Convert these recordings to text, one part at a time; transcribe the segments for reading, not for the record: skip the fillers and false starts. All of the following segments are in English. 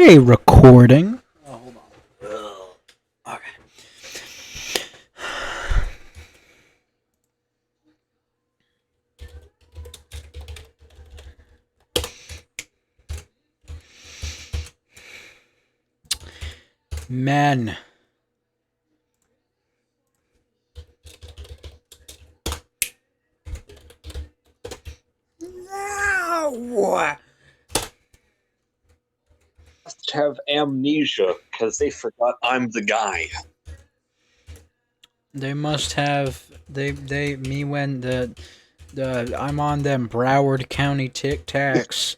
A recording. Oh, hold on. Okay. Men. No! Must have amnesia because they forgot I'm the guy. They must have me when the I'm on them Broward County Tic Tacs.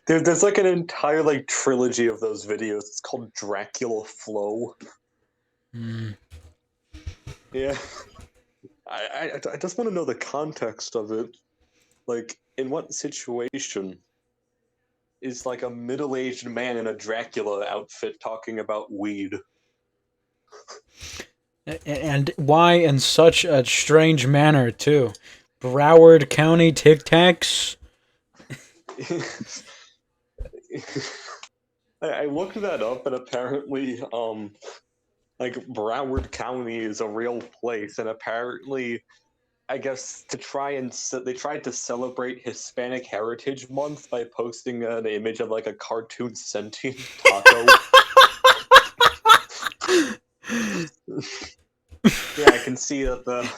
There's like an entire like trilogy of those videos. It's called Dracula Flow. Yeah, I just want to know the context of it. Like, in what situation is like a middle-aged man in a Dracula outfit talking about weed? And why in such a strange manner too? Broward County Tic Tacs. I looked that up, and apparently, like Broward County is a real place, and apparently, I guess they tried to celebrate Hispanic Heritage Month by posting an image of like a cartoon sentient taco. Yeah, I can see that the.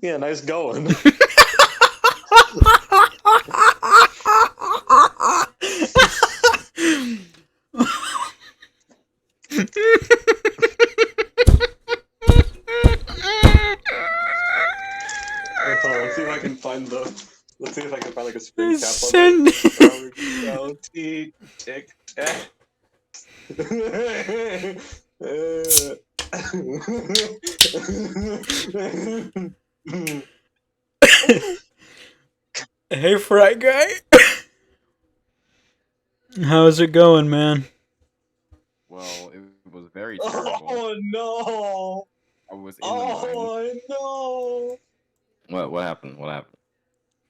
Yeah, nice going. Let's see if I can find the. Let's see if I can find like a screen cap of it. Tic tac. Hey, frat guy. How's it going, man? Well, it was very terrible. Oh no! I was in the mines. Oh no! What happened? What happened?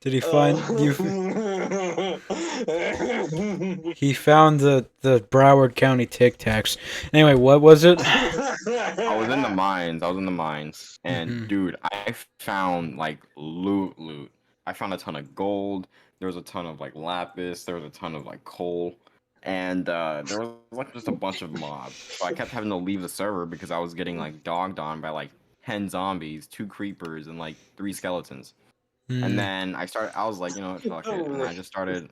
Did he find you? He found the Broward County Tic Tacs. Anyway, what was it? I was in the mines, and dude, I found like loot. I found a ton of gold. There was a ton of like lapis. There was a ton of like coal, and there was like just a bunch of mobs. So I kept having to leave the server because I was getting like dogged on by like 10 zombies, 2 creepers, and like 3 skeletons. And then I was like, you know what, fuck it. And I just started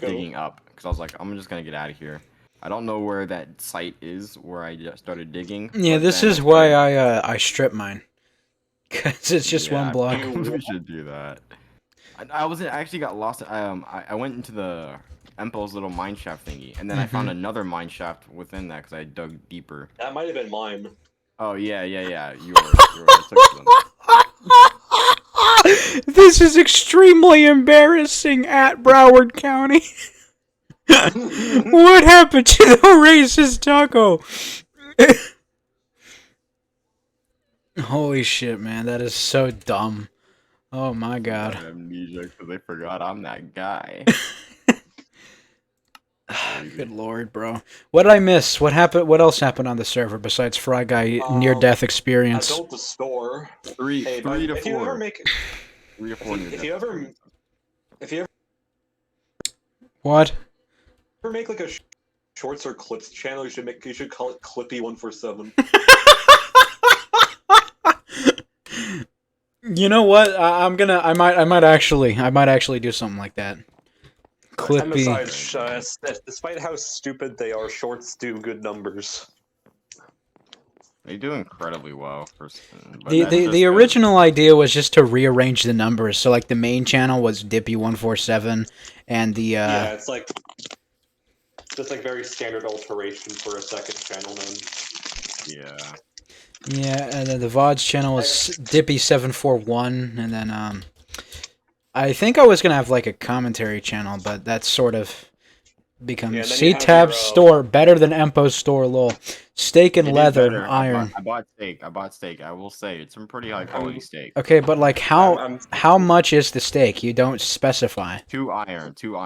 digging up because I was like, I'm just gonna get out of here. I don't know where that site is where I just started digging. Yeah, this is why I strip mine. Cause it's just one block. We should do that. I actually got lost. I went into the Empel's little mine shaft thingy, and then I found another mine shaft within that because I dug deeper. That might have been mine. Oh yeah. Yours. I took them. This is extremely embarrassing at Broward County. What happened to the racist taco? Holy shit, man, that is so dumb. Oh my god. Amnesia because they forgot I'm that guy. Good lord, bro. What did I miss? What happened? What else happened on the server besides Fry Guy near-death experience? I built the store. Three to four. If you ever make, 3 or 4. if you ever What? make like a shorts or clips channel, you should call it Clippy147. You know what? I might actually do something like that. Clippy. And besides, despite how stupid they are, shorts do good numbers. They do incredibly well. The original idea was just to rearrange the numbers. So like the main channel was Dippy147, and the yeah, it's like just like very standard alteration for a second channel name. Yeah. Yeah, and then the VOD's channel was Dippy741, and then I think I was gonna have like a commentary channel, but that's sort of Become Yeah, then you have C-Tab your, store, better than Empo's store, lol. Steak and It is leather, better. iron. I bought steak. I bought steak. I will say it's some pretty high quality steak. Okay, but like I'm how much is the steak? You don't specify. 2 iron. 2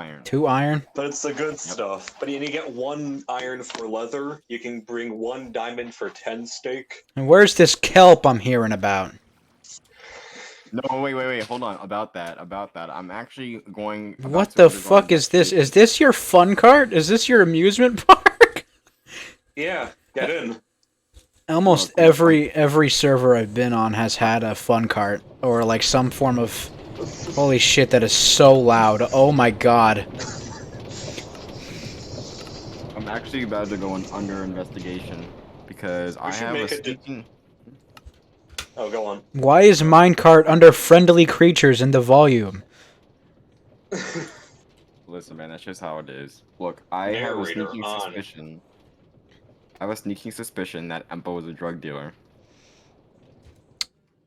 iron? But it's the good stuff. But you get 1 iron for leather. You can bring 1 diamond for 10 steak. And where's this kelp I'm hearing about? No, wait. Hold on. About that. I'm actually going. What the fuck is this? Is this your fun cart? Is this your amusement park? Yeah, get in. Almost every server I've been on has had a fun cart or like some form of. Holy shit, that is so loud. Oh my god. I'm actually about to go under investigation because I should have a make it sneaking. Oh, go on. Why is minecart under friendly creatures in the volume? Listen, man, that's just how it is. Look, I have a Narrator sneaking on. suspicion. I have a sneaking suspicion that Empo is a drug dealer.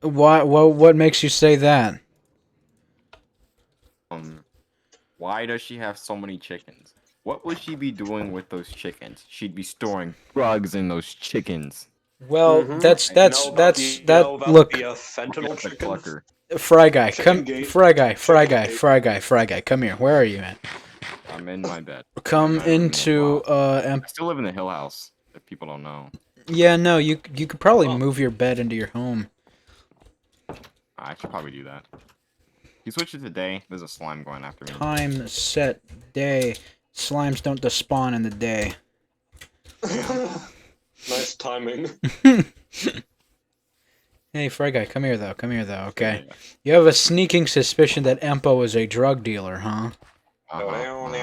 What makes you say that? Why does she have so many chickens? What would she be doing with those chickens? She'd be storing drugs in those chickens. Well, Mhm. that's You know about that. Look, the fentanyl Forget the chicken. clucker. Fry guy, Chicken come. gate. Fry guy, Chicken gate. Fry guy, come here. Where are you, man? I'm in my bed. Come I'm in into I still live in the Hill House. If people don't know, Yeah, no, you could probably Oh. move your bed into your home. I should probably do that. You switch it to day. There's a slime going after me. Time set day. Slimes don't despawn in the day. Nice timing. Hey, Fry guy, come here though. Come here though. Okay. Yeah. You have a sneaking suspicion that Empo is a drug dealer, huh? I mind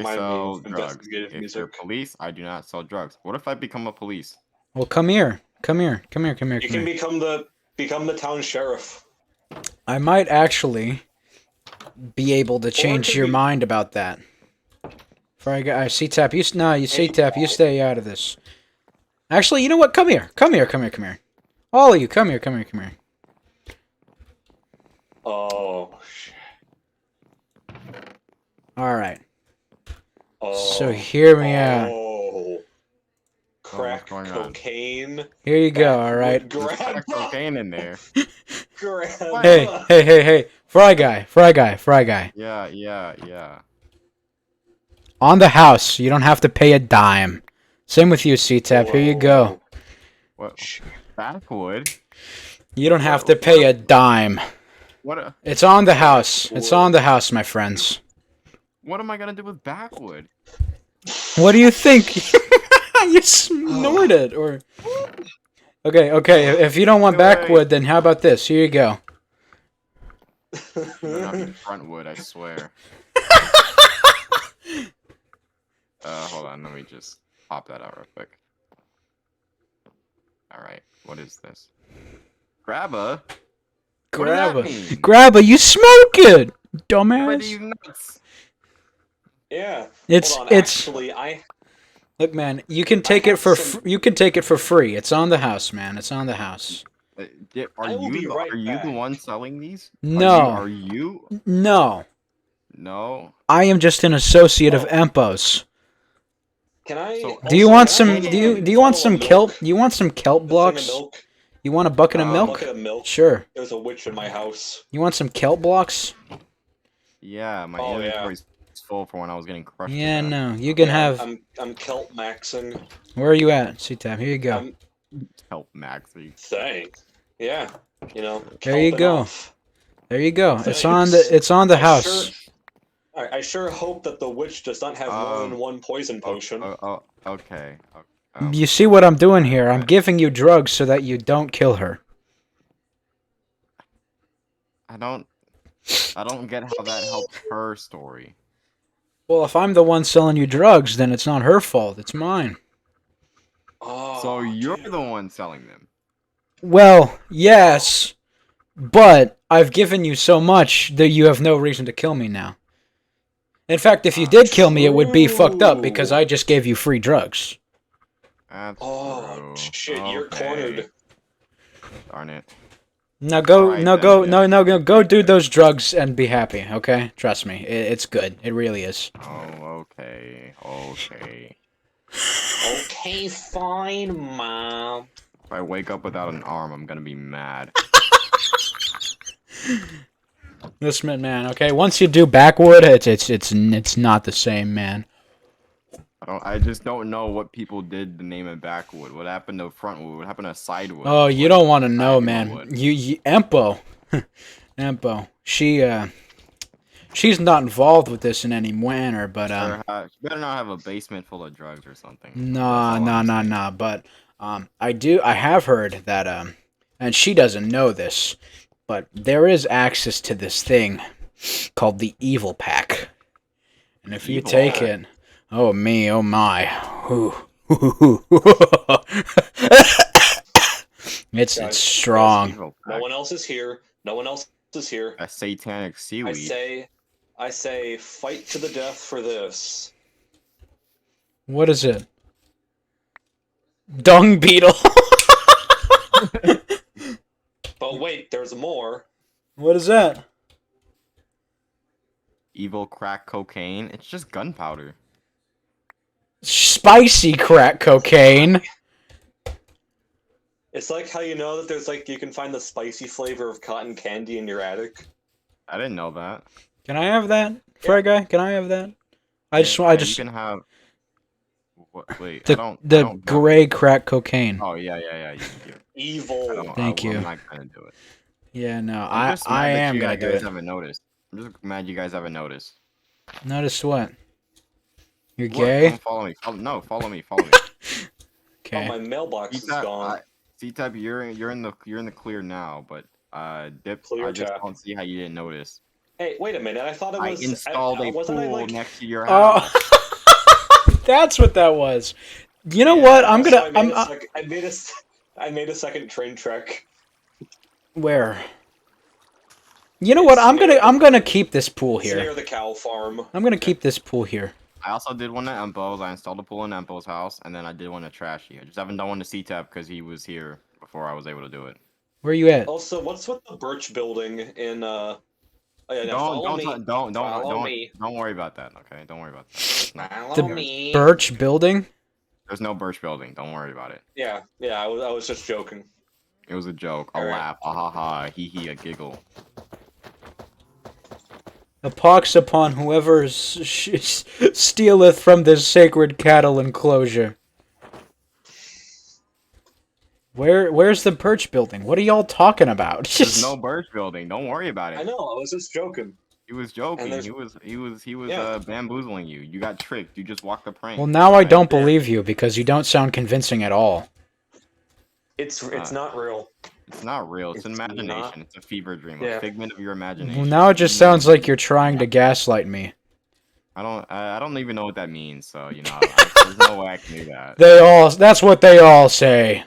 sell me, drugs. investigative If you're music. police, I do not sell drugs. What if I become a police? Well, come here. Come here. Come here. Come here. You Come can here. become the town sheriff. I might actually be able to change could your be- mind about that. Fry guy, C-Tap, you C-Tap, you stay out of this. Actually, you know what? Come here. Come here. Come here. Come here. All of you, come here. Come here. Come here. Oh. All right. Oh. So hear me out. Oh. Crack going on? cocaine. Here you go. All right. There's Grandma. cocaine in there. Grandma. Hey. Fry guy. Yeah. On the house. You don't have to pay a dime. Same with you, C-Tap. Here you go. What? Backwood? You don't have to pay a dime. What? It's on the house. It's on the house, my friends. What am I gonna do with backwood? What do you think? You snorted, or... Okay. If you don't want backwood, then how about this? Here you go. Not be frontwood, I swear. Hold on, let me just pop that out real quick. Alright, what is this? Grabba? What does that mean? Grabba, you smoke it, What are dumbass. you nuts? Yeah. It's Hold on, actually, Look, man, you can take it for free. It's on the house, man. It's on the house. Are I will be right you the back. one selling these? No. Are you? No, No. I am just an associate of Empo's. Can I? So- Do you also, want can I some? get Do you a want bottle some of kelp? milk? You want some kelp A thing of blocks? milk? You want a bucket of A milk? bucket of milk. Sure. There's a witch in my house. You want some kelp blocks? Yeah, my Oh, yeah. inventory's full for when I was getting crushed. to Yeah, death. no. You can have. I'm kelp maxing. Where are you at? C-Tab. Here you go. I'm Help, Maxie. thanks. Yeah. You know. There you kelping go. off. There you go. It's Thanks. on the. It's on the house. I sure hope that the witch does not have more than one poison potion. Okay. You see what I'm doing here? I'm giving you drugs so that you don't kill her. I don't get how that helps her story. Well, if I'm the one selling you drugs, then it's not her fault. It's mine. Oh, So you're dude. the one selling them. Well, yes, but I've given you so much that you have no reason to kill me now. In fact, if you did kill me, it would be fucked up because I just gave you free drugs. That's Oh true. shit! You're Okay. cornered. Darn it. Now go, Alright, no, then, go, yeah. no, no, go, go do those drugs and be happy, okay? Trust me, it's good. It really is. Oh, okay. Okay. Okay, fine, Mom. If I wake up without an arm, I'm gonna be mad. Listen, man, okay? Once you do backwood, it's not the same, man. I just don't know what people did to name it backwood. What happened to frontwood? What happened to sidewood? Oh, you What don't want to know, diagonal man. wood? You Empo, Empo. She's not involved with this in any manner, but She better not have a basement full of drugs or something. nah, nah, nah, nah. But I have heard that and she doesn't know this, but there is access to this thing called the Evil Pack, and if you Evil take Pack? it, oh me, oh my, ooh. It's Guys, strong. Evil No pack. one else is here. No one else is here. A satanic seaweed. I say, fight to the death for this. What is it? Dung beetle. But wait, there's more. What is that? Evil crack cocaine. It's just gunpowder. Spicy crack cocaine. It's like how you know that there's like you can find the spicy flavor of cotton candy in your attic. I didn't know that. Can I have that, Fry guy? Can I have that? I just, Yeah, I you just can have. What, wait, I the don't. I the don't have- gray crack cocaine. Oh yeah. You can do it. Evil. Thank you. I'm not gonna do it. Yeah, no, I'm just mad I that am you gonna do guys it. haven't noticed. I'm just mad you guys haven't noticed. Notice what? You're Look, gay? don't follow me. No, follow me. Follow me. Oh, Okay. my mailbox is gone. C-Type, you're in the clear now, but Dip, Clear I just tap. don't see how you didn't notice. Hey, wait a minute. I thought it I was. installed a wasn't I pool like? next to your Oh, house. that's what that was. You know Yeah, what? I'm also, gonna. I made a second train trek. Where? You know what? I'm gonna keep this pool It's near here. the cow farm. I'm gonna keep this pool here. I also did one at Empo's. I installed a pool in Empo's house, and then I did one at Trashy. I just haven't done one to C-Tap because he was here before I was able to do it. Where you at? Also, what's with the birch building in Oh, yeah, now follow me. Follow me. Don't worry about that. Okay, don't worry about that. Follow The me. Birch building? There's no birch building. Don't worry about it. Yeah. I was just joking. It was a joke, a Alright. laugh, a ha ha, hee hee, a giggle. A pox upon whoever stealeth from this sacred cattle enclosure. Where's the birch building? What are y'all talking about? There's no birch building. Don't worry about I it. know. I was just joking. He was joking. there's- He was Yeah. bamboozling you. You got tricked. You just walked the prank. Well, now I Right don't there. believe you because you don't sound convincing at all. It's not real. It's not real. It's an It's imagination. not- It's a fever dream, Yeah. a figment of your imagination. Well, now it just sounds like you're trying to gaslight me. I don't even know what that means. So you know, there's no way I can do that. That's what they all say.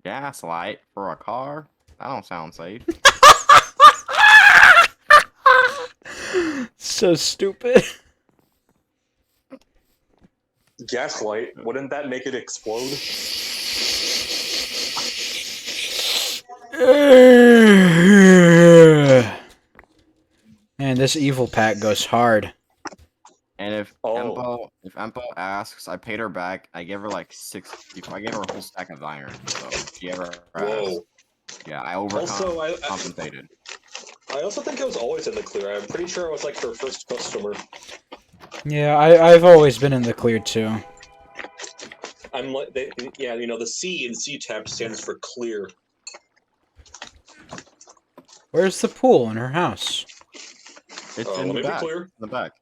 Gaslight for a car? That don't sound safe. So stupid. Gaslight. Wouldn't that make it explode? Man, this evil pack goes hard. And if Oh. Empo asks, I paid her back. I gave her like 60. I gave her a whole stack of iron. So if she ever asks, Whoa. yeah, I Also, compensated. I also think I was always in the clear. I'm pretty sure I was like her first customer. Yeah, I've always been in the clear too. I'm like, yeah, you know, the C in C-Tap stands for clear. Where's the pool in her house? It's Let in the me be back. clear. In the back.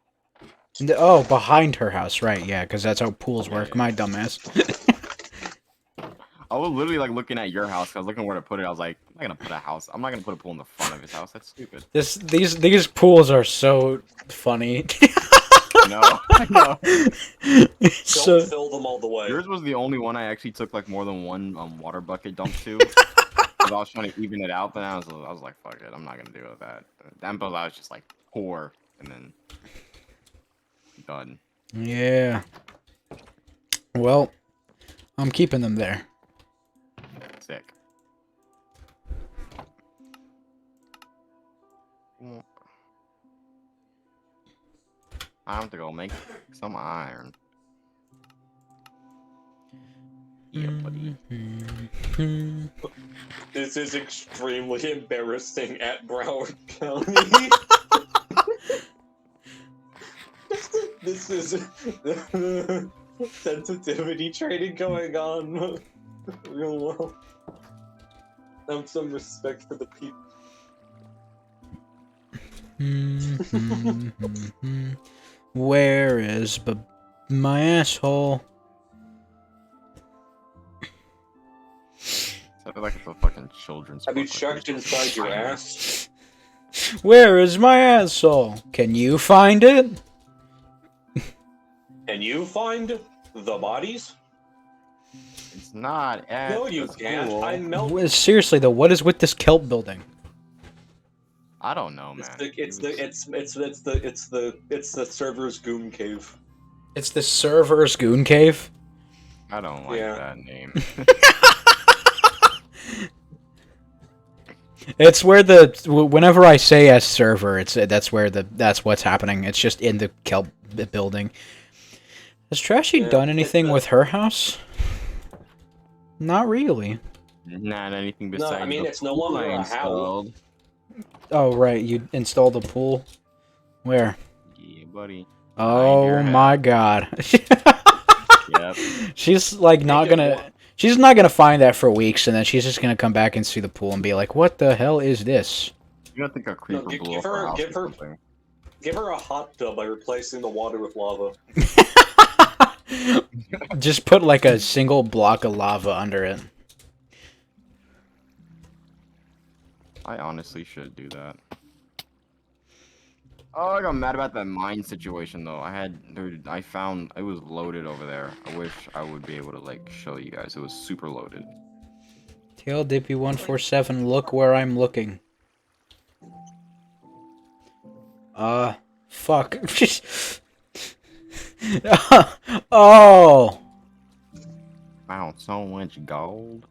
Oh, behind her house, right? Yeah, because that's how pools Yeah, work. yeah. My dumbass. I was literally like looking at your house. I was looking where to put it. I was like, I'm not gonna put a pool in the front of his house. That's stupid. These pools are so funny. I know. So Don't fill them all the way. Yours was the only one I actually took like more than one water bucket dump to. 'Cause I was trying to even it out, but I was like, fuck it, I'm not gonna deal with that. Empo's I was just like pour and then done. yeah. Well, I'm keeping them there. Sick. I have to go make some iron. Yeah, buddy. This is extremely embarrassing at Broward County. This is sensitivity training going on real well. Have some respect for the people. Where is my asshole? Sounded like it's a fucking children's Have you book, like checked there's inside your fire. ass? Where is my asshole? Can you find it? Can you find the bodies? It's not at No, you the can't. school. I know. Seriously though, what is with this kelp building? I don't know, man. It's the server's goon cave. It's the server's goon cave. I don't like Yeah. that name. It's where whenever I say S server, that's what's happening. It's just in the kelp building. Has Trashy Yeah, done anything with her house? Not really. Not anything No, besides I mean, the it's no pool longer I a house. installed. Oh right, you installed a pool. Where? Yeah, buddy. Oh your my god. Yep. She's like not Make it gonna. wa- She's not gonna find that for weeks, and then she's just gonna come back and see the pool and be like, "What the hell is this?" You don't think a creeper give blew up her- our house give or her- something? Give her a hot tub by replacing the water with lava. Just put like a single block of lava under it. I honestly should do that. Oh, I got mad about that mine situation though. I found it was loaded over there. I wish I would be able to like show you guys. It was super loaded. TLDP147, look where I'm looking. Fuck. Oh! Found so much gold.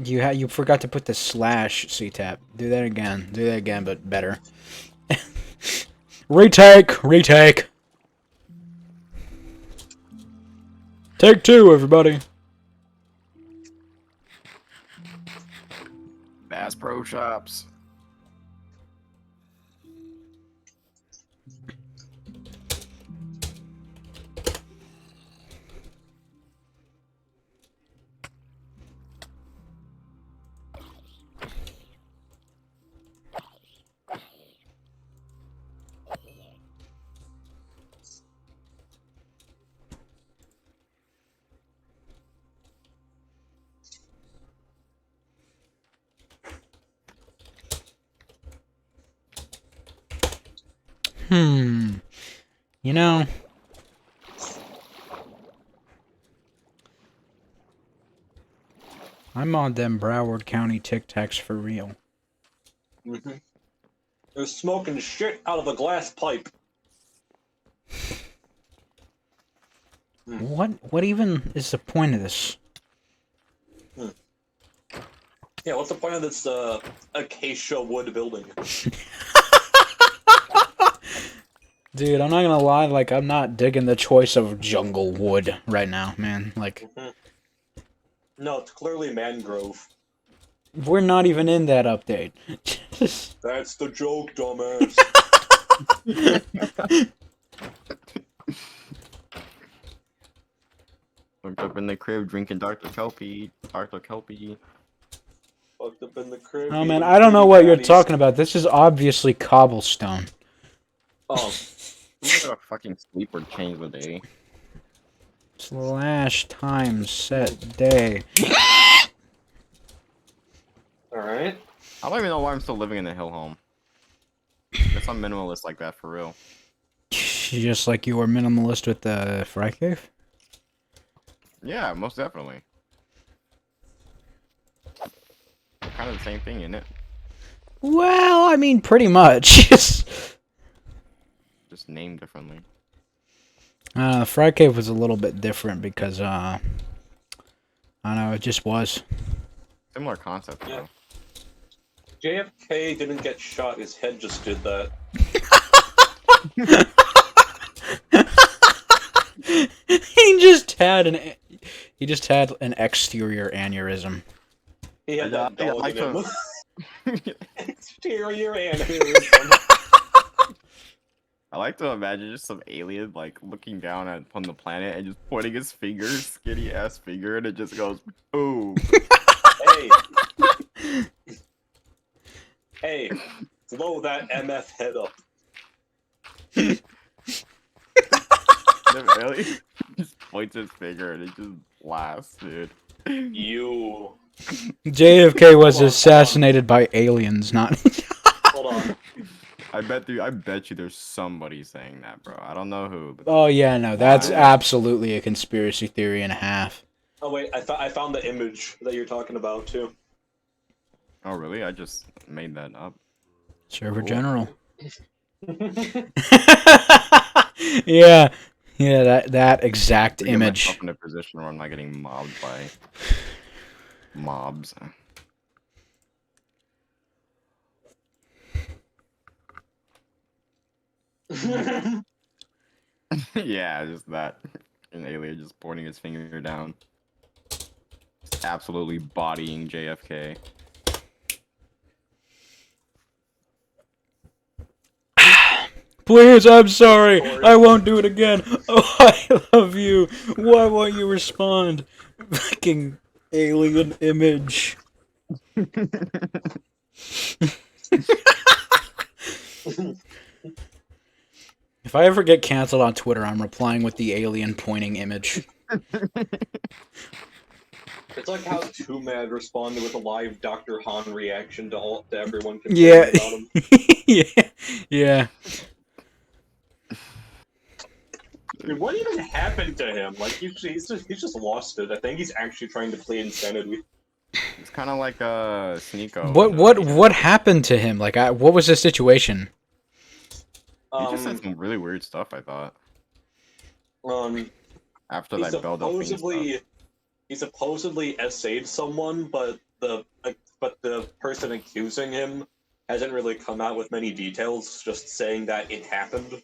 You forgot to put the slash CTAP. Do that again, but better. Retake! Take two, everybody. Bass Pro Shops. You know, I'm on them Broward County Tic Tacs for real. Mm-hmm. They're smoking shit out of a glass pipe. What even is the point of this? Yeah, what's the point of this acacia wood building? Dude, I'm not gonna lie, like, I'm not digging the choice of jungle wood right now, man. Like, No, it's clearly mangrove. we're not even in that update. That's the joke, dumbass. Looked up in the crib drinking Dr. Kelpie. Dr. Kelpie. Fucked up in the crib. Oh man, I don't know what you're talking about. This is obviously cobblestone. Oh, I'm gonna fucking sleep or change the day. Slash time set day. alright. I don't even know why I'm still living in the hill home. Guess I'm minimalist like that for real. Just like you were minimalist with the fry cave? Yeah, most definitely. Kind of the same thing, isn't it? Well, I mean, pretty much. Just named differently. Fry cave was a little bit different because, I don't know, it just was. Similar concept, Yeah. though. JFK didn't get shot, his head just did that. He just had an exterior aneurysm. He had that Yeah, dog like in him. to- Exterior aneurysm. I like to imagine just some alien like looking down upon the planet and just pointing his finger, skinny ass finger, and it just goes boom. Hey. Hey, blow that MF head up. The alien just points his finger and it just laughs, dude. You. JFK was assassinated by aliens, not. Hold on. I bet you there's somebody saying that, bro. I don't know who. But Oh yeah, no, that's Wow. absolutely a conspiracy theory and a half. Oh wait, I found the image that you're talking about too. Oh really? I just made that up. Server Cool. General. Yeah, that exact Get image. myself in a position where I'm not getting mobbed by mobs. Yeah, just that. An alien just pointing his finger down. Just absolutely bodying JFK. Please, I'm sorry. I won't do it again. Oh, I love you. Why won't you respond? Fucking alien image. If I ever get canceled on Twitter, I'm replying with the alien pointing image. It's like how Too Mad responded with a live Dr. Han reaction to everyone complaining Yeah. about him. Yeah. Dude, what even happened to him? Like he's just lost it. I think he's actually trying to play Insanity. It's kind of like Sneeko. What happened to him? Like, what was the situation? He just said some really weird stuff. I thought after he that Belle Delphine stuff. he supposedly essayed someone, but the person accusing him hasn't really come out with many details, just saying that it happened.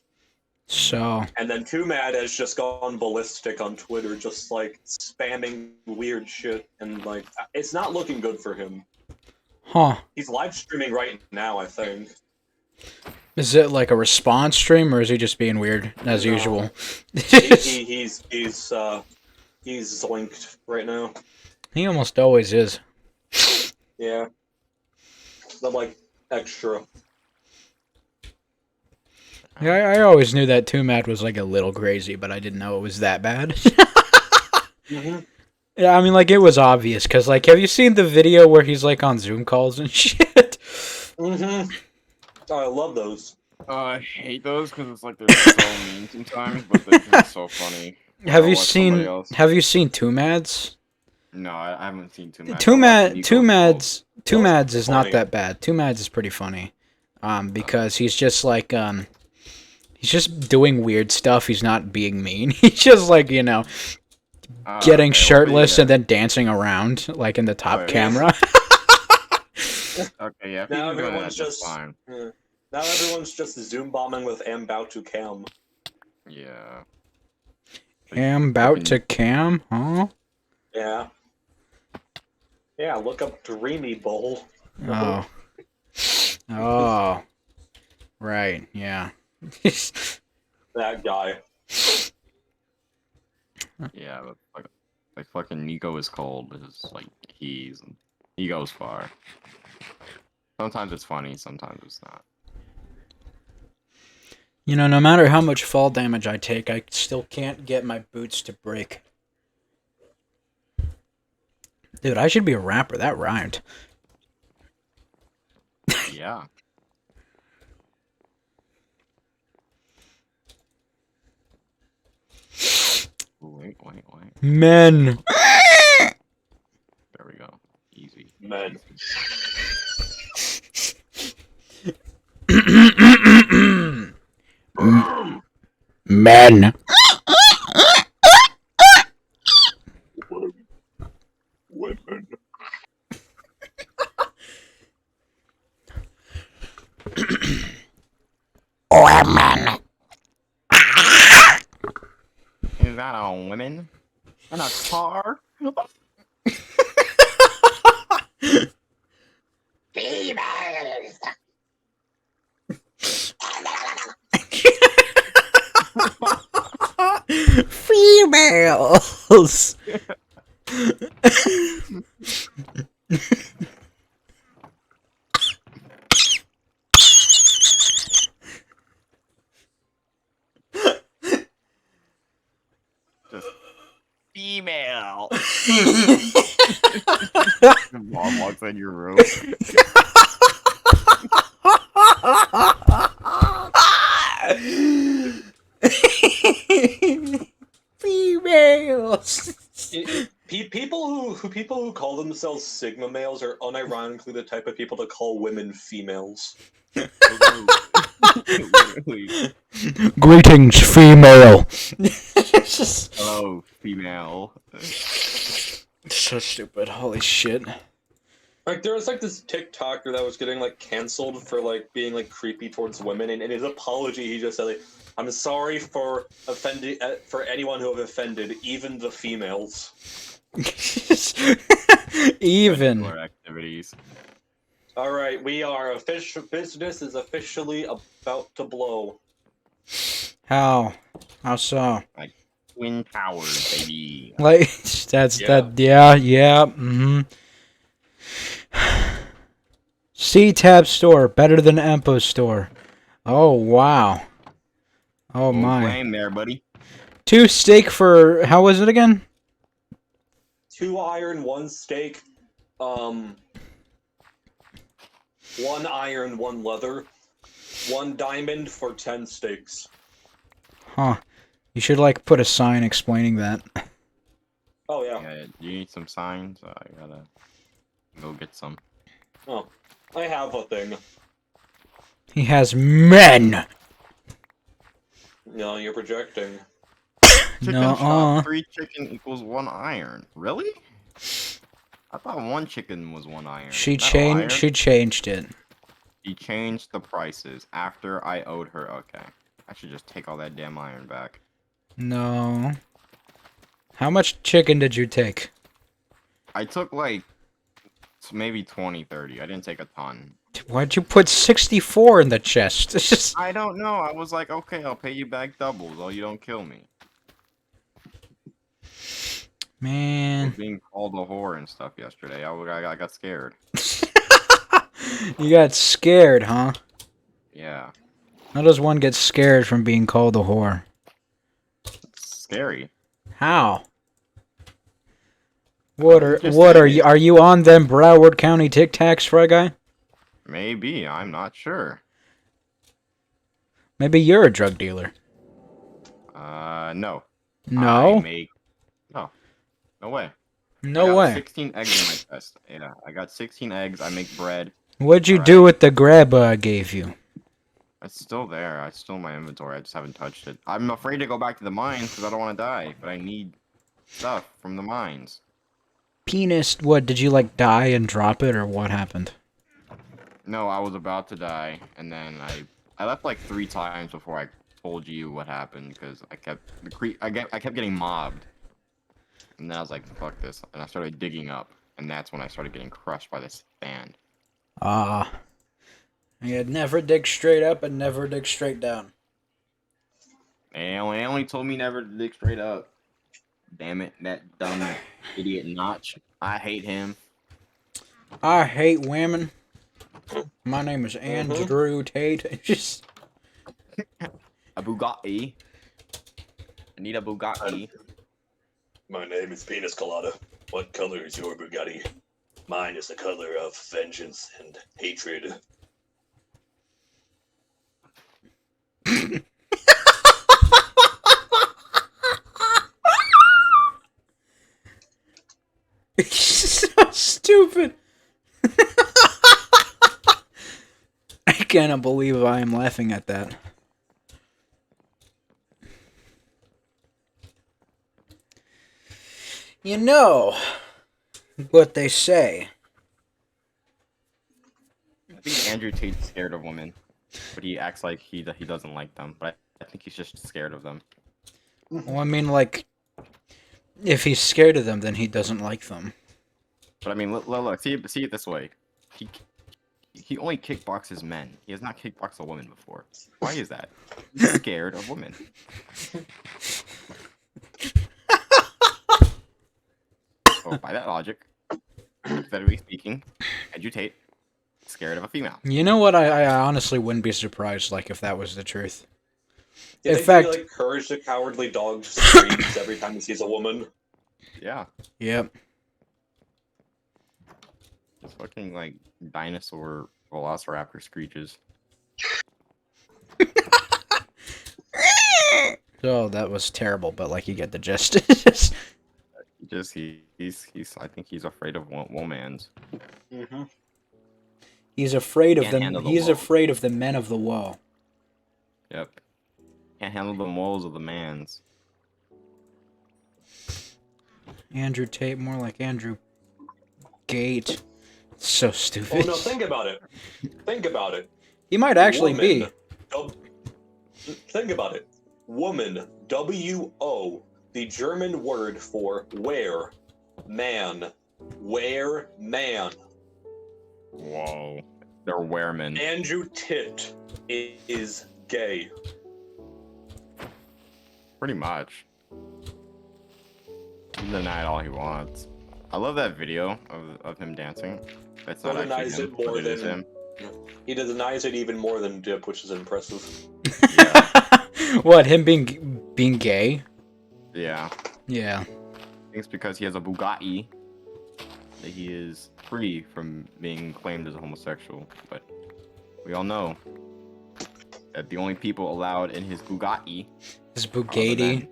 So. And then Too Mad has just gone ballistic on Twitter, just like spamming weird shit, and like it's not looking good for him. Huh. He's live streaming right now, I think. Is it like a response stream, or is he just being weird as No. usual? He's zoinked right now. He almost always is. Yeah. The like extra. Yeah, I always knew that Too Mad was like a little crazy, but I didn't know it was that bad. Mm-hmm. Yeah, I mean, like, it was obvious, because, like, have you seen the video where he's, like, on Zoom calls and shit? Mm-hmm. Oh, I love those. I hate those because it's like they're so mean sometimes, but they're just so funny. Have I'll you watch somebody seen else. Have you seen Two Mads? No, I haven't seen Too Mad. Two Mads That's is not funny. that bad. Two Mads is pretty funny. Because he's just like he's just doing weird stuff. He's not being mean. He's just like, getting shirtless and then dancing around like in the top yeah. camera. Okay, yeah. If Now he's doing that, everyone's that's just fine. Now everyone's just Zoom bombing with Ambao to Cam. Yeah. Am about to cam, huh? Yeah. Yeah, look up Dreamy Bowl. Oh. Oh. Right, yeah. That guy. Yeah, but like fucking Nico is cold. It's like he goes far. Sometimes it's funny, sometimes it's not. No matter how much fall damage I take, I still can't get my boots to break. Dude, I should be a rapper. That rhymed. Yeah. Wait. Men. There we go. Easy. Men. Men. Women. that on women? In a car? Females. Females. Just female. Mom walks in your room. Females. People who call themselves Sigma males are unironically the type of people to call women females. Literally. Greetings, female. Hello, female. So stupid. Holy shit. Like there was like this TikToker that was getting like canceled for like being like creepy towards women, and in his apology he just said like, "I'm sorry for offending for anyone who have offended, even the females." Even. More activities. All right, we are official. Business is officially about to blow. How? How so? Twin Towers, baby. Like that's Yeah. that. Yeah. Mm-hmm. C-Tab store better than Empo store. Oh wow. Oh Full my. flame there, buddy. 2 steak for how was it again? 2 iron, 1 steak, 1 iron, 1 leather, 1 diamond for 10 steaks. Huh. You should like put a sign explaining that. Oh yeah. Yeah, you need some signs? I gotta go get some. Oh, I have a thing. He has men. No, you're projecting. Chicken No, shop, 3 chicken equals 1 iron. Really? I thought 1 chicken was 1 iron. She Is that a changed. liar? She changed it. She changed the prices after I owed her. Okay. I should just take all that damn iron back. No. How much chicken did you take? I took like maybe 20, 30. I didn't take a ton. Why'd you put 64 in the chest? It's just I don't know. I was like, okay, I'll pay you back doubles. Oh, you don't kill me. I man. was being called a whore and stuff yesterday. I got scared. You got scared, huh? Yeah. How does one get scared from being called a whore? It's scary. How? What are Just what are saying. you? Are you on them Broward County Tic Tacs, Fry Guy? Maybe. I'm not sure. Maybe you're a drug dealer. No. No, I make... No. No way. I no got way. 16 eggs in my chest. Yeah, I got 16 eggs. I make bread. What'd you Alright. do with the grab I gave you? It's still there. It's still in my inventory. I just haven't touched it. I'm afraid to go back to the mines because I don't want to die. But I need stuff from the mines. Penis. What? Did you like die and drop it, or what happened? No, I was about to die, and then I left like 3 times before I told you what happened because I kept I kept getting mobbed, and then I was like, fuck this, and I started digging up, and that's when I started getting crushed by this sand. Ah. You never dig straight up and never dig straight down. And they only told me never to dig straight up. Damn it, that dumb idiot Notch. I hate him. I hate women. My name is Andrew Tate. Just A Bugatti. I need a Bugatti. My name is Penis Colada. What color is your Bugatti? Mine is the color of vengeance and hatred. so stupid. I cannot believe I am laughing at that. You know what they say. I think Andrew Tate's scared of women, but he acts like he doesn't like them. But I think he's just scared of them. Well, I mean, like, if he's scared of them, then he doesn't like them. But I mean, look, see it this way. He he only kickboxes men. He has not kickboxed a woman before. Why is that? He's scared of women. So by that logic, hypothetically speaking, Andrew Tate scared of a female. You know what? I honestly wouldn't be surprised, like, if that was the truth. Do you In think fact- he, like, Courage the Cowardly Dog screams every time he sees a woman? Yeah, Yep. it's fucking like dinosaur velociraptor screeches. Oh, that was terrible, but, like, you get the gist. He's I think he's afraid of womans. Mm-hmm. He's afraid of Can't them. handle the He's wall. afraid of the men of the wall. Yep. Can't handle the moles of the mans. Andrew Tate, more like Andrew Gate. So Oh stupid. no, think about it. Think about it. He might actually be. Woman. Think about it. Woman. W-O. The German word for where. Man. Where man. Whoa. They're weremen. Andrew Tit is gay. Pretty much. He can deny it all he wants. I love that video of him dancing. It's not actually Denies him, it more but it is than- him. He denies it even more than Dip, which is impressive. Yeah. What, him being gay? Yeah. Yeah. I think it's because he has a Bugatti that he is free from being claimed as a homosexual. But we all know that the only people allowed in his Bugatti His are the Bugatti. men.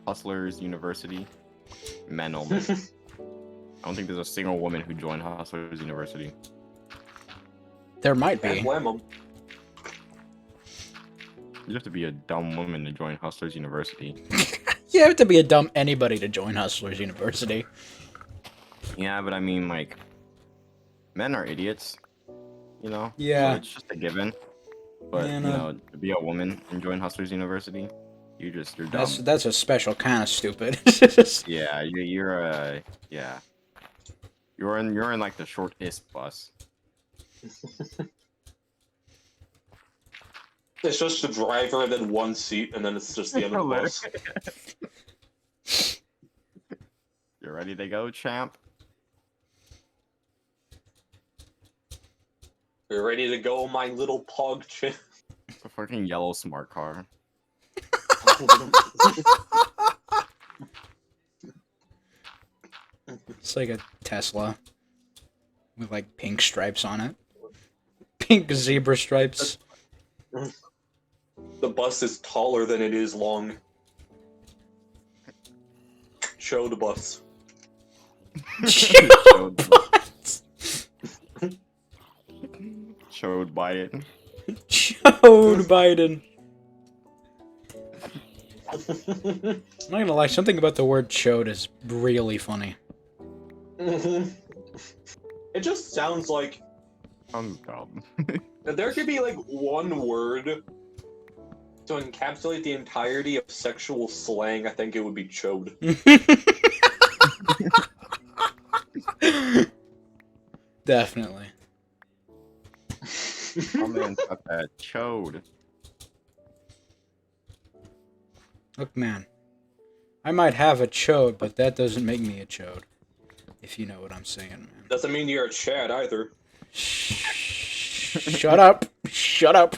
Hustlers University, men only. I don't think there's a single woman who joined Hustlers University. There might Can't be. blame him. You have to be a dumb woman to join Hustlers University. You have to be a dumb anybody to join Hustlers University. Yeah, but I mean, like, men are idiots. You know? Yeah. So it's just a given. But, Yeah, you no. know, to be a woman and join Hustlers University, you're dumb. That's a special kind of stupid. Yeah, yeah. You're in like the shortest bus. It's just the driver and then one seat, and then it's just the end of the bus. You ready to go, champ? You're ready to go, my little pog chick. It's a fucking yellow smart car. It's like a Tesla with like pink stripes on it. Pink zebra stripes. The bus is taller than it is long. Show the bus. Showed, What? showed Biden. Joe Biden. I'm not gonna lie, something about the word chode is really funny. It just sounds like Sounds dumb. if there could be like one word to encapsulate the entirety of sexual slang, I think it would be chode. Definitely. My man got that chode. Look, man. I might have a chode, but that doesn't make me a chode. If you know what I'm saying, man. Doesn't mean you're a Chad either. Shut up. Shut up.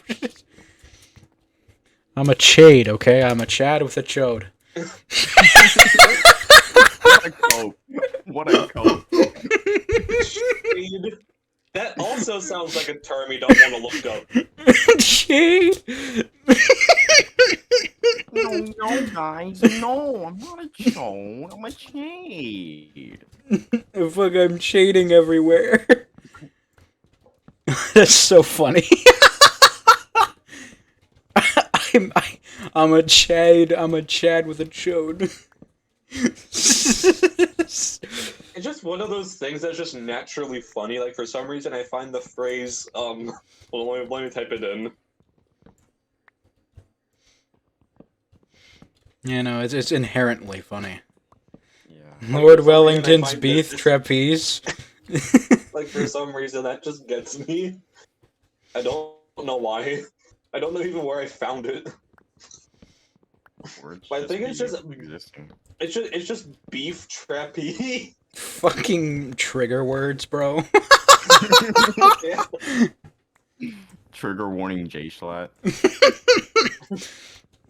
I'm a chade, okay? I'm a chad with a chode. What a cope. What a cope. Chade. That also sounds like a term you don't want to look up. Chade. No, guys. No, I'm not a chode. I'm a shade. Fuck, I'm shading everywhere. That's so funny. I'm a chad. I'm a chad with a chode. It's just one of those things that's just naturally funny. Like, for some reason, I find the phrase, well, let me type it in. You know, it's inherently funny. Yeah. Lord For some reason, I Wellington's find beef this- trapeze. Like, for some reason, that just gets me. I don't know why. I don't know even where I found it. Words But I think it's be just existing. it's just beef trappy. Fucking trigger words, bro. Yeah. Trigger warning, J-Slat.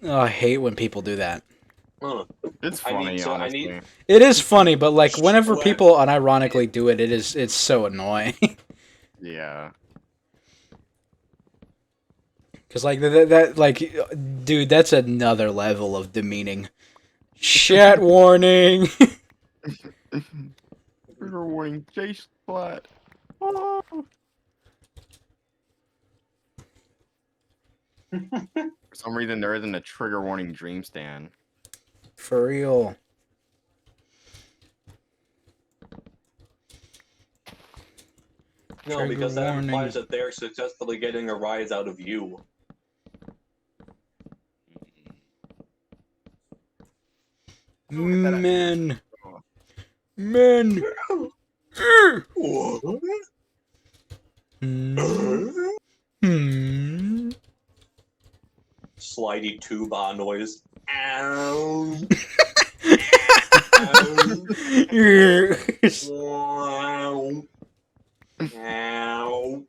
Oh, I hate when people do that. It's I need funny, to- I honestly. need- It is funny, but like whenever What? people unironically do it, it's so annoying. Yeah. Cause like that like, dude, that's another level of demeaning. Chat warning. Trigger warning, J-Slat. Oh. For some reason, there isn't a trigger warning Dream Stand. For real. No, Trigger because that warning. implies that they're successfully getting a rise out of you. Men. Men. What? Hmm. Slidey tuba noise. Ow. Yes. Ow. Ow.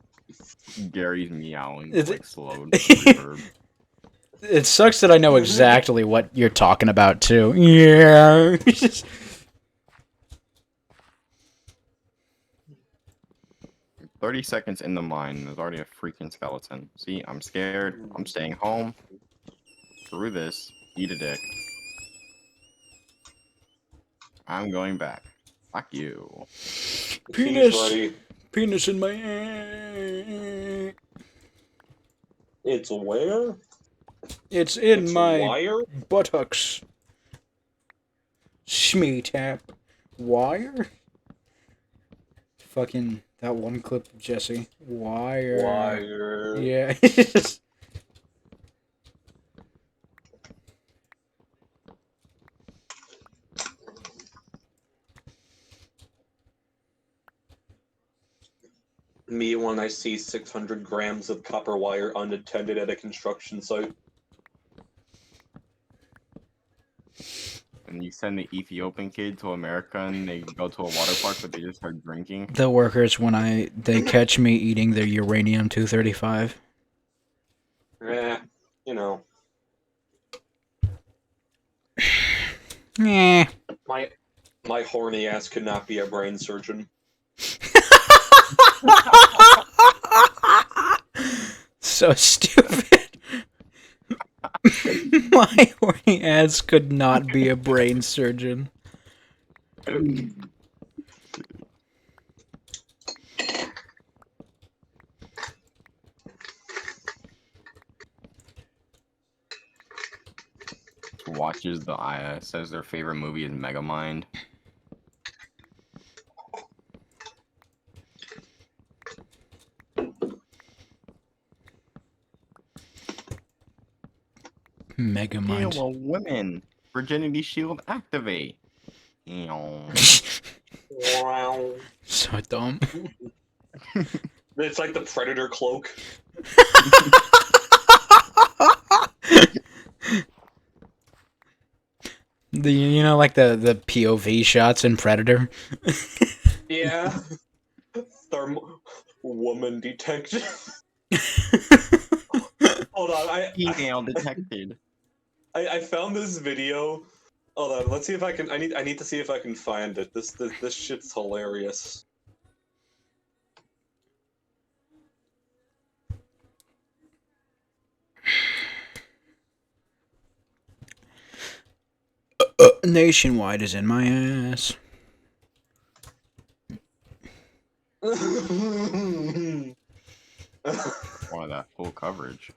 Gary's meowing, Is like it- slowed. reverb. It sucks that I know exactly what you're talking about too. Yeah. 30 seconds in the mine, there's already a freaking skeleton. See, I'm scared. I'm staying home. Screw this. Eat a dick. I'm going back. Fuck you. Penis. He's ready. Penis in my ass. It's where? It's in It's my wire? buttocks. Shmee tap. Wire? Fucking that one clip of Jesse. Wire. Wire. Yeah. Me when I see 600 grams of copper wire unattended at a construction site. And you send the Ethiopian kid to America and they go to a water park, but they just start drinking. The workers when they catch me eating their uranium 235. You know. Yeah. My horny ass could not be a brain surgeon. So stupid. My horny ass could not be a brain surgeon. Watches the says their favorite movie is Megamind. Megamind. Well, women. Virginity Shield activate. Ew. Wow. So dumb. It's like the Predator cloak. Like the POV shots in Predator. Yeah. Woman detected. Hold on, Female detected. I found this video. Hold on, let's see if I can. I need to see if I can find it. This shit's hilarious. Nationwide is in my ass. One of that full coverage.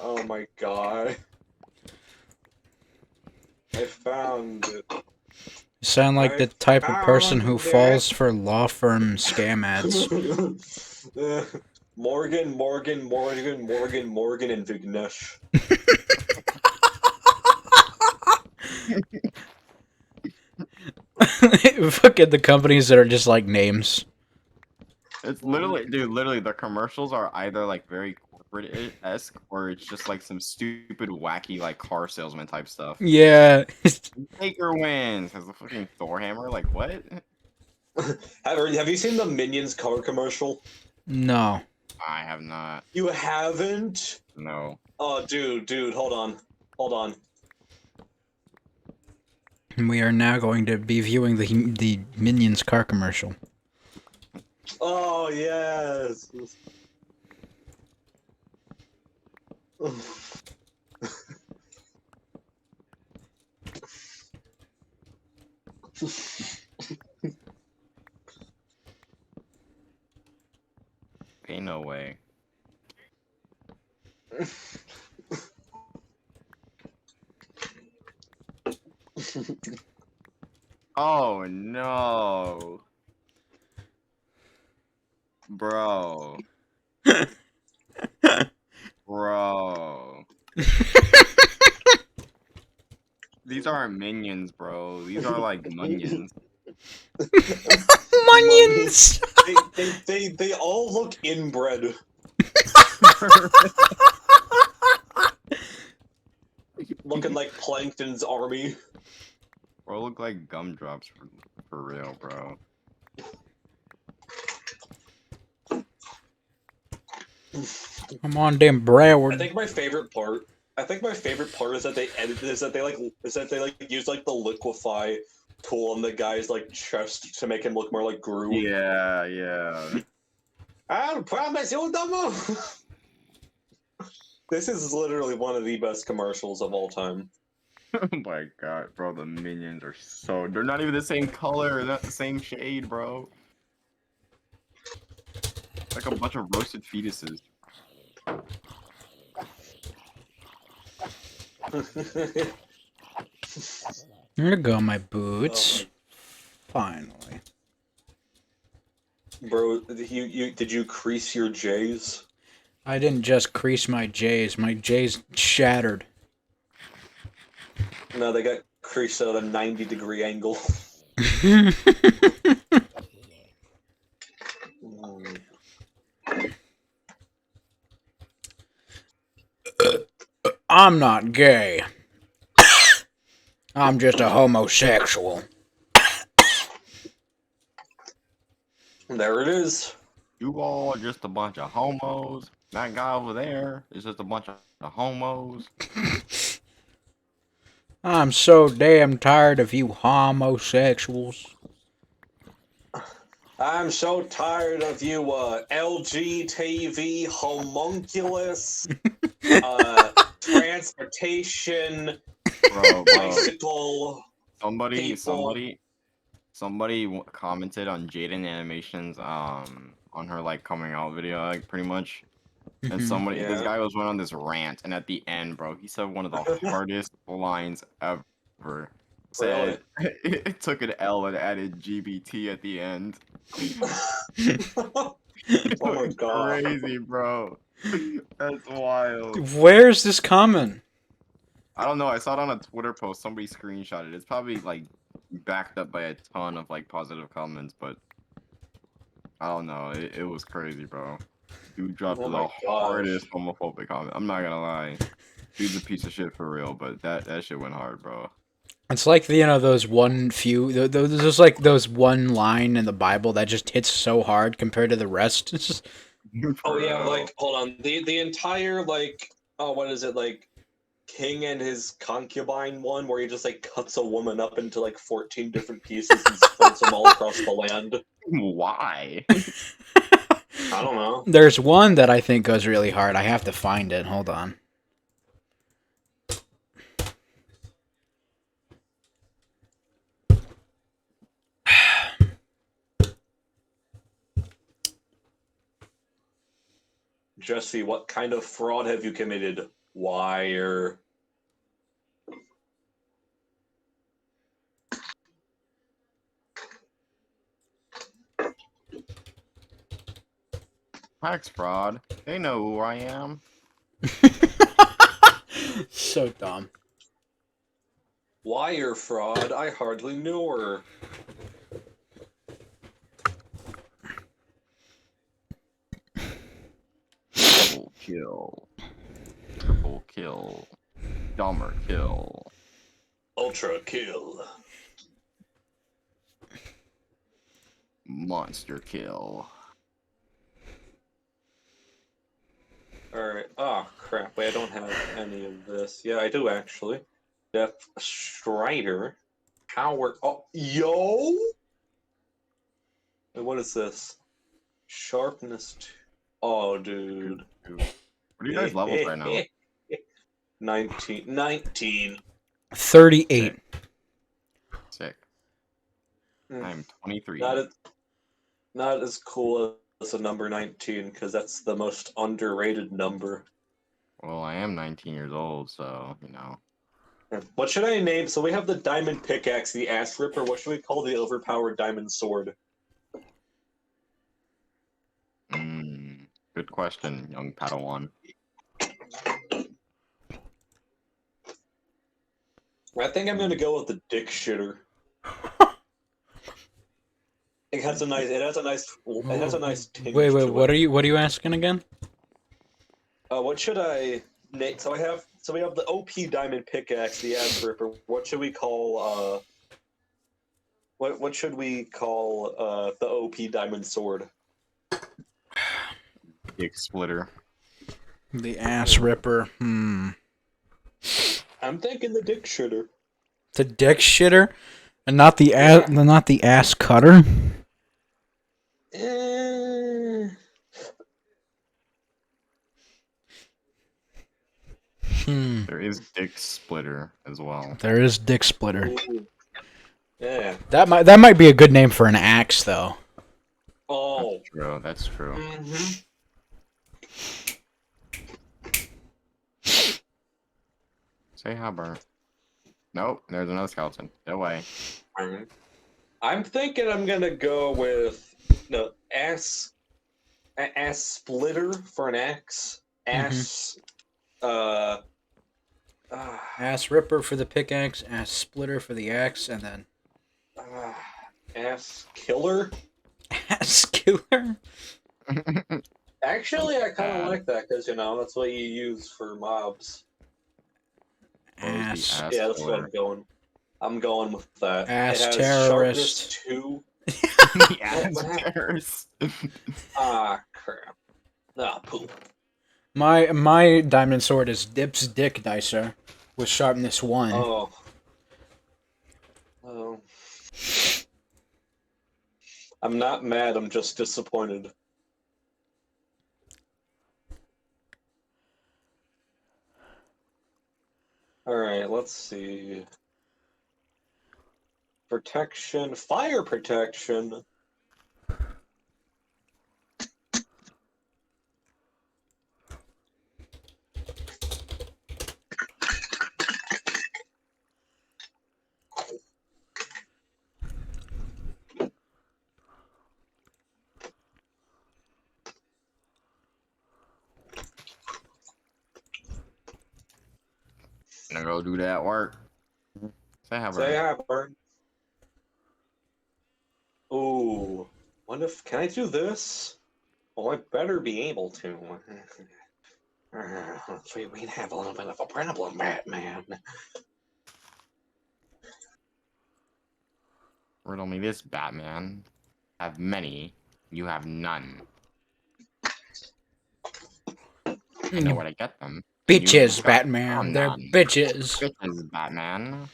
Oh my god. I found it. You sound like the type of person who found it. falls for law firm scam ads. Morgan, Morgan, Morgan, Morgan, Morgan, and Vignesh. Fucking the companies that are just like names. It's literally, dude. Literally, the commercials are either like very corporate-esque, or it's just like some stupid, wacky, like car salesman type stuff. Yeah. Taker wins. Has the fucking Thor hammer. Like what? Have you seen the Minions cover commercial? No. I have not. You haven't? No. Oh, dude, hold on. We are now going to be viewing the Minions car commercial. Oh, yes. Ain't no way. Oh no, bro, bro. These aren't minions, bro. These are like munions. Minions! They all look inbred. Looking like Plankton's army. Bro, look like gumdrops for real, bro. Come on, damn Broward. I think my favorite part is that they use like the liquefy tool on the guy's like chest to make him look more like Gru. Yeah, yeah. I promise you don't move. This is literally one of the best commercials of all time. Oh my god, bro, the minions are so... They're not even the same color, they're not the same shade, bro. Like a bunch of roasted fetuses. There go my boots. Finally. Bro, did you crease your J's? I didn't just crease my J's. My J's shattered. No, they got creased at a 90-degree angle. I'm not gay. I'm just a homosexual. There it is. You all are just a bunch of homos. That guy over there is just a bunch of homos. I'm so damn tired of you homosexuals. I'm so tired of you, LGTV homunculus, transportation, Bro. bicycle. Somebody commented on Jaden Animations on her like coming out video, like pretty much. And this guy was went on this rant, and at the end, bro, he said one of the hardest lines ever. Said it took an L and added GBT at the end. Oh my god. Crazy, bro. That's wild. Where's this coming? I don't know. I saw it on a Twitter post. Somebody screenshotted it. It's probably like backed up by a ton of like positive comments, but I don't know. It was crazy, bro. Dude dropped the hardest homophobic comment. I'm not gonna lie. Dude's a piece of shit for real, but that shit went hard, bro. It's like those one line in the Bible that just hits so hard compared to the rest. It's just... Oh yeah, like hold on. The entire like what is it like King and his concubine one where he just like cuts a woman up into like 14 different pieces and spreads them all across the land. Why? I don't know. There's one that I think goes really hard. I have to find it. Hold on. Jesse, what kind of fraud have you committed? Wire. Tax fraud. They know who I am. So dumb. Wire fraud. I hardly knew her. Double kill. Triple kill. Dumber kill. Ultra kill. Monster kill. Alright. Oh, crap. Wait, I don't have any of this. Yeah, I do actually. Death Strider. Power. Oh, yo! Wait, what is this? Sharpness. Oh, dude. What are you guys levels right now? 19. 38. Sick. Mm. I'm 23. Not as cool as the number 19, because that's the most underrated number. Well, I am 19 years old, so, you know. What should I name? So we have the diamond pickaxe, the ass ripper. What should we call the overpowered diamond sword? Good question, young Padawan. I think I'm gonna go with the dick shitter. It has a nice tinge Wait, to it. what are you asking again? What should I name? So we have the OP diamond pickaxe, the ass ripper. What should we call what should we call the OP diamond sword? Dick splitter. The ass ripper. I'm thinking the dick shitter. The dick shitter, and not the ass cutter. There is dick splitter as well. There is dick splitter. Ooh. Yeah. That might be a good name for an axe, though. Oh. That's true. That's true. Mm-hmm. Say hi, Burn. Nope, there's another skeleton. Get away. I'm thinking I'm gonna go with the ass splitter for an axe. Ass Ass ripper for the pickaxe, ass splitter for the axe, and then ass killer. ass killer. Actually, I kind of like that because that's what you use for mobs. Ass. Yeah, that's what I'm going. I'm going with that. Ass it has terrorist. Sharpness 2. Ass terrorist. Ah, crap. Ah, poop. My diamond sword is Dip's Dick Dicer with sharpness 1. Oh. I'm not mad, I'm just disappointed. Alright, let's see. Protection. Fire protection. Gonna go do that work. Say hi, Say Burn. hi, Bird. Ooh. What if. Can I do this? Well, I better be able to. We'd have a little bit of a problem, Batman. Riddle me this, Batman. I have many. You have none. I know where to get them. Bitches, got Batman. They're none. bitches. Bitches, Batman.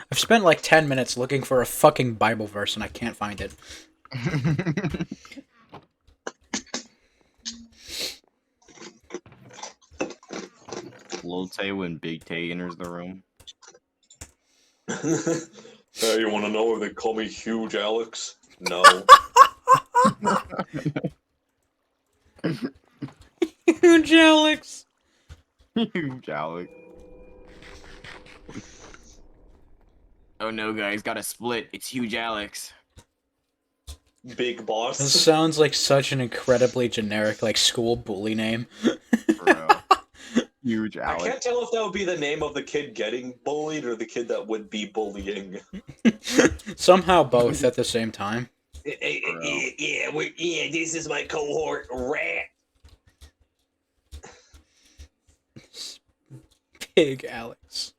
I've spent like 10 minutes looking for a fucking Bible verse and I can't find it. Little Tay when Big Tay enters the room. Hey, you want to know if they call me Huge Alex? No. Huge Alex. Huge Alex. Oh no, guys, got a split. It's Huge Alex. Big Boss. This sounds like such an incredibly generic, like, school bully name. Bro. Huge I Alex. can't tell if that would be the name of the kid getting bullied or the kid that would be bullying. Somehow both at the same time. Yeah, this is my cohort, Rat. Big Alex.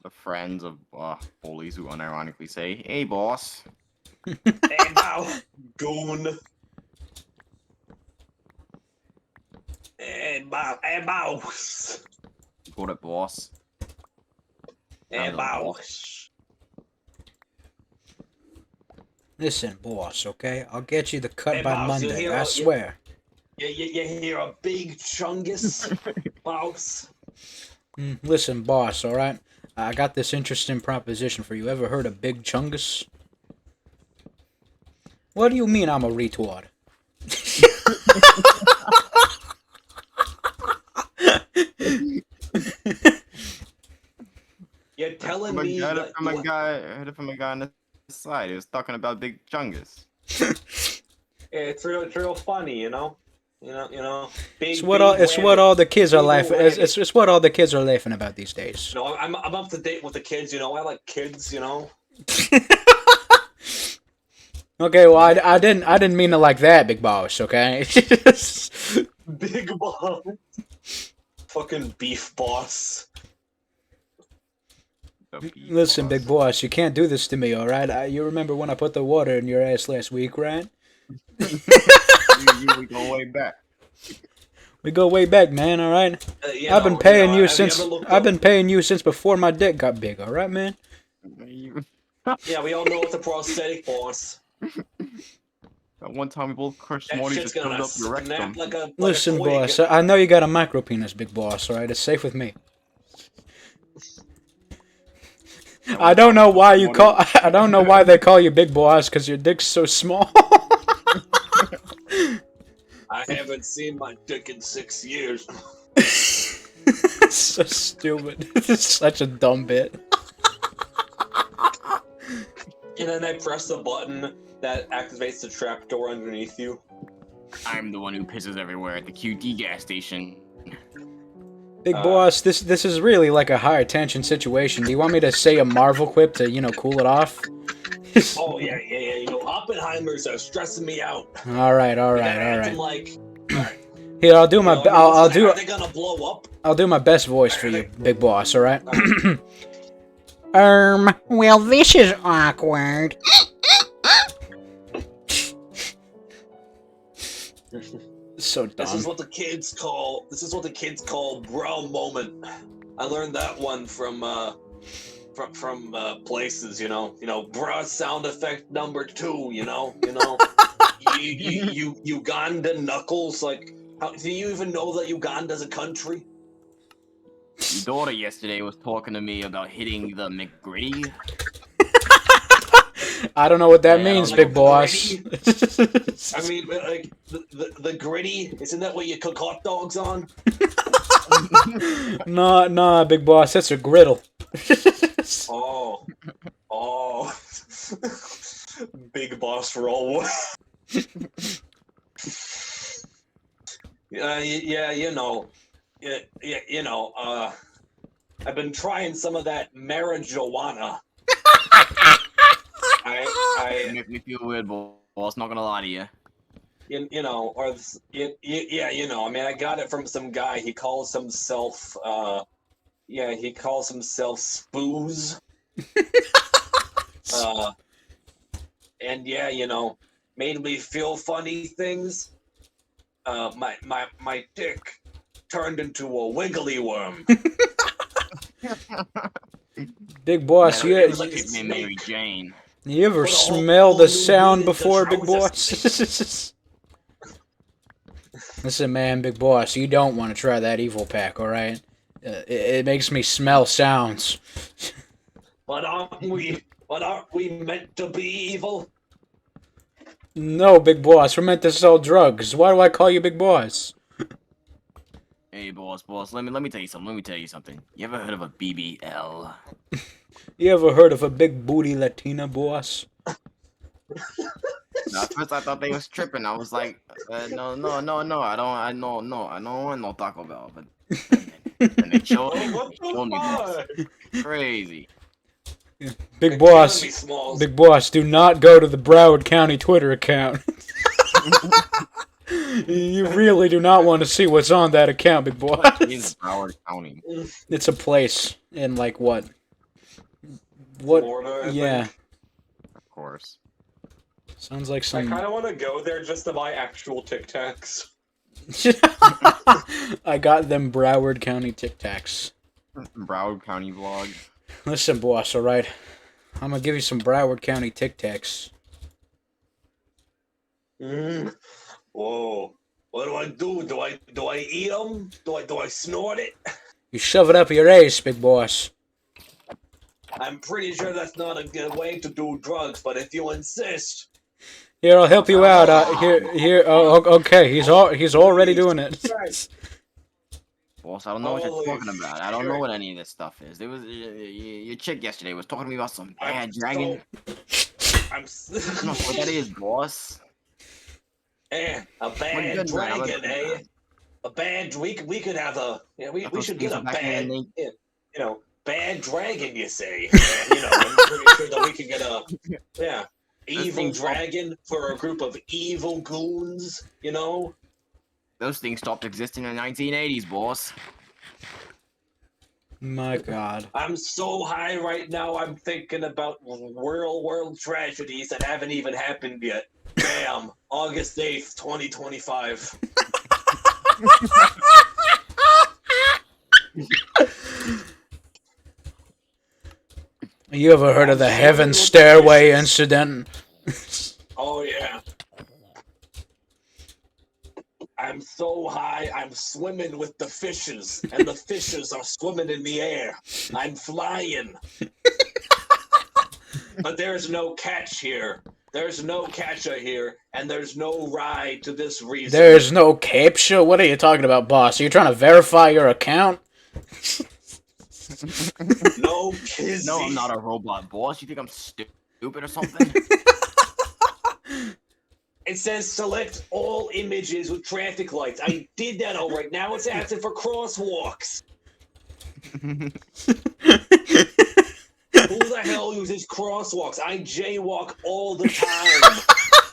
The friends of bullies who unironically say, "Hey, boss." Hey, bow, goon. Hey, boss. Got it, boss. Hey, I'm the boss. Listen, boss, okay? I'll get you the cut Hey, by boss, you Monday, hear I what- swear. You hear a big chungus, boss? Listen, boss, alright? I got this interesting proposition for you. Ever heard of Big Chungus? What do you mean I'm a retard? You're telling From a me guy, that from a guy, I heard it from a guy on the side. He was talking about Big Chungus. it's real funny, you know. Big, It's what all the kids are big laughing. rabbit. It's what all the kids are laughing about these days. No, I'm up to date with the kids. You know, I like kids. You know. Okay, well I didn't mean it like that, big boss. Okay. Big boss. Fucking beef boss. Listen, big boss, you can't do this to me, all right? You remember when I put the water in your ass last week, right? We go way back. We go way back, man. All right. I've been paying you since before my dick got big. All right, man. Yeah, we all know it's a prosthetic, boss. That one time we both crushed That Morty shit's just filled gonna up your snap rectum. like a Listen, twig. boss. I know you got a micro penis, big boss. All right, it's safe with me. I don't know why you call. I don't know why they call you big boss, because your dick's so small. I haven't seen my dick in 6 years. So stupid. This is such a dumb bit. And then I press the button that activates the trapdoor underneath you. I'm the one who pisses everywhere at the QD gas station. Big boss, this is really like a high tension situation. Do you want me to say a Marvel quip to cool it off? Oh yeah. You know, Oppenheimers are stressing me out. All right. Acting like, Here, I'll do my you know, I'll do Are they gonna blow up? I'll do my best voice for you, big boss. All right. Well, this is awkward. So This is dumb. what the kids call. Bro moment. I learned that one from places. You know, bruh sound effect number 2. You know. Uganda knuckles. Like, do you even know that Uganda's a country? Your daughter yesterday was talking to me about hitting the McGritty. I don't know what that Yeah, means, like big boss. I mean, like the gritty. Isn't that what you cook hot dogs on? Nah, big boss. That's a griddle. Oh. Big boss for all. Yeah, you know. I've been trying some of that marijuana. It makes me feel weird, boss. Not gonna lie to you. You know, or yeah, you know. I mean, I got it from some guy. He calls himself Spooze. And yeah, you know, made me feel funny things. My dick turned into a wiggly worm. Big boss, Yeah, you, it was like His name Mary Jane. you ever Put a whole smelled new the sound meaning to before, big trousers. boss? Listen, man, big boss, you don't want to try that evil pack, all right? It makes me smell sounds. But aren't we meant to be evil? No, big boss, we're meant to sell drugs. Why do I call you big boss? Hey, boss. Let me tell you something. You ever heard of a BBL? You ever heard of a big booty Latina, boss? Now, at first I thought they was tripping. I was like, no. I don't want no Taco Bell. But then they showed Oh, me, what they showed me the this. Crazy. Big fuck? boss. Killing me, Smalls. Big boss, do not go to the Broward County Twitter account. You really do not want to see what's on that account, big boss. What is Broward County? It's a place in like what? What? Florida, I Yeah. think. Of course. Sounds like I some. kind of want to go there just to buy actual Tic Tacs. I got them Broward County Tic Tacs. Broward County vlog. Listen, boss. All right, I'm gonna give you some Broward County Tic Tacs. Mm. Whoa. What do I do? Do I eat them? Do I snort it? You shove it up your ass, big boss. I'm pretty sure that's not a good way to do drugs, but if you insist. Here, I'll help you out. Here. Oh, okay. He's already doing it. Boss, I don't know what you're Holy talking about. I don't know shit. what any of this stuff is. There was your chick yesterday was talking to me about some bad dragon. I'm I don't know what that is, boss. a What bad good man, dragon, what- eh? A bad we could have a we those should things get a back in the bad bad dragon, you say. I'm pretty sure that we could get a evil thing's up. dragon for a group of evil goons, Those things stopped existing in the 1980s, boss. My God. I'm so high right now, I'm thinking about world tragedies that haven't even happened yet. Bam, August 8th, 2025. You ever heard of the Heaven Stairway incident? Oh, yeah. I'm so high, I'm swimming with the fishes, and the fishes are swimming in the air. I'm flying. But there's no catch here. There's no catcher here, and there's no ride to this reason. There's no captcha? What are you talking about, boss? Are you trying to verify your account? No kizzy. No, I'm not a robot, boss. You think I'm stupid or something? It says select all images with traffic lights. I did that all right. Now it's asking for crosswalks. Who the hell uses crosswalks? I jaywalk all the time.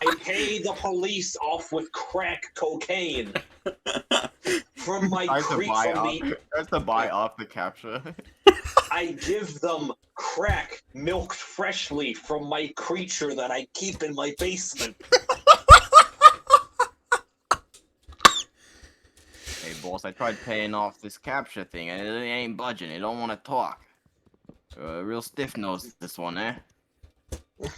I pay the police off with crack cocaine from my Tries to buy off the capture. I give them crack milked freshly from my creature that I keep in my basement. Hey, boss, I tried paying off this capture thing, and it ain't budging. It don't want to talk. Real stiff nose, this one, eh?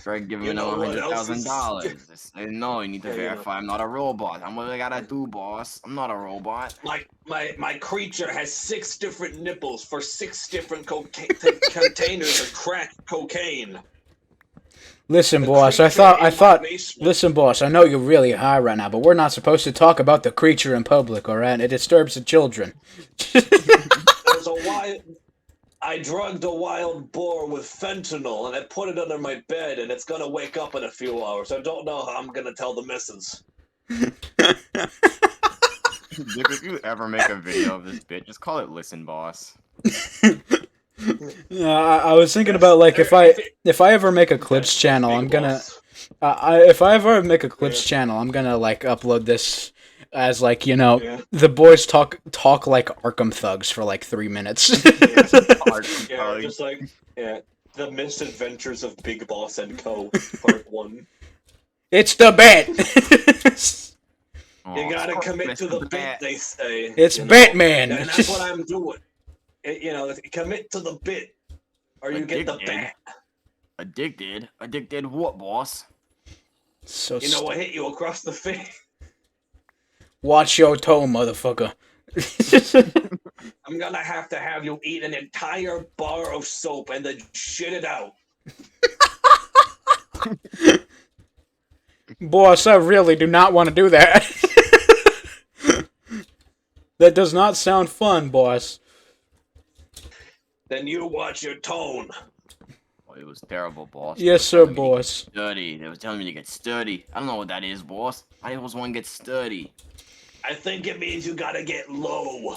Tried giving You me know what else is $100,000. No, you need to Yeah, you know. verify I'm not a robot. I'm what I gotta do, boss. I'm not a robot. My creature has 6 different nipples for 6 different containers of crack cocaine. Listen, The boss, I creature in my thought... basement. Listen, boss, I know you're really high right now, but we're not supposed to talk about the creature in public, alright? It disturbs the children. There's a wild. I drugged a wild boar with fentanyl and I put it under my bed, and it's gonna wake up in a few hours. I don't know how I'm gonna tell the missus. Dick, if you ever make a video of this bit, just call it "Listen, Boss." I was thinking about, like, if I ever make a clips channel, I'm gonna... if I ever make a clips channel, I'm gonna, like, upload this as, like, Yeah. the boys talk like Arkham thugs for, like, 3 minutes. Yeah, just like the misadventures of Big Boss and Co. Part 1. It's the bet! Oh, You gotta fuck, commit to Mr. the bit, Bat. they say. It's you know? Batman! And that's what I'm doing. Commit to the bit, or you get the Addicted. bat. Addicted? Addicted what, boss? So You know what hit you across the face? Watch your tone, motherfucker. I'm gonna have to have you eat an entire bar of soap and then shit it out. Boss, I really do not want to do that. That does not sound fun, boss. Then you watch your tone. Oh, it was terrible, boss. Yes, They were sir, telling me to get boss. Sturdy. They was telling me to get sturdy. I don't know what that is, boss. I was one get sturdy. I think it means you gotta get low.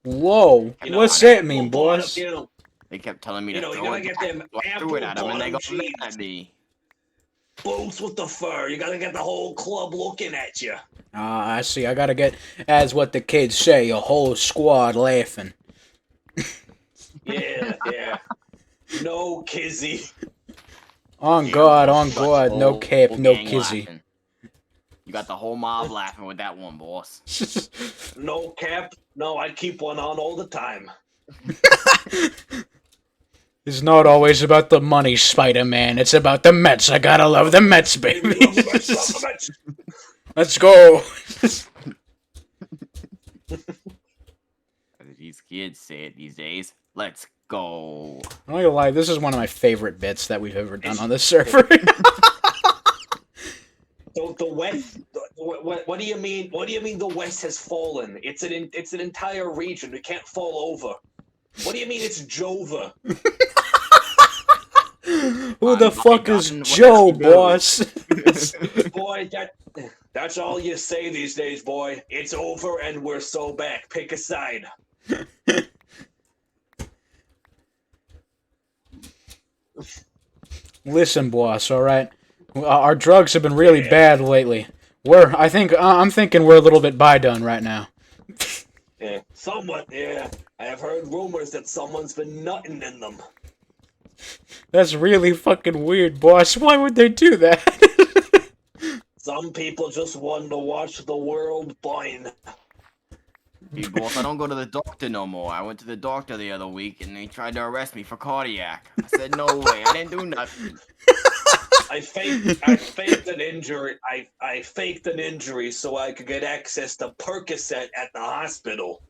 Whoa. You know, What's I- that mean, boss? You know, They kept telling me to you throw gotta it get back. them So I threw it at them, and they apple got mad bottom at me. boots with the fur. You gotta get the whole club looking at you. Ah, I see. I gotta get, as what the kids say, a whole squad laughing. Yeah, yeah. No kizzy. On Yeah, God, boss, on you got the God, no whole cap, no gang kizzy. laughing. You got the whole mob laughing with that one, boss. No cap. No, I keep one on all the time. It's not always about the money, Spider-Man. It's about the Mets. I gotta love the Mets, baby. Love the Mets, love the Mets. Let's go. As these kids say it these days. Let's go. I'm not gonna lie, this is one of my favorite bits that we've ever done on this server. The West. What do you mean? What do you mean the West has fallen? It's an entire region. It can't fall over. What do you mean it's Jova? Who the I'm fuck not is gotten what Joe, you do. boss? Boy, that's all you say these days, boy. It's over and we're so back. Pick a side. Listen, boss, alright? Our drugs have been really bad lately. I'm thinking we're a little bit by-done right now. Yeah, somewhat. Yeah, I have heard rumors that someone's been nutting in them. That's really fucking weird, boss. Why would they do that? Some people just want to watch the world burn. Hey, boss, I don't go to the doctor no more. I went to the doctor the other week, and they tried to arrest me for cardiac. I said, no way. I didn't do nothing. I faked an injury. I faked an injury so I could get access to Percocet at the hospital.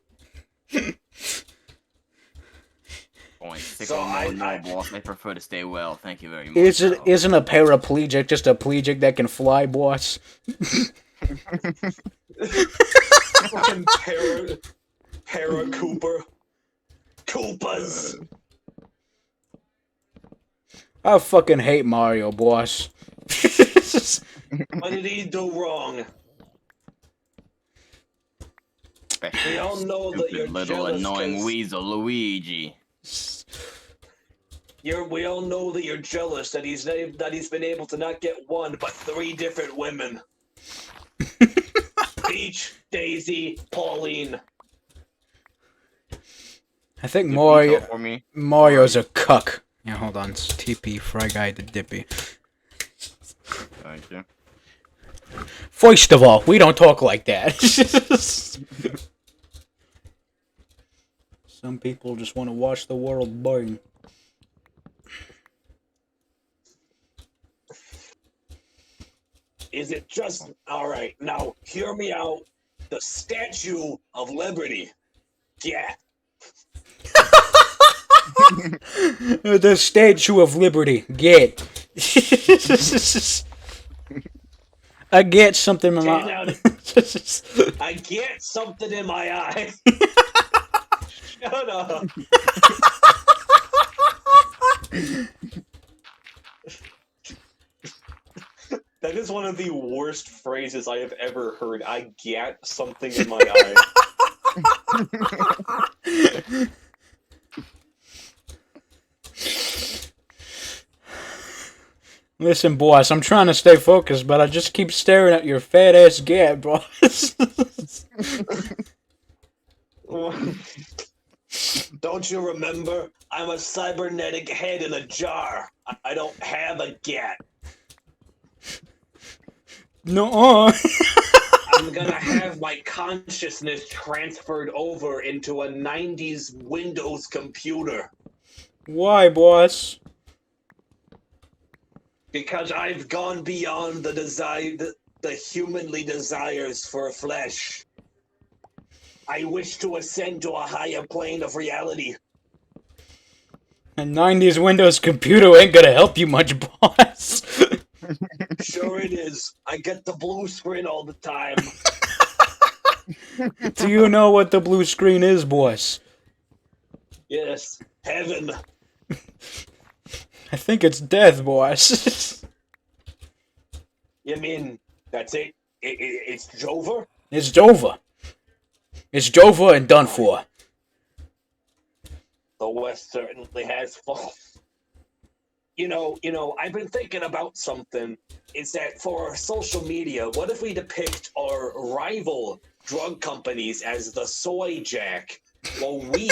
Point six So on no, I- boss. I prefer to stay well. Thank you very much. Isn't though. isn't a paraplegic just a plegic that can fly, boss? Fucking para Cooper. Koopas. I fucking hate Mario, boss. What did he do wrong? Especially We all know that stupid you're little jealous annoying 'cause- weasel Luigi. We all know that you're jealous that he's been able to not get one but 3 different women. Peach, Daisy, Pauline. I think Did you Mario go for me? Mario's a cuck. Yeah, hold on. It's TP Fry Guy the Dippy. Thank you. First of all, we don't talk like that. Some people just want to watch the world burn. Is it just alright? Now hear me out. The Statue of Liberty. Yeah. The Statue of Liberty. Get. I get something in Okay, my. now I get something in my eye. Shut up. That is one of the worst phrases I have ever heard. I get something in my eye. Listen, boss, I'm trying to stay focused, but I just keep staring at your fat ass gap, boss. Don't you remember? I'm a cybernetic head in a jar. I don't have a gat. No. I'm gonna have my consciousness transferred over into a 90s Windows computer. Why, boss? Because I've gone beyond the desire, the humanly desires for flesh. I wish to ascend to a higher plane of reality. A 90s Windows computer ain't gonna help you much, boss. Sure it is. I get the blue screen all the time. Do you know what the blue screen is, boss? Yes, heaven. I think it's death, boss. You mean that's it? It's Jover? It's Jova. It's Jova and done for. The West certainly has fun. You know, I've been thinking about something. Is that for social media, what if we depict our rival drug companies as the Soy Jack, while we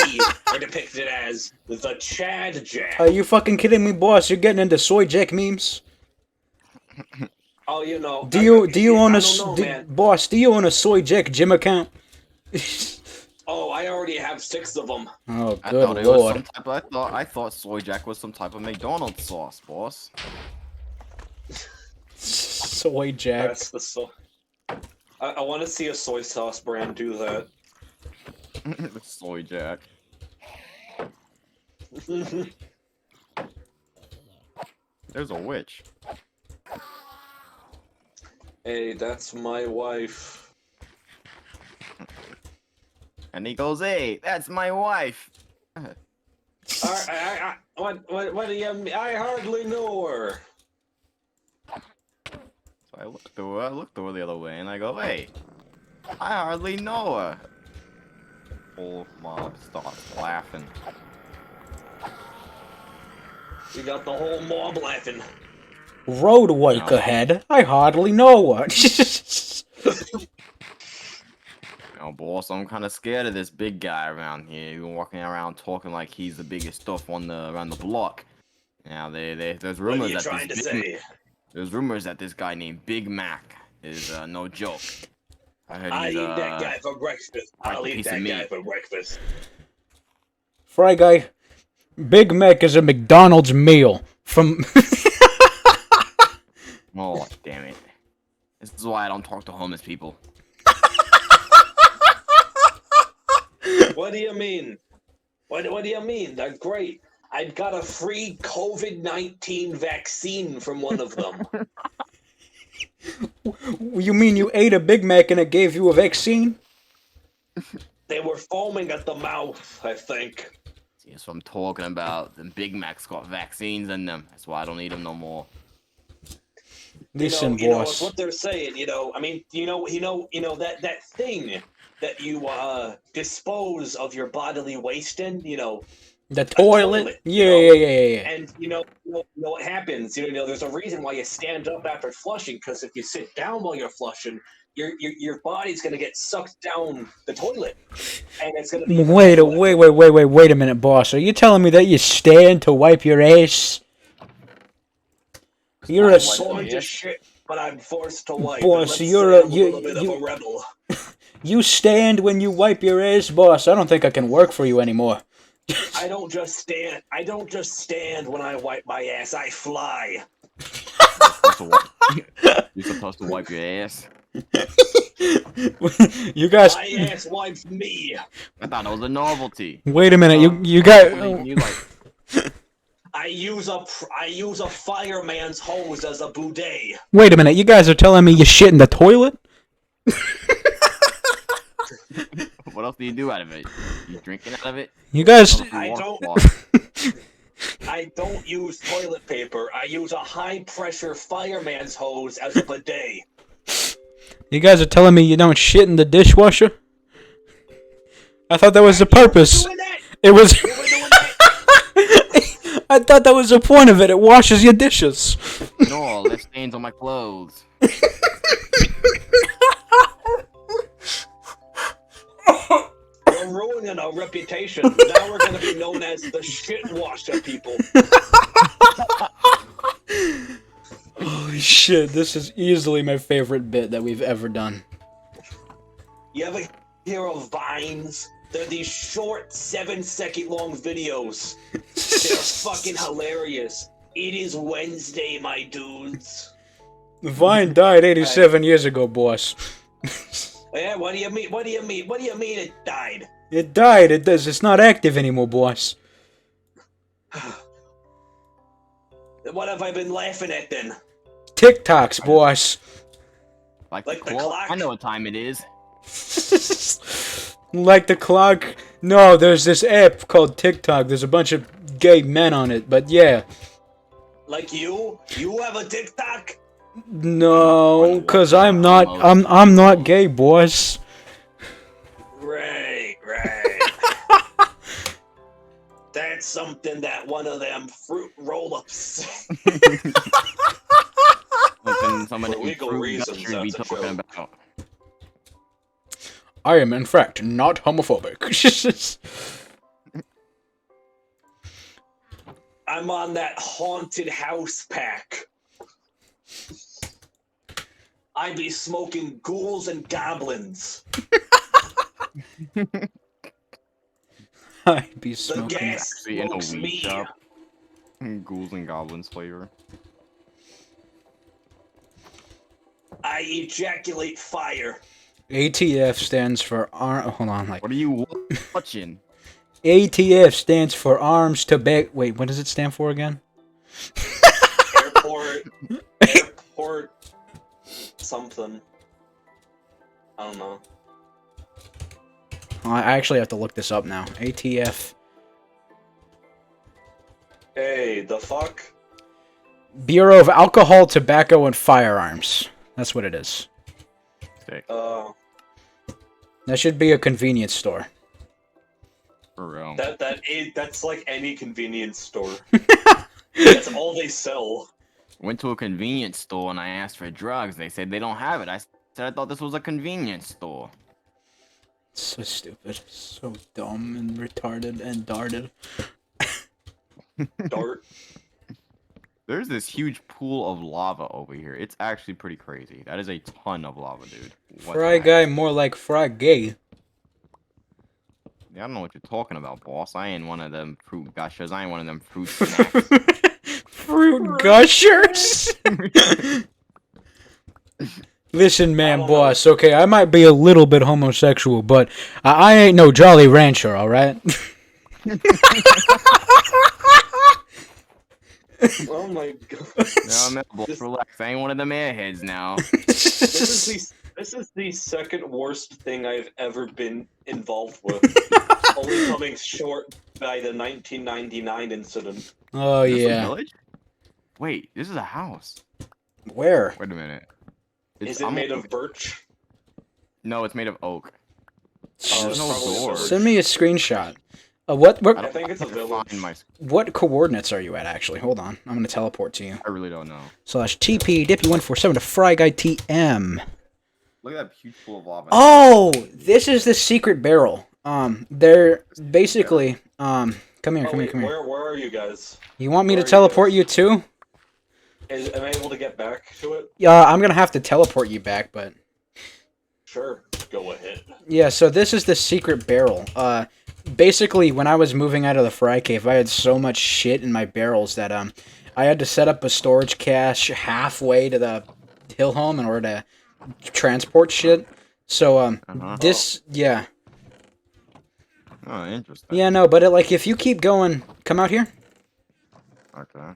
are depicted as the Chad Jack? Are you fucking kidding me, boss? You're getting into soy jack memes? Oh, you know. Do you own I a don't know, man. boss? Do you own a soy jack gym account? Oh, I already have 6 of them. Oh, I good thought it was lord. some type of, I thought Soy Jack was some type of McDonald's sauce, boss. Soy jack. That's the soy. I want to see a soy sauce brand do that. Soy Jack. There's a witch. Hey, that's my wife. And he goes, "Hey, that's my wife." What do you mean? I hardly know her. So I looked over the other way, and I go, "Hey, I hardly know her." Whole mob starts laughing. You got the whole mob laughing. Road wake ahead. I hardly know her. Oh, boss, I'm kind of scared of this big guy around here. He's been walking around talking like he's the biggest stuff on around the block. Now, there's What are rumors you that trying to say? there's rumors that this guy named Big Mac is no joke. I heard I he's eat that guy for breakfast. like I'll a eat piece of that guy meat. for breakfast. Fry guy. Big Mac is a McDonald's meal from. Oh, damn it! This is why I don't talk to homeless people. What do you mean? What do you mean? They're great. I got a free COVID-19 vaccine from one of them. You mean you ate a Big Mac and it gave you a vaccine? They were foaming at the mouth, I think. See, that's what I'm talking about. The Big Mac's got vaccines in them. That's why I don't eat them no more. Listen, you know, boss. it's what they're saying. I mean, that thing that you dispose of your bodily waste in. The toilet? toilet, Yeah. And you know what happens. There's a reason why you stand up after flushing. Because if you sit down while you're flushing, your body's gonna get sucked down the toilet, and it's gonna be. Wait a minute, boss. Are you telling me that you stand to wipe your ass? You're a I'm going to shit, but I'm forced to wipe. Boss, and let's you're say a- I'm you- little bit you- of a rebel. you stand when you wipe your ass, boss. I don't think I can work for you anymore. I don't just stand when I wipe my ass. I fly. You're supposed to wipe your ass. You guys. My ass wipes me. I thought it was a novelty. Wait a minute. You got. You like I use a fireman's hose as a bidet. Wait a minute. You guys are telling me you shit in the toilet? what else do you do out of it? You drinking out of it? You guys. I don't use toilet paper. I use a high pressure fireman's hose as a bidet. You guys are telling me you don't shit in the dishwasher? I thought that was the purpose. Doing that? It was. You were doing that? I thought that was the point of it. It washes your dishes. No, left stains on my clothes. We're ruining our reputation. Now we're gonna be known as the shit washer people. Holy shit, this is easily my favorite bit that we've ever done. You ever hear of Vines? They're these short 7-second long videos. They're fucking hilarious. It is Wednesday, my dudes. Vine died 87 years ago, boss. Yeah, what do you mean? What do you mean? What do you mean it died? It died. It does. It's not active anymore, boss. What have I been laughing at then? TikToks, boss. Like Like the the clock? clock? I know what time it is. Like the clock. No, there's this app called TikTok. There's a bunch of gay men on it, but yeah. Like you? You have a TikTok? No, cause I'm not gay, boys. Right. That's something that one of them fruit roll-ups. Some of For them legal fruit reasons, gushers be that's a talking joke. about. I am in fact not homophobic. I'm on that haunted house pack. I be smoking ghouls and goblins. I'd be The smoking. gas Actually, in a smokes weed me. shop. Ghouls and goblins flavor. I ejaculate fire. ATF stands for hold on, like What are you watching? ATF stands for arms to back. Wait, what does it stand for again? Airport something. I don't know. I actually have to look this up now. ATF. Hey, the fuck? Bureau of Alcohol, Tobacco, and Firearms. That's what it is. Sick. That should be a convenience store. For real. That's like any convenience store. That's all they sell. Went to a convenience store and I asked for drugs. They said they don't have it. I said I thought this was a convenience store. So stupid. So dumb and retarded and darted. Dart. There's this huge pool of lava over here. It's actually pretty crazy. That is a ton of lava, dude. What Fry the heck? guy, more like Fry gay. Yeah, I don't know what you're talking about, boss. I ain't one of them fruit gushers. I ain't one of them fruit snacks. Fruit gushers? Listen, man, boss, okay, I might be a little bit homosexual, but I ain't no Jolly Rancher, alright? Oh my god. No, man, boss, relax. I ain't one of them airheads now. This is the second worst thing I've ever been involved with. Only coming short by the 1999 incident. Oh, Is this a yeah. village? Wait, this is a house. Where? Wait a minute. Is it made of birch? No, it's made of oak. Oh, There's it's no probably a door. village. Send me a screenshot. I think it's a can't village. find my- What coordinates are you at, actually? Hold on. I'm gonna teleport to you. I really don't know. /TP Dippy147 to Fry Guy TM. Look at that huge pool of lava. Oh, this is the secret barrel. They're basically, come here. Where are you guys? You want me to where are you teleport guys? you too? Am I able to get back to it? Yeah, I'm gonna have to teleport you back, but Sure, go ahead. yeah. So this is the secret barrel. Basically, when I was moving out of the Fry Cave, I had so much shit in my barrels that I had to set up a storage cache halfway to the hill home in order to transport shit. So this, yeah. Oh, interesting. Yeah, no, but like if you keep going, come out here. Okay.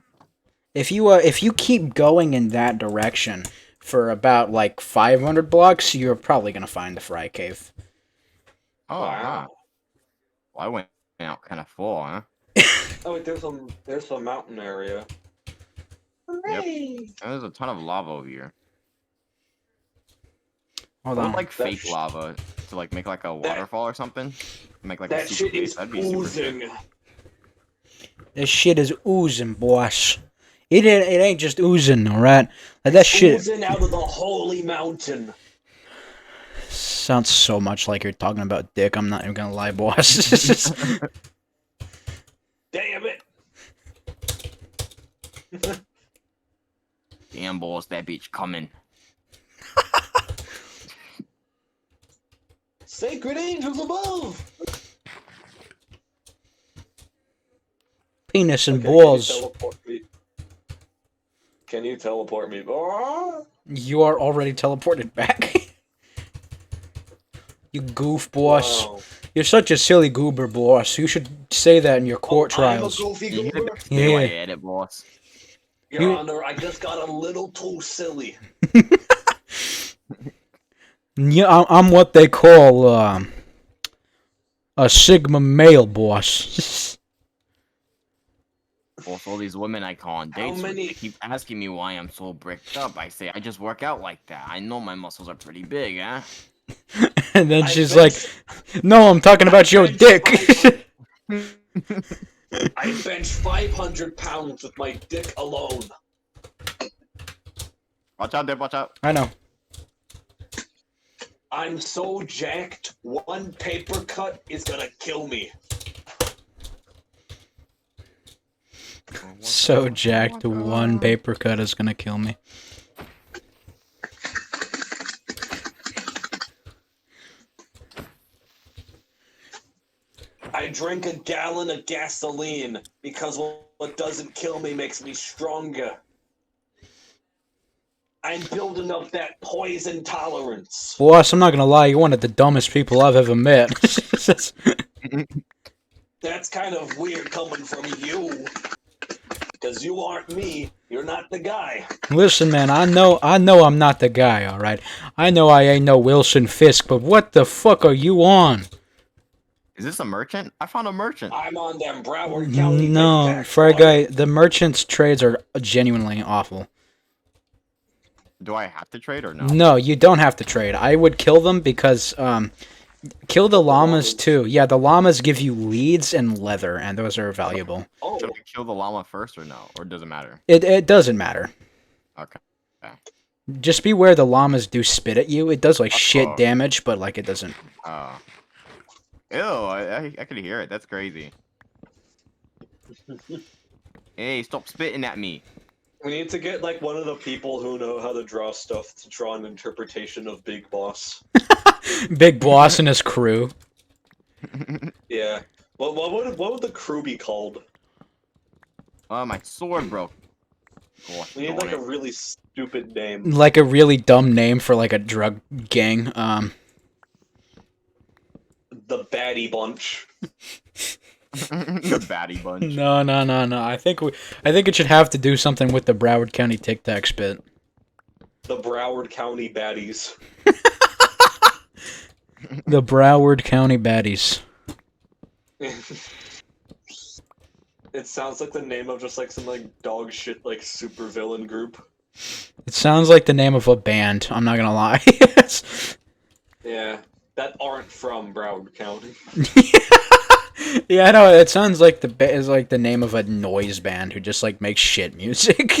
If you keep going in that direction for about like 500 blocks, you're probably gonna find the Fry Cave. Oh, Wow. wow. Well, I went out kind of far, huh? Oh wait, there's a mountain area. Yep. And there's a ton of lava over here. Hold I would on. like That fake lava to like make like a waterfall or something. Make like a That super shit base. is That'd be super sick. oozing. This shit is oozing, boss. It ain't just oozing, alright? Like that shit Oozing out of the holy mountain. sounds so much like you're talking about dick. I'm not even gonna lie, boss. Damn it. Damn, boss, that bitch coming. Sacred angels above. Penis and Okay, balls. Can you teleport me? Oh! You are already teleported back. You goof, boss. Wow. You're such a silly goober, boss. You should say that in your court trials. I'm a goofy You hear goober. the stay Yeah. away at it, boss. Your You- Honor, I just got a little too silly. Yeah, I'm what they call a Sigma male, boss. Also, all these women I call on How dates with, many- they keep asking me why I'm so bricked up. I say I just work out like that. I know my muscles are pretty big, huh? And then I she's bench- like, "No, I'm talking about your bench dick." 500 I bench 500 pounds with my dick alone. Watch out, Dip, watch out. I know. I'm so jacked, one paper cut is gonna kill me. So jacked, one paper cut is gonna kill me. I drink a gallon of gasoline because what doesn't kill me makes me stronger. I'm building up that poison tolerance. Boss, I'm not gonna lie, you're one of the dumbest people I've ever met. That's kind of weird coming from you. Because you aren't me, you're not the guy. Listen, man, I know I'm not the guy, alright? I know I ain't no Wilson Fisk, but what the fuck are you on? Is this a merchant? I found a merchant. I'm on them Broward County No, big tax for a boy. guy, the merchant's trades are genuinely awful. Do I have to trade or no? No, you don't have to trade. I would kill them because, kill the llamas llamas. too. Yeah, the llamas give you leads and leather, and those are valuable. Oh, Should I kill the llama first or no? Or does it matter? It doesn't matter. Okay. Just beware the llamas do spit at you. It does like shit Oh. damage, but like it doesn't. Ew, I could hear it. That's crazy. Hey, stop spitting at me. we need to get like one of the people who know how to draw stuff to draw an interpretation of Big Boss. Big Boss and his crew. Yeah. What would the crew be called? Oh, my sword broke. Gosh, We need darn like a it. really stupid name. Like a really dumb name for like a drug gang. The Baddie Bunch. The baddie bunch. No. I think it should have to do something with the Broward County Tic Tac spit. The Broward County Baddies. The Broward County Baddies. It sounds like the name of just like some like dog shit like super villain group. It sounds like the name of a band. I'm not gonna lie. Yeah. That aren't from Broward County. Yeah, I know. It sounds like is like the name of a noise band who just like makes shit music.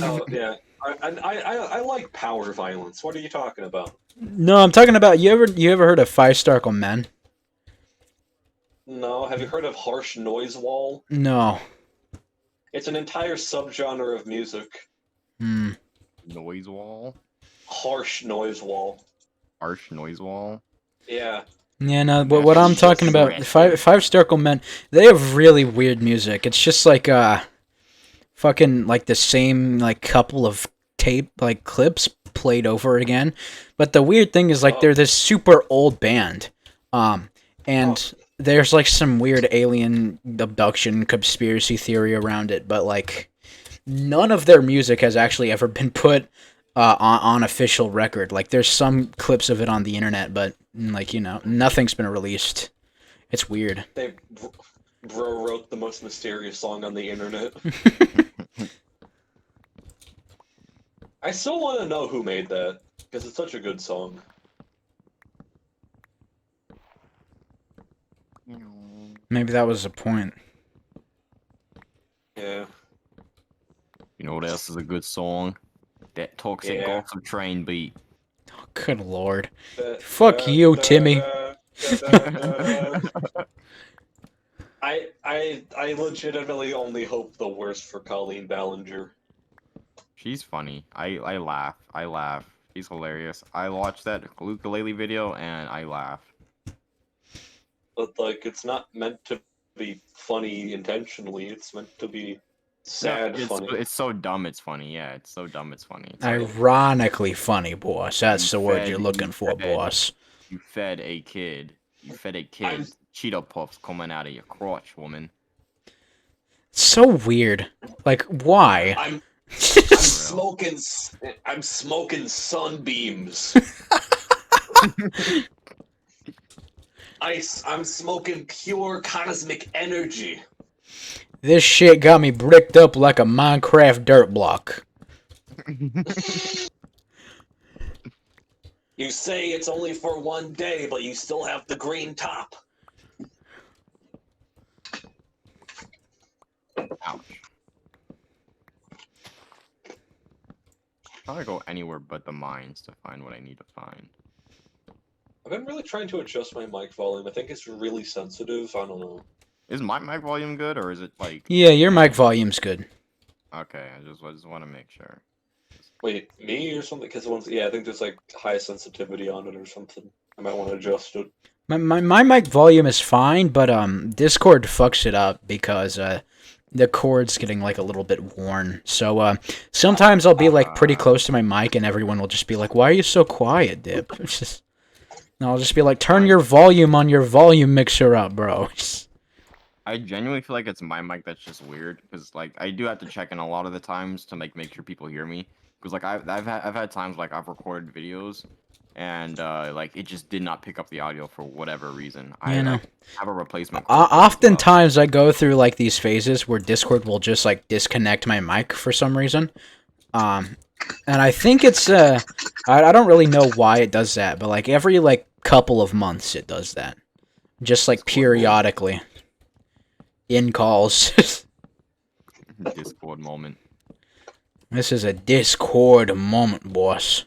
Oh yeah. I like power violence. What are you talking about? No, I'm talking about you ever heard of Five Starkle Men? No, have you heard of harsh noise wall? No. It's an entire subgenre of music. Hmm. Noise wall. Harsh noise wall. Harsh noise wall. Yeah. Yeah, no. But what I'm talking about, Five Starkle Men, they have really weird music. It's just like fucking like the same like couple of tape like clips played over again. But the weird thing is like they're this super old band, and there's like some weird alien abduction conspiracy theory around it. But like none of their music has actually ever been put on official record. Like there's some clips of it on the internet, but like nothing's been released. It's weird. Bro wrote the most mysterious song on the internet. I still want to know who made that because it's such a good song. Maybe that was the point. Yeah. You know what else is a good song? That Toxic Yeah. Gossip Train beat. Good lord. Fuck you, Timmy. I legitimately only hope the worst for Colleen Ballinger. She's funny. I laugh. She's hilarious. I watched that ukulele video and I laugh. But like, it's not meant to be funny intentionally. It's meant to be sad funny. It's so dumb it's funny. Yeah, it's so dumb it's funny. It's like, Ironically funny, boss. That's the word you're looking for, fed- boss. you fed a kid. You fed a kid I'm- Cheeto Puffs coming out of your crotch, woman. So weird. Like, why? I'm smoking sunbeams. I'm smoking pure cosmic energy. This shit got me bricked up like a Minecraft dirt block. You say it's only for one day, but you still have the green top. Ouch. How do I go anywhere but the mines to find what I need to find? I've been really trying to adjust my mic volume. I think it's really sensitive. I don't know. Is my mic volume good, or is it like... Yeah, your mic volume's good. Okay, I just want to make sure. Wait, me or something? Because yeah, I think there's like high sensitivity on it or something. I might want to adjust it. My mic volume is fine, but Discord fucks it up because the cord's getting like a little bit worn. So sometimes I'll be like pretty close to my mic, and everyone will just be like, "Why are you so quiet, Dip?" It's just, and I'll just be like, "Turn your volume on your volume mixer up, bro." I genuinely feel like it's my mic that's just weird, because like I do have to check in a lot of the times to make sure people hear me. Because like I've had times like I've recorded videos, and like it just did not pick up the audio for whatever reason. You know. I have a replacement. cord for it as well. Oftentimes I go through like these phases where Discord will just like disconnect my mic for some reason. And I think it's I don't really know why it does that, but like every like couple of months it does that. Just like periodically. In calls. Discord moment. This is a Discord moment, boss.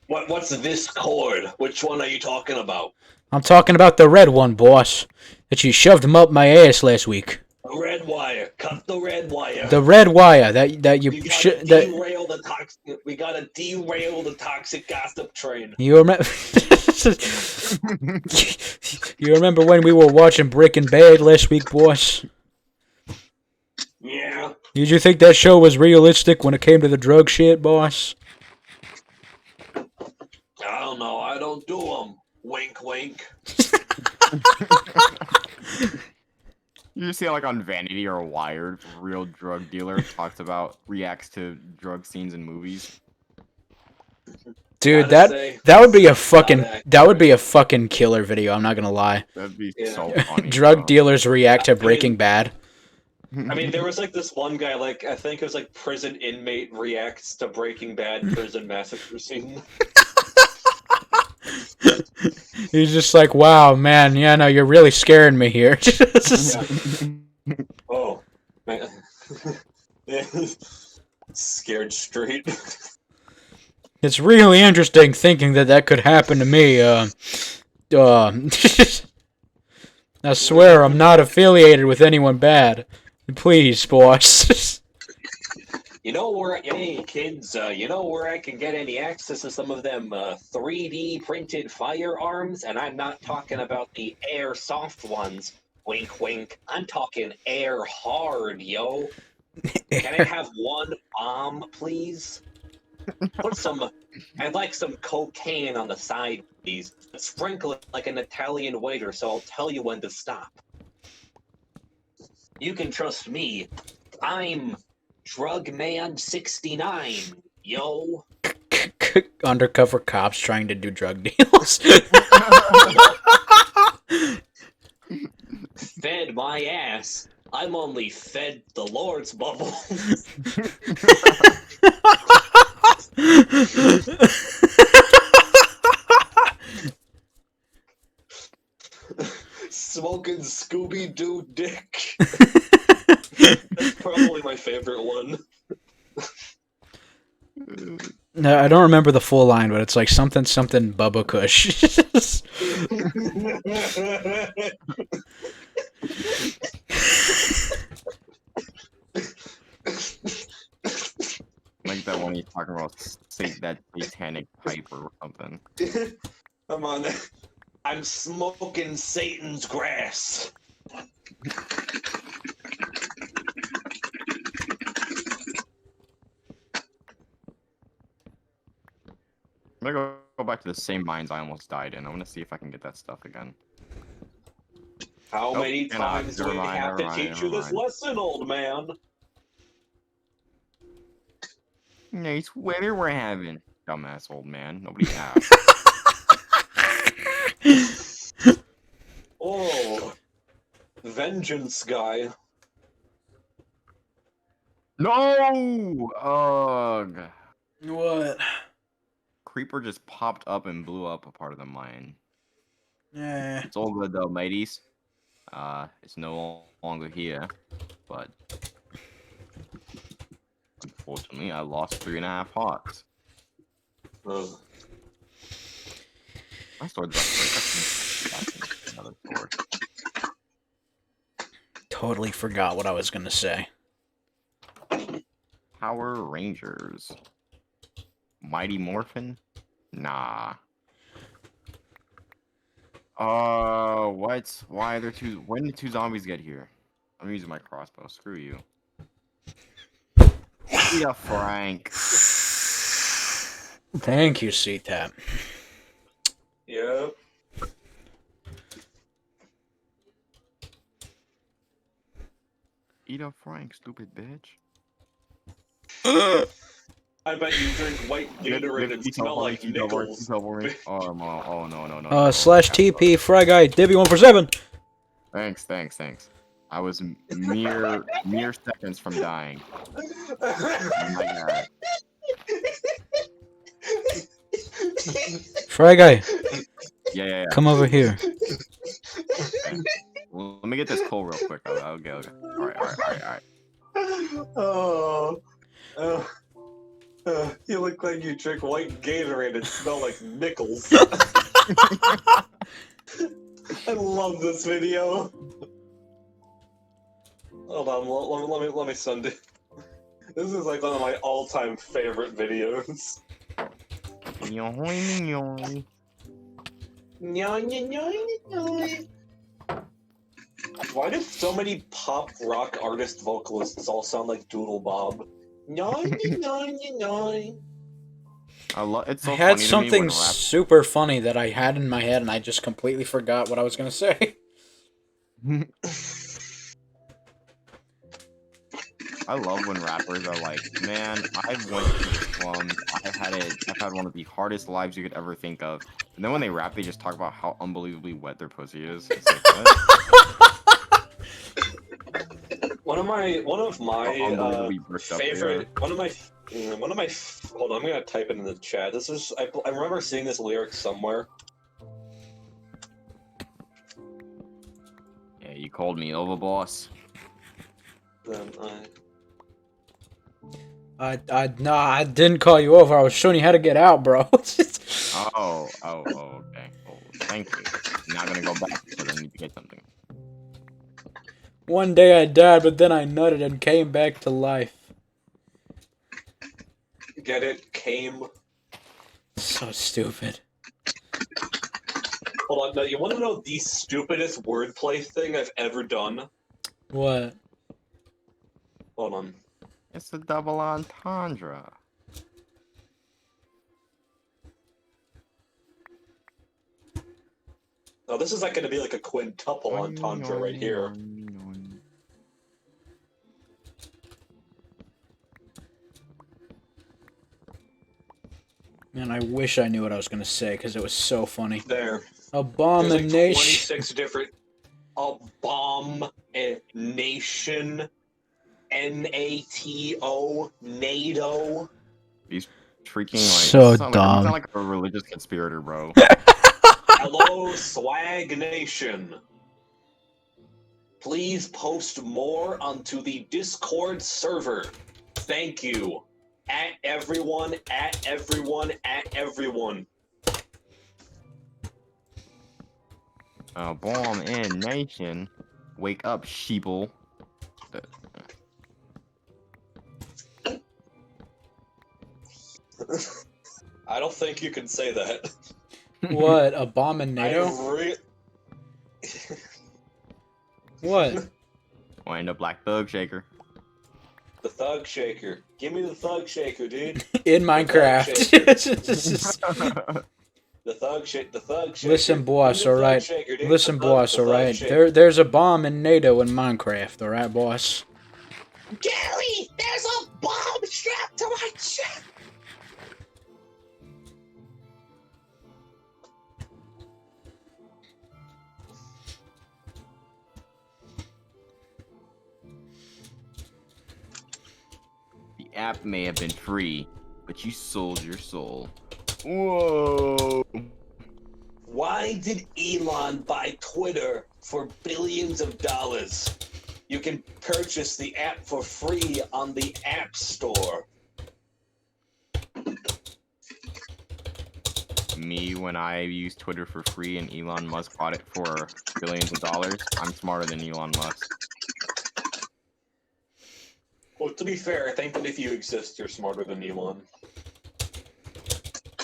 What's this cord? Which one are you talking about? I'm talking about the red one, boss. That you shoved him up my ass last week. The red wire. Cut the red wire. The red wire that you We gotta should derail the toxic. We gotta derail the toxic gossip train. you remember. You remember when we were watching Breaking Bad last week, boss? Yeah. Did you think that show was realistic when it came to the drug shit, boss? I don't know. I don't do them. Wink, wink. You see, like on Vanity or Wired, real drug dealer reacts to drug scenes in movies. Dude, Gotta say, that would be a not fucking accurate. killer video. I'm not gonna lie. That'd be Yeah. so funny. Drug bro. dealers react to I mean- Breaking Bad. I mean, there was like this one guy, like I think it was like prison inmate reacts to Breaking Bad prison massacre scene. He's just like, wow, man, yeah, no, you're really scaring me here. Oh, man. Scared straight. It's really interesting thinking that could happen to me. I swear I'm not affiliated with anyone bad. Please, boss. You know where, hey kids, you know where I can get any access to some of them 3D printed firearms? And I'm not talking about the airsoft ones. Wink, wink. I'm talking air hard, yo. Can I have one bomb, please? I'd like some cocaine on the side, please. Sprinkle it like an Italian waiter, so I'll tell you when to stop. You can trust me. I'm Drug Man 69, yo. Undercover cops trying to do drug deals. Fed my ass. I'm only fed the Lord's bubble. Smoking Scooby-Doo dick. That's probably my favorite one. No, I don't remember the full line, but it's like something Bubba Kush. Like that one he's talking about that satanic pipe or something. I'm on. I'm smoking Satan's grass. I'm gonna go back to the same mines I almost died in. I want to see if I can get that stuff again. How Nope, many cannot. times do Never we mind, have to never mind, teach you never this mind. lesson, old man? Nice weather we're having. Dumbass old man. Nobody asked. vengeance guy. No! Ugh. What? Creeper just popped up and blew up a part of the mine. Yeah. It's all good though, mateys. It's no longer here, but unfortunately, I lost 3.5 hearts. Ugh. My sword's about to break. Another sword. Totally forgot what I was gonna say. Power Rangers. Mighty Morphin? Nah. What? Why are there two? When did 2 zombies get here? I'm using my crossbow. Screw you. Yeah, Frank. Thank you, CTAP. Yep. Eat a Frank, stupid bitch. I bet you drink white Gatorade and smell like nickels. Oh no. Slash TP Fry Guy Divvy 1 for 7. Thanks. I was mere seconds from dying. Oh my god. Fry Guy, Yeah. come over here. Okay. Well, let me get this coal real quick. Okay. Alright. Oh. You look like you drink white Gatorade and smell like nickels. I love this video. Hold on, let me send it. This is like one of my all-time favorite videos. Why do so many pop rock artist vocalists all sound like Doodle Bob? It's so I had funny to me something when super funny that I had in my head and I just completely forgot what I was gonna say. I love when rappers are like, man, I've went to the slums. I've had one of the hardest lives you could ever think of. And then when they rap, they just talk about how unbelievably wet their pussy is. It's like, what? One of my Unbelievably bricked up favorite one of my hold on, I'm gonna type it in the chat. This is I remember seeing this lyric somewhere. Yeah, you called me over, boss. Then No, I didn't call you over. I was showing you how to get out, bro. Okay. Oh, thank you. I'm not gonna go back because I need to get something. One day I died, but then I nutted and came back to life. get it? Came. So stupid. Hold on, now you want to know the stupidest wordplay thing I've ever done? What? Hold on. It's a double entendre. Now this is like going to be like a quintuple entendre right here. Man, I wish I knew what I was gonna say because it was so funny. There. There's like Abomination. 26 different abomination. NATO. NATO. He's freaking like So you dumb. sound like a religious conspirator, bro. Hello, Swag Nation. Please post more onto the Discord server. Thank you. At everyone. Bomb in nation. Wake up, sheeple. I don't think you can say that. What? Abominato? What? Wind up Black Thug Shaker. The Thug Shaker. Give me the Thug Shaker, dude. In Minecraft. The Thug Shaker. Listen, boss, Give me the Thug alright? Shaker, dude. Listen, The Thug- boss, the Thug alright? Shaker. There's a bomb in NATO in Minecraft, alright, boss? Gary, there's a bomb strapped to my chest. app may have been free, but you sold your soul. Whoa. Why did Elon buy Twitter for billions of dollars? You can purchase the app for free on the App Store. Me, when I use Twitter for free and Elon Musk bought it for billions of dollars, I'm smarter than Elon Musk. Well, to be fair, I think that if you exist, you're smarter than Elon.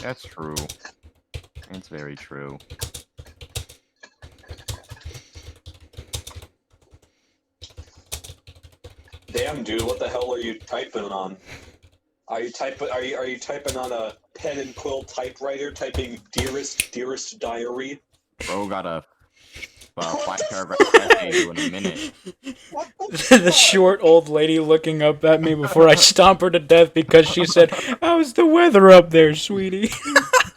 That's true. It's very true. Damn, dude, what the hell are you typing on? Are you typing on a pen and quill typewriter, typing "dearest diary"? Bro got a 5-paragraph essay in a minute. The short old lady looking up at me before I stomp her to death because she said, "How's the weather up there, sweetie?"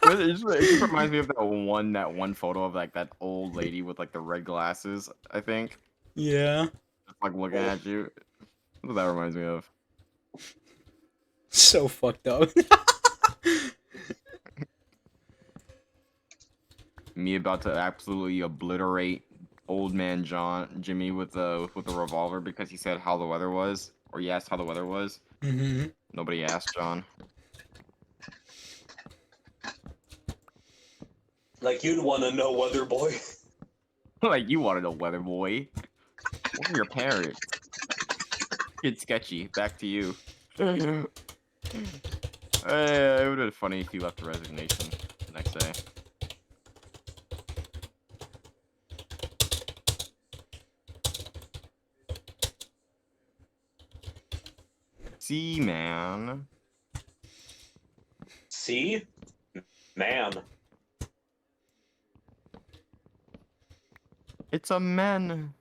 It just reminds me of that one photo of like that old lady with like the red glasses, I think. Yeah. Just like looking at you. That's what that reminds me of. So fucked up. Me about to absolutely obliterate old man Jimmy with a revolver because he said how the weather was, or he asked how the weather was. Mm-hmm. Nobody asked John. Like you'd want to know, weather boy. Like you wanted a weather boy. What are your parents? Kid sketchy. Back to you. It would have been funny if you left a resignation the next day. See, man. See, man. It's a man.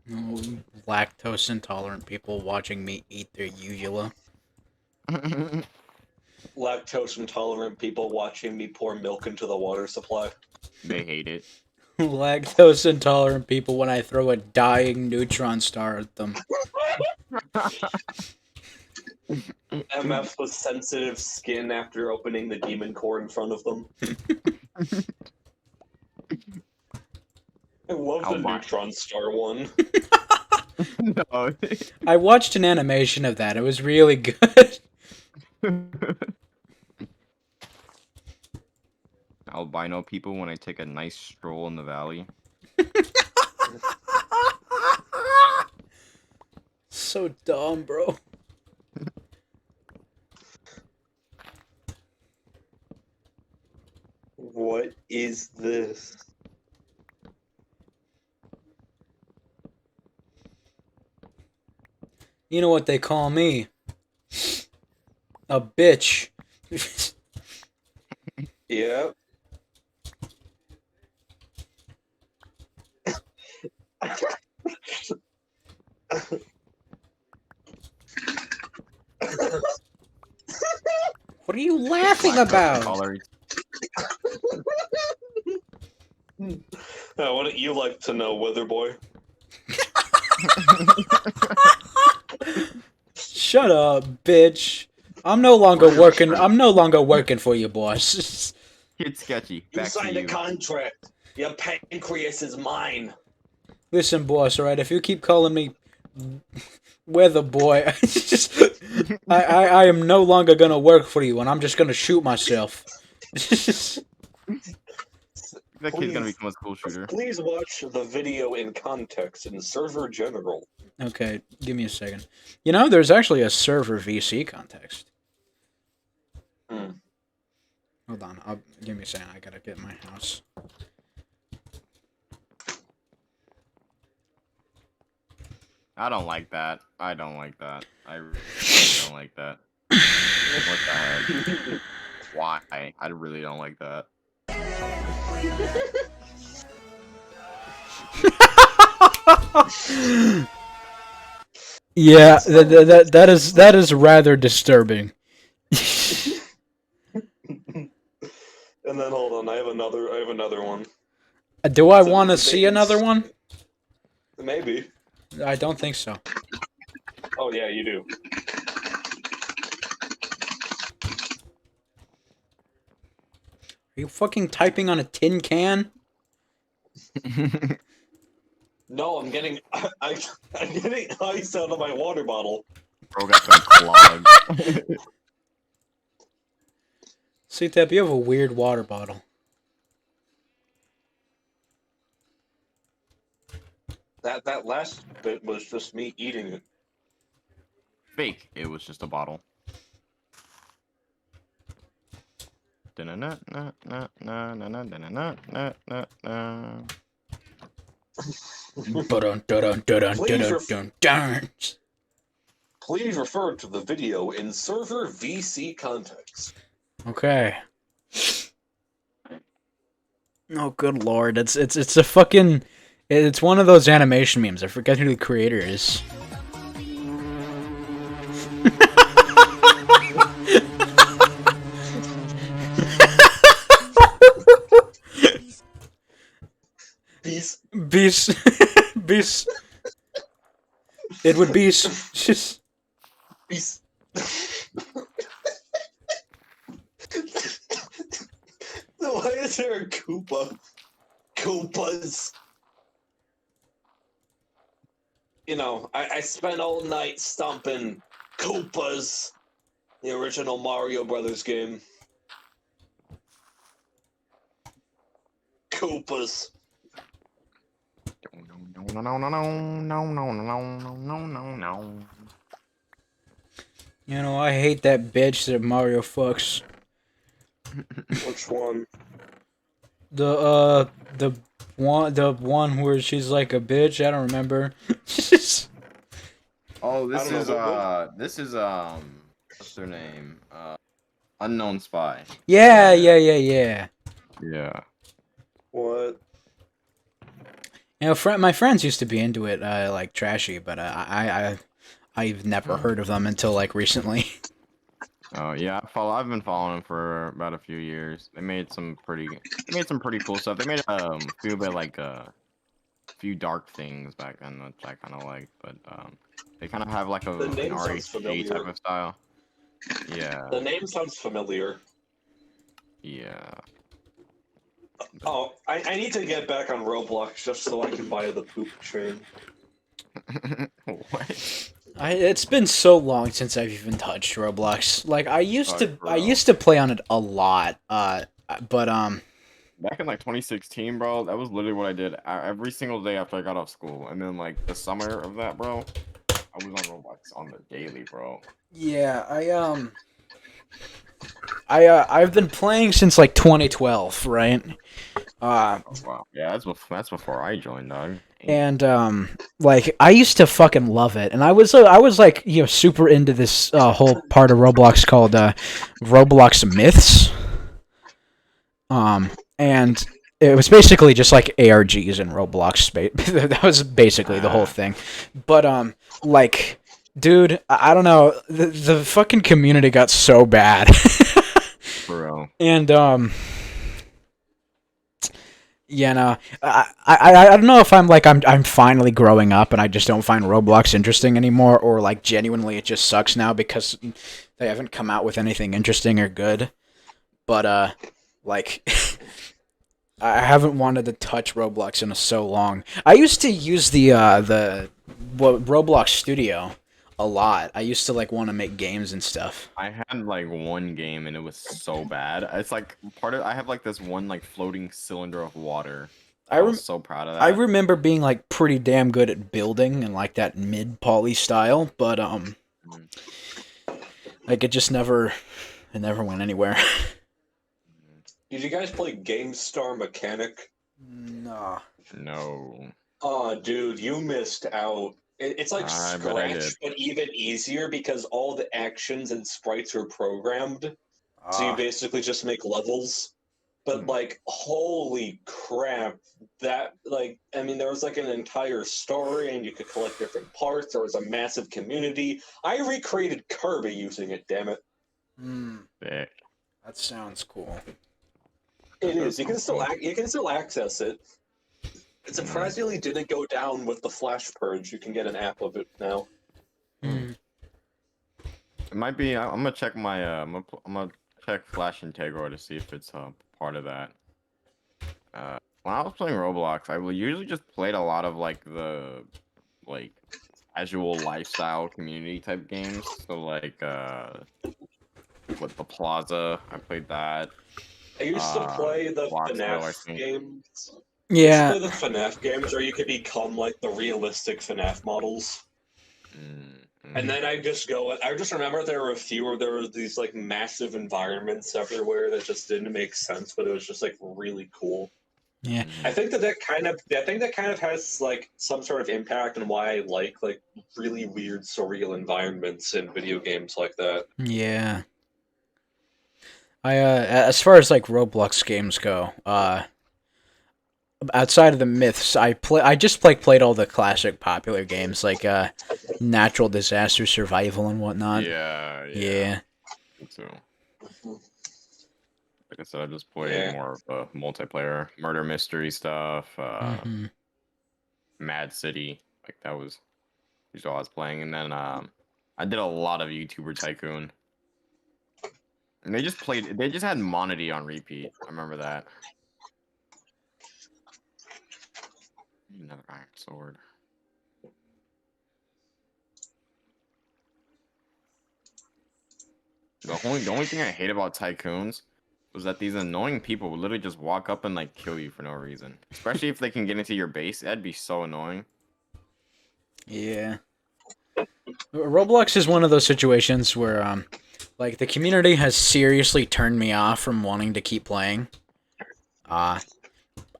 Oh, lactose intolerant people watching me eat their uvula. Lactose intolerant people watching me pour milk into the water supply. They hate it. Lactose intolerant people when I throw a dying neutron star at them. MF with sensitive skin after opening the demon core in front of them. I love the neutron star one. No. I watched an animation of that. It was really good. Albino people when I take a nice stroll in the valley. So dumb, bro. What is this? You know what they call me? A bitch. Yeah. What are you laughing about? Colors. What do you like to know, weather boy? Shut up, bitch. I'm no longer working for you, boss. Kid sketchy. You Back signed to a you. contract. Your pancreas is mine. Listen, boss, alright, if you keep calling me weather boy, I am no longer gonna work for you and I'm just gonna shoot myself. That kid's gonna become a school shooter. Please watch the video in context in server general. Okay, give me a second. You know, there's actually a server VC context. Hmm. Hold on, give me a second. I gotta get my house. I don't like that. I don't like that. I really don't like that. What the heck? Why? I really don't like that. Yeah, that is rather disturbing. And then hold on, I have another one. Do I So want to they see can another one? Maybe. I don't think so. Oh yeah, you do. Are you fucking typing on a tin can? No, I'm getting I'm getting ice out of my water bottle. Bro got them clogged. CTAP, you have a weird water bottle. That last bit was just me eating it. Fake. It was just a bottle. Dun dun dun dun dun dun. Please refer to the video in server VC context. Okay. Oh, good lord! It's a fucking. It's one of those animation memes. I forget who the creator is. Peace. Beast. Beast. It would be just. Peace. So why is there a Koopa? Koopas. You know, I spent all night stomping Koopas. The original Mario Brothers game. Koopas. You know, I hate that bitch that Mario fucks. Which one? The one where she's like a bitch. I don't remember. Oh, I don't know, this is what's her name? Unknown Spy. Yeah. Yeah. What? You know, my friends used to be into it, like trashy, but I've never heard of them until like recently. Oh yeah, I've been following them for about a few years. They made some pretty cool stuff. They made few bit like few dark things back then, which I kind of like, but they kind of have like The an name sounds RHG familiar. type of style. Yeah, The name sounds familiar. yeah. Oh, I need to get back on Roblox just so I can buy the poop train. What? It's been so long since I've even touched Roblox. Like I used Oh, to, bro. I used to play on it a lot. But Back in like 2016, bro, that was literally what I did every single day after I got off school. And then like the summer of that, bro, I was on Roblox on the daily, bro. yeah, I've been playing since like 2012, right? Oh, wow. Yeah, that's before I joined, dog. And like I used to fucking love it, and I was like, you know, super into this whole part of Roblox called Roblox Myths. And it was basically just like ARGs in Roblox space. That was basically the whole thing. But like, dude, I don't know, the fucking community got so bad. Bro. And yeah, no, I don't know if I'm finally growing up and I just don't find Roblox interesting anymore, or like genuinely it just sucks now because they haven't come out with anything interesting or good. But like I haven't wanted to touch Roblox in so long. I used to use the Roblox Studio a lot. I used to like want to make games and stuff. I had like one game and it was so bad. It's like I have like this one like floating cylinder of water. I was so proud of that. I remember being like pretty damn good at building and like that mid poly style, but like it never went anywhere. Did you guys play GameStar Mechanic? Nah. No. Oh, dude, you missed out. It's like I bet I did. Scratch, but even easier because all the actions and sprites are programmed. So you basically just make levels. But like, holy crap, that like, I mean, there was like an entire story, and you could collect different parts. There was a massive community. I recreated Kirby using it. Damn it! Sick. That sounds cool. It is. You can still access it. It surprisingly didn't go down with the Flash Purge. You can get an app of it now. It might be. I'm gonna check my. I'm gonna check Flash Integral to see if it's part of that. When I was playing Roblox, I usually just played a lot of like the like casual lifestyle community type games. So like what the Plaza, I played that. I used to play the Bloxville, I FNAF think. games. I used to Yeah. play the FNAF games where you could become like the realistic FNAF models. And then I just remember there were a few where there was these like massive environments everywhere that just didn't make sense, but it was just like really cool. Yeah. I think that kind of has like some sort of impact on why I like really weird surreal environments in video games like that. Yeah. As far as like Roblox games go, outside of the myths, I just played all the classic popular games like natural disaster survival and whatnot. Yeah. Yeah. Me too. Like I said, I just played Yeah. more of the multiplayer murder mystery stuff, Mhm. Mad City. Like that was usually all I was playing, and then I did a lot of YouTuber Tycoon. And they just had Monody on repeat. I remember that. Another iron sword. The only thing I hate about tycoons was that these annoying people would literally just walk up and like kill you for no reason. Especially if they can get into your base, that'd be so annoying. Yeah. Roblox is one of those situations where like the community has seriously turned me off from wanting to keep playing. I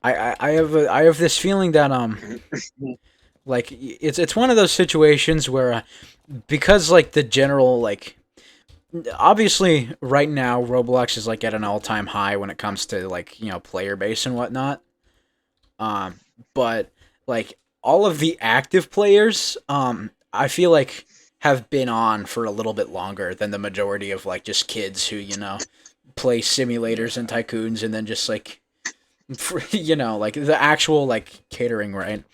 have this feeling that like it's one of those situations where because like the general like obviously right now Roblox is like at an all-time high when it comes to like, you know, player base and whatnot. But like all of the active players I feel like have been on for a little bit longer than the majority of like just kids who, you know, play simulators and tycoons and then just like you know, like the actual like catering, right?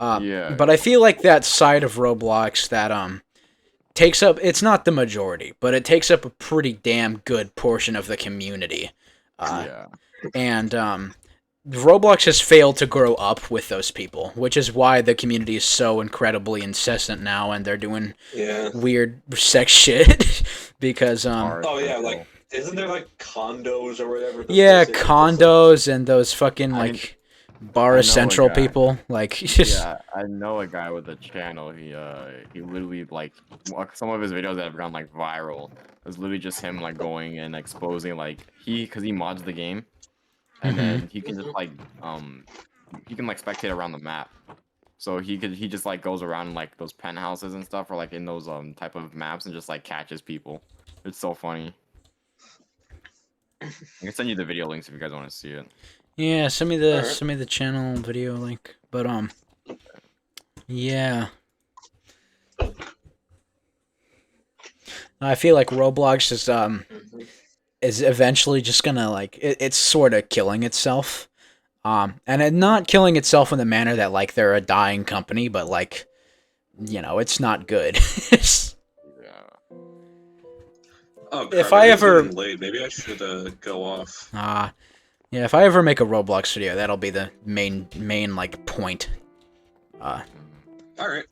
Yeah. But I feel like that side of Roblox that takes up, it's not the majority, but it takes up a pretty damn good portion of the community. Yeah. And Roblox has failed to grow up with those people, which is why the community is so incredibly incessant now, and they're doing Yeah. weird sex shit because Oh yeah, like isn't there like condos or whatever? yeah, associated with this? condos and those fucking I- like Bar I know a Central guy. people, like just Yeah, I know a guy with a channel. He literally like some of his videos that have gone like viral. It's literally just him like going and exposing like because he mods the game, and then he can just like he can like spectate around the map. So he just like goes around in like those penthouses and stuff, or like in those type of maps and just like catches people. It's so funny. I can send you the video links if you guys want to see it. yeah, send me Alright. the channel video link. But yeah. I feel like Roblox is eventually just gonna like it's sort of killing itself. And it not killing itself in the manner that like they're a dying company, but like, you know, it's not good. Yeah. Oh, If crap, I it is ever- getting late. Maybe I should go off. Yeah, if I ever make a Roblox video, that'll be the main like point. All right.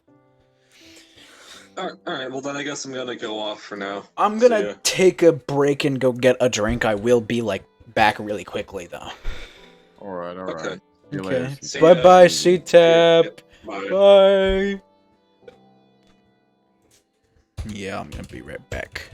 All right. Well, then I guess I'm gonna go off for now. I'm See gonna ya. take a break and go get a drink. I will be like back really quickly though. All right. Okay. See you Okay. later. See Bye ya. bye, C-Tap. Bye. Bye. Yeah, I'm gonna be right back.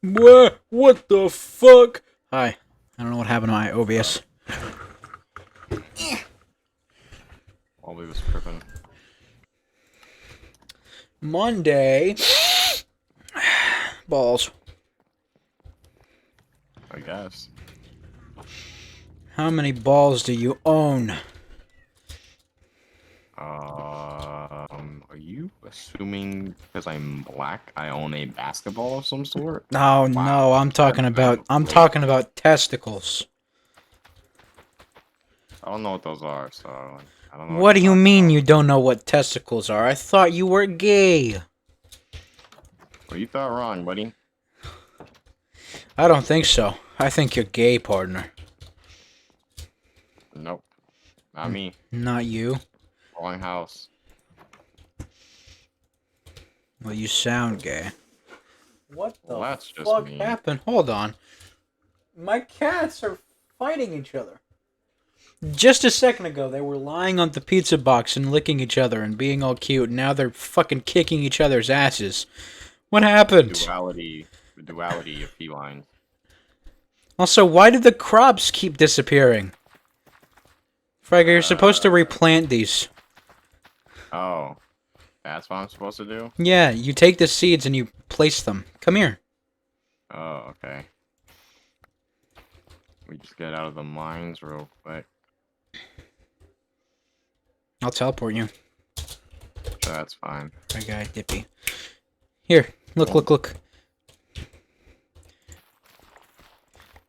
What the fuck? Hi. I don't know what happened to my OBS. Ollie was tripping. Monday. Balls. I guess. How many balls do you own? Are you assuming because I'm black, I own a basketball of some sort? Oh Wow. no, I'm talking about testicles. I don't know what those are, so I don't know. What do you you're talking mean about. you don't know what testicles are? I thought you were gay. Well, you thought wrong, buddy. I don't think so. I think you're gay, partner. Nope. Not me. Not you. Wrong house. Well, you sound gay. What the Well, that's just fuck me. happened? Hold on. My cats are fighting each other. Just a second ago, they were lying on the pizza box and licking each other and being all cute, and now they're fucking kicking each other's asses. What happened? The duality of felines. Also, why did the crops keep disappearing? Fragger, you're supposed to replant these. Oh, that's what I'm supposed to do? Yeah, you take the seeds and you place them. Come here. Oh, okay. We just get out of the mines real quick. I'll teleport you. Sure, that's fine. I got Dippy. Here, look.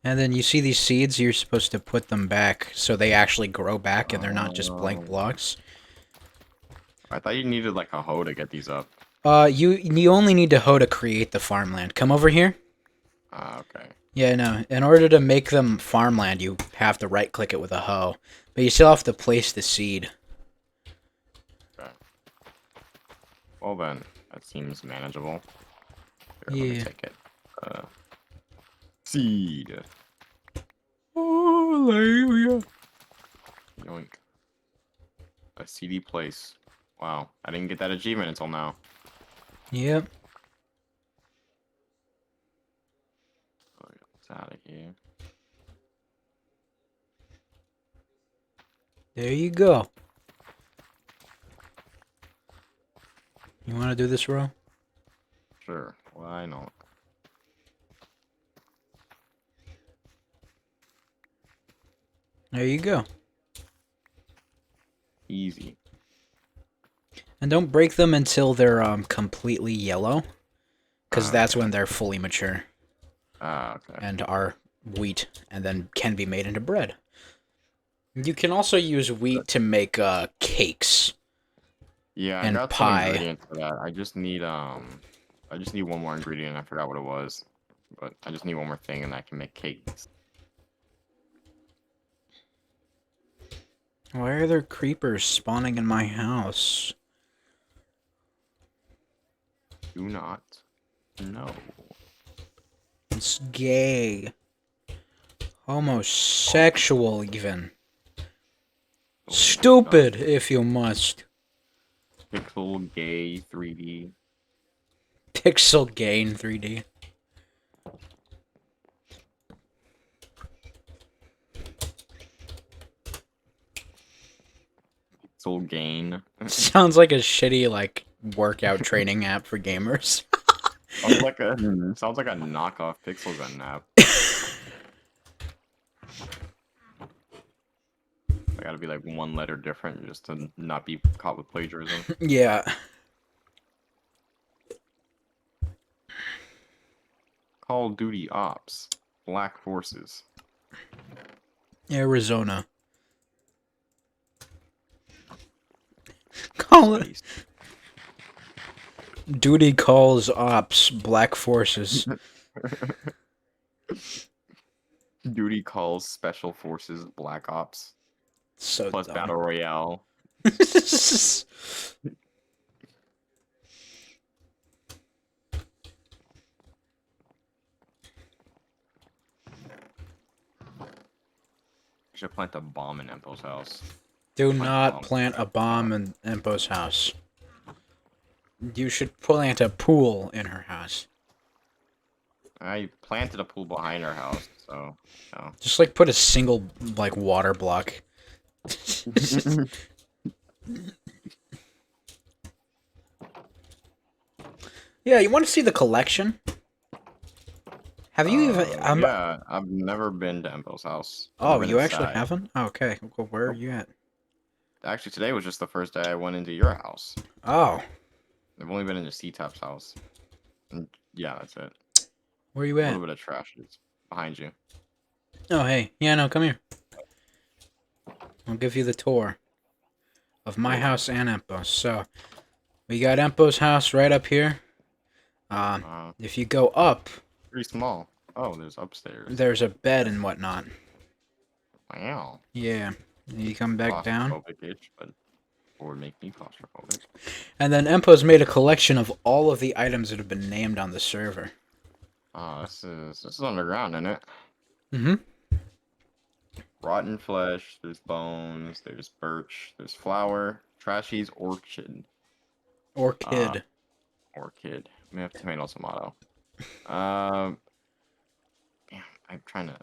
And then you see these seeds, you're supposed to put them back so they actually grow back and they're not just blank blocks. I thought you needed like a hoe to get these up. You only need to hoe to create the farmland. Come over here. Ah, okay. Yeah, no. In order to make them farmland, you have to right-click it with a hoe. But you still have to place the seed. Okay. Well then, that seems manageable. Here, let Yeah. me take it. Seed. Hallelujah. Yoink. A seedy place. Wow, I didn't get that achievement until now. Yep. Oh, it's out of here. There you go. You want to do this row? Sure. Why not? There you go. Easy. And don't break them until they're completely yellow, because that's Okay. when they're fully mature Ah, okay. and are wheat, and then can be made into bread. You can also use wheat to make cakes. Yeah, I and got pie. some ingredients for that. I just need one more ingredient. I forgot what it was, but I just need one more thing, and I can make cakes. Why are there creepers spawning in my house? Do not know. It's gay. Homosexual, even. Stupid, if you must. Pixel gay 3D. Pixel gay in 3D. Pixel gain. Sounds like a shitty, like, workout training app for gamers. Sounds like a knockoff Pixel Gun app. I gotta be like one letter different just to not be caught with plagiarism. Yeah. Call of Duty Ops. Black Forces. Arizona. Call it. Space. Duty calls ops. Black forces. Duty calls Special Forces Black Ops. So Plus dumb. Battle Royale. Should plant a bomb in Empo's house. Do Plant not bomb. plant a bomb in Empo's house. You should plant a pool in her house. I planted a pool behind our house, so. Just like put a single like water block. Yeah, you want to see the collection? Have you even? Yeah, I've never been to Empo's house. I've Oh, never been you actually inside. haven't? Okay. Well, where are you at? Actually, today was just the first day I went into your house. Oh, I've only been into C-Top's house. And yeah, that's it. where are you A at? little bit of trash is behind you. Oh, hey. Yeah, no, come here. I'll give you the tour of my house and Empo's. So, we got Empo's house right up here. If you go up, Pretty small. Oh, there's upstairs. there's a bed and whatnot. Wow. Yeah. You come back down. Claustrophobic-ish, but it would make me claustrophobic. And then Empo's made a collection of all of the items that have been named on the server. Oh, this is underground, isn't it? Mm-hmm. Rotten flesh. There's bones. There's birch. There's flour. Trashy's orchid. Orchid. Orchid. We have tomato. Damn, I'm trying to.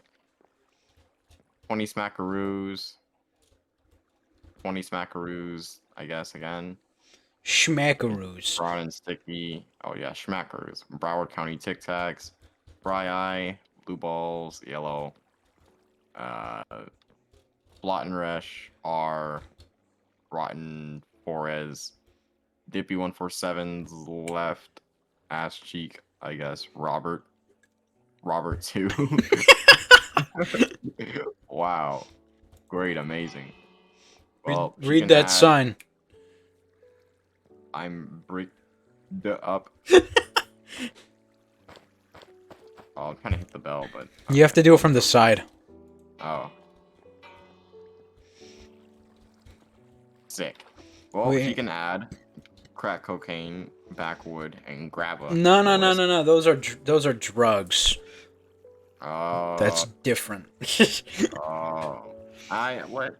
20 smackaroos. 20 smackaroos, I guess, again. Schmackaroos. Brown and sticky. Oh, yeah, schmackaroos. Broward County Tic Tacs. Bry Eye. Blue balls. Yellow. Blotten Resh. R. Rotten Forez. Dippy 147's left. Ass cheek, I guess. Robert 2. Wow. Great, amazing. Well, Read that sign. I'm bricked up. Oh, I'm trying to hit the bell, but You have to do it from the side. oh, sick. Well, she can add crack cocaine, backwood, and grab a. No. Those are drugs. Oh. That's different. Oh. What?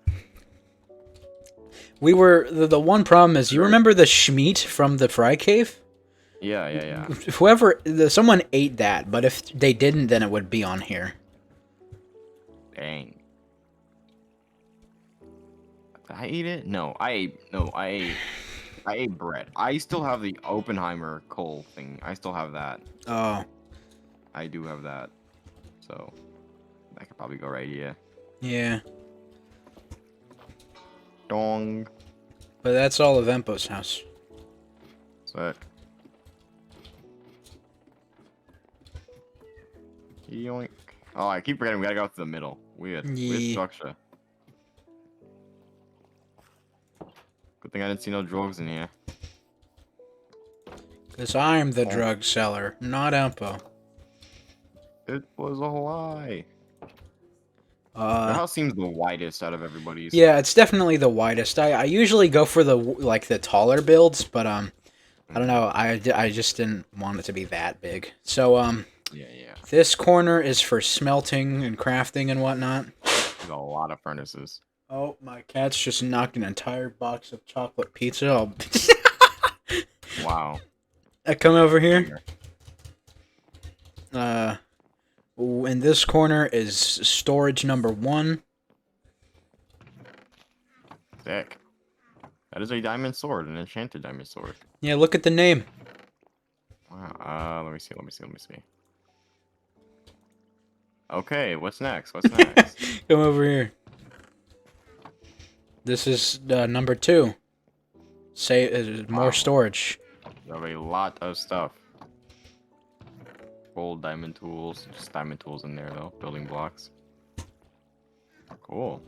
We were the one problem is you remember the Schmeat from the Fry Cave? Yeah. Someone ate that, but if they didn't, then it would be on here. Dang. Did I eat it? No, I ate bread. I still have the Oppenheimer coal thing. I still have that. Oh, I do have that. So that could probably go right here. yeah. Dong. But that's all of Empo's house. Sick. Yoink. Oh, I keep forgetting we gotta go through the middle. Weird Yeah. structure. Good thing I didn't see no drugs in here. Because I'm the drug seller, not Empo. It was a lie. Your Uh, house seems the widest out of everybody's. yeah, it's definitely the widest. I usually go for the taller builds, but I don't know. I just didn't want it to be that big. So Yeah. this corner is for smelting and crafting and whatnot. There's a lot of furnaces. Oh, my cat's just knocked an entire box of chocolate pizza. Oh. Wow. I come over here. In this corner is storage number 1. Sick. That is a diamond sword, an enchanted diamond sword. Yeah, look at the name. Wow. Let me see. Okay, what's next? Come over here. This is number 2. Say more Wow. storage. You have a lot of stuff. Gold diamond tools. Just diamond tools in there, though. Building blocks. Cool.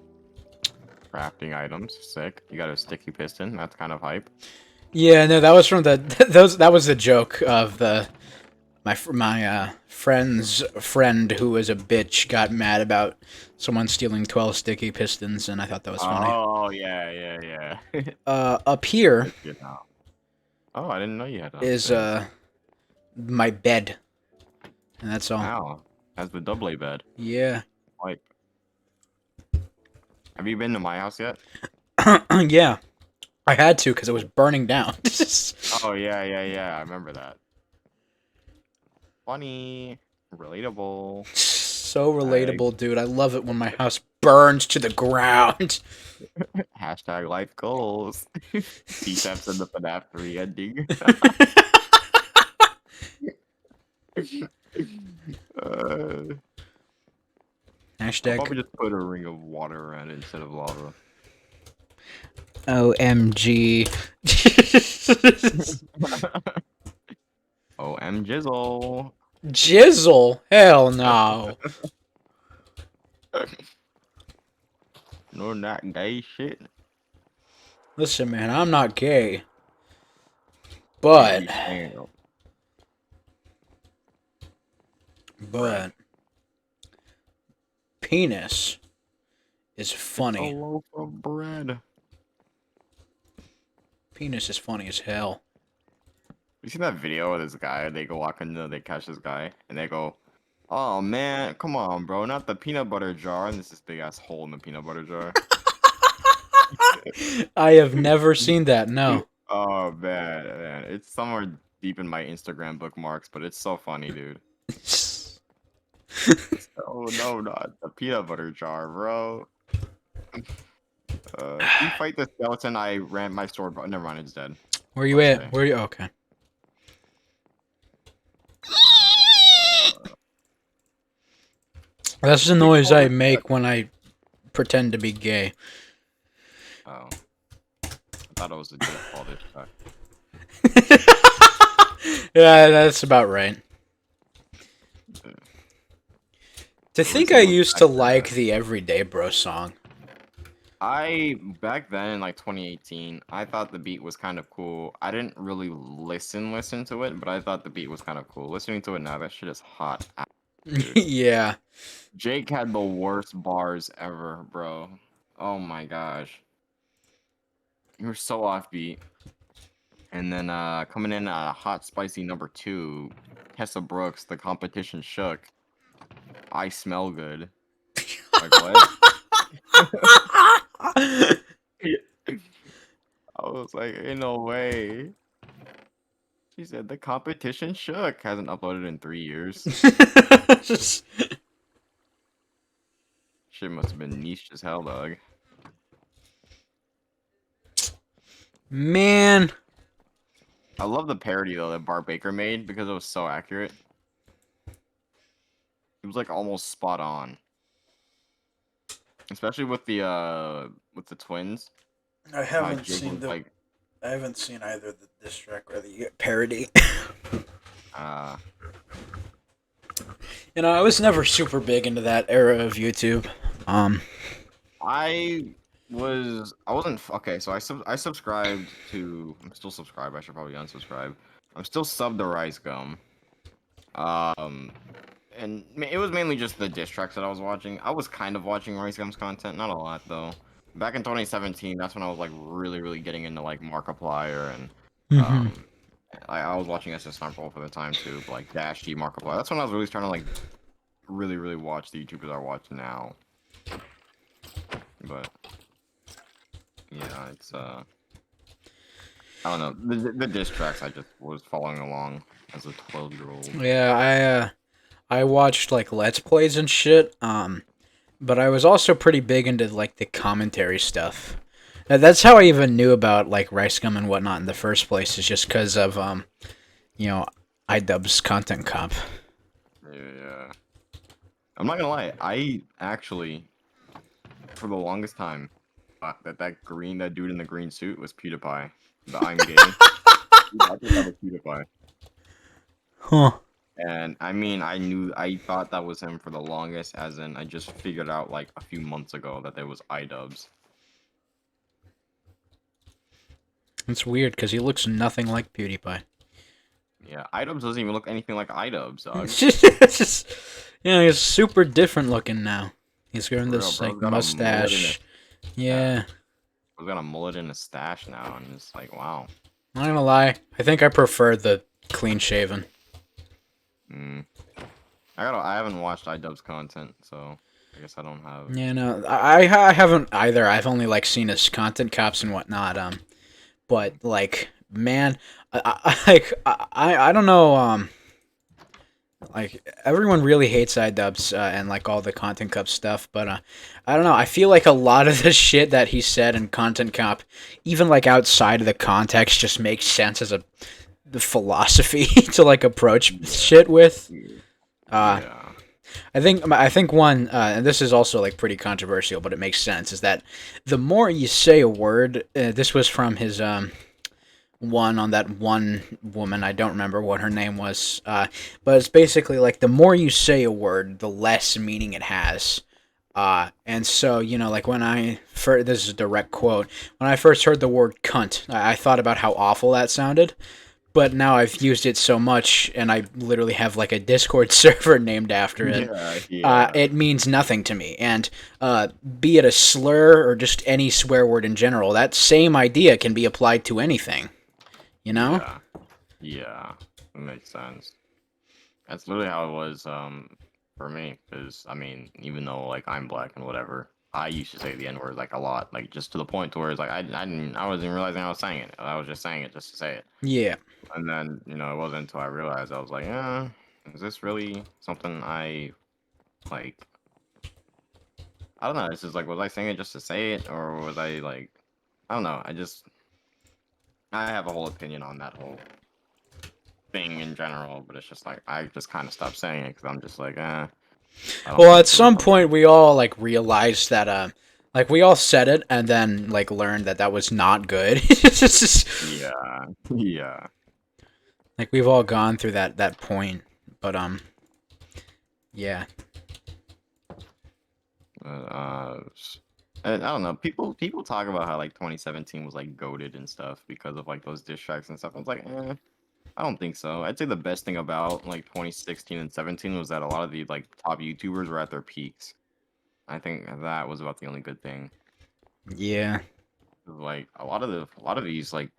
Crafting items. Sick. You got a sticky piston. That's kind of hype. Yeah, no, that was from the that was the joke of my friend's friend who was a bitch got mad about someone stealing 12 sticky pistons, and I thought that was funny. Oh, yeah. Up here Good now. Oh, I didn't know you had that. is my bed, and that's all. Wow. Has the double bed. Yeah. Hype. Have you been to my house yet? Yeah. I had to because it was burning down. Oh, yeah. I remember that. Funny. Relatable. So relatable, dude. I love it when my house burns to the ground. Hashtag life goals. T-Steps in the FNAF 3 ending. I'll Hashtag probably just put a ring of water around it instead of lava. OMG. OM Jizzle. Jizzle? Hell no. No, not gay shit. Listen, man, I'm not gay. But, Damn. penis is A funny. loaf of bread. Penis is funny as hell. You seen that video of this guy? They go walking, they catch this guy, and they go, "Oh man, come on, bro, not the peanut butter jar." And there's this big ass hole in the peanut butter jar. I have never seen that, no. Oh man, it's somewhere deep in my Instagram bookmarks, but it's so funny, dude. Oh no, not the peanut butter jar, bro. You fight the skeleton. I ran my sword, but never mind, it's dead. Where you at? Where you? Okay. That's the noise I make when I pretend to be gay. Oh, I thought it was a joke called it. Yeah, that's about right. To think I used to like the Everyday Bro song. Back then in like 2018, I thought the beat was kind of cool. I didn't really listen to it, but I thought the beat was kind of cool. Listening to it now, that shit is hot. Yeah. Jake had the worst bars ever, bro. Oh my gosh. You were so offbeat. And then coming in hot spicy number 2, Tessa Brooks, the competition shook. I smell good. Like what? I was like, ain't no way. She said the competition shook. Hasn't uploaded in 3 years. Shit must have been niche as hell, dog. Man. I love the parody though that Bart Baker made because it was so accurate. It was like almost spot on. Especially with the twins. I haven't Jake seen was the. like, I haven't seen either the diss track or the parody. You know, I was never super big into that era of YouTube. I wasn't okay. So I subscribed to. I'm still subscribed. I should probably unsubscribe. I'm still subbed to Rice Gum. And it was mainly just the diss tracks that I was watching. I was kind of watching Rice Gum's content, not a lot though. Back in 2017, that's when I was like really getting into like Markiplier and I was watching SS Snarple for the time too, but, like Dash G, Markiplier. That's when I was really starting to like really watch the YouTubers I watch now. But yeah, it's I don't know, the diss tracks I just was following along as a 12-year-old. Yeah, I watched like Let's Plays and shit. But I was also pretty big into like the commentary stuff. That's how I even knew about like Rice Gum and whatnot in the first place. Is just because of you know, iDubbbz Content Cop. Yeah. I'm not gonna lie. I actually, for the longest time, thought that dude in the green suit was PewDiePie. The I'm gay. I thought that was PewDiePie. Huh. And I mean, I thought that was him for the longest, as in I just figured out like a few months ago that there was iDubbbz. It's weird because he looks nothing like PewDiePie. Yeah, iDubbbz doesn't even look anything like iDubbbz, dog. It's just, you know, he's super different looking now. He's growing this Bro, like got a mullet mustache. Yeah. He's got a mullet and a stash now, and it's like, wow. I'm not gonna lie. I think I prefer the clean shaven. I haven't watched iDubbbz content, so I guess I don't have. Yeah, no, I haven't either. I've only like seen his content cops and whatnot. But like, man, I don't know. Like everyone really hates iDubbbz and like all the Content Cup stuff, but I don't know. I feel like a lot of the shit that he said in Content Cup, even like outside of the context, just makes sense as a the philosophy to like approach shit with. Uh, Yeah. I think one, and this is also like pretty controversial, but it makes sense. Is that the more you say a word, this was from his one on that one woman. I don't remember what her name was, but it's basically like the more you say a word, the less meaning it has. And so, like when I first, this is a direct quote, when I first heard the word cunt, I thought about how awful that sounded. But now I've used it so much, and I literally have like a Discord server named after it. Yeah, yeah, It means nothing to me. And be it a slur or just any swear word in general, that same idea can be applied to anything. You know? yeah, yeah. That makes sense. That's literally how it was for me. Because I mean, even though like I'm black and whatever, I used to say the N word like a lot, like just to the point to where it's like I wasn't realizing I was saying it. I was just saying it just to say it. Yeah. And then it wasn't until I realized I was like, is this really something I like? I don't know. It's just like, was I saying it just to say it, or was I like, I don't know. I have a whole opinion on that whole thing in general, but it's just like I just kind of stopped saying it because I'm just like, I don't Well, think at it's really some something. point, we all like realized that, like we all said it, and then like learned that that was not good. It's just Yeah, yeah. like we've all gone through that point, but yeah. I don't know. People talk about how like 2017 was like goated and stuff because of like those diss tracks and stuff. I was like, I don't think so. I'd say the best thing about like 2016 and 17 was that a lot of the like top YouTubers were at their peaks. I think that was about the only good thing. Yeah. Like a lot of these like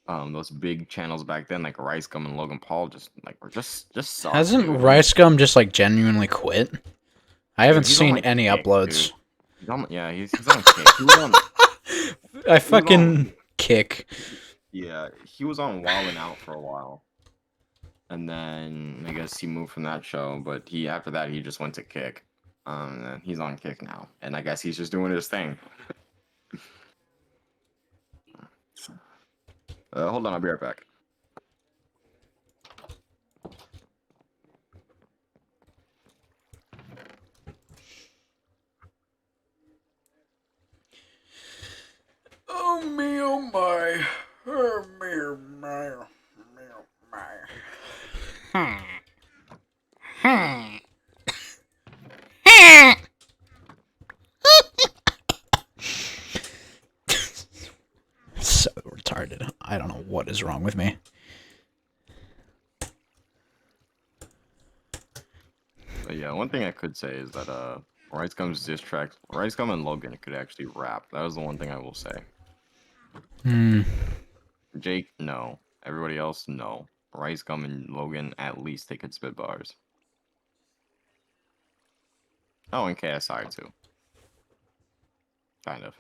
those big channels back then like Rice Gum and Logan Paul just like were just sucked, Hasn't dude. Rice Gum just like genuinely quit? I Dude, haven't he's on seen like any Kick, uploads. dude. He's on Kick. I He was on fucking kick. yeah, he was on Wildin' Out for a while. And then I guess he moved from that show, but he after that he just went to Kick. And he's on Kick now, and I guess he's just doing his thing. Hold on, I'll be right back. Oh me, oh my, oh me, oh my, oh me, oh my. So retarded. I don't know what is wrong with me. But yeah, one thing I could say is that Rice Gum's diss track, Rice Gum and Logan could actually rap. That was the one thing I will say. Hmm. Jake, no. Everybody else, no. Rice Gum and Logan, at least they could spit bars. Oh, and KSI too. Kind of.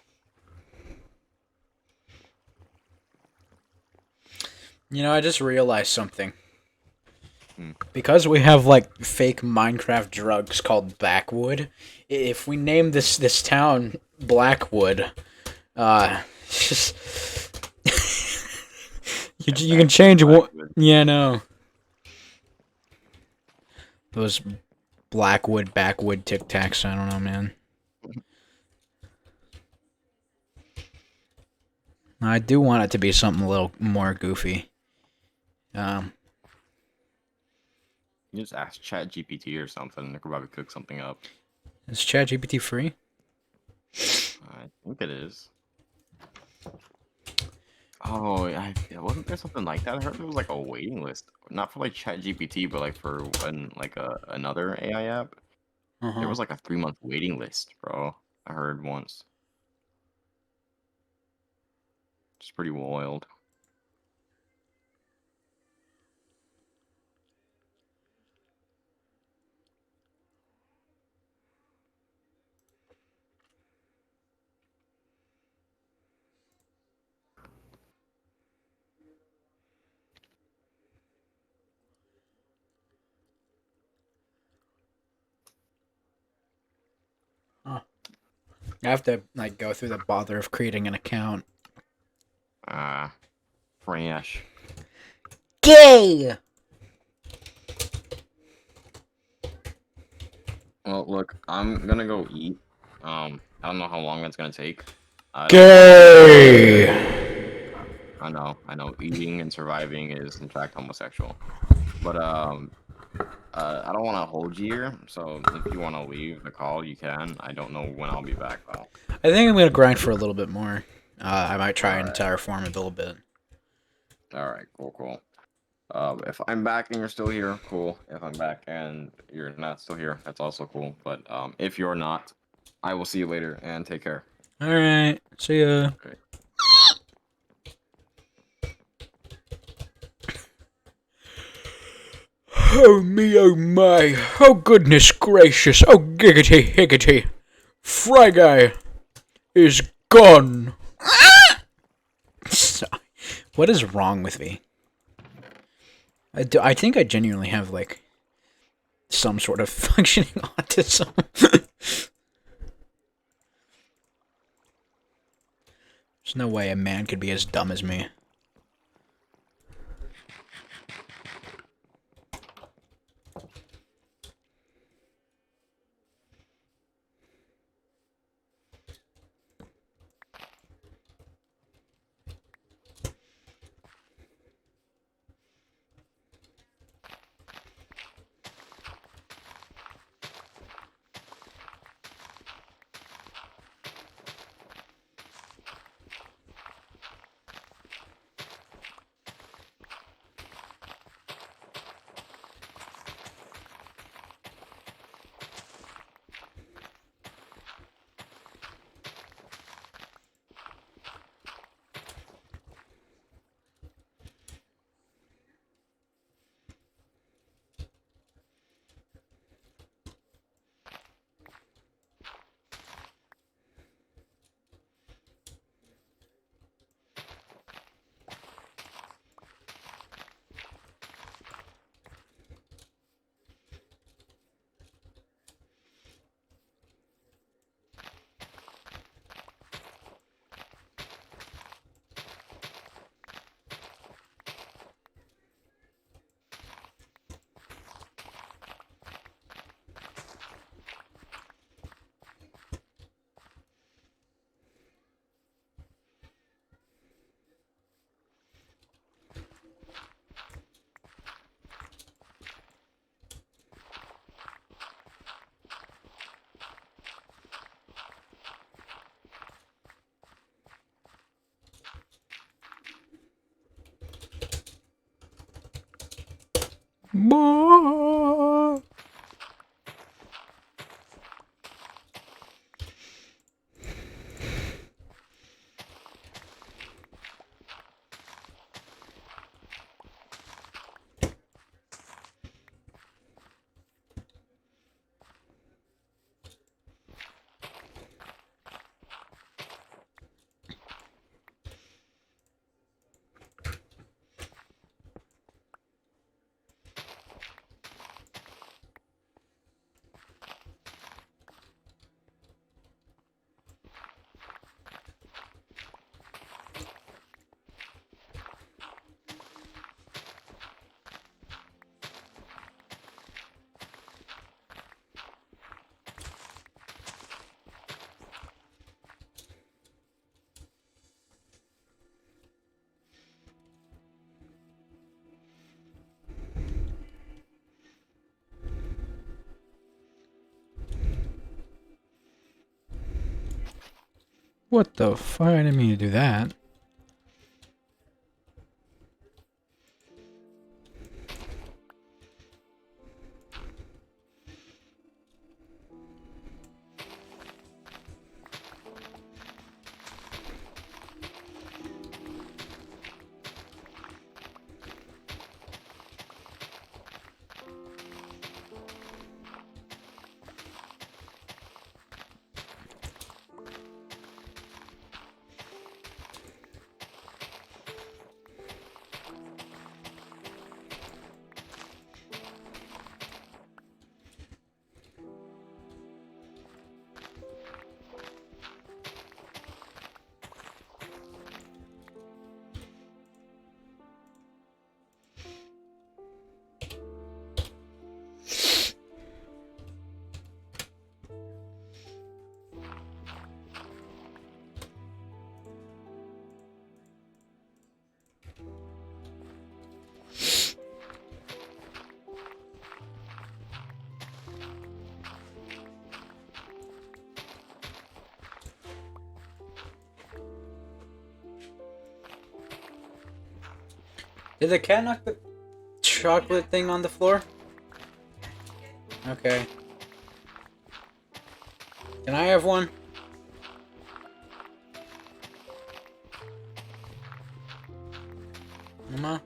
I just realized something. Hmm. Because we have like fake Minecraft drugs called Backwood, if we name this town Blackwood, just you can change one. Yeah, no. Those Blackwood Backwood Tic Tacs. I don't know, man. I do want it to be something a little more goofy. Um, You just ask Chat GPT or something. They could probably cook something up. is ChatGPT free? I think it is. Oh, wasn't there something like that? I heard there was like a waiting list, not for like Chat GPT, but like for another AI app. Uh There huh. was like a 3 month waiting list, bro. I heard once. It's pretty wild. I have to like go through the bother of creating an account. Fresh. Gay! Well, look, I'm gonna go eat. I don't know how long that's gonna take. I don't- Gay. I know. Eating and surviving is in fact homosexual. But I don't want to hold you here. So if you want to leave the call, you can. I don't know when I'll be back though. I think I'm gonna grind for a little bit more. I might try and Alright. terraform a little bit. All right, cool. If I'm back and you're still here, cool. If I'm back and you're not still here, that's also cool. But if you're not, I will see you later and take care. All right. See ya. Okay. Oh me, oh my. Oh goodness gracious. Oh giggity higgity. Fry Guy is gone. What is wrong with me? I think I genuinely have like some sort of functioning autism. There's no way a man could be as dumb as me. Bye. What the fuck? I didn't mean to do that. Did the cat knock the chocolate thing on the floor? Okay. Can I have one? Mama?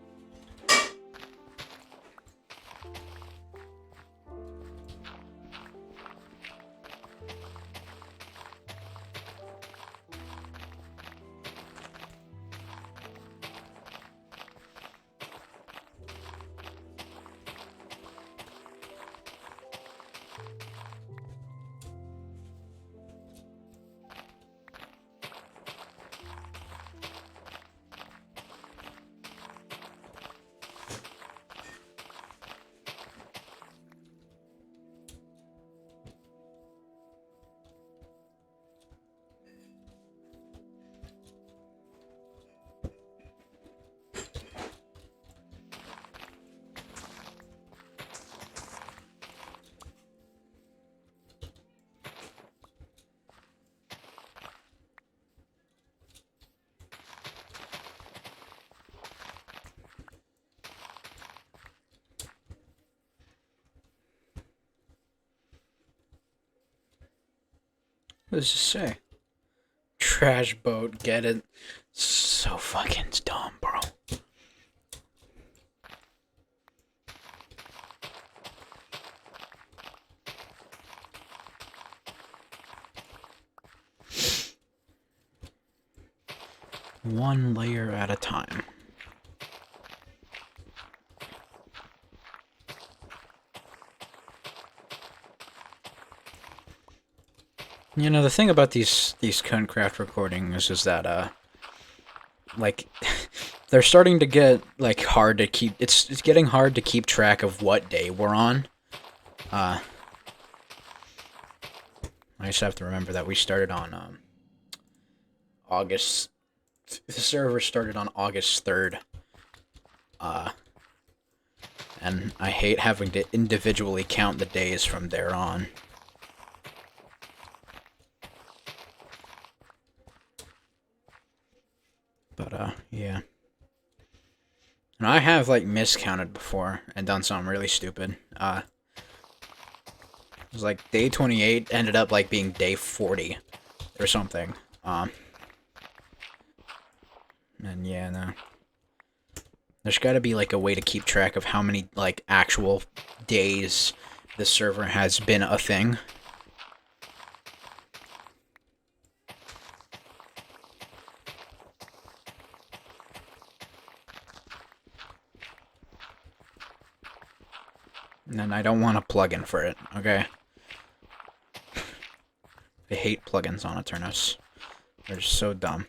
What does it say? Trash boat, get it? So fucking dumb, bro. One layer at a time. You know, the thing about these Kunecraft recordings is that like they're starting to get like hard to keep. It's getting hard to keep track of what day we're on. I just have to remember that we started on August. The server started on August 3rd. And I hate having to individually count the days from there on. But, yeah. And I have, like, miscounted before and done something really stupid. It was like day 28 ended up, like, being day 40 or something. And yeah, no. There's gotta be, like, a way to keep track of how many, like, actual days the server has been a thing. And I don't want a plugin for it, okay? I hate plugins on Aternos. They're just so dumb.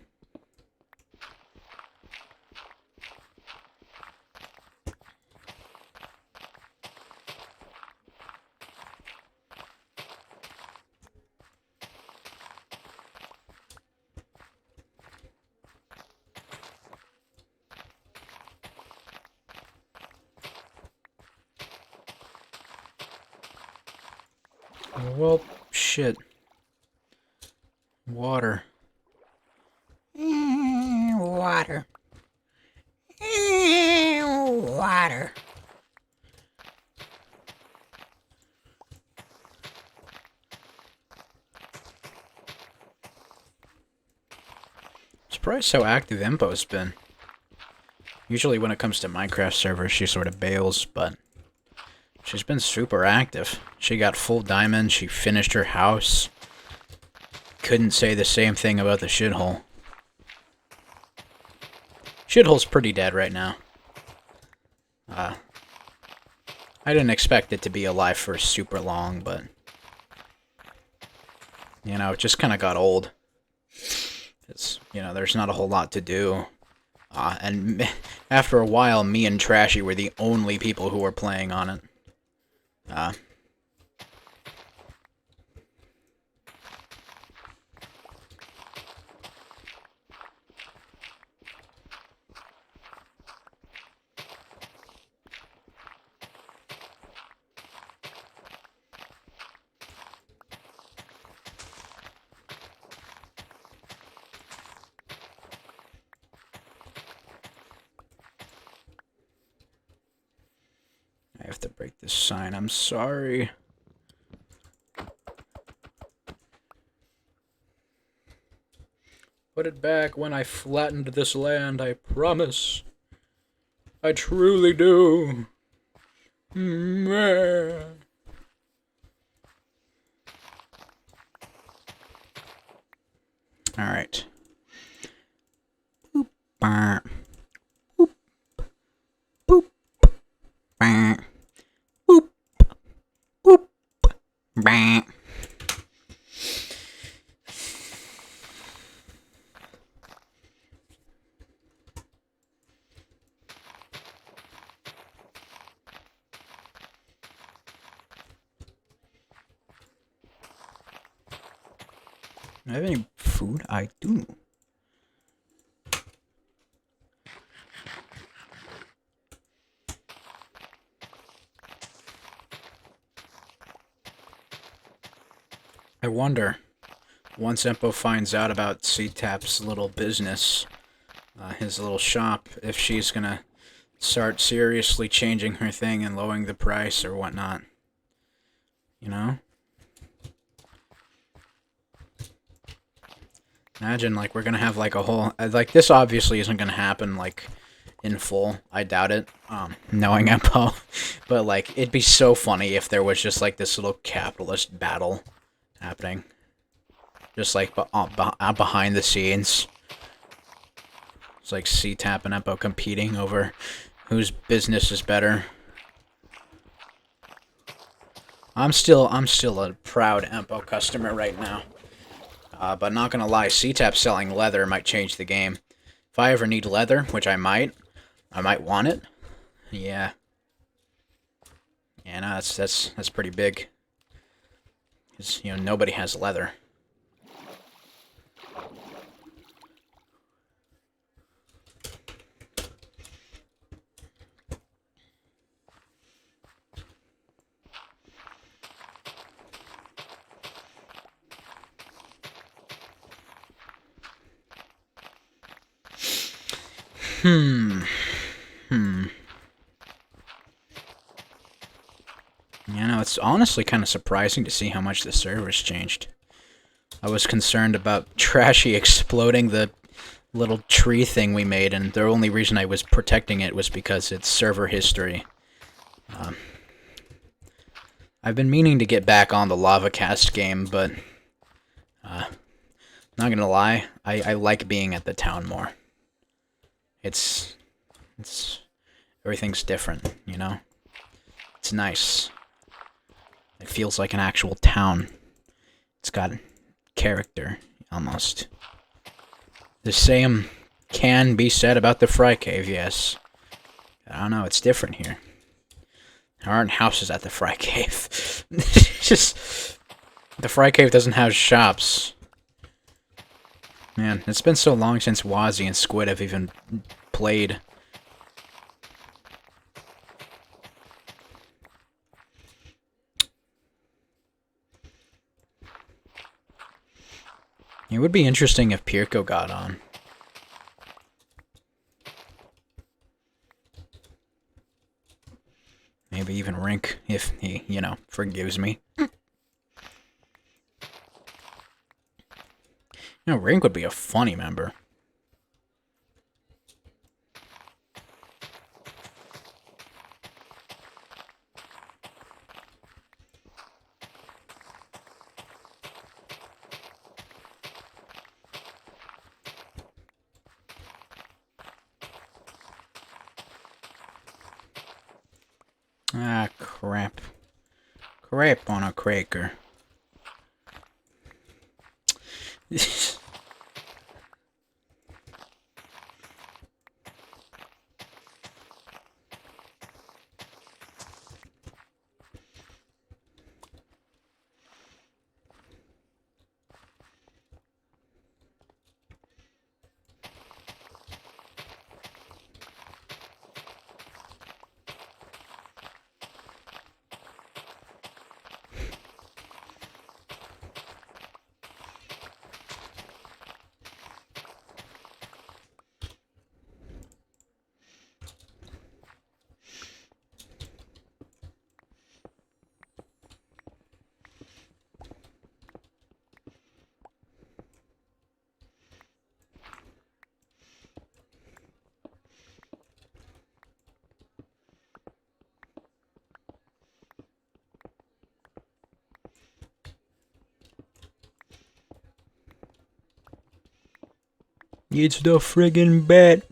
Well, shit. Water. Water. Water. Surprised how active Impo's been. Usually when it comes to Minecraft servers, she sort of bails, but she's been super active. She got full diamond, she finished her house. Couldn't say the same thing about the shithole. Shithole's pretty dead right now. I didn't expect it to be alive for super long, but you know, it just kind of got old. It's, you know, there's not a whole lot to do. And after a while, me and Trashy were the only people who were playing on it. to break this sign. I'm sorry. Put it back when I flattened this land, I promise. I truly do. Meh. All right. Boop, bah. Boop, boop, bah. Boop, boop, bah. Do I have any food? I do. I wonder, once Empo finds out about C-Tap's little business, his little shop, if she's gonna start seriously changing her thing and lowering the price or whatnot. You know? Imagine, like, we're gonna have, like, a whole... Like, this obviously isn't gonna happen, like, in full. I doubt it, knowing Empo. But, like, it'd be so funny if there was just, like, this little capitalist battle happening. Just, like, behind the scenes. It's like C-Tap and Empo competing over whose business is better. I'm still a proud Empo customer right now. But not gonna lie, C-Tap selling leather might change the game. If I ever need leather, which I might want it. Yeah. Yeah, no, that's pretty big. 'Cause, you know, nobody has leather. You know, it's honestly kind of surprising to see how much the server's changed. I was concerned about Trashy exploding the little tree thing we made, and the only reason I was protecting it was because it's server history. I've been meaning to get back on the LavaCast game, but not gonna lie, I like being at the town more. It's everything's different, you know? It's nice. It feels like an actual town. It's got character, almost. The same can be said about the Fry Cave, yes. I don't know, it's different here. There aren't houses at the Fry Cave. Just... The Fry Cave doesn't have shops. Man, it's been so long since Wazzy and Squid have even played. It would be interesting if Pirko got on. Maybe even Rink, if he, you know, forgives me. You know, Rink would be a funny member. Ah, crap. Crap on a cracker. It's the friggin' bat.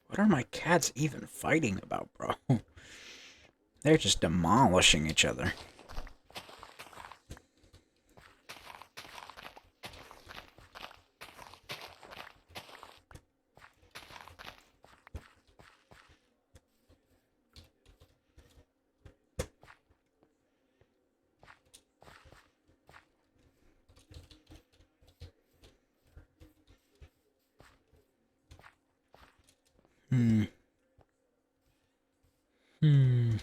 What are my cats even fighting about, bro? They're just demolishing each other. Hmm. Hmm.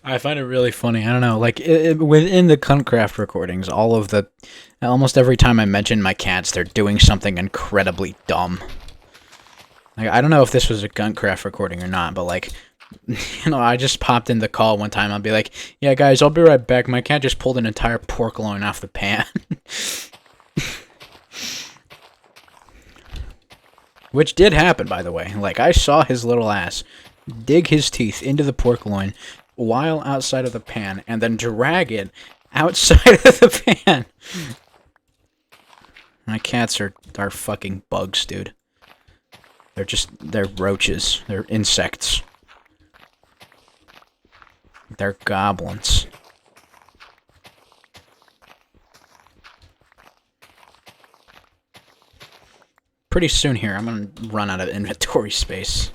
I find it really funny. I don't know, like within the Cuntcraft recordings, almost every time I mention my cats, they're doing something incredibly dumb. Like, I don't know if this was a Cuntcraft recording or not, but like, I just popped in the call one time. I'll be like, "Yeah, guys, I'll be right back. My cat just pulled an entire pork loin off the pan," which did happen, by the way. Like, I saw his little ass dig his teeth into the pork loin while outside of the pan, and then drag it outside of the pan. My cats are fucking bugs, dude. They're roaches. They're insects. They're goblins. Pretty soon here, I'm gonna run out of inventory space.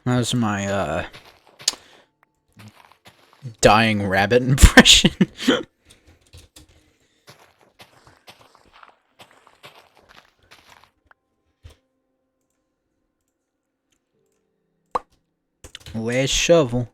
That was my, dying rabbit impression. Last shovel.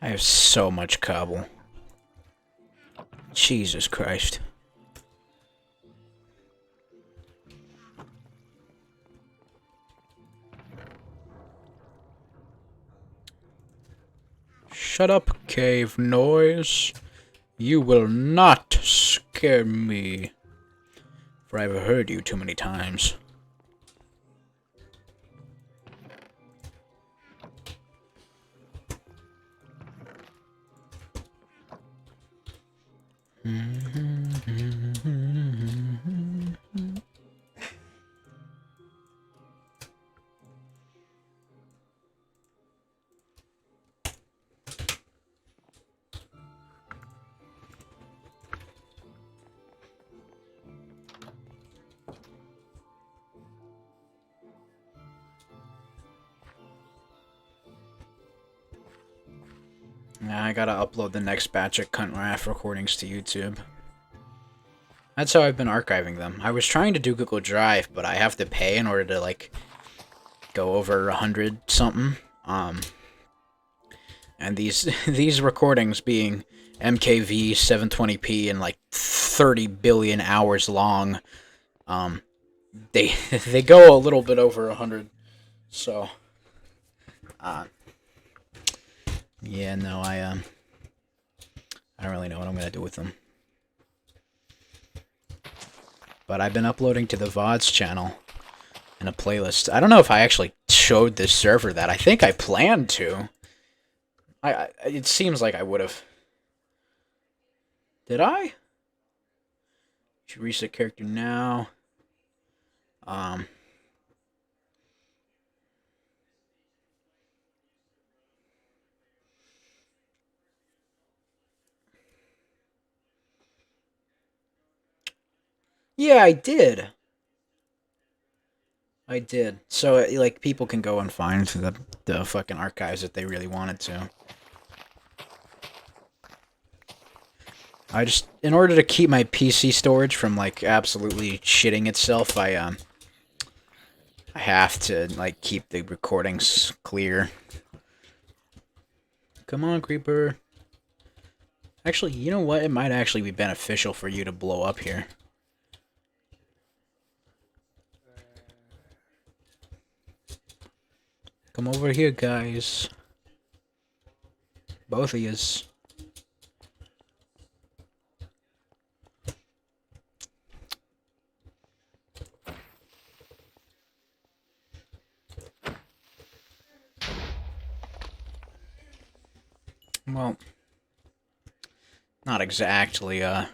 I have so much cobble. Jesus Christ. Shut up, cave noise. You will not scare me. For I've heard you too many times. I gotta upload the next batch of Cunt Raff recordings to YouTube. That's how I've been archiving them. I was trying to do Google Drive, but I have to pay in order to, like, go over 100 something. And these recordings being MKV 720p and like 30 billion hours long, they go a little bit over 100. So, yeah, no, I don't really know what I'm gonna do with them. But I've been uploading to the VODs channel in a playlist. I don't know if I actually showed this server that. I think I planned to. It seems like I would have. Did I? Should reset character now. Yeah, I did. I did. So, like, people can go and find the fucking archives if they really wanted to. I just, in order to keep my PC storage from, like, absolutely shitting itself, I have to, like, keep the recordings clear. Come on, Creeper. Actually, you know what? It might actually be beneficial for you to blow up here. Come over here, guys. Both of yous. Well, not exactly, I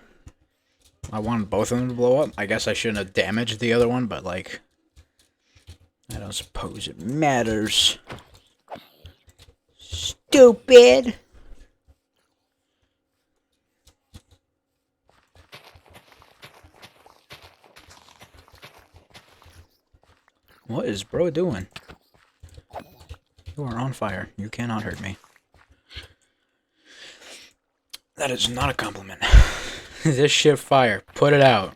wanted both of them to blow up. I guess I shouldn't have damaged the other one, but, like, I don't suppose it matters. Stupid! What is bro doing? You are on fire. You cannot hurt me. That is not a compliment. This shit fire. Put it out.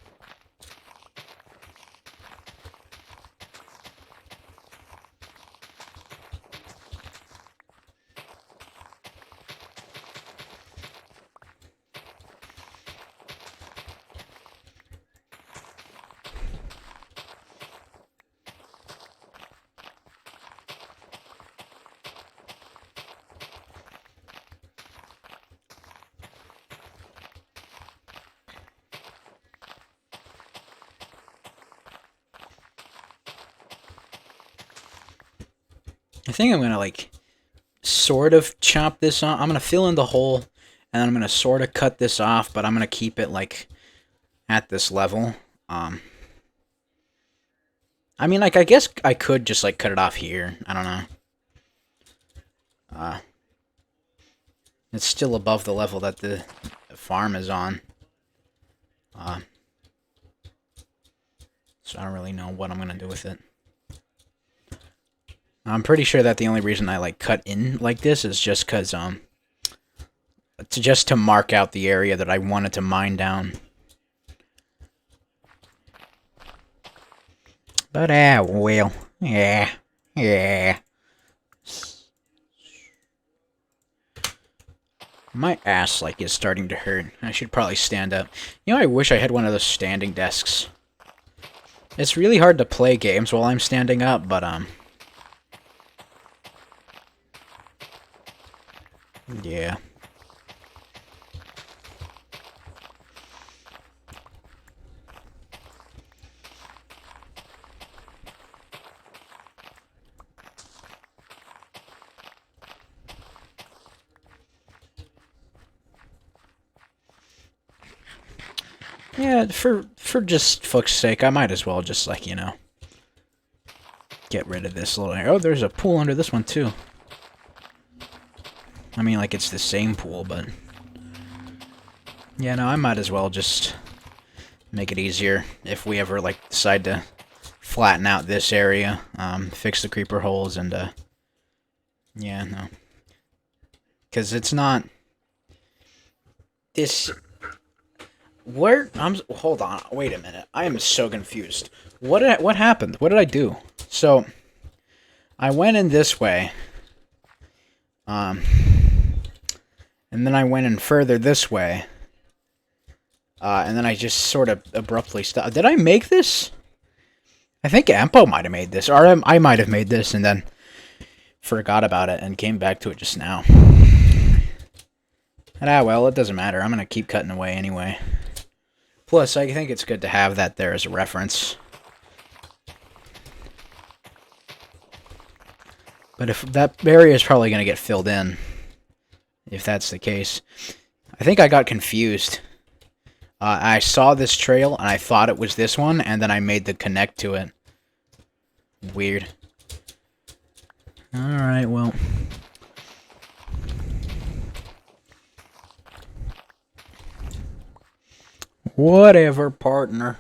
I think I'm gonna, like, sort of chop this off. I'm gonna fill in the hole, and then I'm gonna sort of cut this off, but I'm gonna keep it, like, at this level. I mean, like, I guess I could just, like, cut it off here. I don't know. It's still above the level that the farm is on. So I don't really know what I'm gonna do with it. I'm pretty sure that the only reason I, like, cut in like this is just because, just to mark out the area that I wanted to mine down. But, well, yeah. My ass, like, is starting to hurt. I should probably stand up. You know, I wish I had one of those standing desks. It's really hard to play games while I'm standing up, but, yeah. Yeah, for just fuck's sake, I might as well just, like, you know, get rid of this little area. Oh, there's a pool under this one, too. I mean, like, it's the same pool, but... Yeah, no, I might as well just make it easier if we ever, like, decide to flatten out this area, fix the creeper holes, and, yeah, no. Because it's not... This... Where... Hold on, wait a minute. I am so confused. What happened? What did I do? So, I went in this way. And then I went in further this way. And then I just sort of abruptly stopped. Did I make this? I think Ampo might have made this. Or I might have made this and then forgot about it and came back to it just now. And well, it doesn't matter. I'm going to keep cutting away anyway. Plus, I think it's good to have that there as a reference. But if that area is probably going to get filled in, if that's the case. I think I got confused. I saw this trail, and I thought it was this one, and then I made the connect to it. Weird. Alright, well... Whatever, partner.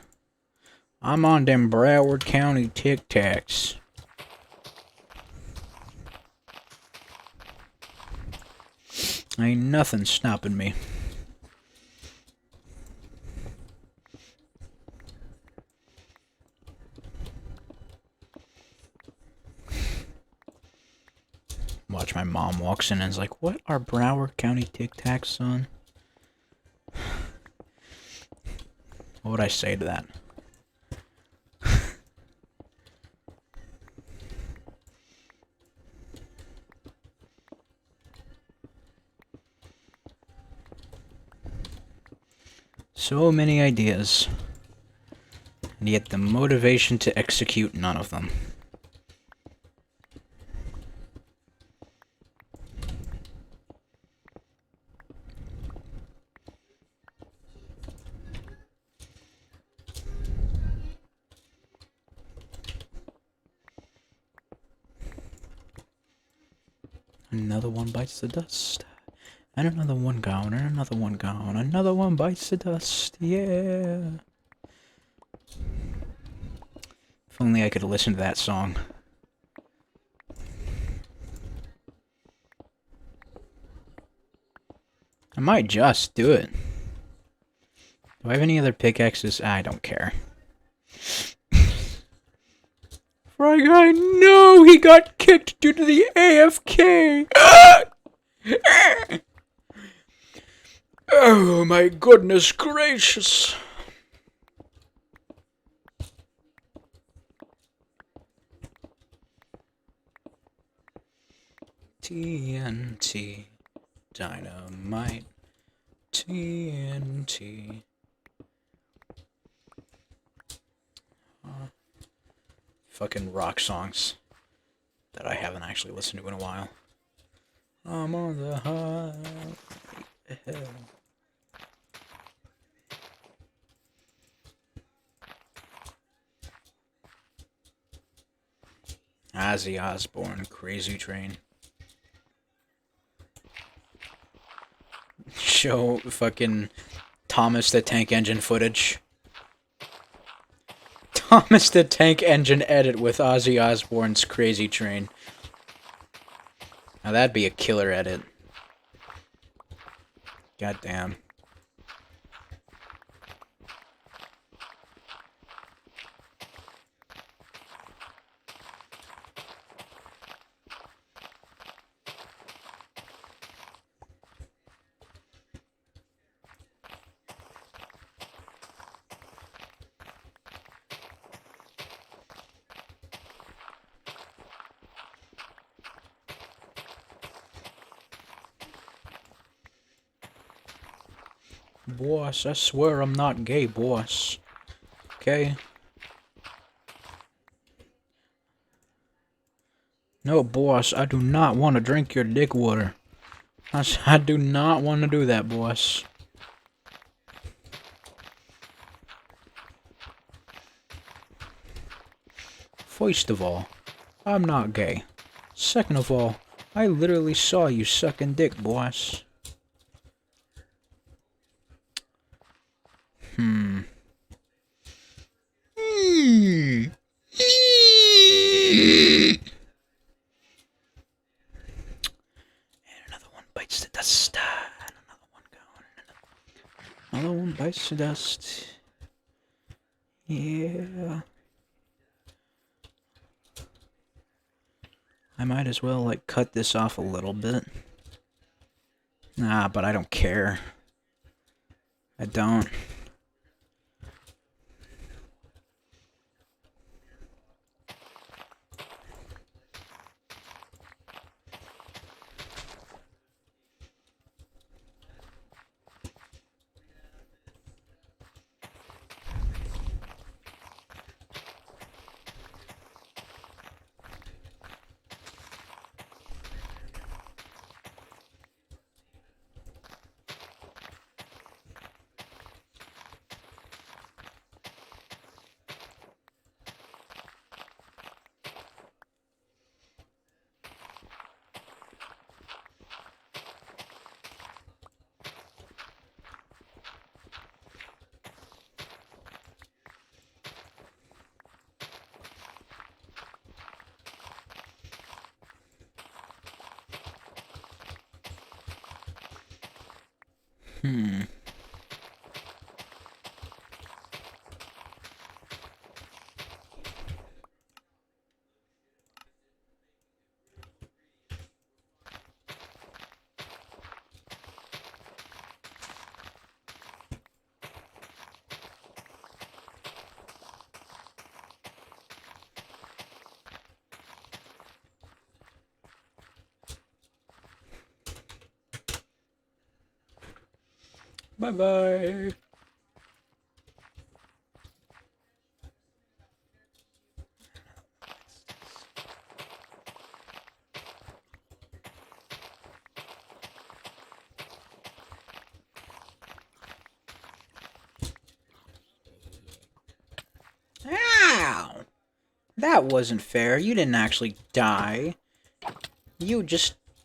I'm on them Broward County Tic Tacs. Ain't nothing stopping me. Watch, my mom walks in and is like, "What are Broward County Tic Tacs, son?" What would I say to that? So many ideas, and yet the motivation to execute none of them. Another one bites the dust. And another one gone, and another one gone. Another one bites the dust, yeah. If only I could listen to that song. I might just do it. Do I have any other pickaxes? I don't care. Fry Guy, no! He got kicked due to the AFK! Oh my goodness gracious! TNT, dynamite, TNT. Fucking rock songs that I haven't actually listened to in a while. I'm on the high hill. Ozzy Osbourne, Crazy Train. Show fucking Thomas the Tank Engine footage. Thomas the Tank Engine edit with Ozzy Osbourne's Crazy Train. Now that'd be a killer edit. Goddamn. Boss, I swear I'm not gay, boss. Okay? No, boss, I do not want to drink your dick water. I do not want to do that, boss. First of all, I'm not gay. Second of all, I literally saw you sucking dick, boss. And another one bites the dust. And another one going. Another one bites the dust. Yeah. I might as well, like, cut this off a little bit. Nah, but I don't care. I don't. Bye-bye. Ow! That wasn't fair. You didn't actually die. You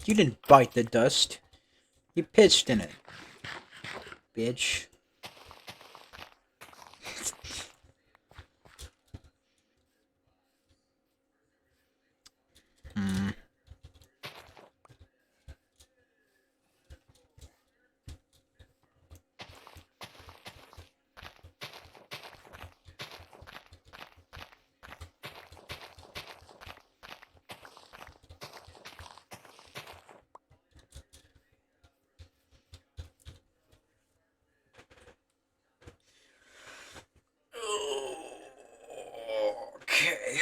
didn't bite the dust. You pitched in it. Bitch. Okay.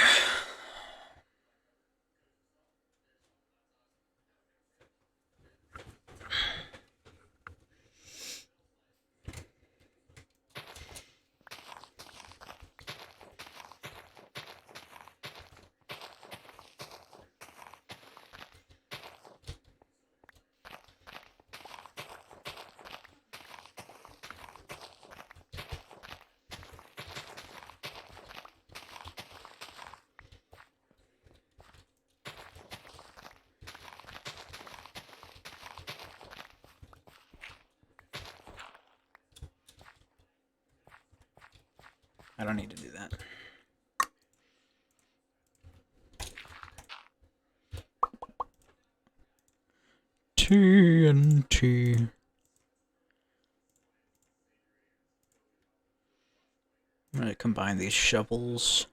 I don't need to do that. TNT. I'm gonna combine these shovels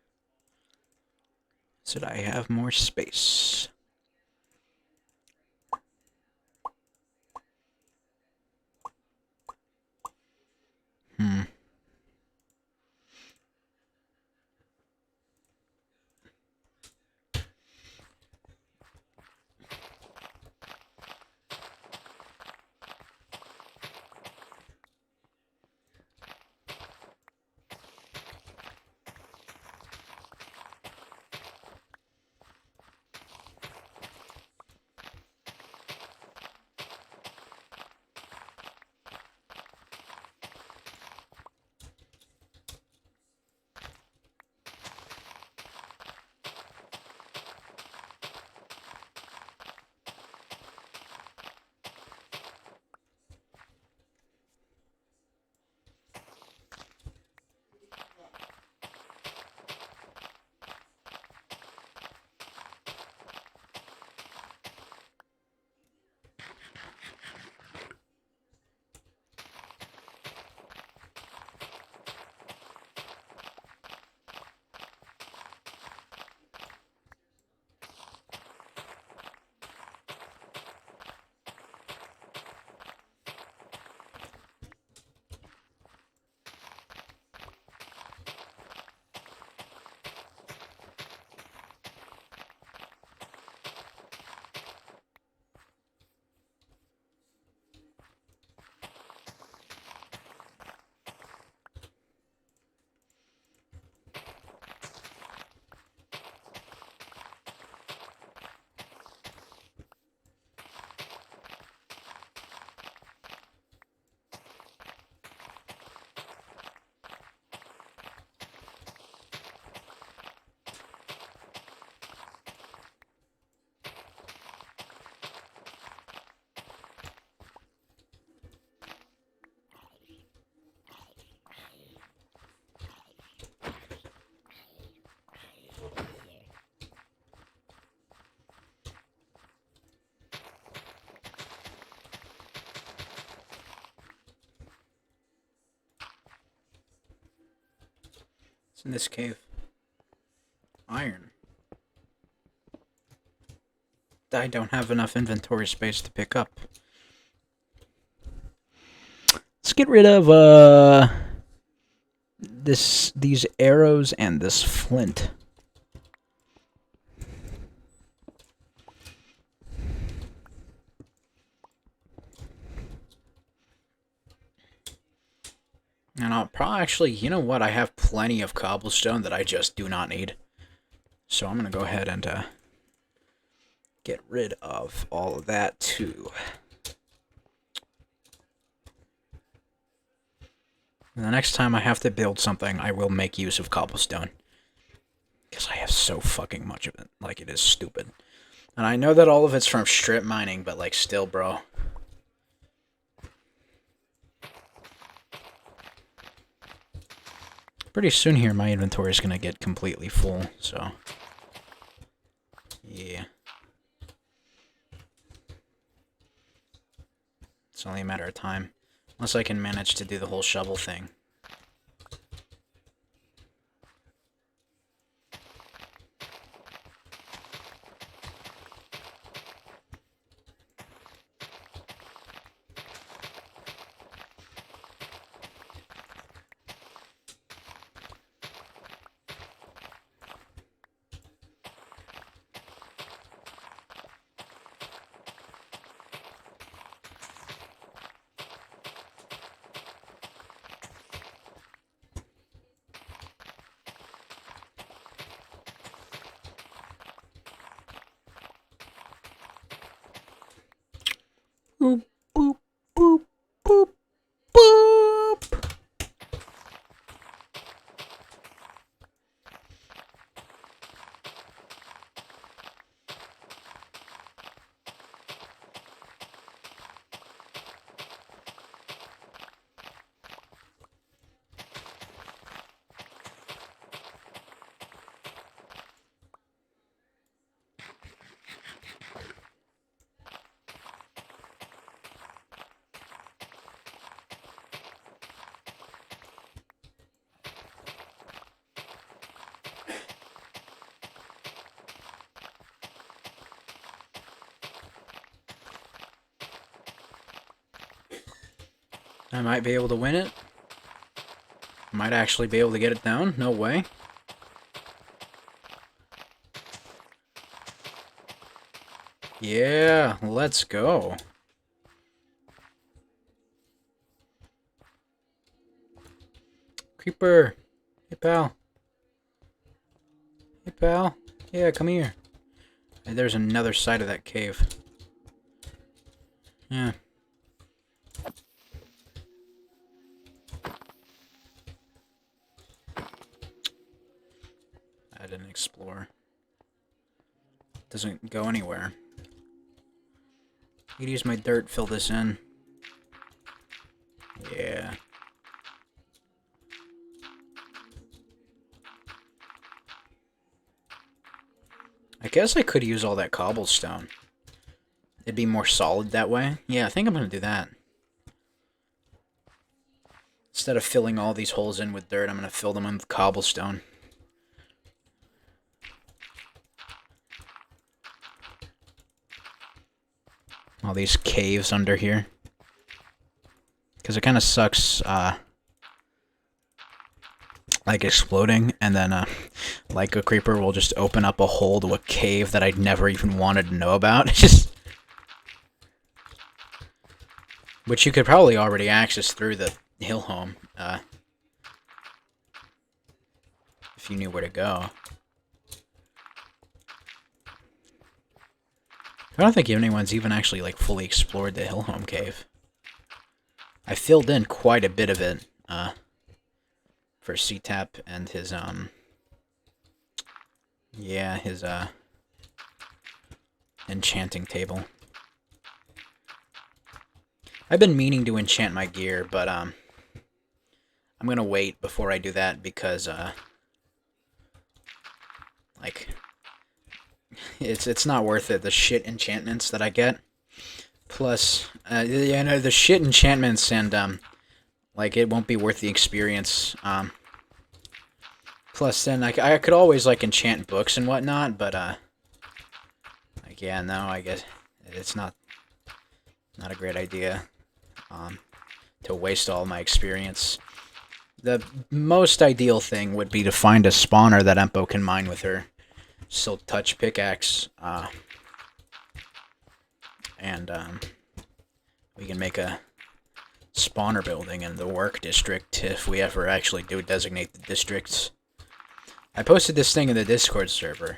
so that I have more space. in this cave? Iron. I don't have enough inventory space to pick up. Let's get rid of these arrows and this flint. And I'll probably actually, you know what? I have plenty of cobblestone that I just do not need. So I'm gonna go ahead and get rid of all of that too. And the next time I have to build something, I will make use of cobblestone. Because I have so fucking much of it. Like, it is stupid. And I know that all of it's from strip mining, but, like, still, bro. Pretty soon here, my inventory is going to get completely full, so... yeah. It's only a matter of time. Unless I can manage to do the whole shovel thing. Boop, boop, boop, boop, boop. I might be able to win it. Might actually be able to get it down. No way. Yeah, let's go. Creeper. Hey, pal. Hey, pal. Yeah, come here. Hey, there's another side of that cave. Yeah. I didn't explore. Doesn't go anywhere. I could use my dirt, fill this in. Yeah. I guess I could use all that cobblestone. It'd be more solid that way. Yeah, I think I'm gonna do that. Instead of filling all these holes in with dirt, I'm gonna fill them in with cobblestone. All these caves under here. Because it kind of sucks, like exploding, and then, like a creeper will just open up a hole to a cave that I'd never even wanted to know about. Just... which you could probably already access through the hill home, if you knew where to go. I don't think anyone's even actually, like, fully explored the hill home cave. I filled in quite a bit of it, for C-Tap and his, yeah, his, enchanting table. I've been meaning to enchant my gear, but, I'm gonna wait before I do that because, like, it's not worth it, the shit enchantments that I get. Plus, you know, the shit enchantments and, like, it won't be worth the experience, plus Plus, then I could always like enchant books and whatnot, but like yeah, no, I guess it's not a great idea. To waste all my experience. The most ideal thing would be to find a spawner that Empo can mine with her Silk Touch pickaxe, and we can make a spawner building in the work district if we ever actually do designate the districts. I posted this thing in the Discord server,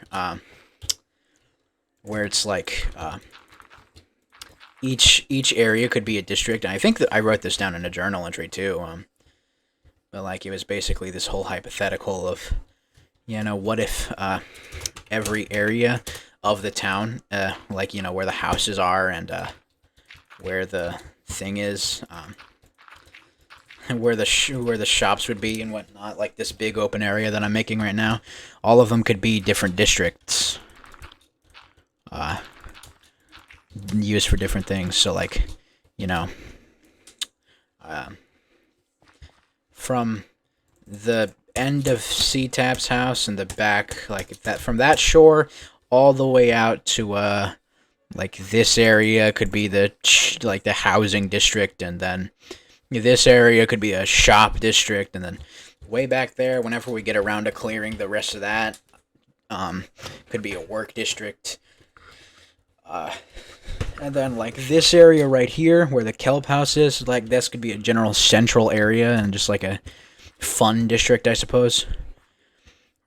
where it's like each area could be a district, and I think that I wrote this down in a journal entry too. But like it was basically this whole hypothetical of, you know, what if every area of the town, like you know where the houses are and where the thing is, where the shops would be and whatnot, like this big open area that I'm making right now, all of them could be different districts. Used for different things. So like, you know, from the end of C-Tap's house and the back, like that, from that shore all the way out to like this area could be the like the housing district, and then this area could be a shop district, and then way back there, whenever we get around to clearing the rest of that, could be a work district. And then, like, this area right here, where the kelp house is, like, this could be a general central area and just, like, a fun district, I suppose.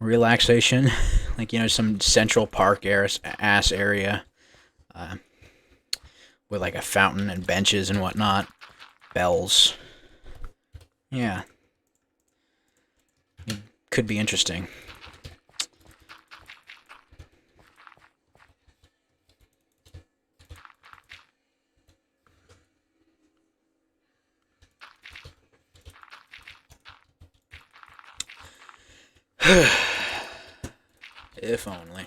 Relaxation. Like, you know, some central park ass area. With, like, a fountain and benches and whatnot. Bells. Yeah. It could be interesting. If only.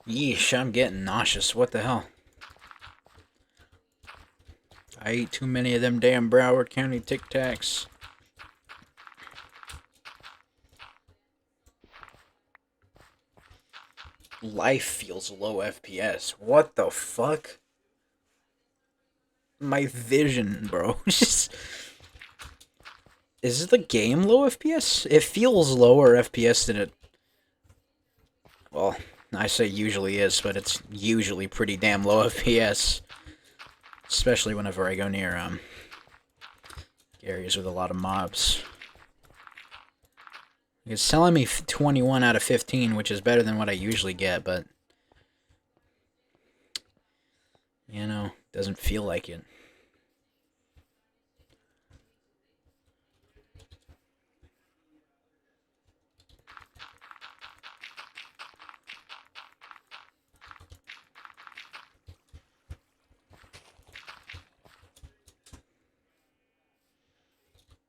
Yeesh, I'm getting nauseous. What the hell? I ate too many of them damn Broward County Tic Tacs. Life feels low FPS. What the fuck? My vision, bro. Is the game low FPS? It feels lower FPS than it... Well, I say usually is, but it's usually pretty damn low FPS. Especially whenever I go near, areas with a lot of mobs. It's telling me 21 out of 15, which is better than what I usually get, but... You know, doesn't feel like it.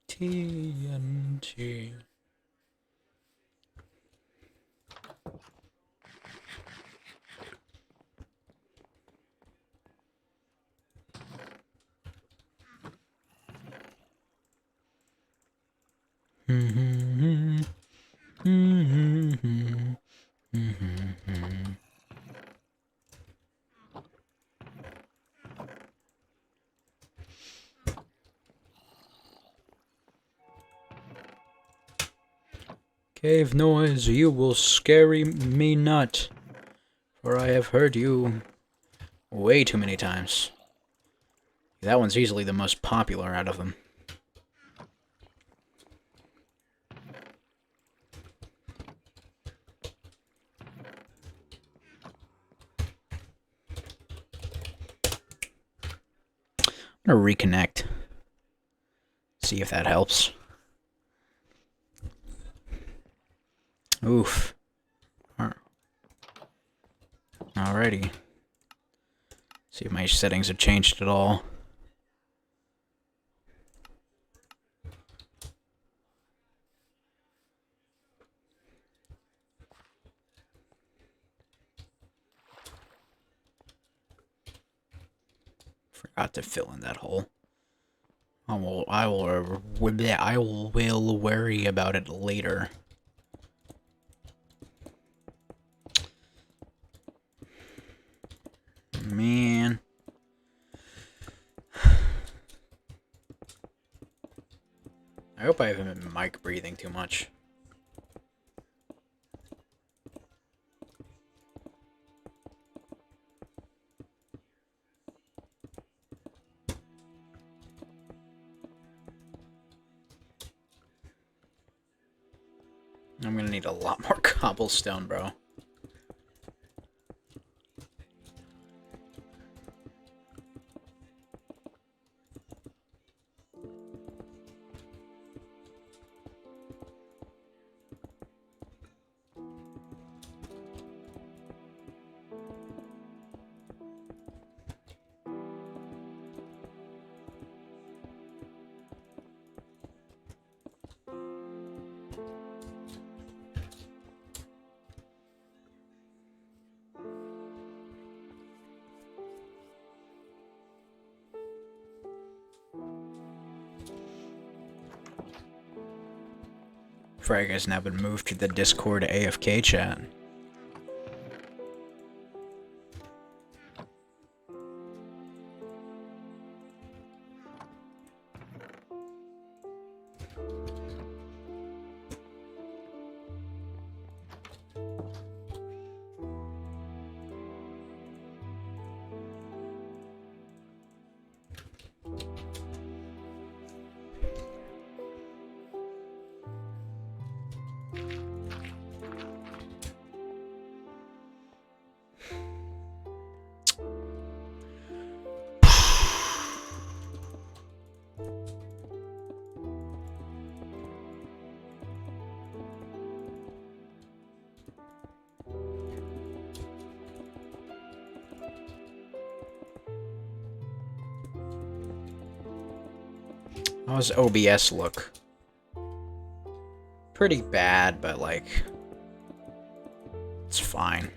TNT. Cave noise, you will scary me not. For I have heard you way too many times. That one's easily the most popular out of them. I'm gonna reconnect. See if that helps. Oof. Alrighty. See if my settings have changed at all. Forgot to fill in that hole. I will worry about it later. Man. I hope I haven't been mic breathing too much. I'm gonna need a lot more cobblestone, bro. Frag has now been moved to the Discord AFK chat. How's OBS look? Pretty bad, but like, it's fine.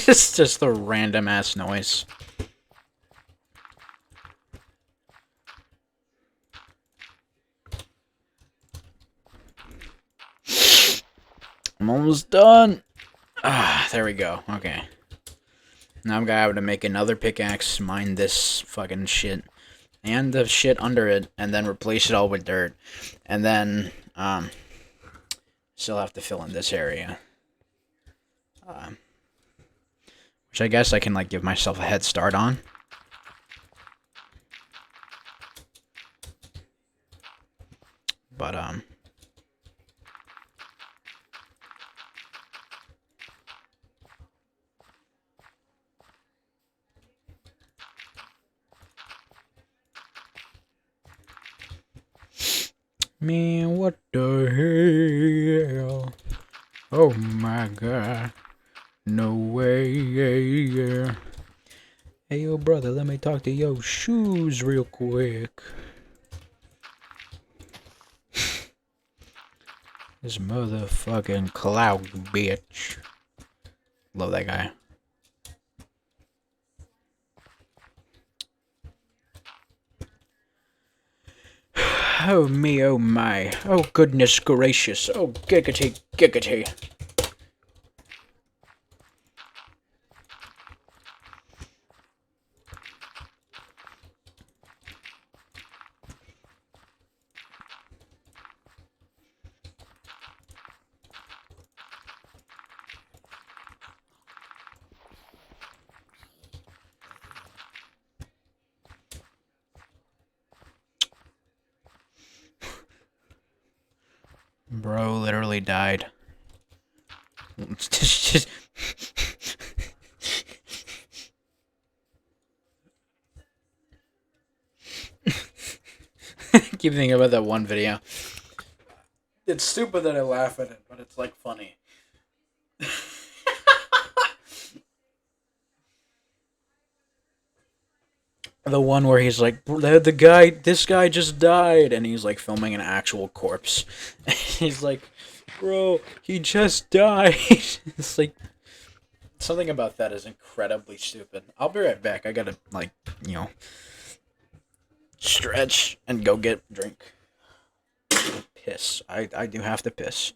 It's just a random ass noise. I'm almost done. Ah, there we go. Okay. Now I'm gonna have to make another pickaxe, mine this fucking shit, and the shit under it, and then replace it all with dirt. And then, still have to fill in this area. Which I guess I can, like, give myself a head start on. But man, what the hell? Oh my god. No way. Hey, yo, brother, let me talk to your shoes real quick. This motherfucking cloud bitch. Love that guy. Oh me, oh my. Oh goodness gracious. Oh giggity, giggity. Bro literally died. Just keep thinking about that one video. It's stupid that I laugh at it, but it's like funny. The one where he's like, this guy just died, and he's like filming an actual corpse. He's like, bro, he just died. It's like, something about that is incredibly stupid. I'll be right back. I gotta, like, stretch and go get a drink. Piss. I do have to piss.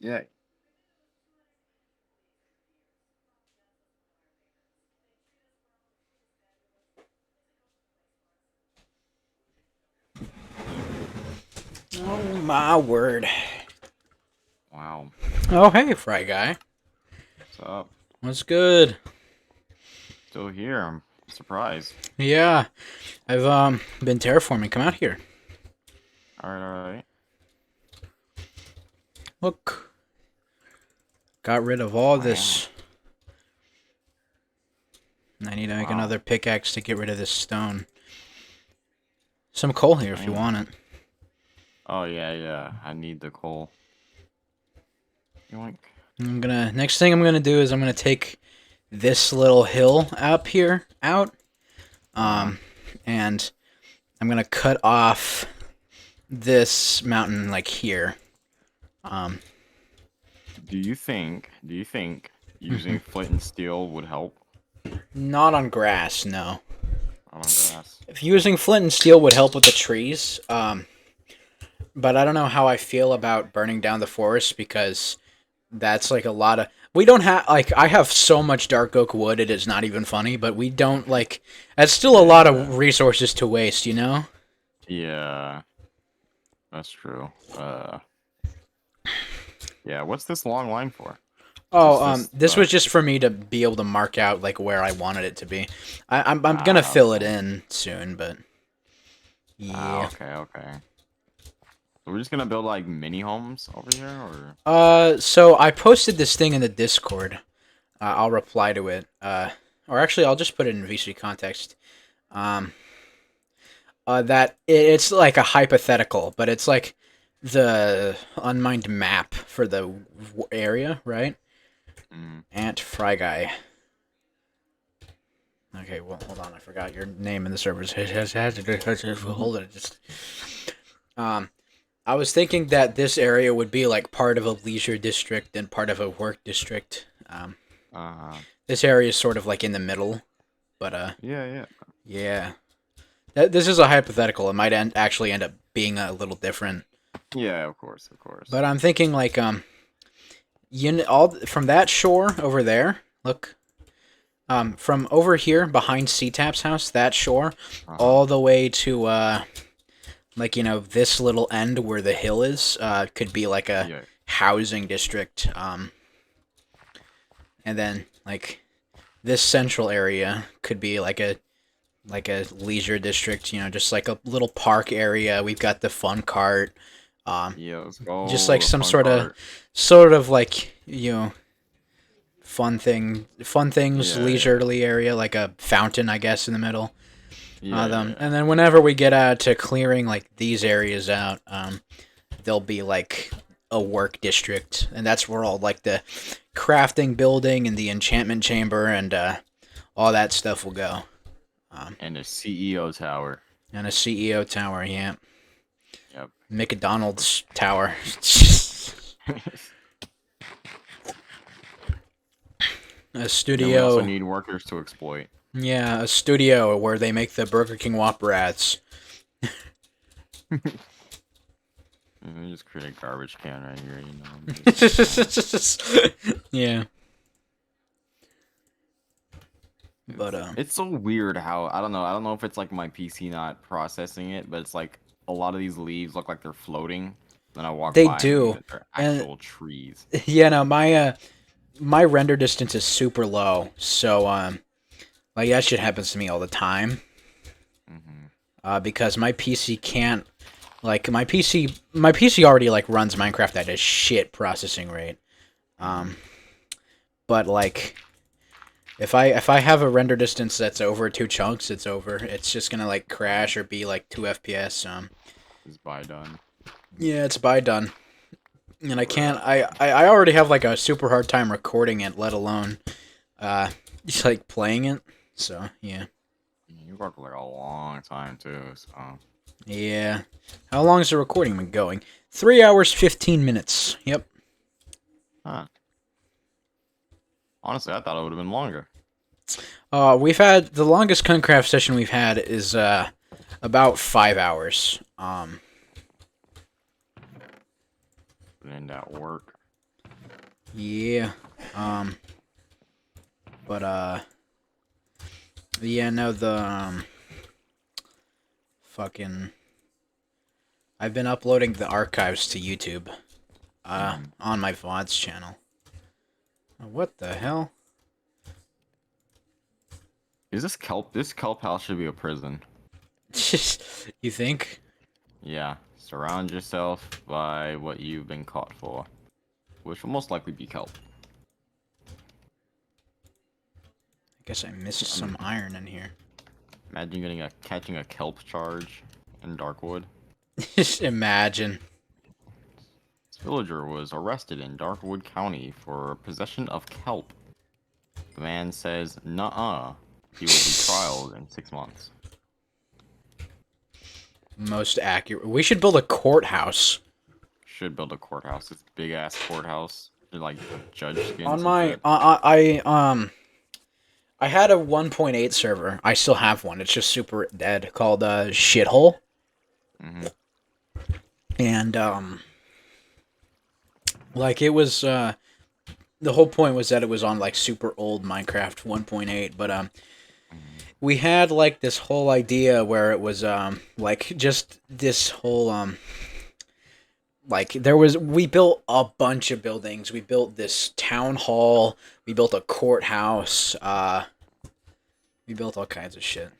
Yeah. Oh my word. Wow. Oh hey, Fry Guy. What's up? What's good? Still here. I'm surprised. Yeah, I've been terraforming. Come out here. Alright. Look. Got rid of all Wow. this. I need to make Wow. another pickaxe to get rid of this stone. Some coal here if you Dang. want it. Oh yeah. I need the coal. Yoink. Next thing I'm gonna do is I'm gonna take this little hill up here out. And I'm gonna cut off this mountain like here. Do you think using flint and steel would help? Not on grass, no. Not on grass. If using flint and steel would help with the trees, but I don't know how I feel about burning down the forest because that's like a lot of. We don't have like I have so much dark oak wood it is not even funny, but we don't like. That's still a lot of resources to waste, you know. Yeah. That's true. Yeah, what's this long line for? Oh, Is this was just for me to be able to mark out like where I wanted it to be. I'm gonna fill it in soon, but yeah. Okay. So we're just gonna build like mini homes over here, or? So I posted this thing in the Discord. I'll reply to it. Or actually, I'll just put it in VC context. That it's like a hypothetical, but it's like the unmined map for the area, right? Ant Fry Guy. Okay, well, hold on. I forgot your name in the servers. Hold it. Just. I was thinking that this area would be like part of a leisure district and part of a work district. This area is sort of like in the middle, but Yeah. This is a hypothetical. It might actually end up being a little different. Yeah, of course. But I'm thinking like all from that shore over there. Look, from over here behind CTAP's house, that shore, all the way to like this little end where the hill is, could be like a housing district. And then like this central area could be like a leisure district. Just like a little park area. We've got the fun cart. Yeah, let's go. Just like some sort cart. of like fun things, leisurely area, like a fountain, I guess, in the middle. And then whenever we get out to clearing like these areas out, there'll be like a work district, and that's where all like the crafting building and the enchantment chamber and all that stuff will go. And a CEO tower. And a CEO tower, yeah. Yep. McDonald's tower. A studio. And we also need workers to exploit. Yeah, a studio where they make the Burger King Whop Rats. Just create a garbage can right here, Yeah. But it's so weird how I don't know if it's like my PC not processing it, but it's like a lot of these leaves look like they're floating. Then I walk They by do. And they're actual trees. Yeah, no, my render distance is super low, so like that shit happens to me all the time. Because my PC can't, like my PC already like runs Minecraft at a shit processing rate. But like if I have a render distance that's over 2 chunks, it's over. It's just gonna like crash or be like 2 FPS. It's by done. Yeah, it's by done. And I can't. I already have like a super hard time recording it, let alone just like playing it. So yeah. You worked like a long time too. So. Yeah. How long has the recording been going? 3 hours 15 minutes. Yep. Huh. Honestly, I thought it would have been longer. We've had the longest Cuncraft session we've had is about 5 hours. happening at work. Yeah. But yeah, no, fucking, I've been uploading the archives to YouTube, on my VODs channel. What the hell? Is this kelp? This kelp house should be a prison. You think? Yeah. Surround yourself by what you've been caught for, which will most likely be kelp. I guess I missed some iron in here. Imagine catching a kelp charge in Darkwood. Just imagine. This villager was arrested in Darkwood County for possession of kelp. The man says, "Nuh-uh." He will be trialed in 6 months. Most accurate. We should build a courthouse. Should build a courthouse. This big ass courthouse. Like judge skins. On and my, shit. I had a 1.8 server. I still have one. It's just super dead, called Shithole. Mhm. And like it was the whole point was that it was on like super old Minecraft 1.8, but we had like this whole idea where it was like just this whole like we built a bunch of buildings. We built this town hall, we built a courthouse, we built all kinds of shit.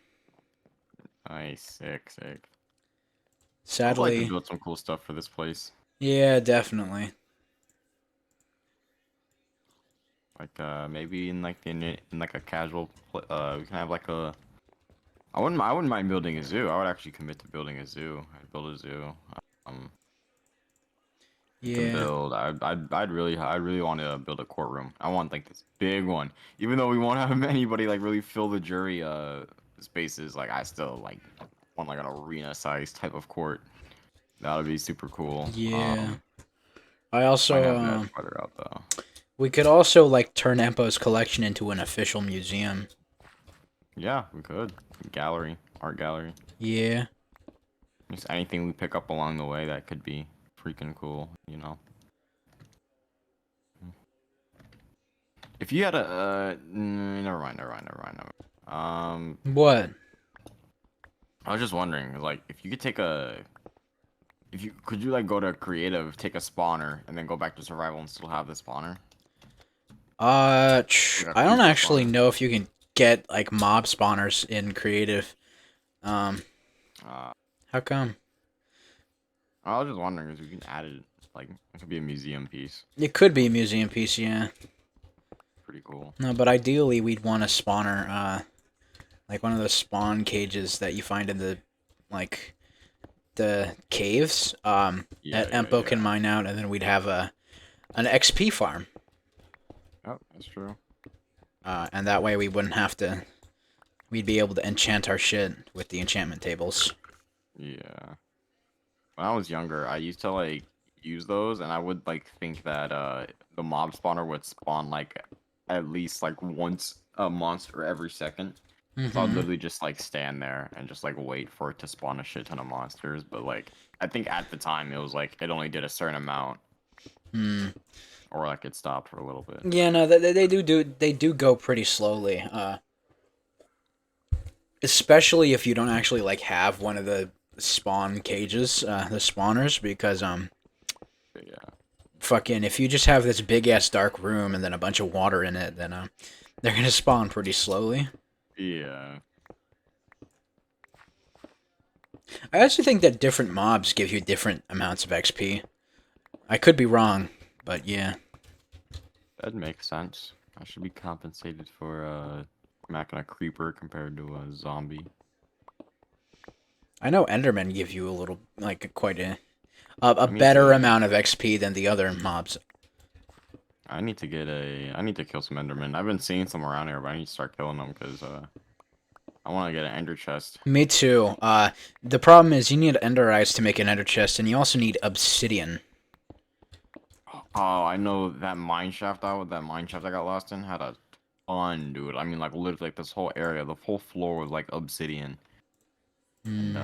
Nice, sick. I'd like Sadly, to build some cool stuff for this place. yeah, definitely. Like maybe in like a casual we can have like a. I wouldn't mind building a zoo. I would actually commit to building a zoo. I'd build a zoo. Can Yeah. build. I'd really want to build a courtroom. I want like this big one. Even though we won't have anybody like really fill the jury spaces, like I still like want like an arena size type of court. That would be super cool. Yeah. I Might have also that further out though. we could also like turn Empo's collection into an official museum. Yeah, we could. Gallery, art gallery. Yeah. Just anything we pick up along the way that could be freaking cool, you know. If you had a never mind. What? I was just wondering, like, if you could you like go to creative, take a spawner, and then go back to survival and still have the spawner? I don't actually spawner. know if you can get like mob spawners in creative. Uh, How come? I was just wondering if you can add it, like, it could be a museum piece. It could be a museum piece, yeah. Pretty cool. No, but ideally we'd want a spawner, like one of those spawn cages that you find in the caves, that Empo can mine out, and then we'd have an XP farm. Oh, that's true. And that way we'd be able to enchant our shit with the enchantment tables. Yeah. When I was younger, I used to like use those, and I would like think that the mob spawner would spawn like at least like once a monster every second. So I'd literally just like stand there and just like wait for it to spawn a shit ton of monsters. But like I think at the time it was like it only did a certain amount. Or like it stopped for a little bit. Yeah, no, they do go pretty slowly. Especially if you don't actually like have one of the spawn cages, the spawners, because But yeah. fucking if you just have this big ass dark room and then a bunch of water in it, then they're gonna spawn pretty slowly. Yeah. I actually think that different mobs give you different amounts of XP. I could be wrong, but yeah. That makes sense. I should be compensated for macking a creeper compared to a zombie. I know Endermen give you a little, like, quite a Me better too. amount of XP than the other mobs. I need to kill some Endermen. I've been seeing some around here, but I need to start killing them because I want to get an Ender chest. Me too. The problem is you need Ender Eyes to make an Ender chest, and you also need Obsidian. Oh, I know that mine shaft I got lost in had a ton, dude. I mean, like literally, like this whole area, the whole floor was like obsidian. And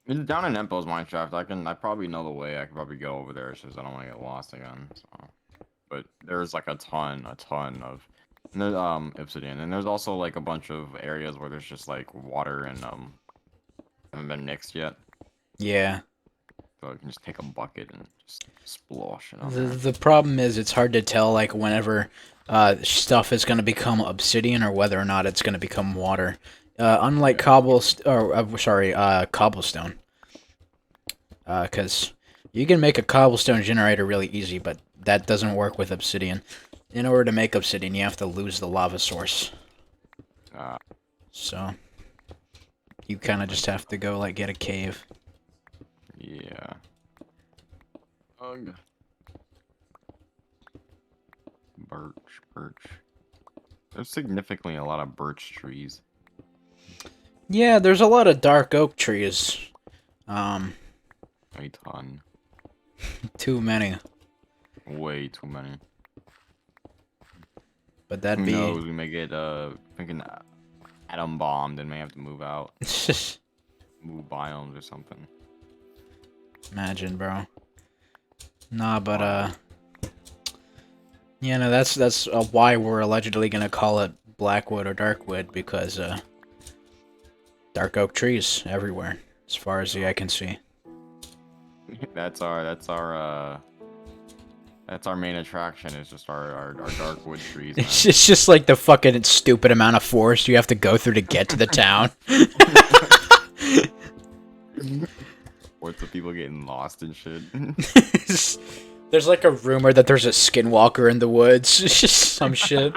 It's down in Empo's mineshaft. I probably know the way. I could probably go over there. It's just I don't want to get lost again. So, but there's like a ton of and there's obsidian, and there's also like a bunch of areas where there's just like water and haven't been mixed yet. Yeah. So you can just take a bucket and just splosh it on The there. the problem is it's hard to tell like whenever stuff is going to become obsidian or whether or not it's going to become water. Unlike cobblestone. Because you can make a cobblestone generator really easy, but that doesn't work with obsidian. In order to make obsidian, you have to lose the lava source. So you kind of just have to go like get a cave. Yeah. Ugh. Birch. There's significantly a lot of birch trees. Yeah, there's a lot of dark oak trees. A ton. Too many. Way too many. But that'd Who be. knows? We may get freaking atom bombed and may have to move out, move biomes or something. Imagine, bro. Nah, but yeah, no, that's why we're allegedly gonna call it Blackwood or Darkwood because dark oak trees everywhere, as far as the eye can see. That's our main attraction. Is just our dark wood trees. It's just like the fucking stupid amount of forest you have to go through to get to the town. Reports of people getting lost and shit. There's like a rumor that there's a skinwalker in the woods. It's just some shit.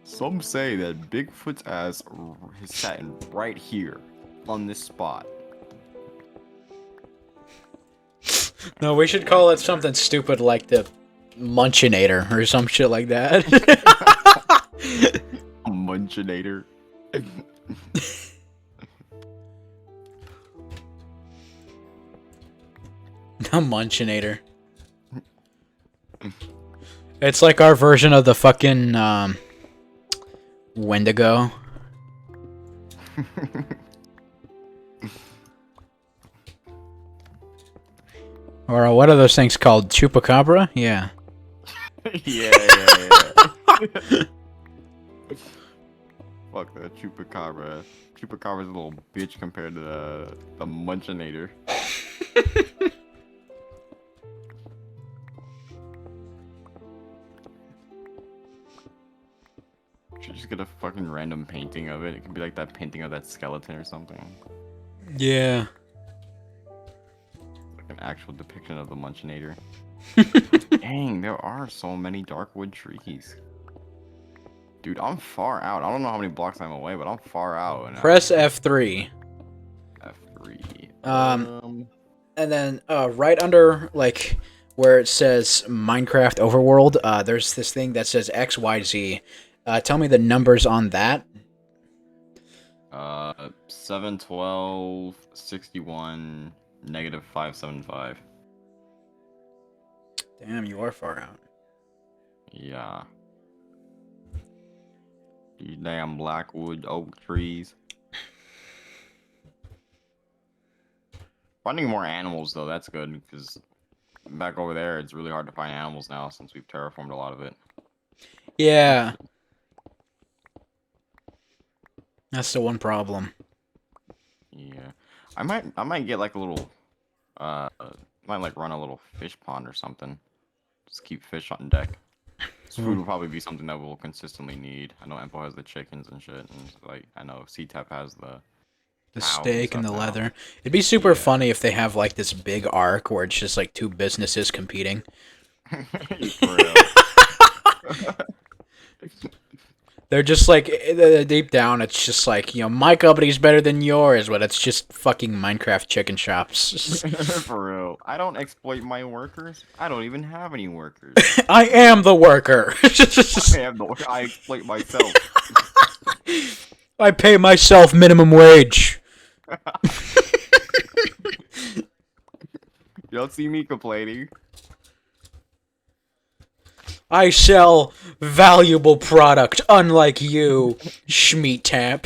Some say that Bigfoot's ass is sitting right here on this spot. No, we should call it something stupid like the Munchinator or some shit like that. A Munchinator. A Munchinator. It's like our version of the fucking Wendigo. Or what are those things called? Chupacabra? Yeah. yeah. Fuck the Chupacabra. Chupacabra's a little bitch compared to the Munchinator. Should just get a fucking random painting of it. It could be like that painting of that skeleton or something. Yeah. Like an actual depiction of the Munchinator. Dang, there are so many darkwood trees. Dude, I'm far out. I don't know how many blocks I'm away, but I'm far out. And Press F3. F3. And then right under like where it says Minecraft Overworld, there's this thing that says XYZ. Tell me the numbers on that. 712, 61, negative 575. Damn, you are far out. Yeah. You damn blackwood oak trees. Finding more animals though, that's good because back over there it's really hard to find animals now since we've terraformed a lot of it. Yeah. That's the one problem. Yeah. I might get like a little might like run a little fish pond or something. Just keep fish on deck. This food will probably be something that we'll consistently need. I know Empo has the chickens and shit, and like I know C-Tap has the steak and the stuff now. leather. It'd be super funny if they have like this big arc where it's just like two businesses competing. For real. They're just like deep down, it's just like, you know, my company's better than yours, but it's just fucking Minecraft chicken shops. For real. I don't exploit my workers. I don't even have any workers. I am the worker. I exploit myself. I pay myself minimum wage. You don't see me complaining. I sell valuable product, unlike you, Schmeat Tap.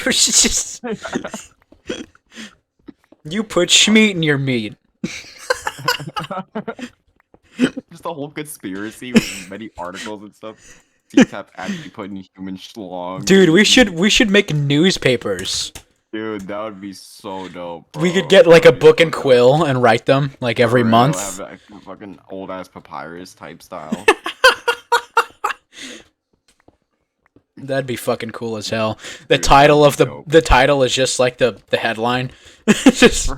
You put Schmeat in your meat. Just a whole conspiracy with many articles and stuff. CTAP actually putting human schlong. Dude, we should make newspapers. Dude, that would be so dope. Bro. We could get like a That would be book so and dope. quill and write them like every For real, month. Have like fucking old ass papyrus type style. That'd be fucking cool as hell. The Dude, title that'd of be dope. the title is just like the headline. Just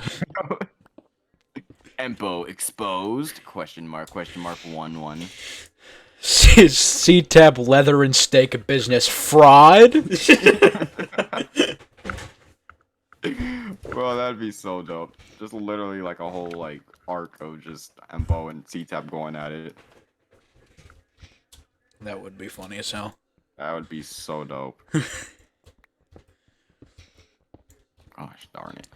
Empo exposed? Question mark 1-1. C-Tab leather and steak business fraud. Bro, that'd be so dope. Just literally like a whole like arc of just Empo and CTAP going at it. That would be funny as hell. That would be so dope. Gosh darn it.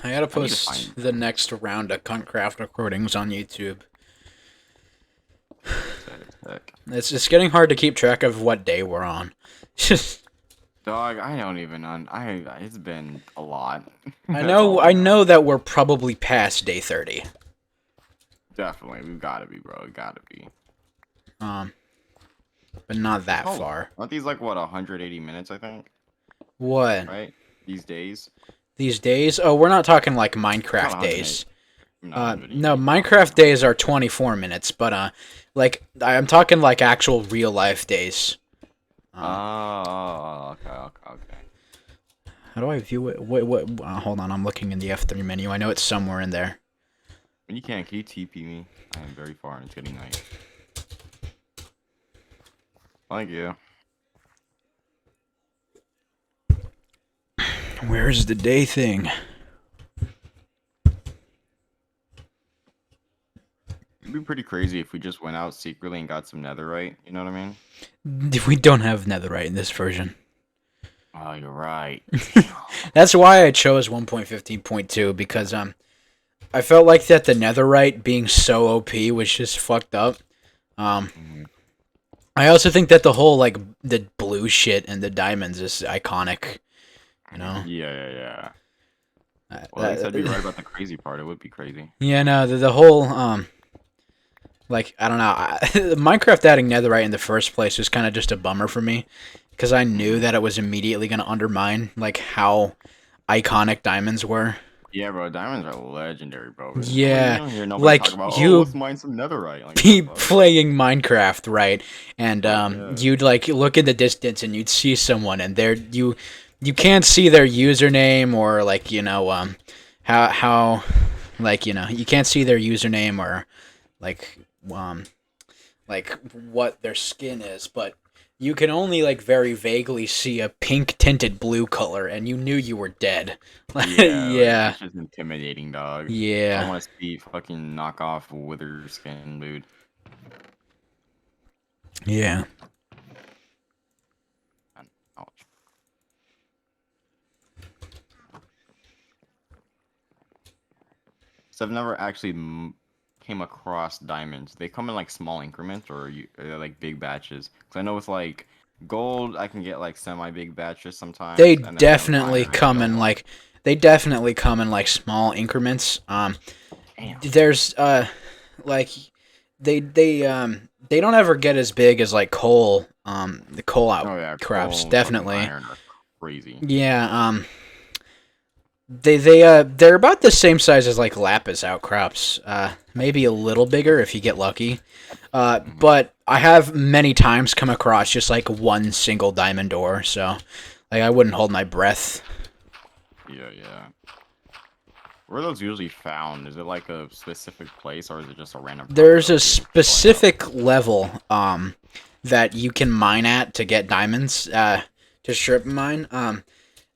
I gotta I need to post find- the next round of Cuntcraft recordings on YouTube. Sick. It's getting hard to keep track of what day we're on. Dog, I don't even it's been a lot. I That's know all I know that we're probably past day 30. Definitely, we've gotta be, bro. We gotta be. But not that Oh, far. Aren't these like what 180 minutes? I think. What? Right? These days. These days? Oh, we're not talking like Minecraft Not days. 180. No, Minecraft days are 24 minutes, but like I'm talking like actual real life days. Oh, okay. How do I view it? What? Hold on, I'm looking in the F3 menu. I know it's somewhere in there. When you can you TP me? I am very far and it's getting night. Thank you. Where's the day thing? It'd be pretty crazy if we just went out secretly and got some netherite. You know what I mean? We don't have netherite in this version. Oh, you're right. That's why I chose 1.15.2 because I felt like that the netherite being so OP was just fucked up. Mhm. I also think that the whole like the blue shit and the diamonds is iconic. You know. Yeah. Well, at least I'd be right about the crazy part. It would be crazy. Yeah, no, the whole like I don't know, Minecraft adding netherite in the first place was kind of just a bummer for me because I knew that it was immediately gonna undermine like how iconic diamonds were. Yeah, bro. Diamonds are legendary, bro. Yeah, You don't hear nobody like, talk about, you- let's mine some netherite. Like, Be what the fuck? playing Minecraft, right? And Yeah. you'd like look in the distance and you'd see someone and you can't see their username or like how like you can't see their username or like what their skin is, but you can only like very vaguely see a pink tinted blue color and you knew you were dead. Yeah. It's just intimidating, dog. I Yeah. want to see fucking knock off wither skin, dude. Yeah. Ouch. So I've never actually came across diamonds. They come in like small increments or like big batches. Cause I know with like gold, I can get like semi-big batches sometimes. They and then definitely iron, I come don't in know. like they definitely come in like small increments. Damn. There's like they don't ever get as big as like coal the coal Oh yeah, outcrops coal and definitely. fucking iron are crazy. Yeah, they're about the same size as like lapis outcrops. Maybe a little bigger if you get lucky. But I have many times come across just like one single diamond ore, so like I wouldn't hold my breath. Yeah. Where are those usually found? Is it like a specific place or is it just a random? There's a place that people specific level that you can mine at to get diamonds to strip mine.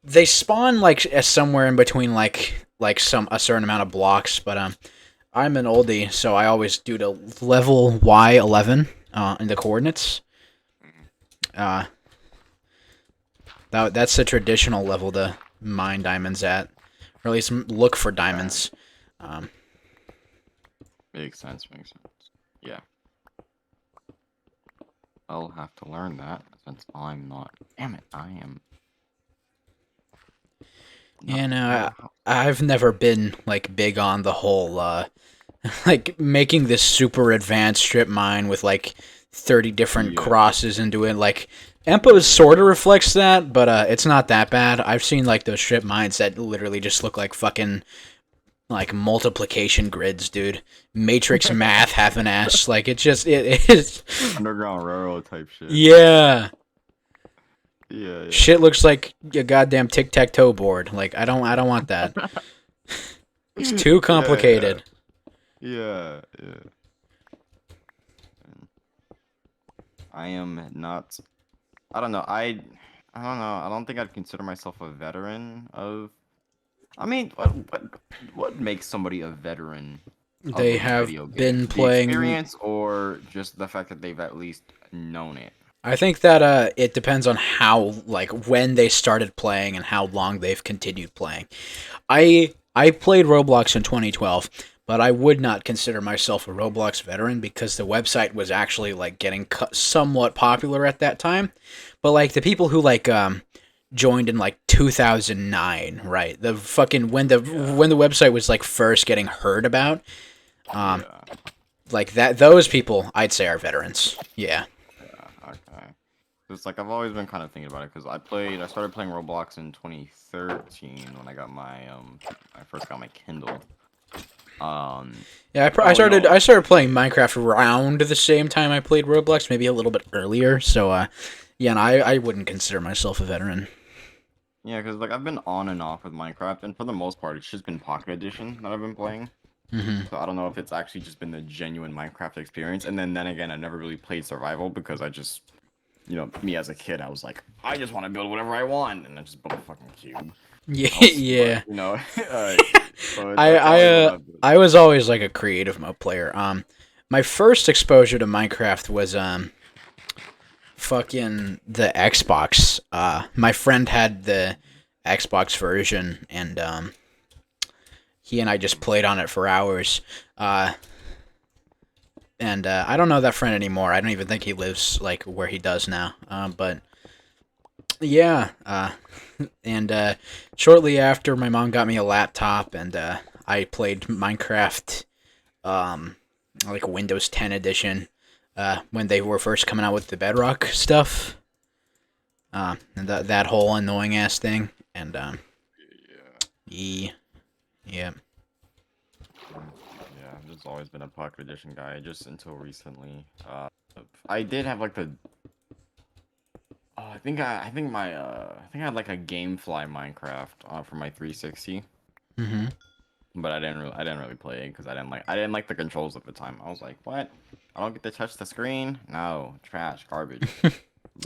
They spawn like somewhere in between like a certain amount of blocks, but I'm an oldie, so I always do the level Y11 in the coordinates. That's the traditional level to mine diamonds at, or at least look for diamonds. Makes sense. Yeah. I'll have to learn that since I'm not. Damn it, I am. And I've never been like big on the whole like making this super advanced strip mine with like 30 different Yeah. crosses into it. Like Empo sort of reflects that, but it's not that bad. I've seen like those strip mines that literally just look like fucking like multiplication grids, dude. Matrix math half an ass. Like it is. Underground Railroad type shit. Yeah. Yeah. Shit looks like a goddamn tic-tac-toe board. Like I don't want that. It's too complicated. Yeah. I am not. I don't know. I don't know. I don't think I'd consider myself a veteran of. I mean, what makes somebody a veteran? Of They a have video game? been The playing. experience, or just the fact that they've at least known it. I think that it depends on how, like, when they started playing and how long they've continued playing. I played Roblox in 2012, but I would not consider myself a Roblox veteran because the website was actually like getting somewhat popular at that time. But like the people who like joined in like 2009, right? The fucking when the website was like first getting heard about, Yeah. like that those people I'd say are veterans. Yeah. Okay. It's like I've always been kind of thinking about it because I started playing Roblox in 2013 when I got I first got my Kindle. Yeah, Oh, no. I started playing Minecraft around the same time I played Roblox, maybe a little bit earlier. So yeah, and I wouldn't consider myself a veteran. Yeah, because like I've been on and off with Minecraft, and for the most part, it's just been Pocket Edition that I've been playing. Hmm. So I don't know if it's actually just been the genuine Minecraft experience. And then again, I never really played survival because I just, me as a kid, I was like, I just want to build whatever I want, and I just built a fucking cube. Yeah, I was- yeah. but, so that's always what I've been- I was always like a creative mode player. My first exposure to Minecraft was fucking the Xbox. My friend had the Xbox version, and he and I just played on it for hours. And I don't know that friend anymore. I don't even think he lives like where he does now. But yeah. And shortly after, my mom got me a laptop, and I played Minecraft, like Windows 10 edition, when they were first coming out with the Bedrock stuff, and that whole annoying ass thing, and yeah. Yeah, I've just always been a Pocket Edition guy, just until recently. I did have like the. I think I had like a GameFly Minecraft for my 360, Mm-hmm. but I didn't really play it because I didn't like the controls at the time. I was like, what? I don't get to touch the screen? No, trash, garbage.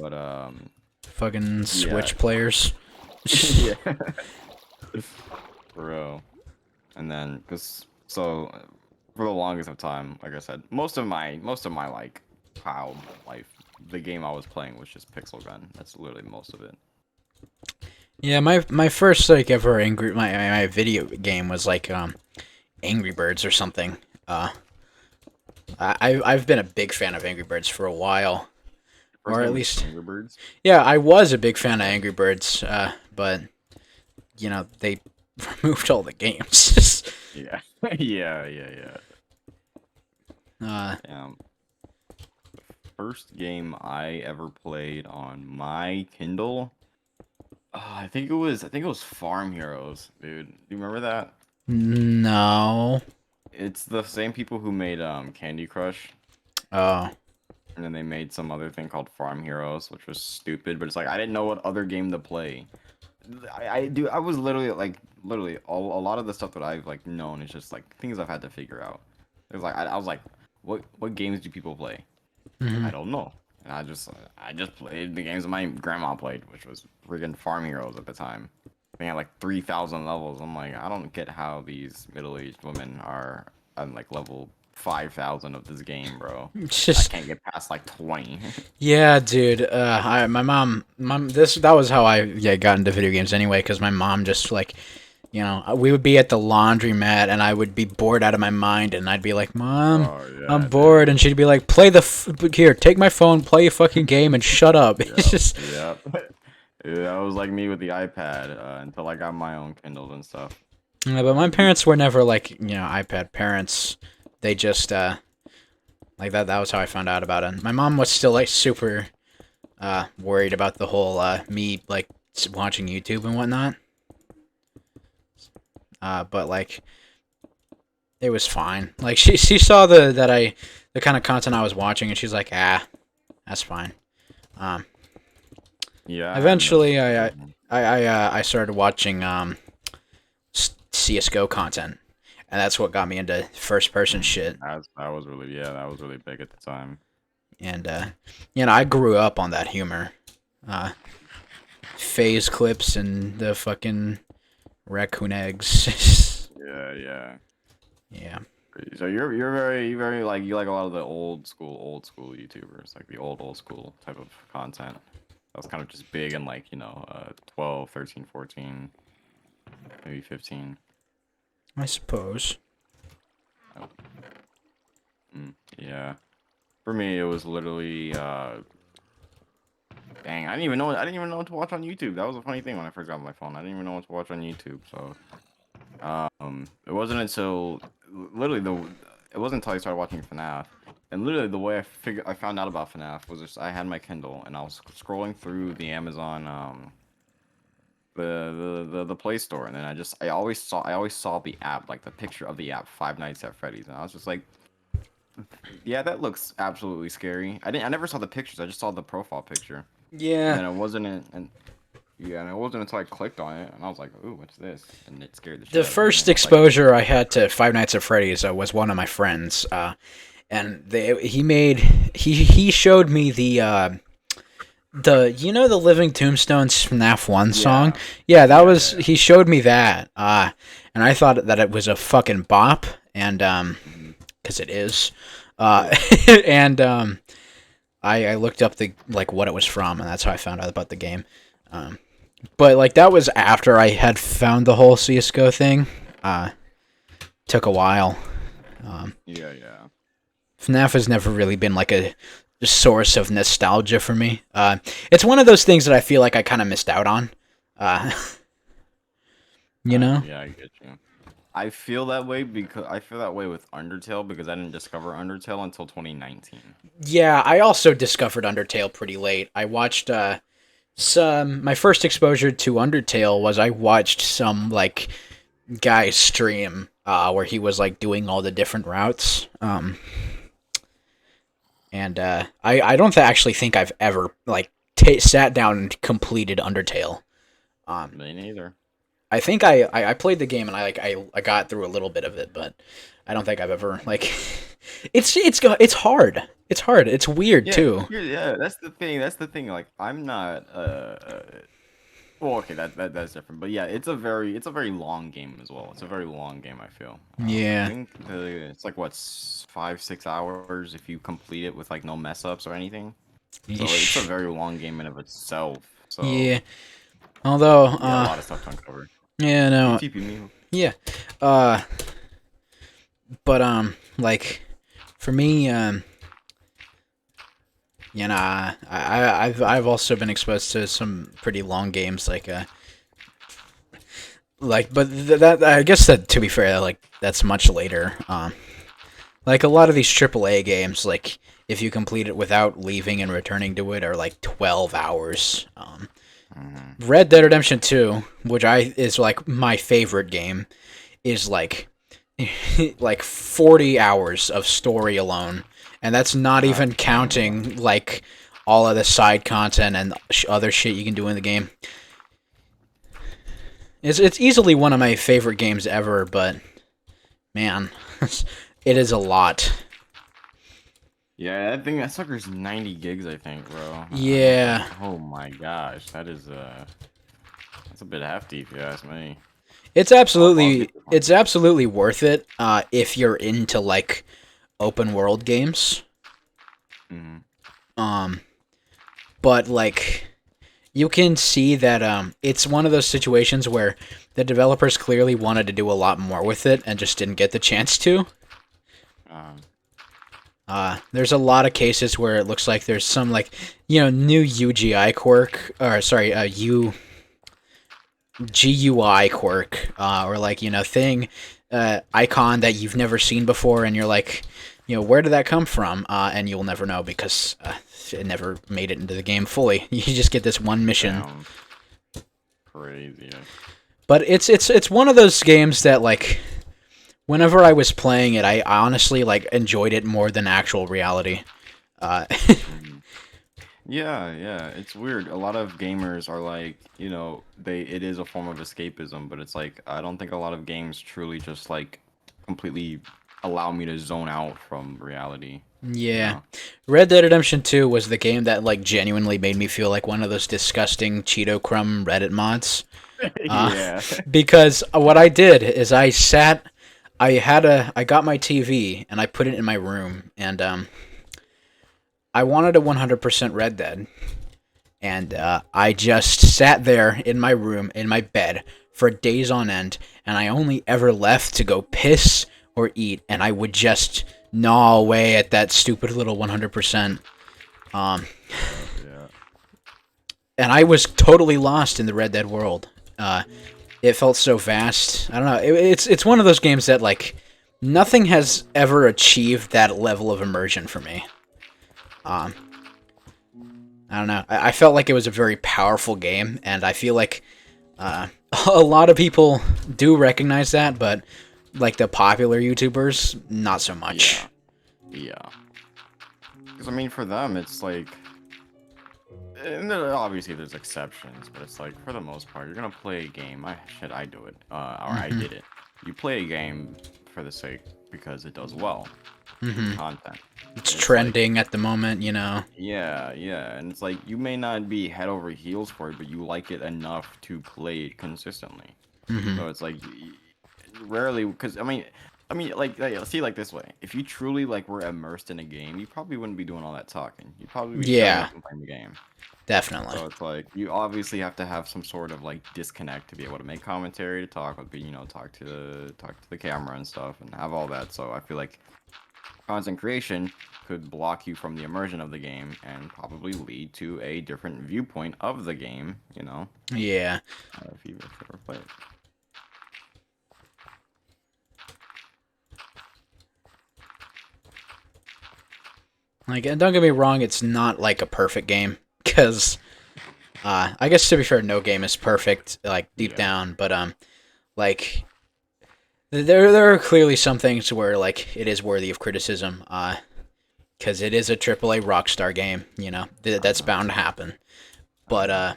But Fucking Switch players. yeah. For real. And then, for the longest of time, like I said, most of my like child life, the game I was playing was just Pixel Gun. That's literally most of it. Yeah, my first like ever my video game was like Angry Birds or something. I've been a big fan of Angry Birds for a while. First Or at game was least- Angry Birds. Yeah, I was a big fan of Angry Birds, but they removed all the games. Yeah. yeah. uh, The first game I ever played on my Kindle. I think it was Farm Heroes, dude. Do you remember that? no. It's the same people who made Candy Crush. Oh. And then they made some other thing called Farm Heroes, which was stupid, but it's like I didn't know what other game to play. I was literally a lot of the stuff that I've like known is just like things I've had to figure out. It was like I was like, what games do people play? Mhm. I don't know. And I just played the games that my grandma played, which was friggin' Farm Heroes at the time. They had like 3,000 levels. I'm like, I don't get how these middle-aged women are on like level 5,000 of this game, bro. It's I just can't get past like 20. yeah, dude. My mom, that was how I got into video games anyway. Because my mom just like You know, we would be at the laundromat, and I would be bored out of my mind, and I'd be like, "Mom, Oh yeah, I'm bored," and she'd be like, "Play here, take my phone, play a fucking game, and shut up." It's just, Yep. Yeah, that was like me with the iPad until I got my own Kindles and stuff. yeah, but my parents were never like, iPad parents. They just, like that. That was how I found out about it. My mom was still like super, worried about the whole me like watching YouTube and whatnot. But like, it was fine. Like she saw the kind of content I was watching, and she's like, that's fine. Yeah. Eventually, I started watching CS:GO content, and that's what got me into first person shit. That was really big at the time. And I grew up on that humor, phase clips and the fucking raccoon eggs. Yeah. Yeah. So you're very like you like a lot of the old school YouTubers, like the old school type of content. That was kind of just big in like, 12, 13, 14, maybe 15. I suppose. Yeah. For me, it was literally dang, I didn't even know what to watch on YouTube. That was a funny thing when I first got my phone. I didn't even know what to watch on YouTube. So it wasn't until it wasn't until I started watching FNAF. And literally the way I found out about FNAF was just I had my Kindle and I was scrolling through the Amazon the Play Store, and then I always saw the app, like the picture of the app, Five Nights at Freddy's, and I was just like, yeah, that looks absolutely scary. I never saw the pictures. I just saw the profile picture. Yeah. And it wasn't until I clicked on it and I was like, "Ooh, what's this?" And it scared the shit The out of me. first And I was like, exposure I had to Five Nights at Freddy's was one of my friends, and he showed me the the Living Tombstones FNAF 1 song. Yeah, he showed me that, and I thought that it was a fucking bop, and because it is, and I looked up what it was from, and that's how I found out about the game. But like that was after I had found the whole CS:GO thing. Took a while. yeah. FNAF has never really been like a source of nostalgia for me. It's one of those things that I feel like I kind of missed out on. You know? Yeah, I get you. I feel that way with Undertale because I didn't discover Undertale until 2019. Yeah, I also discovered Undertale pretty late. I watched my first exposure to Undertale was I watched some like guy stream where he was like doing all the different routes. And I don't actually think I've ever like sat down and completed Undertale. Me neither. I think I played the game and I got through a little bit of it, but I don't think I've ever like it's hard. It's hard. It's weird too. Yeah, that's the thing. Like I'm not well, okay, that's different. But yeah, it's a very long game as well. It's a very long game, I feel. Yeah. I think it's like 5-6 hours if you complete it with like no mess ups or anything. So it's a very long game in of itself. So Yeah. Although a lot of stuff to uncover. yeah, no. TP me. Yeah. But like for me I've also been exposed to some pretty long games but that I guess that to be fair like that's much later. Like a lot of these AAA games, like if you complete it without leaving and returning to it, are like 12 hours. Red Dead Redemption 2, which is like my favorite game, is like 40 hours of story alone, and that's not even counting like all of the side content and other shit you can do in the game. It's easily one of my favorite games ever, but man, it is a lot. Yeah, that sucker's 90 gigs, I think, bro. Yeah. Oh my gosh, that's a bit hefty if you ask me. It's absolutely worth it if you're into like open world games. Mhm. But like you can see that it's one of those situations where the developers clearly wanted to do a lot more with it and just didn't get the chance to. Um, There's a lot of cases where it looks like there's some like new UGI quirk, or sorry, GUI quirk, or like thing, icon that you've never seen before, and you're like, where did that come from? And you'll never know because it never made it into the game fully. You just get this one mission. Damn. Crazy. But it's one of those games that like whenever I was playing it, I honestly like enjoyed it more than actual reality. Mhm. Yeah, it's weird. A lot of gamers are like, it is a form of escapism, but it's like I don't think a lot of games truly just like completely allow me to zone out from reality. You Yeah. know? Red Dead Redemption 2 was the game that like genuinely made me feel like one of those disgusting Cheeto Crumb Reddit mods. Yeah. Because what I did is I got my TV and I put it in my room, and I wanted a 100% Red Dead, and I just sat there in my room in my bed for days on end, and I only ever left to go piss or eat, and I would just gnaw away at that stupid little 100%. Um, Yeah. and I was totally lost in the Red Dead world. It felt so vast. I don't know. It's one of those games that like nothing has ever achieved that level of immersion for me. Um, I don't know. I felt like it was a very powerful game, and I feel like a lot of people do recognize that, but like the popular YouTubers, not so much. Yeah. Because I mean, for them, it's like, and obviously there's exceptions, but it's like for the most part, you're gonna play a game. I do it, or I Mhm. did it. You play a game for the sake because it does well. Mhm. Content. It's It's like, trending at the moment, yeah, and it's like you may not be head over heels for it, but you like it enough to play it consistently. Mhm. So it's like rarely, because like see, like this way, if you truly like were immersed in a game, you probably wouldn't be doing all that talking. You'd probably be shutting Yeah, up and playing the game. definitely. So it's like you obviously have to have some sort of like disconnect to be able to make commentary, to talk with, talk to the camera and stuff, and have all that. So I feel like content creation could block you from the immersion of the game and probably lead to a different viewpoint of the game. Yeah. If you've ever played. Like, and don't get me wrong, it's not like a perfect game, because I guess to be fair, no game is perfect, like deep Yeah. down. But like there are clearly some things where like it is worthy of criticism. Because it is a AAA Rockstar game, that's bound to happen. But I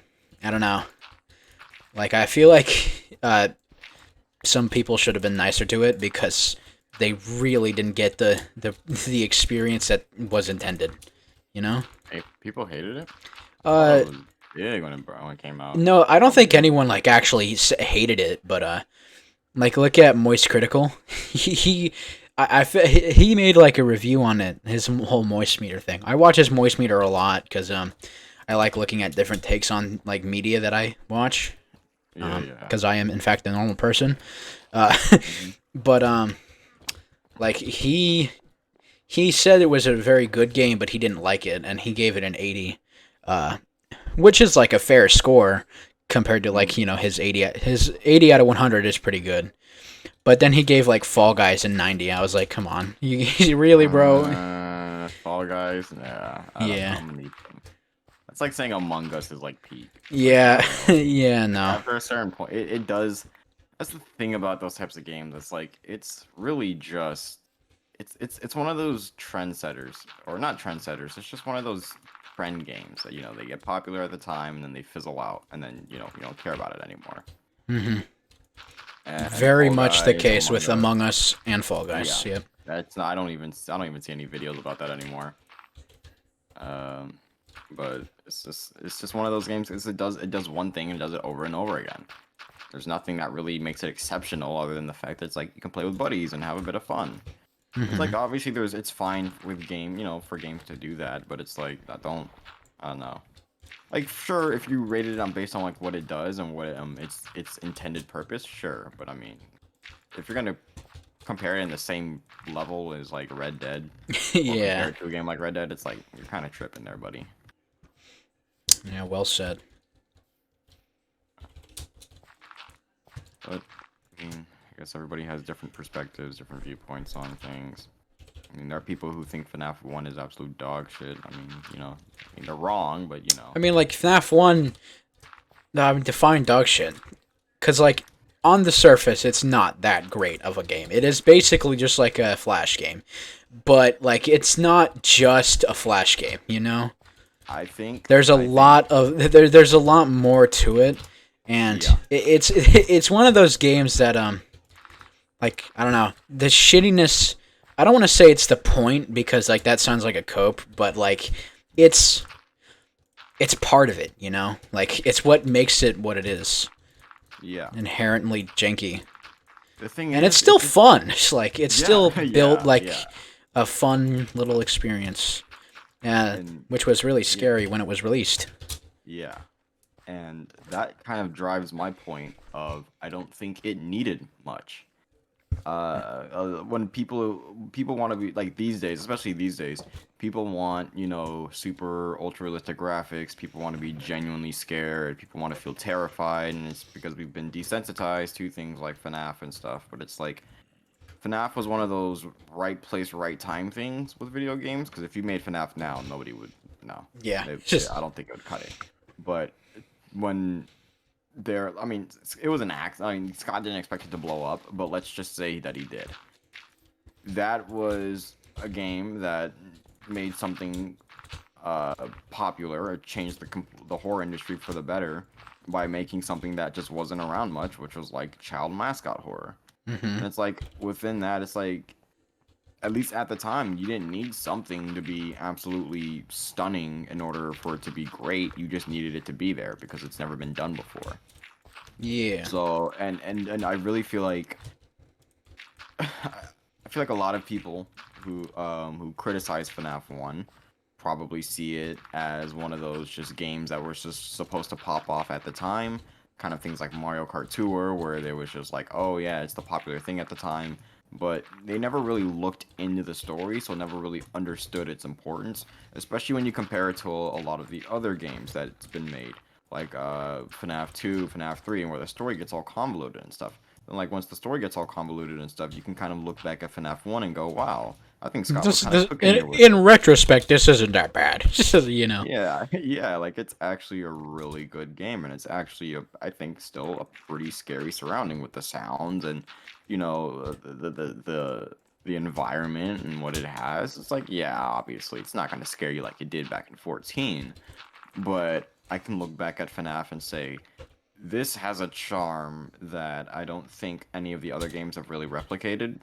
don't know. Like I feel like some people should have been nicer to it because they really didn't get the experience that was intended. You know. Hey, people hated it. I thought Uh, it was big when it came out. no, I don't think Probably. anyone like actually hated it, but like look at Moist Critical. He made like a review on it, his whole Moist Meter thing. I watch his Moist Meter a lot because I like looking at different takes on like media that I watch. Yeah. Because I am in fact a normal person. Uh, Mhm. but like he said it was a very good game, but he didn't like it, and he gave it an 80, uh, which is like a fair score compared to like his 80 out of 100 is pretty good. But then he gave like Fall Guys a 90. I was like, come on, you really, bro? Fall Guys. Yeah. Yeah. That's like saying Among Us is like peak. Yeah, I don't know. yeah, no. After a certain point, it does. That's the thing about those types of games. It's like it's really just it's one of those trendsetters, or not trendsetters. It's just one of those trend games that they get popular at the time and then they fizzle out, and then you don't care about it anymore. hmm And Very Fall much the Guys, case with Among Us, Among Us and Fall Guys. yeah, Yep. that's not. I don't even see any videos about that anymore. Um, but it's just one of those games. 'Cause it does one thing and it does it over and over again. There's nothing that really makes it exceptional other than the fact that it's like you can play with buddies and have a bit of fun. It's like hmm obviously it's fine with for games to do that, but it's like I don't know. Like, sure, if you rated it on based on like what it does and what its intended purpose, sure. But I mean, if you're gonna compare it in the same level as like Red Dead, or compare Yeah. it to a game like Red Dead, it's like you're kind of tripping there, buddy. Yeah, well said. But I mean, I guess everybody has different perspectives, different viewpoints on things. I mean, there are people who think FNAF 1 is absolute dog shit. I mean, they're wrong, but I mean, like, FNAF 1, define dog shit. Because, like, on the surface, it's not that great of a game. It is basically just like a Flash game. But, like, it's not just a Flash game, you know? I think There's a I think- lot of there's a lot more to it, and Yeah. it's one of those games that like, I don't know, the shittiness. I don't want to say it's the point because like that sounds like a cope, but like it's part of it, you know. Like it's what makes it what it is, Yeah. inherently janky, The thing and is, it's still just- fun. It's like it's Yeah, still built yeah, like yeah. a fun little experience. Yeah, And- which was really scary when it was released. Yeah. And that kind of drives my point of I don't think it needed much. When people want to be like these days, especially these days, people want, super ultra realistic graphics. People want to be genuinely scared. People want to feel terrified, and it's because we've been desensitized to things like FNAF and stuff. But it's like FNAF was one of those right place, right time things with video games. Because if you made FNAF now, nobody would know. Yeah, I don't think it would cut it. But when I mean, it was an act. I mean, Scott didn't expect it to blow up, but let's just say that he did. That was a game that made something popular. It changed the horror industry for the better by making something that just wasn't around much, which was like child mascot horror. And it's like within that, it's like at least at the time, you didn't need something to be absolutely stunning in order for it to be great. You just needed it to be there because it's never been done before. Yeah. So, and I really feel like I feel like a lot of people who criticize FNAF 1 probably see it as one of those just games that were just supposed to pop off at the time. Kind of things like Mario Kart Tour, where they was just like, oh yeah, it's the popular thing at the time. But they never really looked into the story, so never really understood its importance, especially when you compare it to a lot of the other games that's been made, like FNAF 2, FNAF 3, and where the story gets all convoluted and stuff. And like once the story gets all convoluted and stuff, you can kind of look back at FNAF 1 and go, wow, I think Scott was kind of cooking here with it. In retrospect, this isn't that bad. You know. Yeah, yeah, like it's actually a really good game, and it's actually I think still a pretty scary surrounding with the sounds and the environment and what it has. It's like, yeah, obviously it's not gonna scare you like it did back in 14, but I can look back at FNAF and say this has a charm that I don't think any of the other games have really replicated.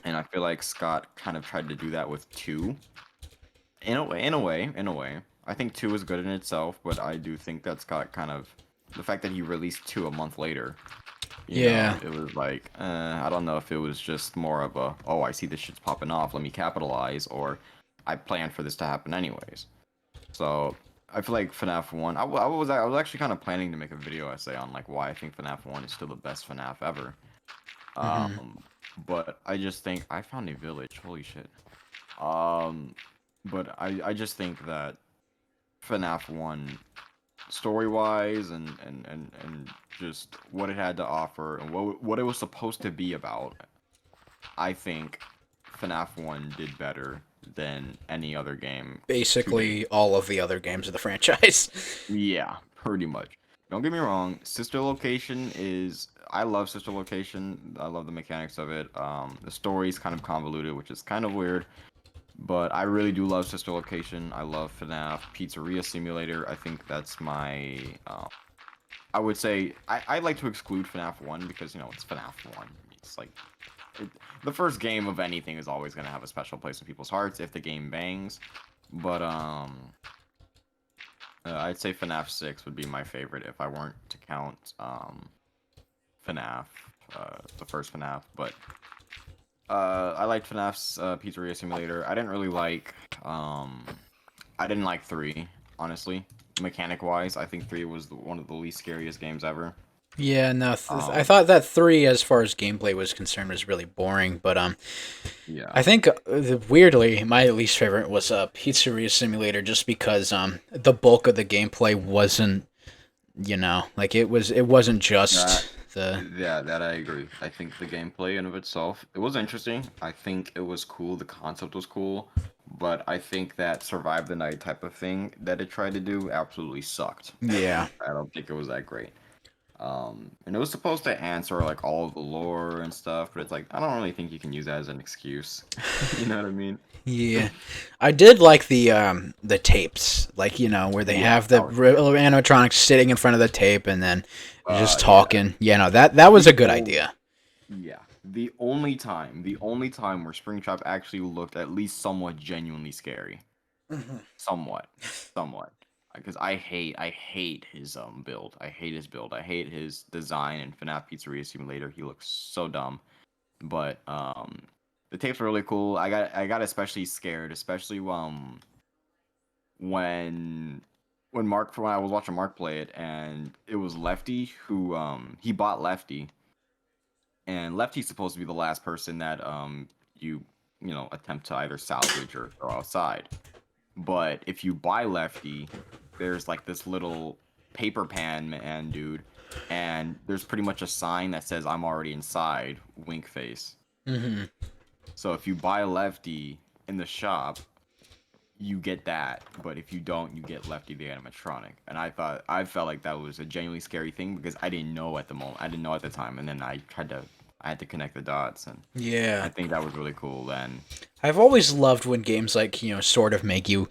And I feel like Scott kind of tried to do that with 2. In a way. I think 2 is good in itself, but I do think that Scott kind of the fact that he released 2 a month later. Yeah. It was like, I don't know if it was just more of a, oh, I see this shit's popping off, let me capitalize, or I planned for this to happen anyways. So I feel like FNAF 1, I was actually kind of planning to make a video essay on like why I think FNAF 1 is still the best FNAF ever. But I just think I found a village. Holy shit. But I just think that FNAF 1, story-wise and just what it had to offer and what it was supposed to be about, I think FNAF 1 did better than any other game. Basically, all of the other games of the franchise. Yeah, pretty much. Don't get me wrong, Sister Location is... I love Sister Location. I love the mechanics of it. The story's kind of convoluted, which is kind of weird. But I really do love Sister Location. I love FNAF Pizzeria Simulator. I think that's my... I would say... I like to exclude FNAF 1 because, it's FNAF 1. It's like... the first game of anything is always going to have a special place in people's hearts if the game bangs. But, I'd say FNAF 6 would be my favorite if I weren't to count FNAF, the first FNAF. But I liked FNAF's Pizzeria Simulator. I didn't really like I didn't like 3, honestly. mechanic wise. I think 3 was one of the least scariest games ever. Yeah, no, I Um, thought that 3, as far as gameplay was concerned, was really boring. But yeah. I think weirdly, my least favorite was Pizzeria Simulator, just because the bulk of the gameplay wasn't, like it wasn't That just the. Yeah, that I agree. I think the gameplay in of itself, it was interesting. I think it was cool. The concept was cool, but I think that survive the night type of thing that it tried to do absolutely sucked. Yeah. I don't think it was that great. And it was supposed to answer like all of the lore and stuff, but it's like I don't really think you can use that as an excuse. You know what I mean? Yeah, I did like the tapes, like where they Yeah, have the that was great. animatronics sitting in front of the tape and then just Yeah. talking. Yeah, no, that was a good Oh, idea. yeah. The only time where Springtrap actually looked at least somewhat genuinely scary. Somewhat, somewhat. Because I hate his build. I hate his build. I hate his design in FNAF Pizzeria Simulator. He looks so dumb. But the tapes were really cool. I got especially scared, especially when when I was watching Mark play it, and it was Lefty who he bought Lefty, and Lefty's supposed to be the last person that you attempt to either salvage or throw outside. But if you buy Lefty, there's like this little paper pan man dude, and there's pretty much a sign that says "I'm already inside," wink face. Hmm. So if you buy Lefty in the shop, you get that, but if you don't, you get Lefty the animatronic. And I felt like that was a genuinely scary thing because I didn't know at the moment, I didn't know at the time, and then I had to connect the dots, and I Yeah, think that was really cool. Then, I've always loved when games like sort of make you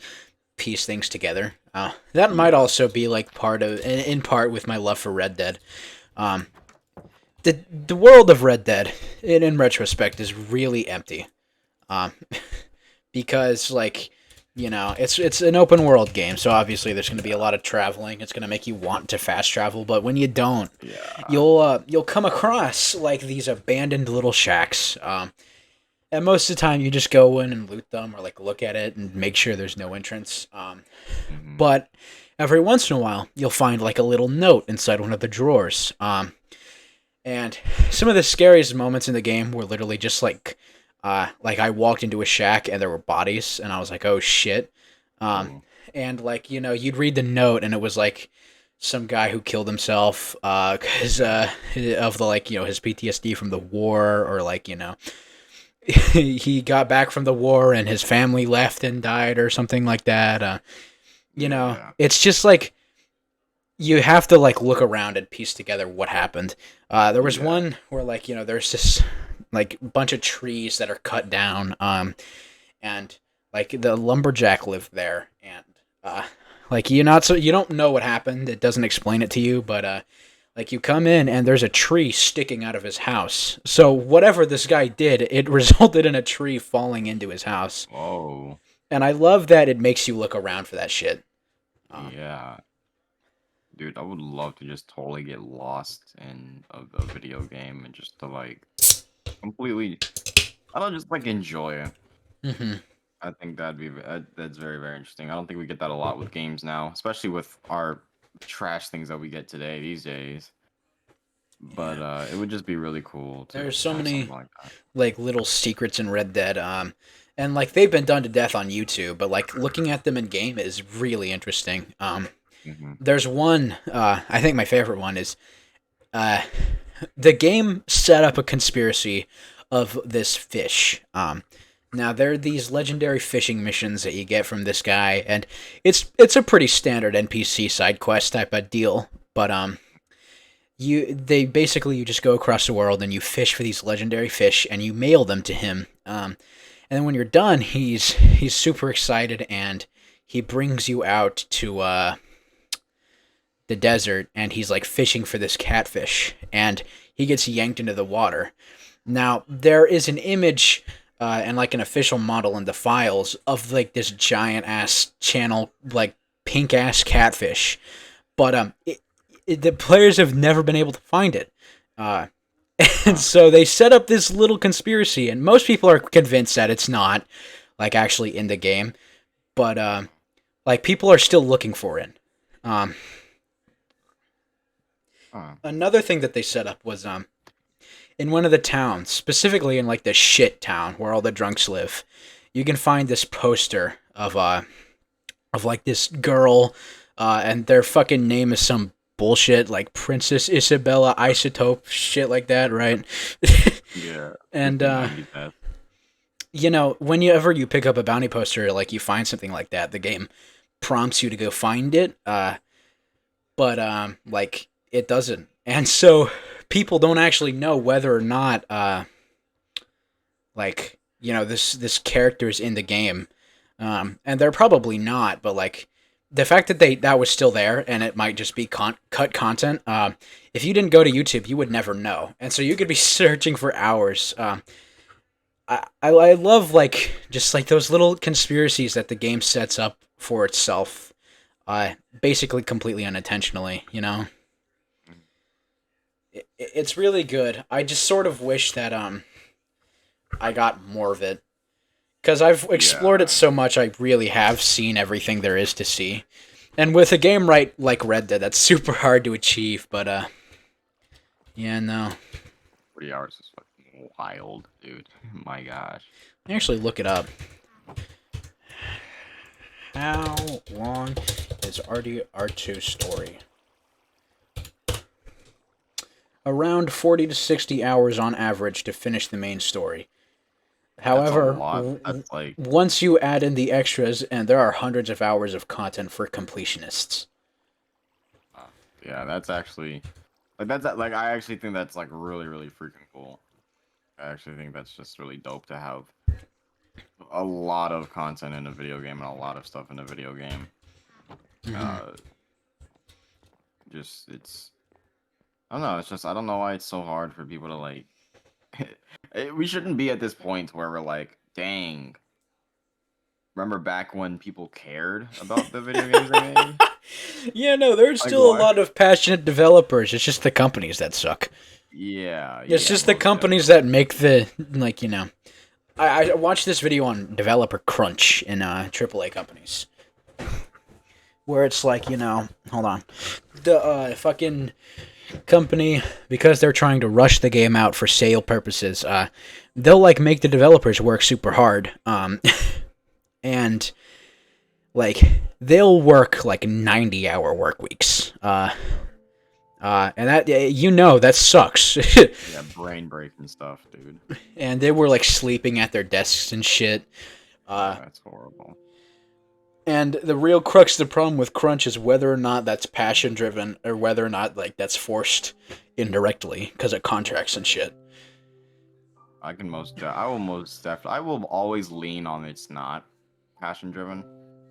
piece things together. That might yeah, also be like part of in part with my love for Red Dead. Um, the world of Red Dead, in retrospect, is really empty. Um, because like it's an open world game, so obviously there's going to be a lot of traveling. It's going to make you want to fast travel, but when you don't, yeah, you'll come across like these abandoned little shacks. And most of the time you just go in and loot them or like look at it and make sure there's no entrance. hmm, But every once in a while you'll find like a little note inside one of the drawers. And some of the scariest moments in the game were literally just like I walked into a shack and there were bodies and I was like, oh shit. Um, oh, and like you'd read the note and it was like some guy who killed himself because of the like his PTSD from the war, or like he got back from the war and his family left and died or something like that. yeah, It's just like you have to like look around and piece together what happened. There was yeah, one where like there's this like bunch of trees that are cut down, and like the lumberjack lived there, and like you don't know what happened. It doesn't explain it to you, but like you come in and there's a tree sticking out of his house. So whatever this guy did, it resulted in a tree falling into his house. oh, And I love that it makes you look around for that shit. Um, yeah. Dude, I would love to just totally get lost in a video game and just to like completely, I don't just like enjoy it. mhm. I think that's very very interesting. I don't think we get that a lot with games now, especially with our trash things that we get today these days. But Yeah. it would just be really cool to There's so have something many like that. like little secrets in Red Dead. And like they've been done to death on YouTube, but like looking at them in game is really interesting. Hmm. There's one. I think my favorite one is uh, the game set up a conspiracy of this fish. Now there are these legendary fishing missions that you get from this guy, and it's a pretty standard NPC side quest type of deal. But you just go across the world and you fish for these legendary fish and you mail them to him. And then when you're done, he's super excited and he brings you out to the desert and he's like fishing for this catfish and he gets yanked into the water. Now there is an image and like an official model in the files of like this giant ass channel like pink ass catfish, but the players have never been able to find it. Uh, and Huh. so they set up this little conspiracy, and most people are convinced that it's not like actually in the game, but like people are still looking for it. Um, Huh. Another thing that they set up was in one of the towns, specifically in like the shit town where all the drunks live, you can find this poster of like this girl, and their fucking name is some bullshit like Princess Isabella Isotope shit like that, right? Yeah. And I get that. you know, whenever you pick up a bounty poster, like you find something like that, the game prompts you to go find it. But like it doesn't, and so people don't actually know whether or not like you know this character's in the game, and they're probably not, but like the fact that that was still there and it might just be cut content. If you didn't go to YouTube, you would never know, and so you could be searching for hours. I love like just like those little conspiracies that the game sets up for itself, basically completely unintentionally. You know, it's really good. I just sort of wish that I got more of it because I've explored it so much. I really have seen everything there is to see, and with a game right like Red Dead, that's super hard to achieve. But yeah, no. 3 hours is fucking wild, dude. My gosh. I actually look it up. How long is RDR2 story? Around 40 to 60 hours on average to finish the main story. However, That's a lot. That's like once you add in the extras, and there are hundreds of hours of content for completionists. yeah, that's actually like I actually think that's like really really freaking cool. I actually think that's just really dope to have a lot of content in a video game and a lot of stuff in a video game. Uh, just it's I don't know. It's just I don't know why it's so hard for people to like. We shouldn't be at this point where we're like, dang. Remember back when people cared about the video games they made? Yeah, no, there's Like, still a why? lot of passionate developers. It's just the companies that suck. Yeah, It's yeah, just the most companies that make the, like, you know. I watched this video on developer crunch in AAA companies. Where it's like, you know, hold on. The fucking company, because they're trying to rush the game out for sale purposes, they'll, like, make the developers work super hard. And like they'll work like 90-hour work weeks. And that you know that sucks. yeah, brain breaking stuff, dude. And they were like sleeping at their desks and shit. That's horrible. And the real crux of the problem with crunch is whether or not that's passion driven or whether or not like that's forced indirectly because of contracts and shit. I will always lean on it's not passion driven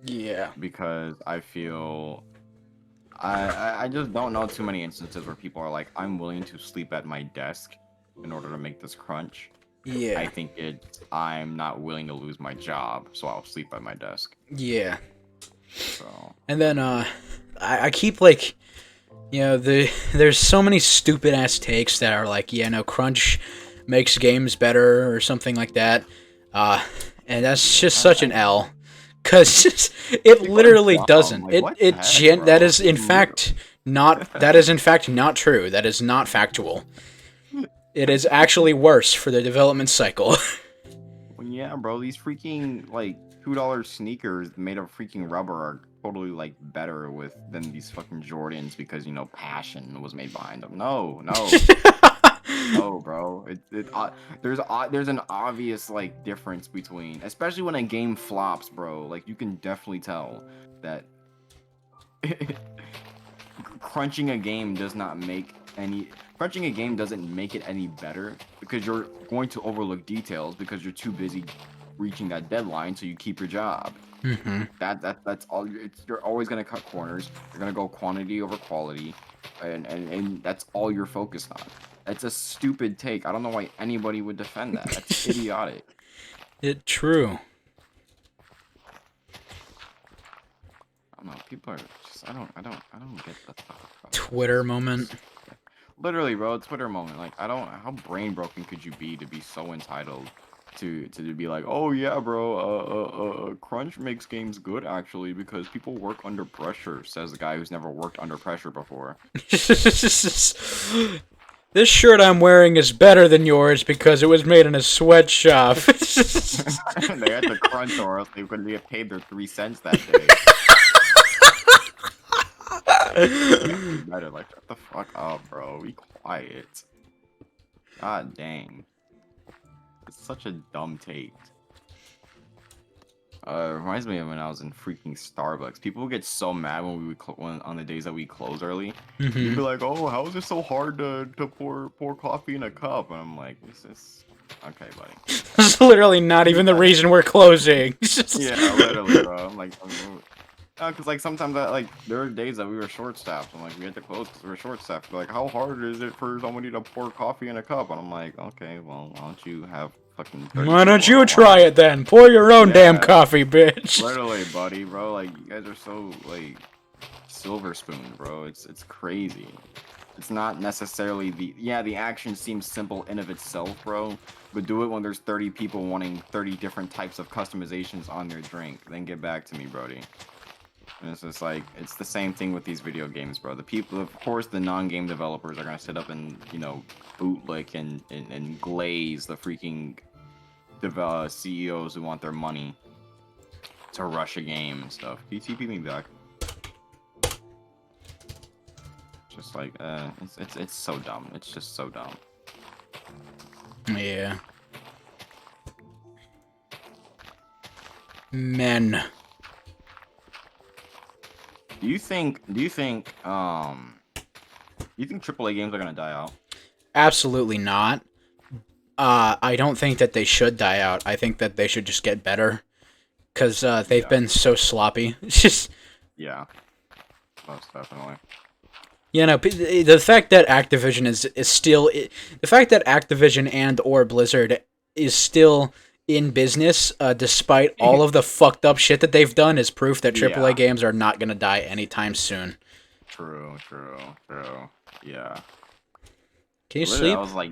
Yeah. because I feel I just don't know too many instances where people are like, I'm willing to sleep at my desk in order to make this crunch. Yeah. I think I'm not willing to lose my job, so I'll sleep at my desk. Yeah. So And then I keep like, you know, there's so many stupid ass takes that are like, yeah, no, crunch makes games better or something like that. And that's just such an L, cuz it literally dumb. doesn't. Like, what the heck, That bro? is in fact not true. That is not factual. It is actually worse for the development cycle. Well, yeah, bro, these freaking like $2 sneakers made of freaking rubber are totally like better than these fucking Jordans because you know passion was made behind them. No, no, bro. There's an obvious like difference between, especially when a game flops, bro. Like you can definitely tell that crunching a game doesn't make it any better because you're going to overlook details because you're too busy reaching that deadline, so you keep your job. Mm-hmm. That's all. You're always gonna cut corners. You're gonna go quantity over quality, and that's all you're focused on. That's a stupid take. I don't know why anybody would defend that. That's idiotic. True. I don't know. People are just. I don't get the thought process. Twitter moment. Literally, bro. Twitter moment. Like I don't. How brain broken could you be to be so entitled to be like, oh yeah, bro, crunch makes games good actually because people work under pressure. Says the guy who's never worked under pressure before. This shirt I'm wearing is better than yours because it was made in a sweatshop. They had to crunch or else they couldn't get paid their 3 cents that day. You better like shut the fuck up, bro. Be quiet. God dang. It's such a dumb take. Reminds me of when I was in freaking Starbucks. People would get so mad when we would when, on the days that we close early. You'd be like, "Oh, how is it so hard to pour coffee in a cup?" And I'm like, "This is okay, buddy." It's literally not even the reason we're closing. Yeah, literally, bro. I'm like, because like sometimes there are days that we were short staffed. I'm like, we had to close because we were short staffed. Like, how hard is it for somebody to pour coffee in a cup? And I'm like, okay, well, why don't you have fucking? 30 Why don't people you at try once? it then? Pour your own damn Yeah. coffee, bitch. Literally, buddy, bro. Like, you guys are so like silver spoon, bro. It's crazy. It's not necessarily the action seems simple in of itself, bro. But do it when there's 30 people wanting 30 different types of customizations on their drink. Then get back to me, brody. And it's just like, it's the same thing with these video games, bro. The people, of course, the non-game developers are gonna sit up and, bootlick and glaze the freaking CEOs who want their money to rush a game and stuff. Can you TP me back? Just like, it's so dumb. It's just so dumb. Yeah. Men. Do you think AAA games are gonna die out? Absolutely not. I don't think that they should die out. I think that they should just get better. Because they've been so sloppy. It's just... Yeah. Most definitely. You know, the fact that Activision is still... The fact that Activision and or Blizzard is still in business, despite all of the fucked up shit that they've done, is proof that AAA games are not gonna die anytime soon. True. Yeah. Can you Literally, sleep? I was like...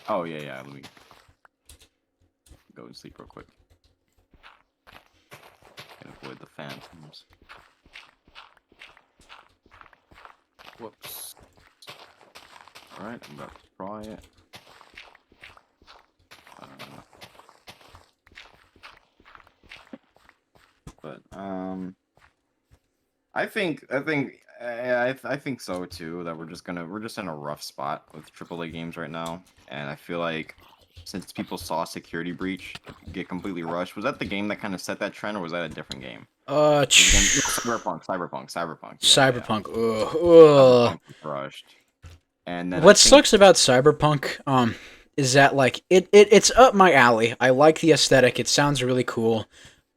Oh, yeah. Let me go and sleep real quick. And avoid the phantoms. Whoops. Alright, I'm about to try it. I think so too. That we're just in a rough spot with AAA games right now, and I feel like since people saw Security Breach get completely rushed, was that the game that kind of set that trend, or was that a different game? Cyberpunk. Cyberpunk. Ugh. Cyberpunk was rushed. And then What sucks about Cyberpunk, is that like it's up my alley. I like the aesthetic. It sounds really cool,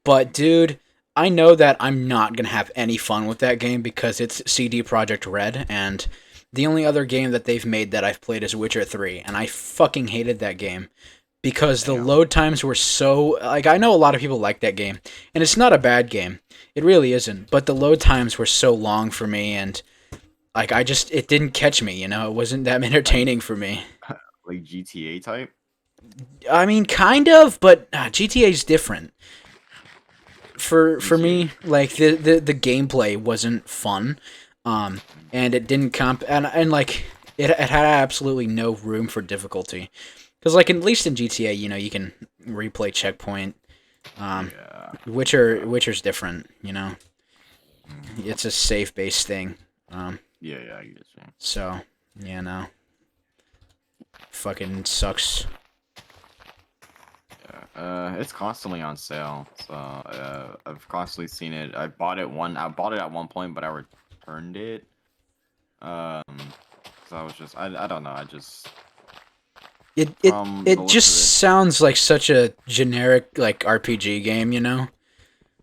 but dude, I know that I'm not gonna have any fun with that game because it's CD Projekt Red, and the only other game that they've made that I've played is Witcher 3, and I fucking hated that game because the load times were so... Like, I know a lot of people like that game, and it's not a bad game. It really isn't, but the load times were so long for me, and like it didn't catch me, you know? It wasn't that entertaining for me. like GTA type. I mean, kind of, but GTA is different. For me, like the gameplay wasn't fun, and it didn't and like it had absolutely no room for difficulty, because like at least in GTA, you know, you can replay checkpoint. Witcher's different, you know. It's a safe base thing. I get you. So yeah, no. Fucking sucks. It's constantly on sale, so I've constantly seen it. I bought it at one point, but I returned it. So I was just, I don't know, It just sounds like such a generic like RPG game, you know?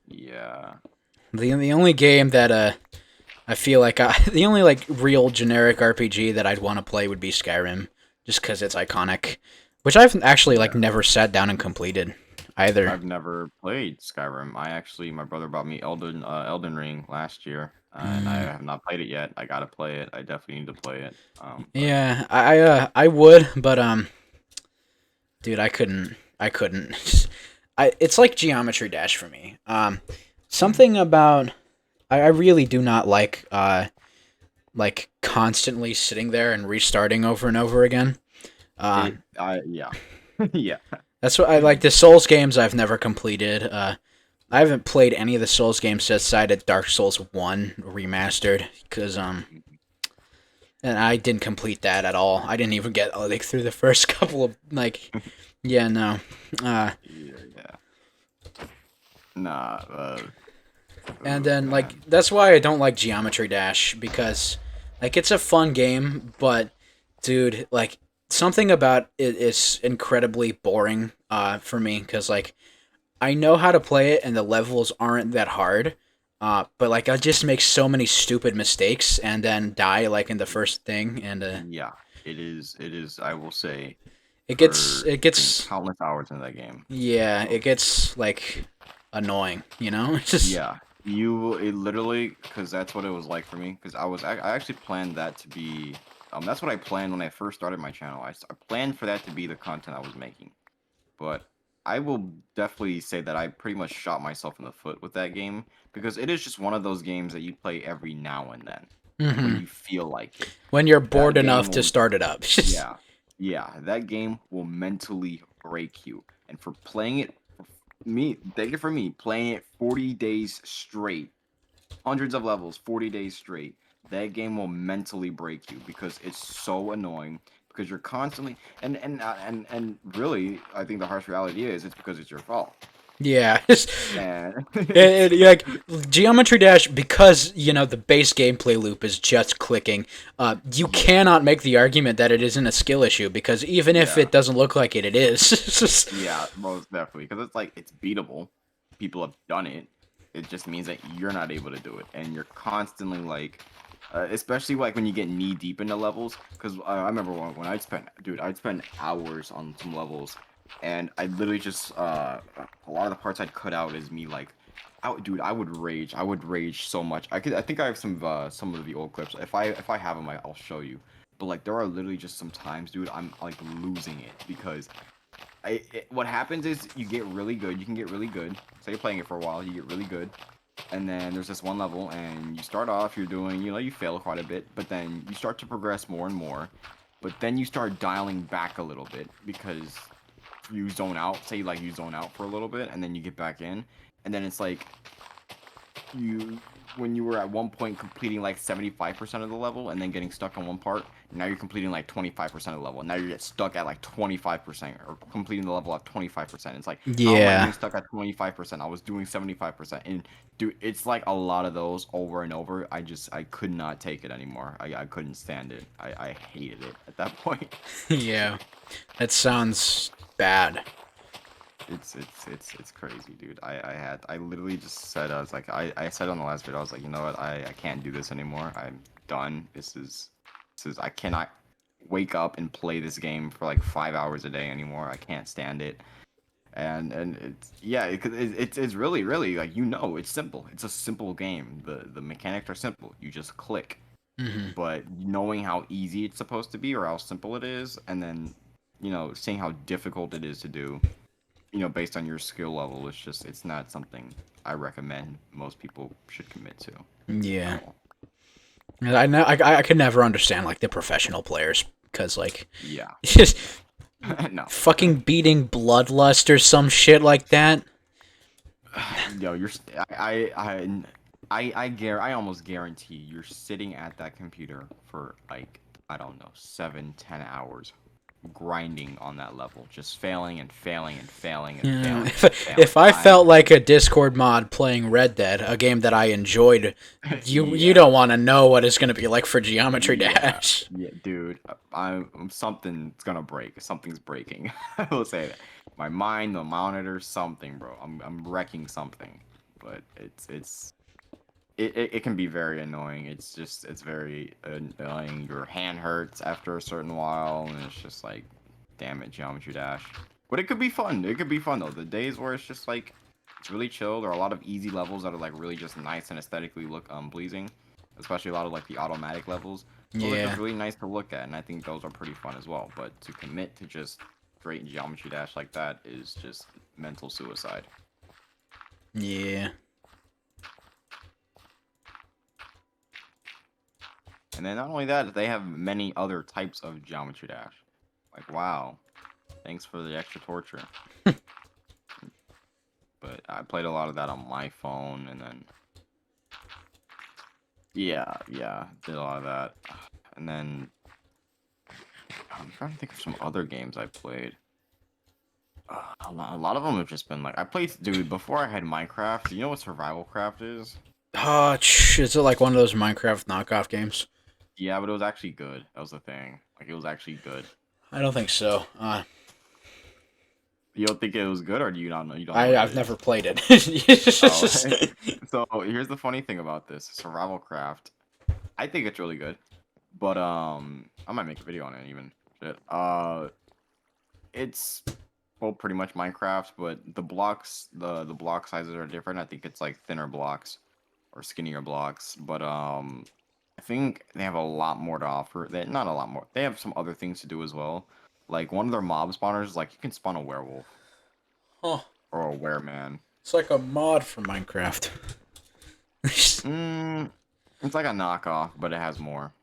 Yeah. The only game that I feel like the only like real generic RPG that I'd want to play would be Skyrim, just because it's iconic. Which I've actually like never sat down and completed either. I've never played Skyrim. My brother bought me Elden Ring last year, and I have not played it yet. I gotta play it. I definitely need to play it. Yeah, I would, but Dude, I couldn't. I couldn't. It's like Geometry Dash for me. Something about I really do not like constantly sitting there and restarting over and over again. Yeah. Yeah. That's what I like. The Souls games I've never completed. I haven't played any of the Souls games aside of Dark Souls 1 remastered because and I didn't complete that at all. I didn't even get like through the first couple of like yeah, no. Yeah. Nah. And then man. like that's why I don't like Geometry Dash because like it's a fun game, but dude, like something about it is incredibly boring for me cuz like I know how to play it and the levels aren't that hard. But like I just make so many stupid mistakes and then die like in the first thing and Yeah. It is. It is. I will say. it For gets countless hours in that game. yeah, it gets like annoying, you know? It's just Yeah, it literally, because that's what it was like for me. Because I actually planned that to be, that's what I planned when I first started my channel. I planned for that to be the content I was making. But I will definitely say that I pretty much shot myself in the foot with that game because it is just one of those games that you play every now and then when mhm. you feel like it. When you're That bored game enough to will, start it up. yeah, yeah, that game will mentally break you. And for playing it, take it from me, playing it 40 days straight, hundreds of levels, 40 days straight, that game will mentally break you because it's so annoying. Because you're constantly and really, I think the harsh reality is it's because it's your fault. Yeah. And Like Geometry Dash, because you know the base gameplay loop is just clicking. You yeah, cannot make the argument that it isn't a skill issue because even if yeah. it doesn't look like it, it is. It's just- Yeah, most definitely. Because it's like it's beatable. People have done it. It just means that you're not able to do it, and you're constantly like, especially like when you get knee deep into levels. Because I remember when I'd spend hours on some levels, and I literally just a lot of the parts I'd cut out is me like, I would rage. I would rage so much. I think I have some of the old clips. If I have them, I'll show you. But like there are literally just some times, dude, I'm like losing it because what happens is you get really good. You can get really good. Say you're playing it for a while, you get really good, and then there's this one level, and you start off, you're doing, you fail quite a bit, but then you start to progress more and more, but then you start dialing back a little bit because you zone out. Say like you zone out for a little bit, and then you get back in, and then it's like you when you were at one point completing like 75% of the level and then getting stuck on one part, now you're completing like 25% of the level. Now you get stuck at like 25% or completing the level at 25%. It's like, how am I yeah. getting stuck at 25%? I was doing 75%. And dude, it's like a lot of those over and over. I could not take it anymore. I couldn't stand it. I hated it at that point. Yeah. That sounds bad. It's crazy, dude. I literally just said, I was like, I said on the last video, I was like, you know what, I can't do this anymore. I'm done. This is I cannot wake up and play this game for like 5 hours a day anymore. I can't stand it. And it's yeah, it's really like, it's simple. It's a simple game. The mechanics are simple. You just click. Hmm. But knowing how easy it's supposed to be or how simple it is, and then seeing how difficult it is to do, based on your skill level, it's not something I recommend most people should commit to Yeah. at all. I know. I could never understand like the professional players because like Yeah. just No. fucking beating Bloodlust or some shit like that. Yo, I almost guarantee you're sitting at that computer for like, I don't know, 7-10 hours grinding on that level, just failing and failing and failing and Yeah. failing and failing. If I felt like a Discord mod playing Red Dead, a game that I enjoyed, you Yeah. don't want to know what it's gonna be like for Geometry Yeah, Dash. yeah, dude. Something's gonna break. Something's breaking. I will say that. My mind, the monitor, something, bro. I'm wrecking something. But it can be very annoying. It's very annoying. Your hand hurts after a certain while, and it's just like, damn it, Geometry Dash. But it could be fun. It could be fun though. The days where it's just like it's really chill. There are a lot of easy levels that are like really just nice and aesthetically look pleasing, especially a lot of like the automatic levels. Those are Yeah. just really nice to look at, and I think those are pretty fun as well. But to commit to just straight Geometry Dash like that is just mental suicide. Yeah. And then not only that, they have many other types of Geometry Dash. Like, wow. Thanks for the extra torture. But I played a lot of that on my phone, and then... Yeah, did a lot of that. And then... I'm trying to think of some other games I played. A lot of them have just been like... I played... Dude, before I had Minecraft, do you know what Survival Craft is? Is it like one of those Minecraft knockoff games? Yeah, but it was actually good. That was the thing. Like, it was actually good. I don't think so. You don't think it was good, or do you not know? You don't know what I've it never is? played it. So here's the funny thing about this Survival Craft. I think it's really good, but I might make a video on it even. Shit. It's well pretty much Minecraft, but the blocks, the block sizes are different. I think it's like thinner blocks or skinnier blocks, but I think they have a lot more to offer. They not a lot more. They have some other things to do as well. Like one of their mob spawners is like you can spawn a werewolf Huh. or a wereman. It's like a mod for Minecraft. It's like a knockoff, but it has more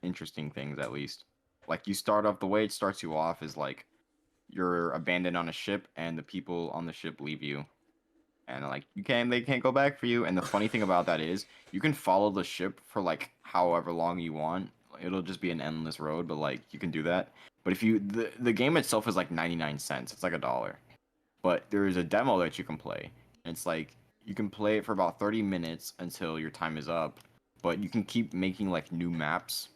interesting things at least. Like you start off, the way it starts you off is like you're abandoned on a ship and the people on the ship leave you. And like they can't go back for you. And the funny thing about that is you can follow the ship for like however long you want. It'll just be an endless road, but like you can do that. But if you the game itself is like 99 cents. It's like $1. But there is a demo that you can play. And it's like you can play it for about 30 minutes until your time is up. But you can keep making like new maps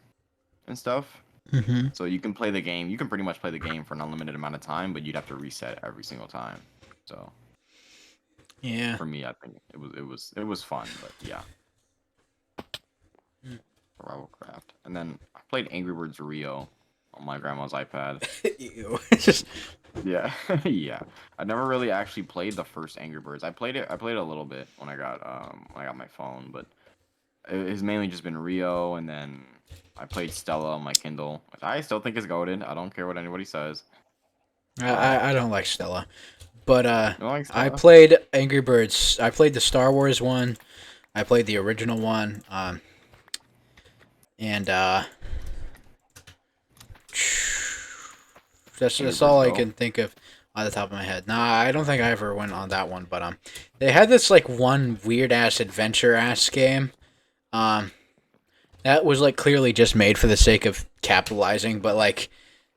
and stuff. Mm-hmm. So you can play the game. You can pretty much play the game for an unlimited amount of time, but you'd have to reset every single time. So Yeah. for me, I think it was fun, but yeah. Survival Craft. And then I played Angry Birds Rio on my grandma's iPad. Ew. It's just Yeah, yeah. I never really actually played the first Angry Birds. I played it a little bit when I got my phone, but it's mainly just been Rio, and then I played Stella on my Kindle, which I still think is goated. I don't care what anybody says. I don't like Stella, but You don't like I Stella? played Angry Birds. I played the Star Wars one. I played the original one. And that's all I can think of on the top of my head. Nah, I don't think I ever went on that one, but they had this like one weird ass adventure ass game. That was like clearly just made for the sake of capitalizing, but like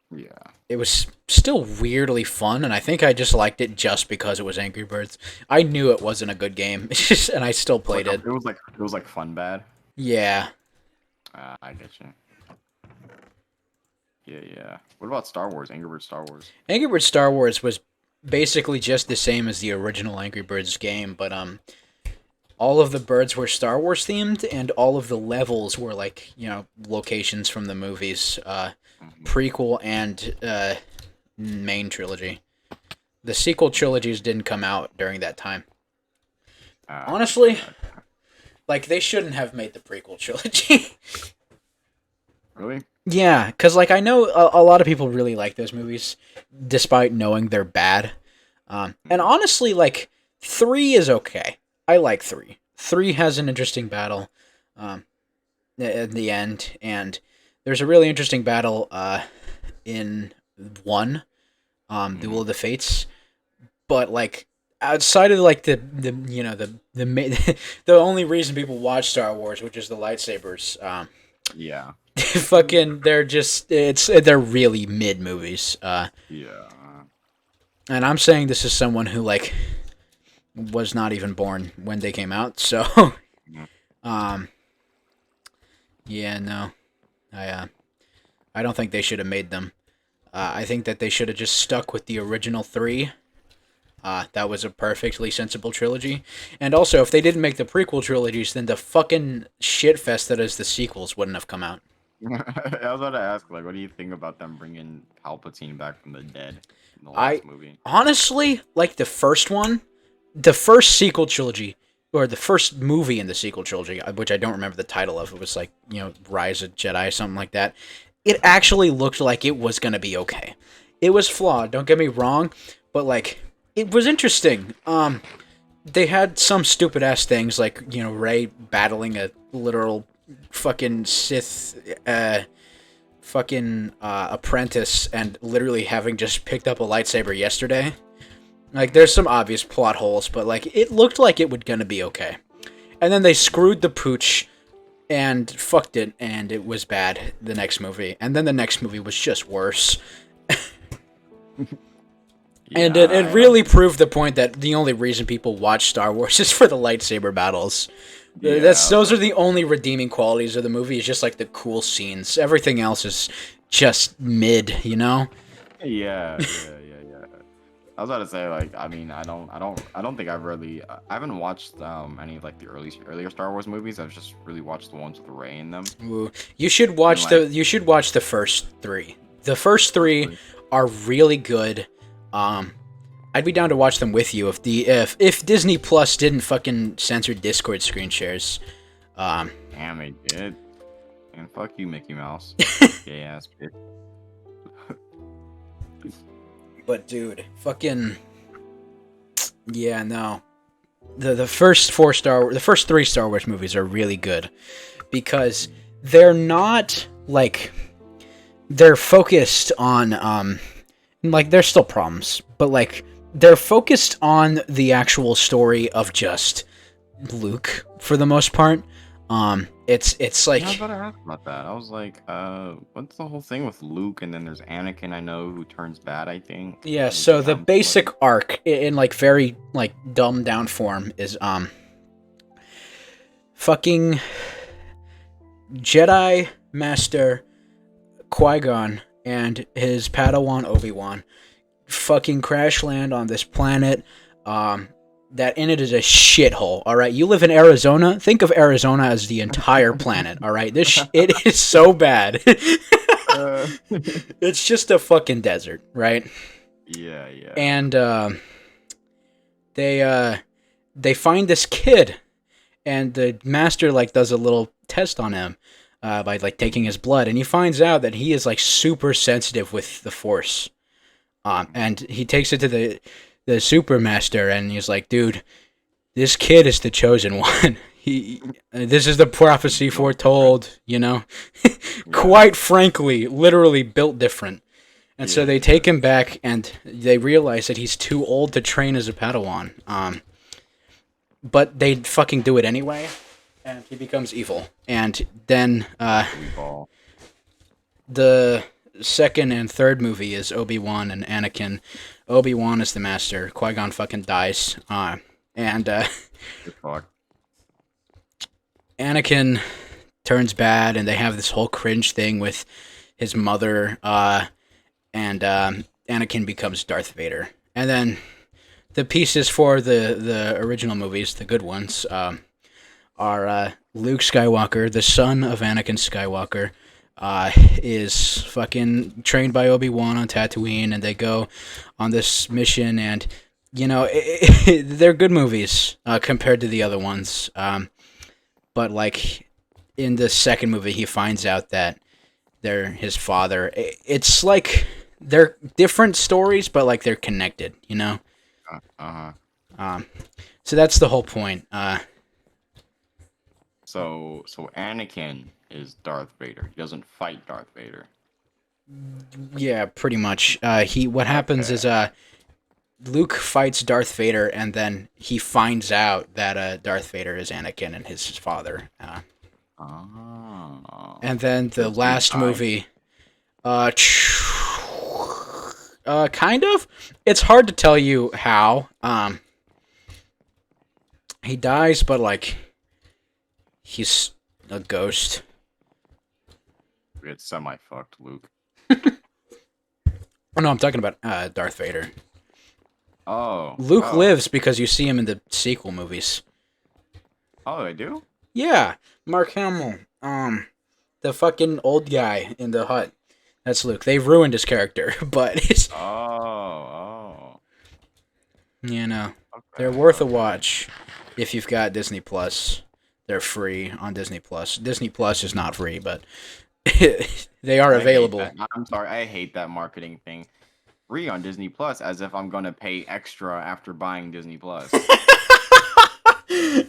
Yeah. it was still weirdly fun, and I think I just liked it just because it was Angry Birds. I knew it wasn't a good game, and I still played it. It was like fun bad. Yeah. I get you. Yeah. What about Star Wars? Angry Birds Star Wars. Angry Birds Star Wars was basically just the same as the original Angry Birds game, but all of the birds were Star Wars themed, and all of the levels were like, locations from the movies, prequel and main trilogy. The sequel trilogies didn't come out during that time. Honestly, like they shouldn't have made the prequel trilogy. Really? Yeah, because like I know a lot of people really like those movies, despite knowing they're bad. And honestly, like 3 is okay. I like 3. 3 has an interesting battle at the end, and there's a really interesting battle in 1, Duel of the Fates. But like outside of like the the only reason people watch Star Wars, which is the lightsabers, Yeah. fucking they're really mid movies. Yeah. And I'm saying this is someone who like was not even born when they came out, so yeah, no. I don't think they should have made them. I think that they should have just stuck with the original 3. That was a perfectly sensible trilogy. And also, if they didn't make the prequel trilogies, then the fucking shitfest that is the sequels wouldn't have come out. I was about to ask, like, what do you think about them bringing Palpatine back from the dead in the last movie? Honestly, like the first one, the first sequel trilogy, or the first movie in the sequel trilogy, which I don't remember the title of, it was like, Rise of Jedi, something like that. It actually looked like it was going to be okay. it was flawed. Don't get me wrong, but like it was interesting. They had some stupid ass things like Rey battling a literal fucking Sith apprentice and literally having just picked up a lightsaber yesterday. Like there's some obvious plot holes, but like it looked like it was gonna be okay. And then they screwed the pooch and fucked it, and it was bad the next movie. And then the next movie was just worse. And it really proved the point that the only reason people watch Star Wars is for the lightsaber battles. Yeah, Those are the only redeeming qualities of the movie. Is just like the cool scenes. Everything else is just mid, you know. Yeah. I was about to say, like, I mean, I don't think I haven't watched any of like the earlier Star Wars movies. I've just really watched the ones with Rey in them. Ooh. You should watch the first three. The first three are really good. I'd be down to watch them with you if Disney Plus didn't fucking censor Discord screen shares. Damn, it did. And fuck you, Mickey Mouse. Gay ass bitch. But dude, fucking yeah, no. The first three Star Wars movies are really good because they're not like they're focused on like there's still problems, but like they're focused on the actual story of just Luke for the most part. It's like I was about to ask about that. I was like, what's the whole thing with Luke? And then there's Anakin, I know, who turns bad, I think. yeah. So the basic arc in like very like dumbed down form is fucking Jedi Master Qui-Gon and his Padawan Obi-Wan fucking crash land on this planet that in it is a shithole. All right, you live in Arizona. Think of Arizona as the entire planet. All right, it is so bad. It's just a fucking desert, right? Yeah. And they find this kid, and the master like does a little test on him by like taking his blood, and he finds out that he is like super sensitive with the Force. And he takes it to the super master, and he's like, dude, this kid is the chosen one. This is the prophecy foretold, you know. Quite frankly, literally built different. And so they take him back, and they realize that he's too old to train as a Padawan. But they fucking do it anyway, and he becomes evil. And then the second and third movie is Obi-Wan and Anakin. Obi-Wan is the master. Qui-Gon fucking dies. Anakin turns bad, and they have this whole cringe thing with his mother, and Anakin becomes Darth Vader. And then the pieces for the original movies, the good ones, are Luke Skywalker, the son of Anakin Skywalker, is fucking trained by Obi-Wan on Tatooine, and they go on this mission, and you know they're good movies compared to the other ones. But like in the second movie, he finds out that they're his father. It's like they're different stories, but like they're connected, you know. So that's the whole point. So Anakin is Darth Vader. He doesn't fight Darth Vader. Yeah, pretty much. What happens is Luke fights Darth Vader, and then he finds out that Darth Vader is Anakin and his father. And then the last movie, kind of. It's hard to tell you how. He dies, but like he's a ghost. It's semi-fucked, Luke. Oh no, I'm talking about Darth Vader. Oh. Luke lives because you see him in the sequel movies. Oh, they do? Yeah, Mark Hamill. The fucking old guy in the hut. That's Luke. They've ruined his character, but it's... Oh. You know, Okay. they're worth a watch if you've got Disney Plus. They're free on Disney Plus. Disney Plus is not free, but they are available. I'm sorry, I hate that marketing thing. free on Disney Plus, as if I'm gonna pay extra after buying Disney Plus.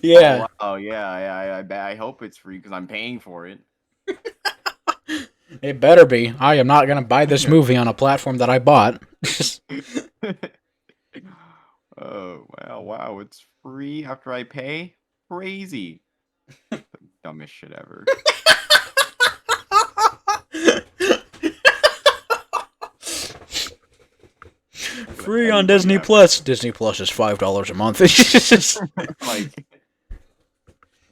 Yeah. Oh, wow, yeah. I hope it's free because I'm paying for it. It better be. I am not gonna buy this movie on a platform that I bought. Oh, wow, it's free after I pay? Crazy. Dumbest shit ever. Free on Disney Plus. Disney Plus is $5 a month. Like,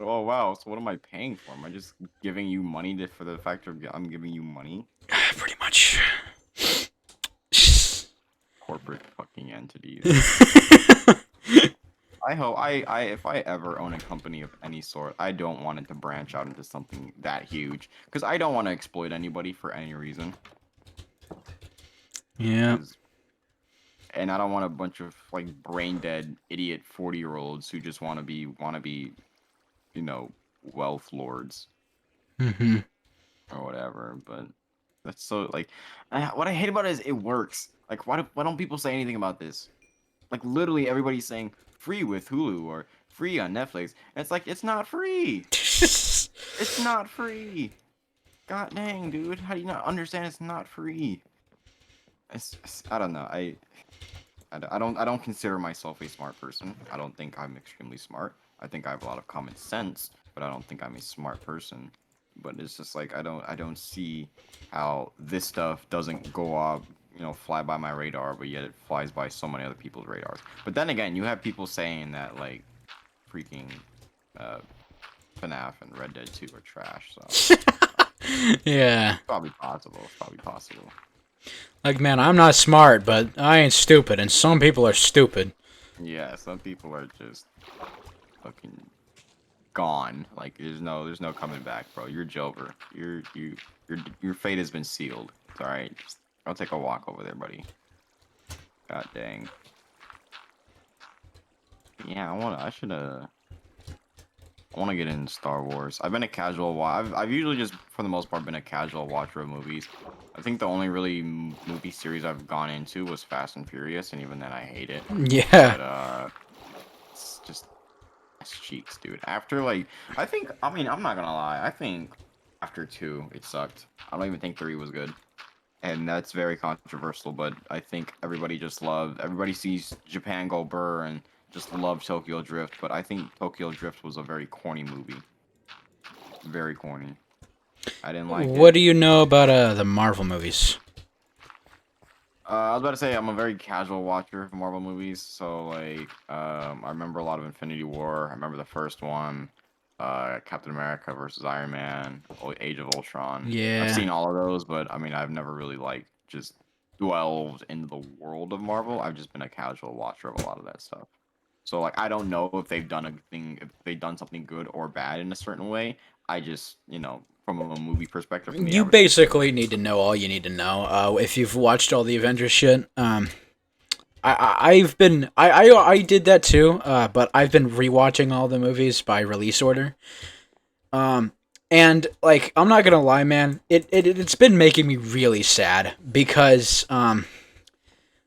oh wow, so what am I paying for? Am I just giving you money for the fact of I'm giving you money? Pretty much. Corporate fucking entities. I hope if I ever own a company of any sort, I don't want it to branch out into something that huge because I don't want to exploit anybody for any reason. Yeah. 'Cause- And I don't want a bunch of like brain dead idiot 40-year-olds who just want to be, you know, wealth lords Mm-hmm. or whatever. But that's so like, what I hate about it is it works. Like, why don't people say anything about this? Like, literally everybody's saying free with Hulu or free on Netflix. And it's like, it's not free. It's not free. God dang, dude. How do you not understand it's not free? I don't know. I don't consider myself a smart person. I don't think I'm extremely smart. I think I have a lot of common sense, but I don't think I'm a smart person. But it's just like I don't see how this stuff doesn't go off, fly by my radar, but yet it flies by so many other people's radars. But then again, you have people saying that like freaking uh, FNAF and Red Dead 2 are trash. So Yeah. it's probably possible. It's probably possible. Like, man, I'm not smart, but I ain't stupid, and some people are stupid. Yeah, some people are just fucking gone. Like there's no coming back, bro. You're Jover. Your fate has been sealed. It's all right. Just I'll take a walk over there, buddy. God dang. Yeah, I want to get into Star Wars. I've been a casual watch. I've usually just, for the most part, been a casual watcher of movies. I think the only really movie series I've gone into was Fast and Furious, and even then I hate it. Yeah. But it's just ass cheeks, dude. After like, I mean, I'm not gonna lie. I think after 2, it sucked. I don't even think 3 was good, and that's very controversial. But I think everybody sees Japan go burr and just love Tokyo Drift. But I think Tokyo Drift was a very corny movie. Very corny. I didn't like What it. do you know about the Marvel movies? I was about to say I'm a very casual watcher of Marvel movies, so like I remember a lot of Infinity War. I remember the first one, Captain America versus Iron Man, Age of Ultron. Yeah. I've seen all of those, but I mean I've never really like just dwelled into the world of Marvel. I've just been a casual watcher of a lot of that stuff. So like I don't know if they've done something good or bad in a certain way. I just, from a movie perspective, from the You average basically need to know all you need to know. If you've watched all the Avengers shit, I did that too. But I've been rewatching all the movies by release order. And like I'm not gonna lie, man, it's been making me really sad because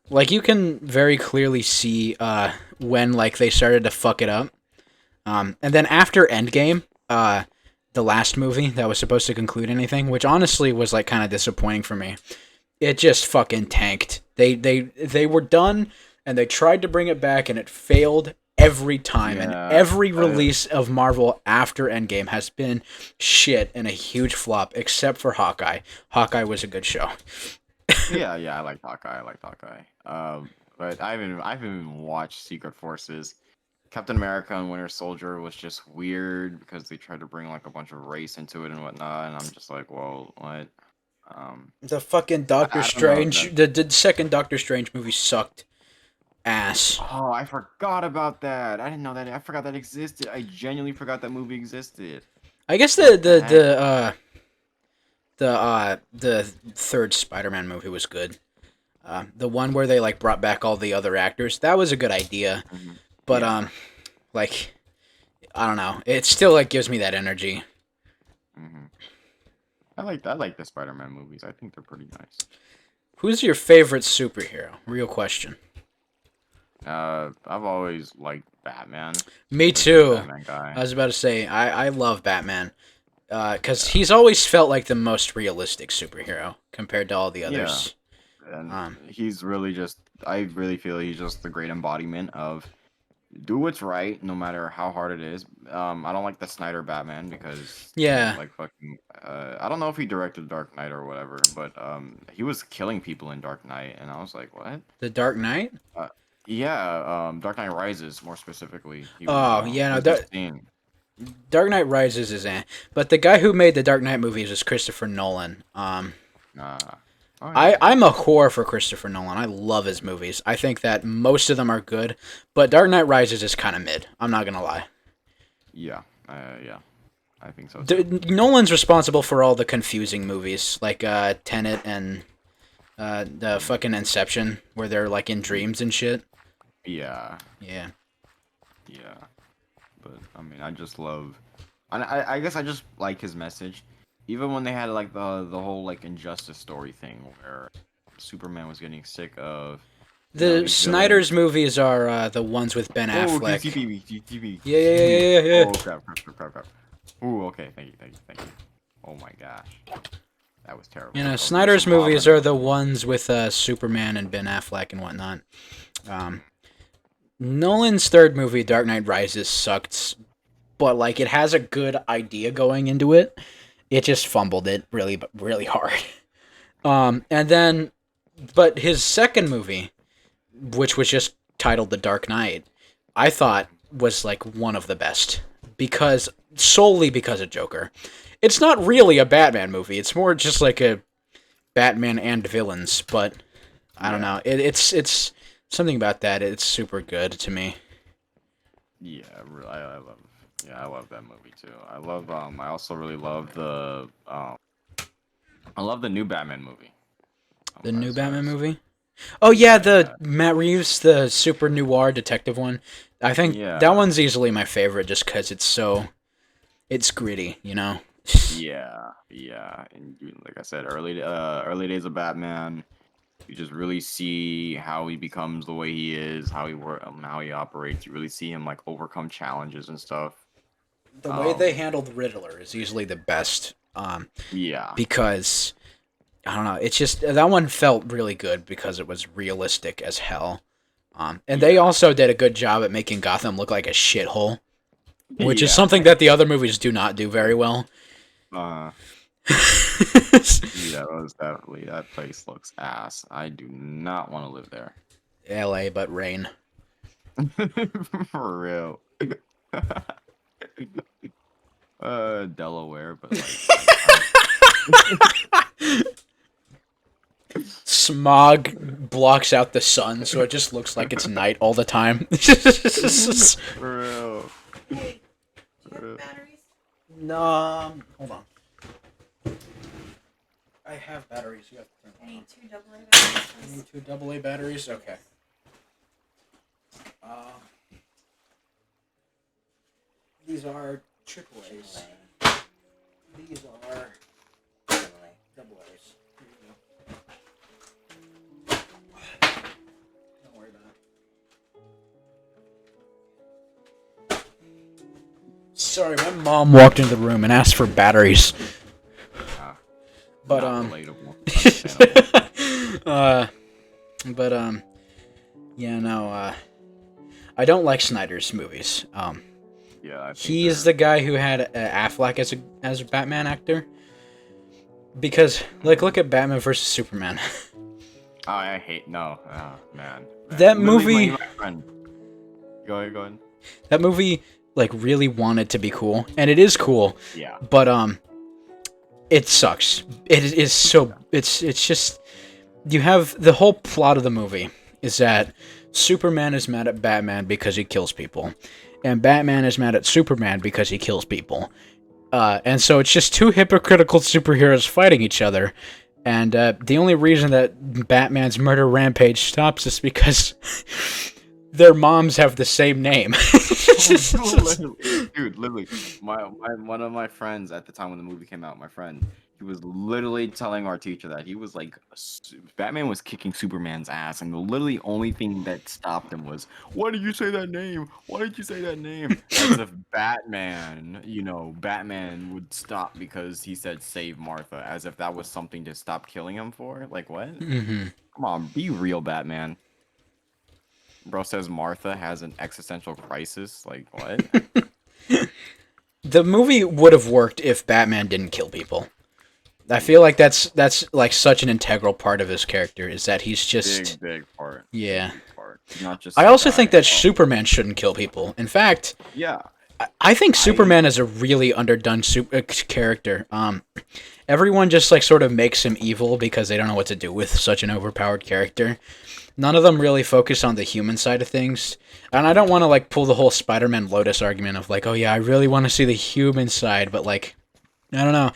like you can very clearly see when like they started to fuck it up. And then after Endgame, the last movie that was supposed to conclude anything, which honestly was like kind of disappointing for me. It just fucking tanked. They were done and they tried to bring it back and it failed every time. Yeah, and every release of Marvel after Endgame has been shit and a huge flop except for Hawkeye. Hawkeye was a good show. yeah, I like Hawkeye. But I haven't even watched Secret Forces. Captain America and Winter Soldier was just weird because they tried to bring like a bunch of race into it and whatnot, and I'm just like, well, what? The fucking Doctor I don't know, Strange, the second Doctor Strange movie sucked ass. Oh, I forgot about that. I didn't know that. I forgot that existed. I genuinely forgot that movie existed. I guess the third Spider-Man movie was good. The one where they like brought back all the other actors, that was a good idea. Mhm. But Yeah. like I don't know, it still like gives me that energy. I like the Spider-Man movies. I think they're pretty nice. Who's your favorite superhero? Real question. I've always liked Batman. Me too. Batman guy. I was about to say I love Batman. Because he's always felt like the most realistic superhero compared to all the others. And he's really just, I really feel he's just the great embodiment of do what's right no matter how hard it is. I don't like the Snyder Batman because Yeah. like fucking I don't know if he directed Dark Knight or whatever, but he was killing people in Dark Knight and I was like, what? The Dark Knight? Yeah, Dark Knight Rises more specifically. He Oh, was, yeah, no, was that- insane. Dark Knight Rises is but the guy who made the Dark Knight movies is Christopher Nolan. Oh, yeah. I'm a whore for Christopher Nolan. I love his movies. I think that most of them are good, but Dark Knight Rises is kind of mid. I'm not gonna lie. Yeah, I think so. Too. Nolan's responsible for all the confusing movies, like Tenet and the fucking Inception, where they're like in dreams and shit. Yeah, Yeah. but I mean, I just love. I guess I just like his message, even when they had like the whole like injustice story thing where Superman was getting sick of. The these Snyder's villains. movies are the ones with Ben Oh, Affleck. GTV. Yeah. Oh crap. Ooh, okay, thank you. Oh my gosh, that was terrible. You know, That was Snyder's some movies bothering. are the ones with Superman and Ben Affleck and whatnot. Nolan's third movie, Dark Knight Rises, sucked, but like it has a good idea going into it. It just fumbled it really hard. And then, but his second movie, which was just titled The Dark Knight, I thought was like one of the best solely because of Joker. It's not really a Batman movie. It's more just like a Batman and villains, but I don't know. It's something about that. It's super good to me. Yeah, I love that movie too. I also really love I love the new Batman movie. The new Batman that's- movie? Oh yeah, the Matt Reeves, the super noir detective one. I think Yeah. that one's easily my favorite just because it's gritty, you know? Yeah, and like I said, early days of Batman, you just really see how he becomes the way he is, how he operates. You really see him like overcome challenges and stuff. The way they handled Riddler is usually the best. Yeah, Because I don't know, it's just that one felt really good because it was realistic as hell. And they also did a good job at making Gotham look like a shithole, which is Yeah. something that the other movies do not do very well. Yeah, that was definitely that place looks ass. I do not want to live there. LA, but rain. For real. Delaware, but like Smog blocks out the sun, so it just looks like it's night all the time. for real. Hey, do you have batteries? No, hold on. I have batteries. You have to turn I them need on. 2 AA batteries, You please. need 2 AA batteries? Okay. These are AAAs. These are double A's. Here you go. Don't worry about it. Sorry, my mom walked into the room and asked for batteries. But Not relatable. Understandable. yeah, no, I don't like Snyder's movies. Yeah, I think He's they're- the guy who had Affleck as a Batman actor. Because, like, look at Batman versus Superman. Oh, I hate no. Oh man. That Literally movie- my friend. Go ahead. That movie, like, really wanted to be cool, and it is cool, Yeah. but it sucks. It is so it's just you have the whole plot of the movie is that Superman is mad at Batman because he kills people, and Batman is mad at Superman because he kills people. And so it's just two hypocritical superheroes fighting each other. And the only reason that Batman's murder rampage stops is because their moms have the same name. Dude, literally, my one of my friends at the time when the movie came out, my friend, He was literally telling our teacher that he was like, Batman was kicking Superman's ass, and the literally only thing that stopped him was, "Why did you say that name? Why did you say that name?" As if Batman, Batman would stop because he said save Martha, as if that was something to stop killing him for. Like what? Mm-hmm. Come on, be real, Batman. Bro says Martha has an existential crisis. Like what? The movie would have worked if Batman didn't kill people. I feel like that's like such an integral part of his character is that he's just Big part. yeah. Big part. Not just I some also guy. think that Superman shouldn't kill people. In fact, Yeah. I think Superman is a really underdone character. Everyone just like sort of makes him evil because they don't know what to do with such an overpowered character. None of them really focus on the human side of things. And I don't want to like pull the whole Spider-Man Lotus argument of like, oh yeah, I really want to see the human side, but like, I don't know.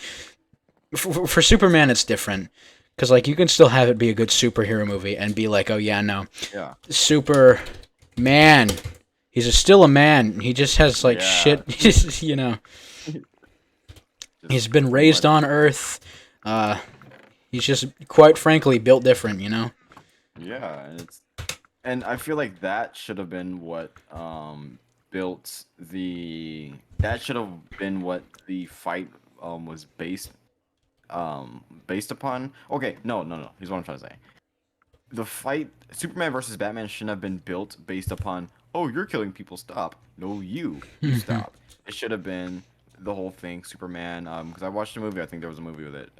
For Superman, it's different because like you can still have it be a good superhero movie and be like, oh yeah, no, Yeah. Superman. Still a man. He just has like Yeah. shit, you know. He's been raised on Earth. He's just quite frankly built different, you know. Yeah, and I feel like that should have been what built the that should have been what the fight was based upon. Okay, no. Here's what I'm trying to say. The fight Superman versus Batman shouldn't have been built based upon, oh, you're killing people, stop. No, you stop. It should have been the whole thing, Superman, because I watched a movie, I think there was a movie with it,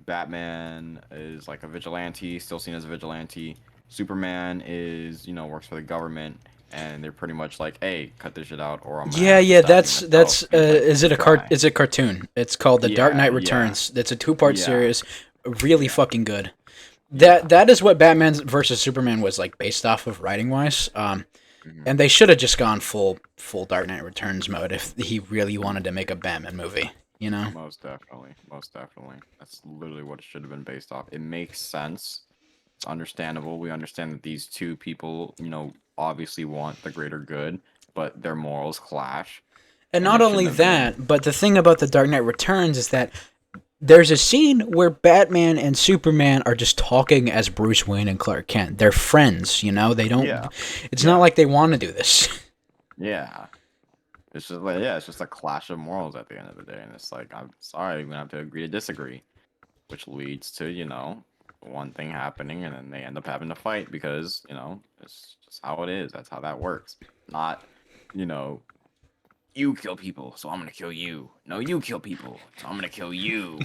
Batman is like a vigilante, still seen as a vigilante. Superman is, works for the government, and they're pretty much like, hey, cut this shit out, or I'm gonna have to Yeah. stab you That's myself. He's like, is it a "Try." It's a cartoon. It's called The Dark Yeah, Knight yeah. Returns. It's a 2-part Yeah. series, really fucking good. That is what Batman versus Superman was like based off of writing wise. Mhm. And they should have just gone full Dark Knight Returns mode if he really wanted to make a Batman movie, you know? Most definitely. That's literally what it should have been based off. It makes sense. It's understandable. We understand that these two people, obviously want the greater good, but their morals clash. And And not it only shouldn't have that, but the thing about The Dark Knight Returns is that there's a scene where Batman and Superman are just talking as Bruce Wayne and Clark Kent. They're friends, you know? They don't Yeah. It's not like they want to do this. Yeah. It's just like, it's just a clash of morals at the end of the day. And it's like, I'm sorry, we're gonna have to agree to disagree. Which leads to, one thing happening, and then they end up having to fight because, it's just how it is. That's how that works. Not, you kill people, so I'm gonna kill you. No, you kill people, so I'm gonna kill you.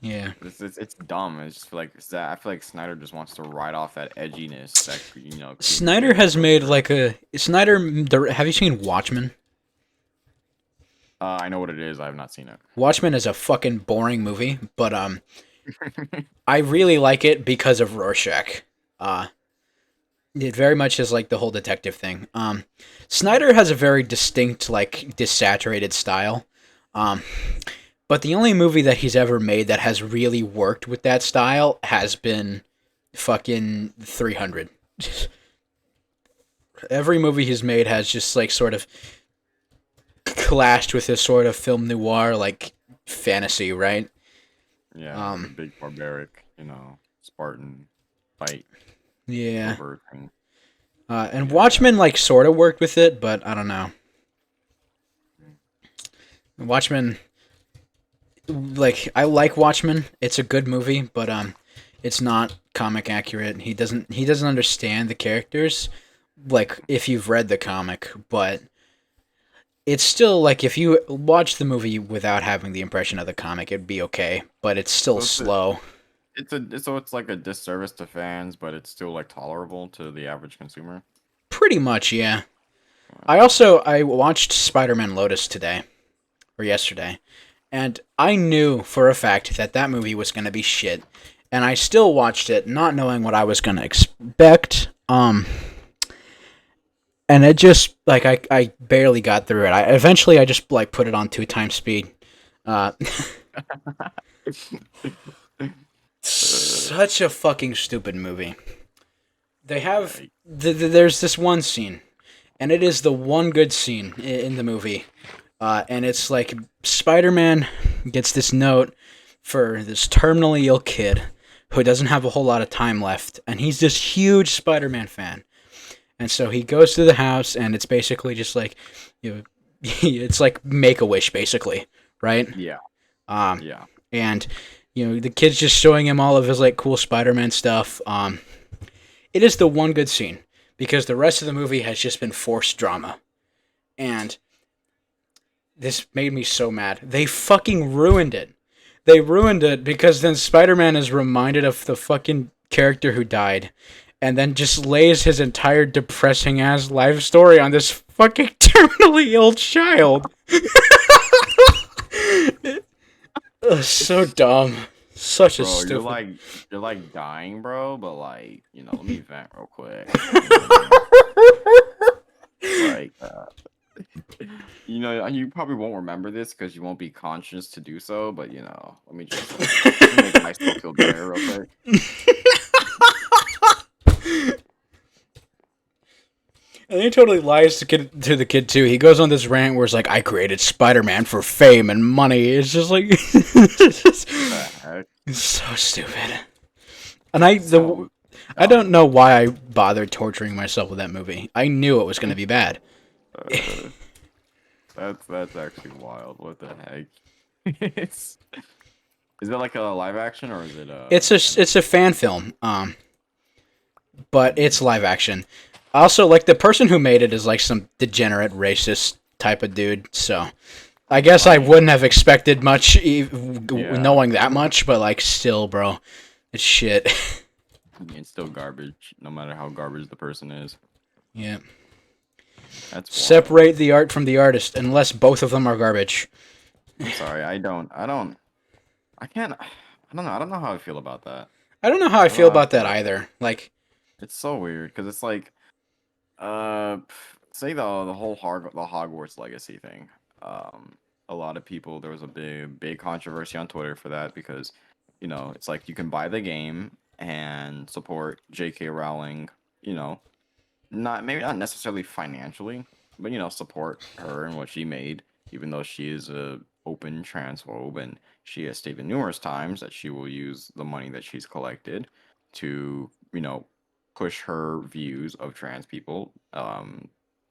Yeah. It's dumb. It's just like I feel like Snyder just wants to ride off that edginess that Snyder has made like a have you seen Watchmen? I know what it is. I have not seen it. Watchmen is a fucking boring movie, but I really like it because of Rorschach. It very much is like the whole detective thing. Snyder has a very distinct, like, desaturated style. But the only movie that he's ever made that has really worked with that style has been fucking 300. Every movie he's made has just, like, sort of clashed with this sort of film noir, like, fantasy, right? Yeah, the big barbaric, Spartan fight. Yeah. Over thing. And Watchmen, like, sort of worked with it, but I don't know. Watchmen, like, I like Watchmen. It's a good movie, but it's not comic accurate. He doesn't understand the characters, like, if you've read the comic, but it's still, like, if you watch the movie without having the impression of the comic, it'd be okay, but it's still slow. It's like a disservice to fans, but it's still like tolerable to the average consumer. Pretty much, yeah. I watched Spider-Man Lotus today, or yesterday, and I knew for a fact that movie was gonna be shit, and I still watched it not knowing what I was gonna expect. And it just like I barely got through it. Eventually I just like put it on 2x speed. Such a fucking stupid movie. They have there's this one scene, and it is the one good scene in the movie And it's like Spider-Man gets this note for this terminally ill kid who doesn't have a whole lot of time left, and he's this huge Spider-Man fan. And so he goes to the house, and it's basically just like, you know, it's like Make-A-Wish, basically, right? Yeah. Um, Yeah. and the kid's just showing him all of his like cool Spider-Man stuff. It is the one good scene because the rest of the movie has just been forced drama, and this made me so mad. They fucking ruined it. They ruined it because then Spider-Man is reminded of the fucking character who died, and then just lays his entire depressing ass life story on this fucking terminally ill child. So dumb. Such a Bro, stupid. you're like dying, bro, but like, let me vent real quick. Like, you probably won't remember this because you won't be conscious to do so, but let me just make myself feel better real quick. And he totally lies to the kid too. He goes on this rant where it's like, "I created Spider-Man for fame and money." It's just like, it's so stupid. And I don't know why I bothered torturing myself with that movie. I knew it was going to be bad. That's actually wild. What the heck? Is it like a live action or is it a? It's a fan film. But it's live action. Also, like, the person who made it is like some degenerate racist type of dude. So, I guess I wouldn't have expected much, knowing that much. But like, still, bro, it's shit. It's still garbage, no matter how garbage the person is. Yeah. That's wild. Separate the art from the artist, unless both of them are garbage. I'm sorry, I can't. I don't know. I don't know how I feel about that. I don't know how I feel about that either. Like, It's so weird because it's like, say the whole the Hogwarts Legacy thing. A lot of people, there was a big controversy on Twitter for that because, it's like you can buy the game and support J.K. Rowling. Maybe not necessarily financially, but support her and what she made, even though she is a open transphobe and she has stated numerous times that she will use the money that she's collected to, push her views of trans people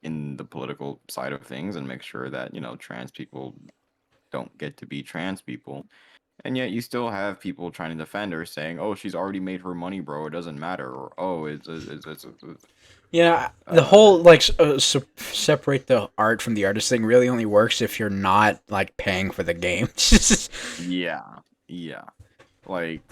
in the political side of things and make sure that, trans people don't get to be trans people. And yet you still have people trying to defend her saying, "Oh, she's already made her money, bro. It doesn't matter." Or, "Oh, it's yeah, the whole like separate the art from the artist thing really only works if you're not like paying for the game. yeah. Like,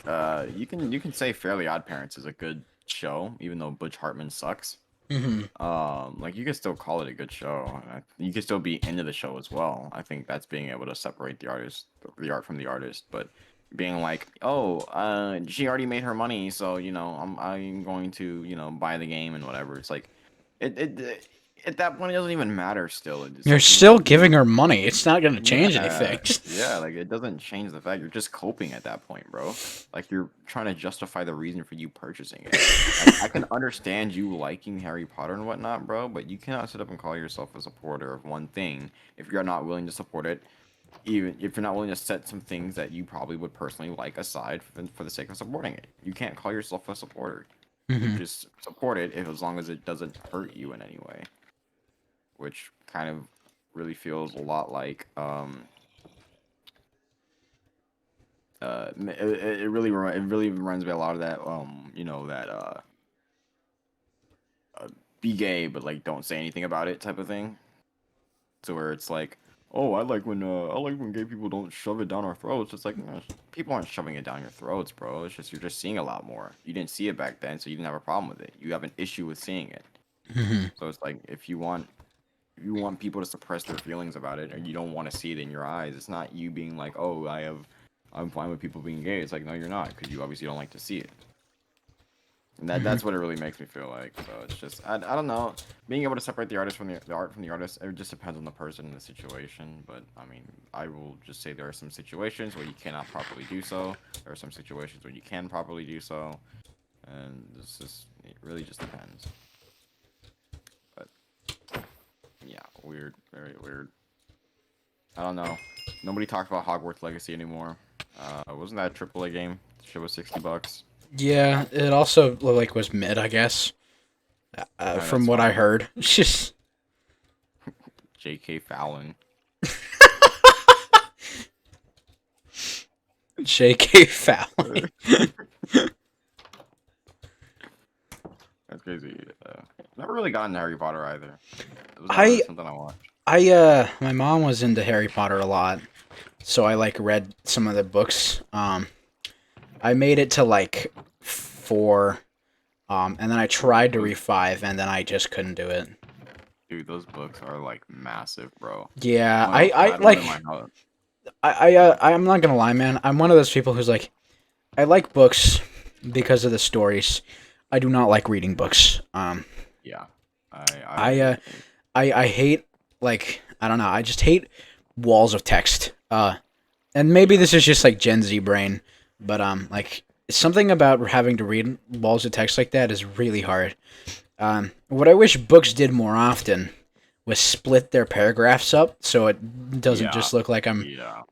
you can say Fairly Odd Parents is a good show, even though Butch Hartman sucks. Like you can still call it a good show. You can still be into the show as well. I think that's being able to separate the art from the artist. But being like, "Oh, she already made her money, so I'm going to buy the game and whatever." It's like, it at that point it doesn't even matter. Still, You're still giving her money. It's not going to change anything. Yeah, like it doesn't change the fact you're just coping at that point, bro. Like you're trying to justify the reason for you purchasing it. Like, I can understand you liking Harry Potter and whatnot, bro, but you cannot sit up and call yourself a supporter of one thing if you're not willing to support it. Even if you're not willing to set some things that you probably would personally like aside for the sake of supporting it, you can't call yourself a supporter. You just support it as long as it doesn't hurt you in any way, which kind of really feels a lot like it really reminds me a lot of that be gay but like don't say anything about it type of thing. So where it's like, "Oh, I like when gay people don't shove it down our throats." It's like, people aren't shoving it down your throats, bro. It's just you're just seeing a lot more. You didn't see it back then, so you didn't have a problem with it. You have an issue with seeing it. So it's like if you want people to suppress their feelings about it, and you don't want to see it in your eyes, it's not you being like, "Oh, I'm fine with people being gay." It's like, no, you're not, because you obviously don't like to see it. And that's what it really makes me feel like. So it's just, I don't know, being able to separate the artist from the art from the artist. It just depends on the person and the situation. But I mean, I will just say there are some situations where you cannot properly do so. There are some situations where you can properly do so, and it really just depends. But yeah, weird, very weird. I don't know. Nobody talks about Hogwarts Legacy anymore. Wasn't that a AAA game? Shit was $60. Yeah, it also like was mid, I guess. From That's what I fine. heard. It's just J.K. Fallon. J.K. Fallon. That's crazy. Never really got into Harry Potter either. It was never I really something I watched. my mom was into Harry Potter a lot, so I like read some of the books. I made it to like 4, and then I tried to read 5, and then I just couldn't do it. Dude, those books are like massive, bro. Yeah, I almost I had one like in my house. I'm not gonna lie, man. I'm one of those people who's like, I like books because of the stories. I do not like reading books. Yeah. I I hate, like, I don't know. I just hate walls of text. And maybe this is just like Gen Z brain, but like something about having to read walls of text like that is really hard. What I wish books did more often was split their paragraphs up so it doesn't Yeah. just look like I'm,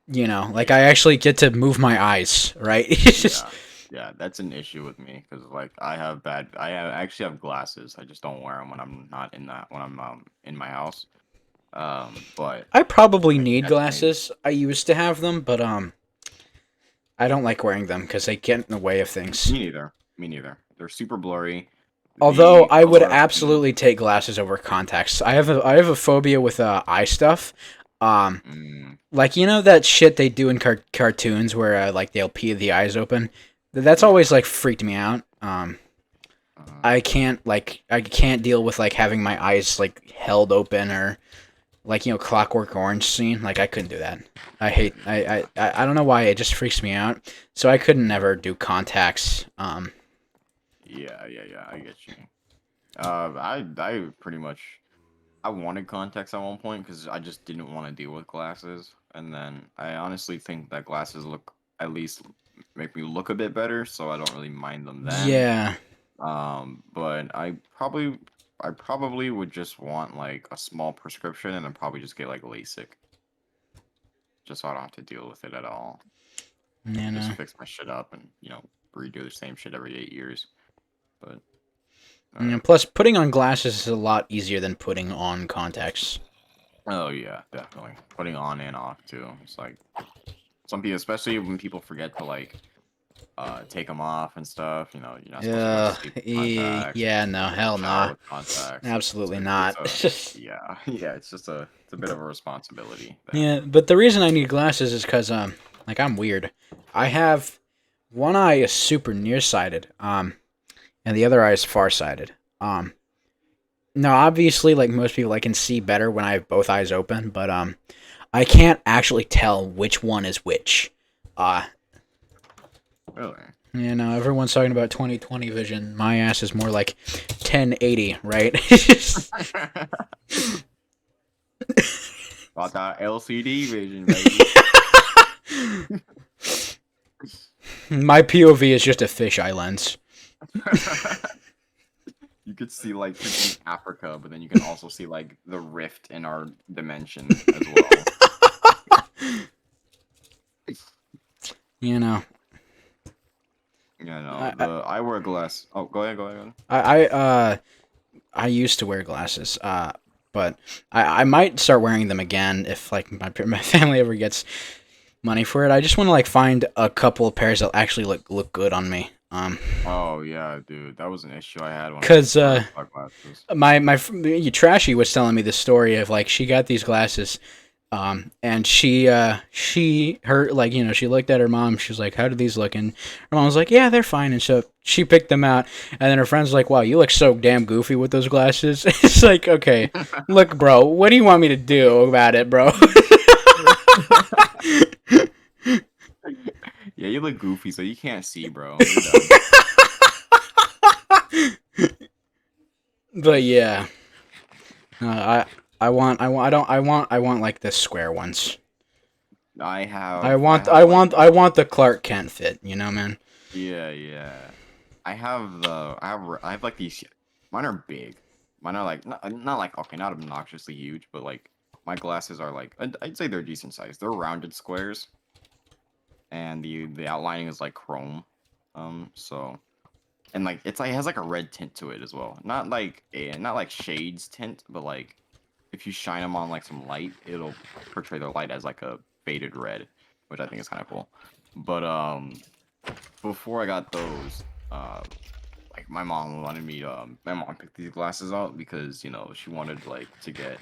Yeah. like I actually get to move my eyes, right? It's just Yeah, that's an issue with me because like I actually have glasses. I just don't wear them when I'm not in that when I'm in my house. But I probably like need that's me. glasses. I used to have them, but I don't like wearing them because they get in the way of things. Me neither. Me neither. They're super blurry. Although The I would color. absolutely take glasses over contacts. I have a phobia with eye stuff. Mm, Like, you know that shit they do in cartoons where like they'll pee the eyes open. That's yeah. always like freaked me out. Uh, I can't deal with like having my eyes like held open or like, Clockwork Orange scene. Like, I couldn't do that. I don't know why, it just freaks me out. So I couldn't never do contacts. yeah. I get you. I pretty much I wanted contacts at one point because I just didn't want to deal with glasses, and then I honestly think that glasses look at least make me look a bit better, so I don't really mind them then. Yeah. But I probably would just want like a small prescription and then probably just get like LASIK, just so I don't have to deal with it at all. Yeah, Just no. fix my shit up and redo the same shit every 8 years. But Plus, putting on glasses is a lot easier than putting on contacts. oh yeah, definitely putting on and off too. It's like some people, especially when people forget to like take them off and stuff. You're not supposed to go to Yeah, sleep with contacts. You're yeah, not no, supposed to take hell a shower no, with contacts. absolutely not. Yeah, yeah. It's a bit of a responsibility there. Yeah, but the reason I need glasses is because like I'm weird. I have one eye is super nearsighted, and the other eye is farsighted. Now obviously, like most people, I can see better when I have both eyes open, but I can't actually tell which one is which. Uh, Really? Everyone's talking about 20/20 vision. My ass is more like 1080, right? About that LCD vision, baby. My POV is just a fisheye lens. You could see like freaking Africa, but then you can also see like the rift in our dimension as well. You know, Yeah, I, no. I wear glass. Oh, go ahead. I used to wear glasses, but I might start wearing them again if like my family ever gets money for it. I just want to like find a couple of pairs that actually look good on me. Oh yeah, dude, that was an issue I had when I 'Cause, first got glasses. my Trashy was telling me the story of like she got these glasses. And she like, she looked at her mom. She was like, "How do these look?" And her mom was like, "Yeah, they're fine." And so she picked them out. And then her friend's like, "Wow, you look so damn goofy with those glasses." It's like, okay, look, bro, what do you want me to do about it, bro? Yeah, you look goofy, so you can't see, bro. You're done. But yeah, I want like the square ones. I want the Clark Kent fit. Man. Yeah. I have like these. Mine are big. Mine are like not like okay, not obnoxiously huge, but like my glasses are like I'd say they're decent size. They're rounded squares, and the outlining is like chrome. So and like it's like it has like a red tint to it as well. Not like shades tint, but like if you shine them on like some light, it'll portray the light as like a faded red, which I think is kind of cool. But before I got those, like my mom wanted me to my mom picked these glasses out because she wanted like to get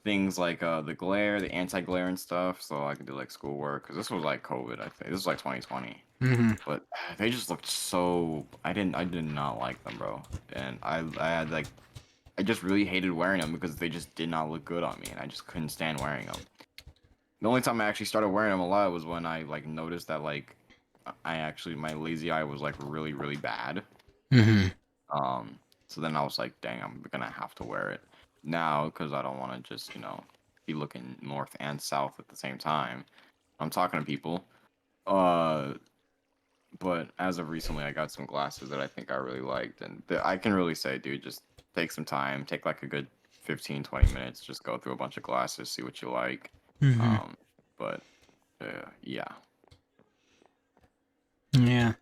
things like the glare, the anti-glare and stuff, so I could do like schoolwork. Because this was like COVID, I think. This was like 2020. Mm-hmm. But they just looked so. I did not like them, bro. And I had like, I just really hated wearing them because they just did not look good on me, and I just couldn't stand wearing them. The only time I actually started wearing them a lot was when I like noticed that like, my lazy eye was like really really bad. Mm-hmm. So then I was like, dang, I'm gonna have to wear it now because I don't want to just be looking north and south at the same time. I'm talking to people. But as of recently, I got some glasses that I think I really liked, and I can really say, dude, just take some time, take like a good 15, 20 minutes, just go through a bunch of glasses, see what you like. Mm-hmm. But yeah. Yeah.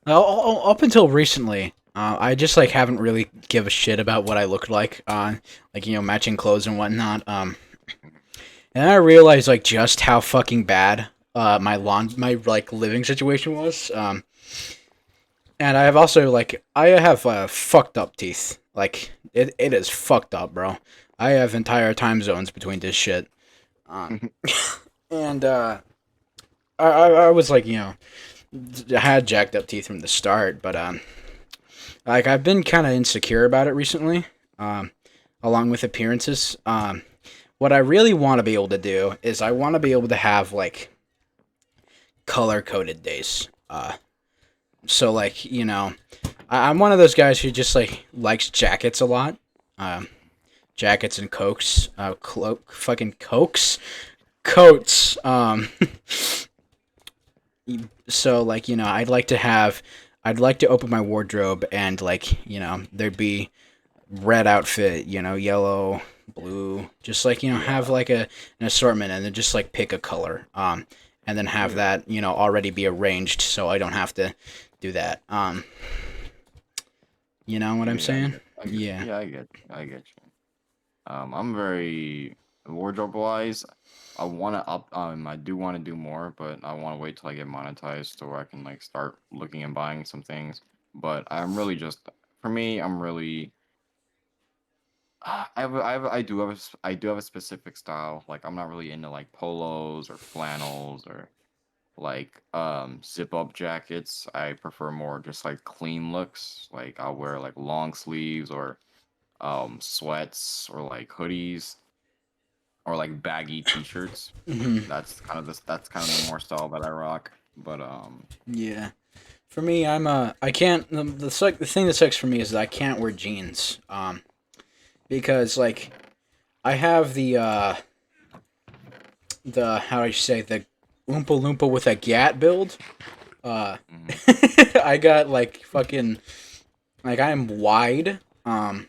Well, up until recently, I just like haven't really give a shit about what I looked like on matching clothes and whatnot. And I realized like just how fucking bad my like living situation was. And I have also like I have fucked up teeth. Like it is fucked up, bro. I have entire time zones between this shit. And I was like I had jacked up teeth from the start, but like I've been kind of insecure about it recently, along with appearances. What I really want to be able to do is I want to be able to have like color coded days. So like I'm one of those guys who just like likes jackets a lot. Jackets and coats, fucking coats. So like I'd like to open my wardrobe and like there'd be red outfit, yellow, blue, just like have like an assortment and then just like pick a color, and then have that already be arranged so I don't have to do that. You know what I'm saying? Yeah. Yeah, I get you. I'm very wardrobe wise. I want to up. I do want to do more, but I want to wait till I get monetized so where I can like start looking and buying some things. But I'm really just for me. I'm really. I do have a specific style. Like I'm not really into like polos or flannels or like zip up jackets. I prefer more just like clean looks. Like I'll wear like long sleeves or sweats or like hoodies or like baggy t-shirts. Mhm. That's kind of the more style that I rock. But Yeah. For me, I can't the thing that sucks for me is that I can't wear jeans. Because like I have the how do I say the Oompa Loompa with a gat build. I got like fucking like I am wide and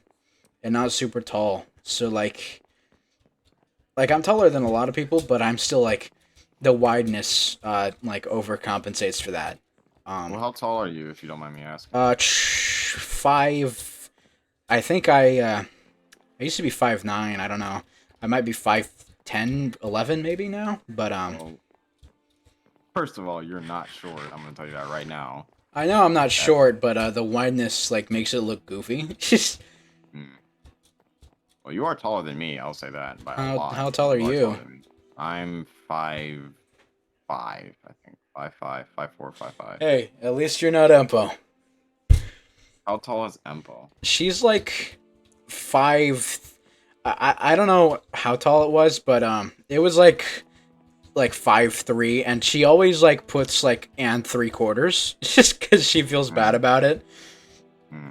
not super tall. So like I'm taller than a lot of people, but I'm still like the wideness like overcompensates for that. well, how tall are you, if you don't mind me asking? 5. I think I used to be 5'9". I don't know. I might be 5'10", 11 maybe now. But Well, first of all, you're not short. I'm gonna tell you that right now. I know I'm not short, but the wideness like makes it look goofy. Well, you are taller than me. I'll say that by a lot. How tall are you? taller than me. I'm 5'5", I think. 5'5", 5'4", 5'5". Hey, at least you're not Empo. How tall is Empo? She's like 5. I don't know how tall it was, but it was like 5'3", and she always like puts like and 3/4 just because she feels bad about it.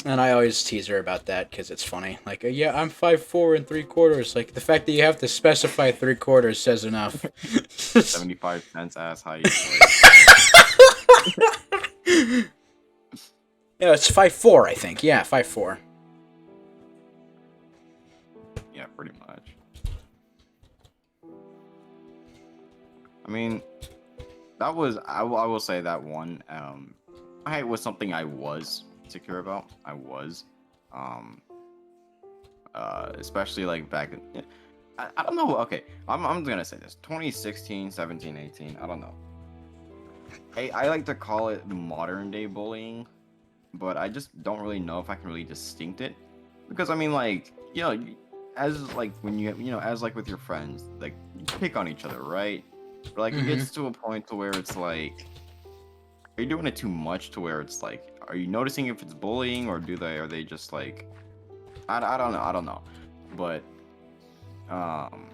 And I always tease her about that because it's funny. Like, yeah, I'm 5'4" and 3/4. Like the fact that you have to specify 3/4 says enough. 75 cents ass height. Yeah, it's 5'4", I think. Yeah, 5'4". Yeah, pretty much. I mean, that was I will say that one. I was something I was secure about. I was, um, especially like back. I don't know. Okay, I'm gonna say this. 2016, 17, 18. I don't know. I like to call it modern day bullying, but I just don't really know if I can really distinct it, because I mean, like, as like when as like with your friends, like you pick on each other, right? But like it Mm-hmm. gets to a point to where it's like, are you doing it too much to where it's like, are you noticing if it's bullying, or are they just like, I don't know, but um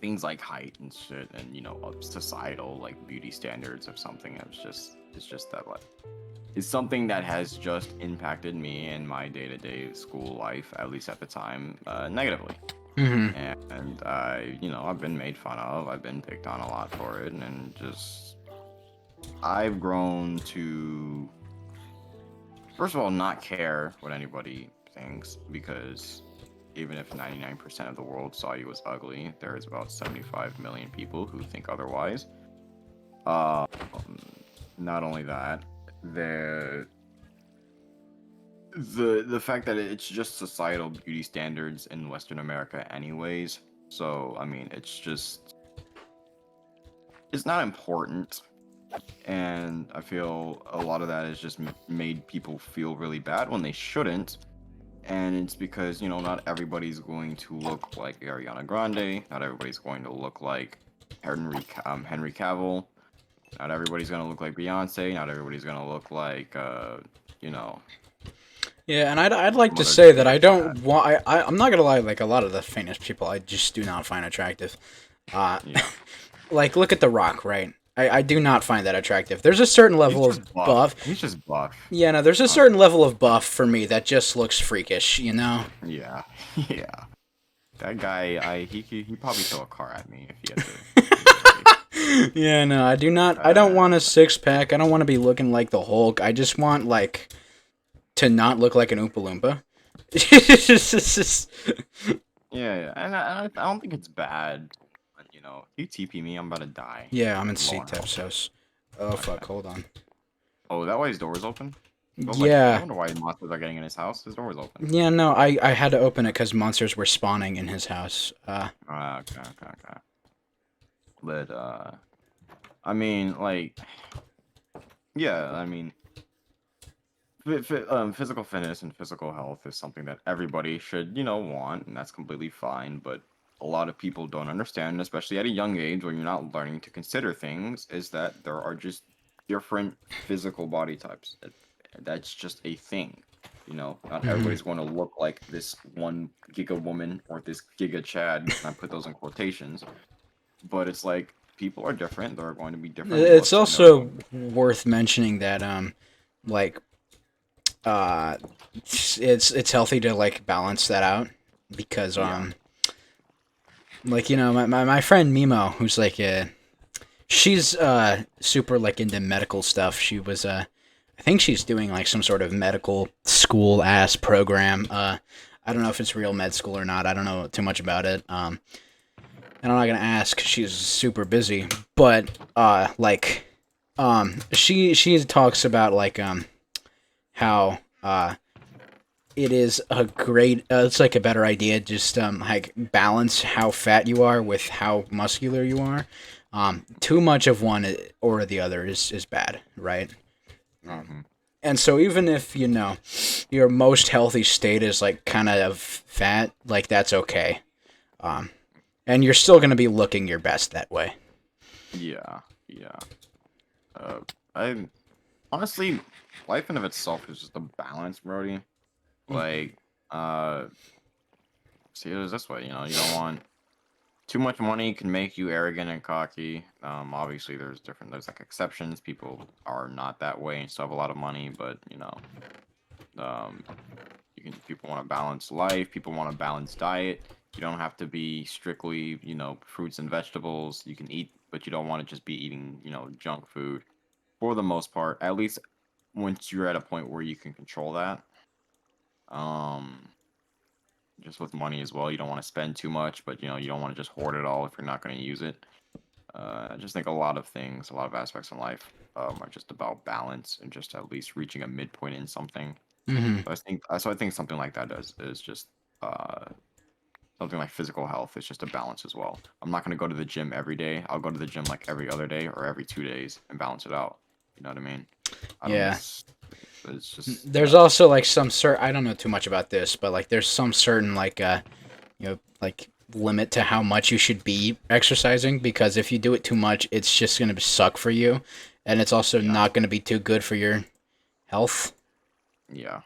things like height and shit, and societal like beauty standards of something, it's just that like it's something that has just impacted me in my day-to-day school life, at least at the time, negatively. Mm-hmm. And I've been made fun of, I've been picked on a lot for it, and just I've grown to, first of all, not care what anybody thinks, because even if 99% of the world saw you as ugly, there is about 75 million people who think otherwise. Um, Not only that, the the fact that it's just societal beauty standards in Western America, anyways. So I mean, it's not important, and I feel a lot of that is just made people feel really bad when they shouldn't. And it's because not everybody's going to look like Ariana Grande. Not everybody's going to look like Henry Cavill. Not everybody's gonna look like Beyonce. Not everybody's gonna look like you know Yeah, and I'd like some to other say that dude I like that. don't want. I'm not gonna lie. Like a lot of the famous people, I just do not find attractive. Uh, Yeah, like look at The Rock, right? I do not find that attractive. There's a certain he's level just of buff. buff. He's just buff. Yeah, no, there's a certain level of buff for me that just looks freakish, you know? Yeah, yeah. That guy, he probably throw a car at me if he had to. Yeah, no, I do not. I don't want a six pack. I don't want to be looking like the Hulk. I just want like to not look like an Oompa Loompa. Yeah, yeah. And I don't think it's bad. But, if you TP me, I'm about to die. Yeah, I'm in Low on C-Tep's health. house. Oh Okay. fuck, hold on. Oh, that why his door's open? I was like, I Yeah, wonder why monsters are getting in his house. His door was open. yeah, no, I had to open it because monsters were spawning in his house. Okay, okay, okay. But I mean, like, yeah, I mean, physical fitness and physical health is something that everybody should, want, and that's completely fine. But a lot of people don't understand, especially at a young age when you're not learning to consider things, is that there are just different physical body types. That's just a thing. Not Mhm. everybody's going to look like this one giga woman or this giga Chad, and I put those in quotations. But it's like people are different. There are going to be different It's looks, and there are going also to be. worth mentioning that like uh, it's healthy to like balance that out because Yeah. like my friend Mimo, who's like she's super like into medical stuff. She was I think she's doing like some sort of medical school ass program. I don't know if it's real med school or not. I don't know too much about it. And I'm not gonna ask. She's super busy, but like she talks about like how it is a great it's like a better idea just like balance how fat you are with how muscular you are. Too much of one or the other is bad, right? Hmm. And so even if your most healthy state is like kind of fat, like that's okay. Um, and you're still gonna be looking your best that way. Yeah, yeah. Uh, I honestly, life in of itself is just a balance, Brody. Like, uh, see it as this way. You don't want too much money can make you arrogant and cocky. Obviously, there's like exceptions. People are not that way and still have a lot of money, but um, people want to balance life. People want a balanced diet. You don't have to be strictly, fruits and vegetables. You can eat, but you don't want to just be eating, junk food for the most part. At least once you're at a point where you can control that. Um, just with money as well, you don't want to spend too much, but you don't want to just hoard it all if you're not going to use it. I just think a lot of things, a lot of aspects in life, are just about balance and just at least reaching a midpoint in something. Hmm. So I think something like that is just something like physical health is just a balance as well. I'm not gonna go to the gym every day. I'll go to the gym like every other day or every 2 days and balance it out. You know what I mean? I don't. Yeah. It's just There's yeah. also like some I don't know too much about this, but like there's some certain like like limit to how much you should be exercising, because if you do it too much, it's just gonna suck for you, and it's also Yeah. not gonna be too good for your health. Yeah.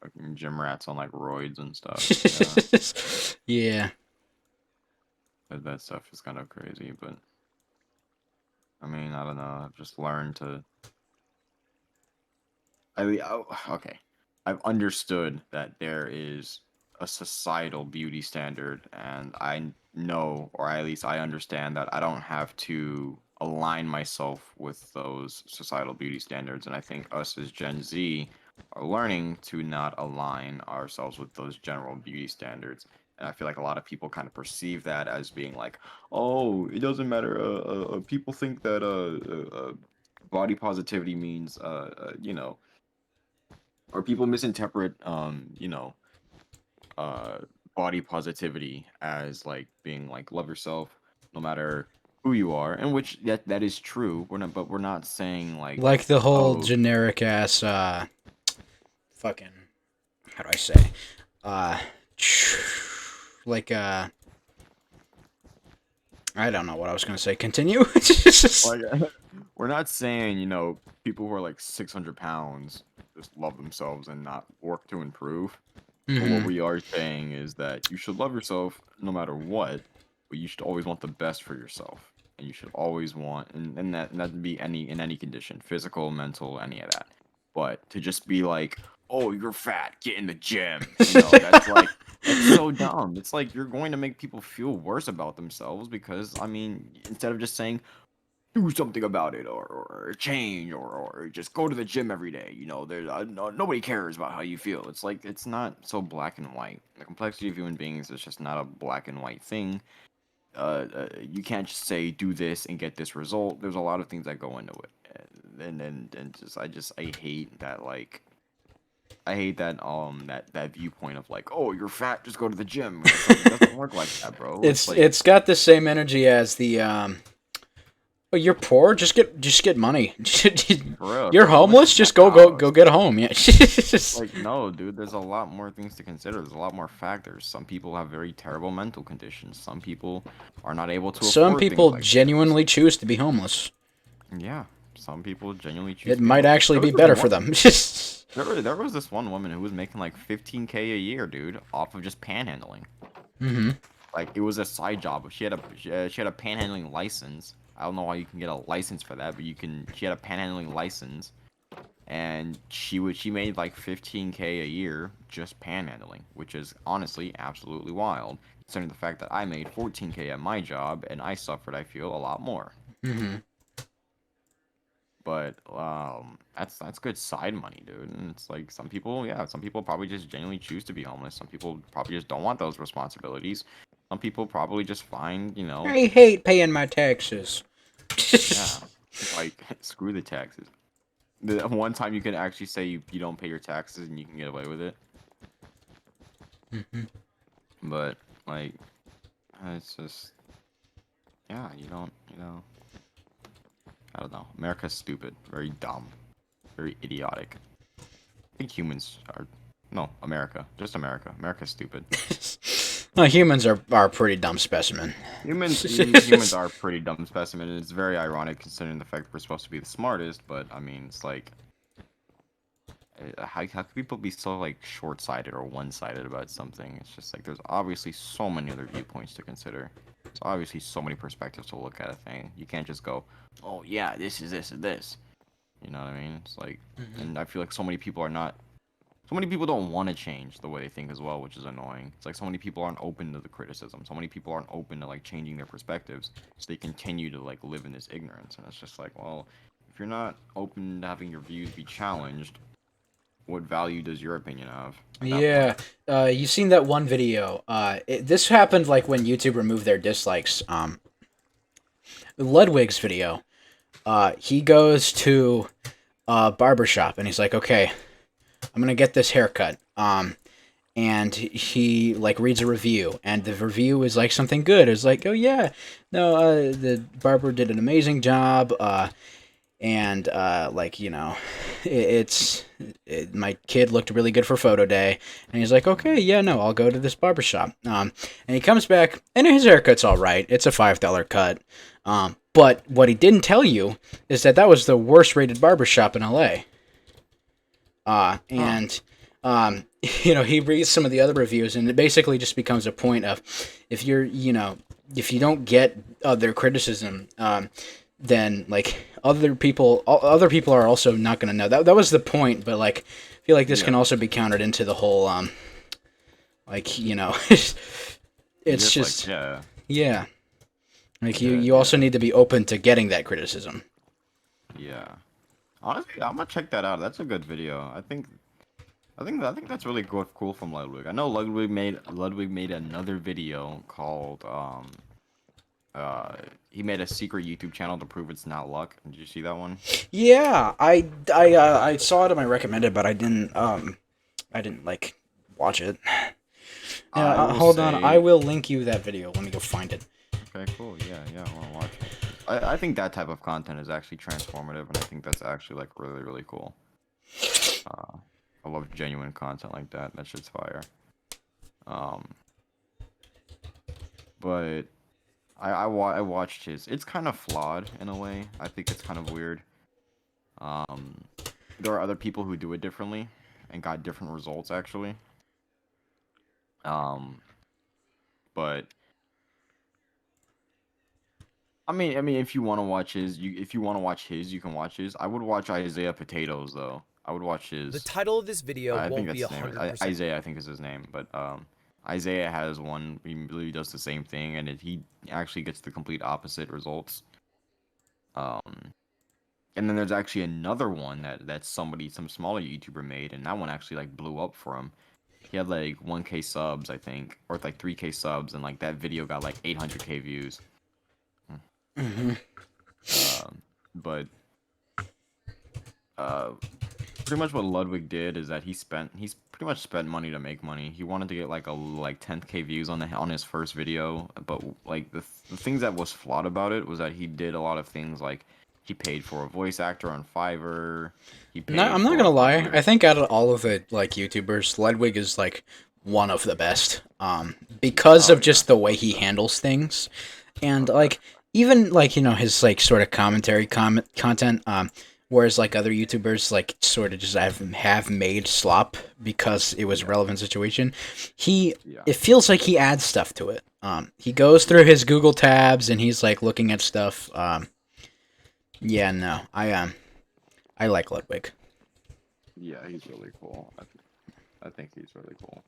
Fucking gym rats on like roids and stuff. Yeah. Yeah. That stuff is kind of crazy, but I mean, I don't know. I've just learned to. Okay. I've understood that there is a societal beauty standard, and I know, or at least I understand that I don't have to align myself with those societal beauty standards. And I think us as Gen Z are learning to not align ourselves with those general beauty standards. And I feel like a lot of people kind of perceive that as being like, oh, it doesn't matter. People think that body positivity means, or people misinterpret uh body positivity as like being like love yourself no matter who you are, and which that is true. We're not saying like, Like the whole oh generic ass fucking, how do I say? Uh like I don't know what I was gonna say. Continue. like we're not saying people who are like 600 pounds just love themselves and not work to improve. But what Hmm. we are saying is that you should love yourself no matter what, but you should always want the best for yourself. And you should always want, and that can be in any condition, physical, mental, any of that. But to just be like, oh, you're fat, get in the gym, that's so dumb. It's like you're going to make people feel worse about themselves because, I mean, instead of just saying, do something about it or change or just go to the gym every day, there's nobody cares about how you feel. It's like it's not so black and white. The complexity of human beings is just not a black and white thing. You can't just say do this and get this result. There's a lot of things that go into it. And I hate that, like, I hate that viewpoint of like, oh, you're fat, just go to the gym. It's like, it doesn't work like that, bro. It's like, It's got the same energy as the oh, you're poor, just get money. for real, You're bro, how much homeless, is just my go house? get a home. Yeah. Like, no, dude, there's a lot more things to consider. There's a lot more factors. Some people have very terrible mental conditions. Some people are not able to Some afford things people like gyms. genuinely choose to be homeless. Yeah, some people genuinely choose It to be might homeless. actually There was be this better for one, them. there was this one woman who was making like 15K a year, dude, off of just panhandling. Hmm. Like, it was a side job. She had a panhandling license. I don't know why you can get a license for that, but you can. She had a panhandling license, and she made like 15K a year just panhandling, which is honestly absolutely wild, considering the fact that I made 14K at my job and I suffered, I feel, a lot more. Hmm. But that's good side money, dude. And it's like some people probably just genuinely choose to be homeless. Some people probably just don't want those responsibilities. Some people probably just find, I hate paying my taxes. yeah, like screw the taxes. The one time you can actually say you don't pay your taxes and you can get away with it. Hmm. But like, it's just, yeah, you don't, I don't know. America's stupid, very dumb, very idiotic. I think humans are, no, America, just America. America's stupid. No, humans are a pretty dumb specimen. Humans are a pretty dumb specimen, and it's very ironic considering the fact that we're supposed to be the smartest. But I mean, it's like, how can people be so like short-sighted or one-sided about something? It's just like there's obviously so many other viewpoints to consider. There's obviously so many perspectives to look at a thing. You can't just go, oh yeah, this is this and this. You know what I mean? It's like, Mhm. and I feel like so many people don't want to change the way they think as well, which is annoying. It's like so many people aren't open to the criticism. So many people aren't open to like changing their perspectives. So they continue to like live in this ignorance, and it's just like, well, if you're not open to having your views be challenged, what value does your opinion have at that Yeah, point? you seen that one video? This happened like when YouTube removed their dislikes. Ludwig's video. He goes to a barbershop and he's like, okay, I'm gonna get this haircut. And he like reads a review, and the review is like something good. It's like, oh yeah, no, the barber did an amazing job. And like, you know, my kid looked really good for photo day, and he's like, okay, yeah, no, I'll go to this barbershop. And he comes back, and his haircut's all right. It's a $5 cut. But what he didn't tell you is that was the worst rated barbershop in LA. And you know, he reads some of the other reviews, and it basically just becomes a point of, if you're, you know, if you don't get their criticism, then like other people are also not going to know. That was the point, but like I feel like this can also be countered into the whole like, you know, it's just like, yeah. Like you also need to be open to getting that criticism. Yeah. Honestly, I'm gonna check that out. That's a good video. I think that's really cool from Ludwig. I know Ludwig made another video called he made a secret YouTube channel to prove it's not luck. Did you see that one? Yeah, I saw it on my recommended, but I didn't like watch it. Hold on, I will link you that video. Let me go find it. Okay, cool. Yeah, I want to watch it. I think that type of content is actually transformative, and I think that's actually like really, really cool. I love genuine content like that. That shit's fire. But I watched his. It's kind of flawed in a way. I think it's kind of weird. There are other people who do it differently and got different results actually. But I mean, if you want to watch his, you can watch his. I would watch Isaiah Potatoes though. I would watch his. The title of this video I won't think be that's his name. 100%. Isaiah, I think is his name, but Isaiah has one. He really does the same thing, and he actually gets the complete opposite results. And then there's actually another one that some smaller YouTuber made, and that one actually like blew up for him. He had like 1K subs, I think, or like 3K subs, and like that video got like 800K views. Mm-hmm. But pretty much what Ludwig did is that he's pretty much spent money to make money. He wanted to get like 10K views on his first video, but like the things that was flawed about it was that he did a lot of things like he paid for a voice actor on Fiverr. I'm not gonna lie. I think out of all of the like YouTubers, Ludwig is like one of the best. Because of just the way he handles things, and like even like, you know, his like sort of commentary content. Whereas like other YouTubers like sort of just have made slop because it was a relevant situation. It feels like he adds stuff to it. He goes through his Google tabs and he's like looking at stuff. Yeah, no, I like Ludwig. Yeah, he's really cool. I think he's really cool.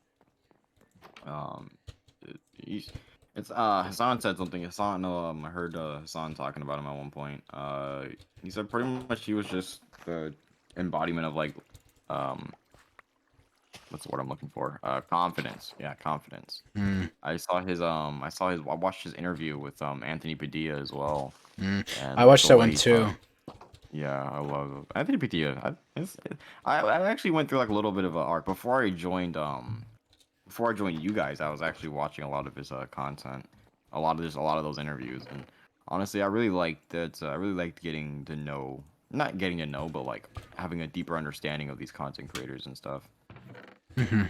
Hassan said something. Hassan, I heard Hassan talking about him at one point. He said pretty much he was just the embodiment of like, what's the word I'm looking for? Confidence. Yeah, confidence. I watched his interview with Anthony Padilla as well. And I watched that one too. Yeah, I love Anthony Padilla. I actually went through like a little bit of an arc before I joined you guys. I was actually watching a lot of his content, a lot of those interviews, and honestly, I really liked that. I really liked getting to know, not getting to know, but like having a deeper understanding of these content creators and stuff. Mm-hmm.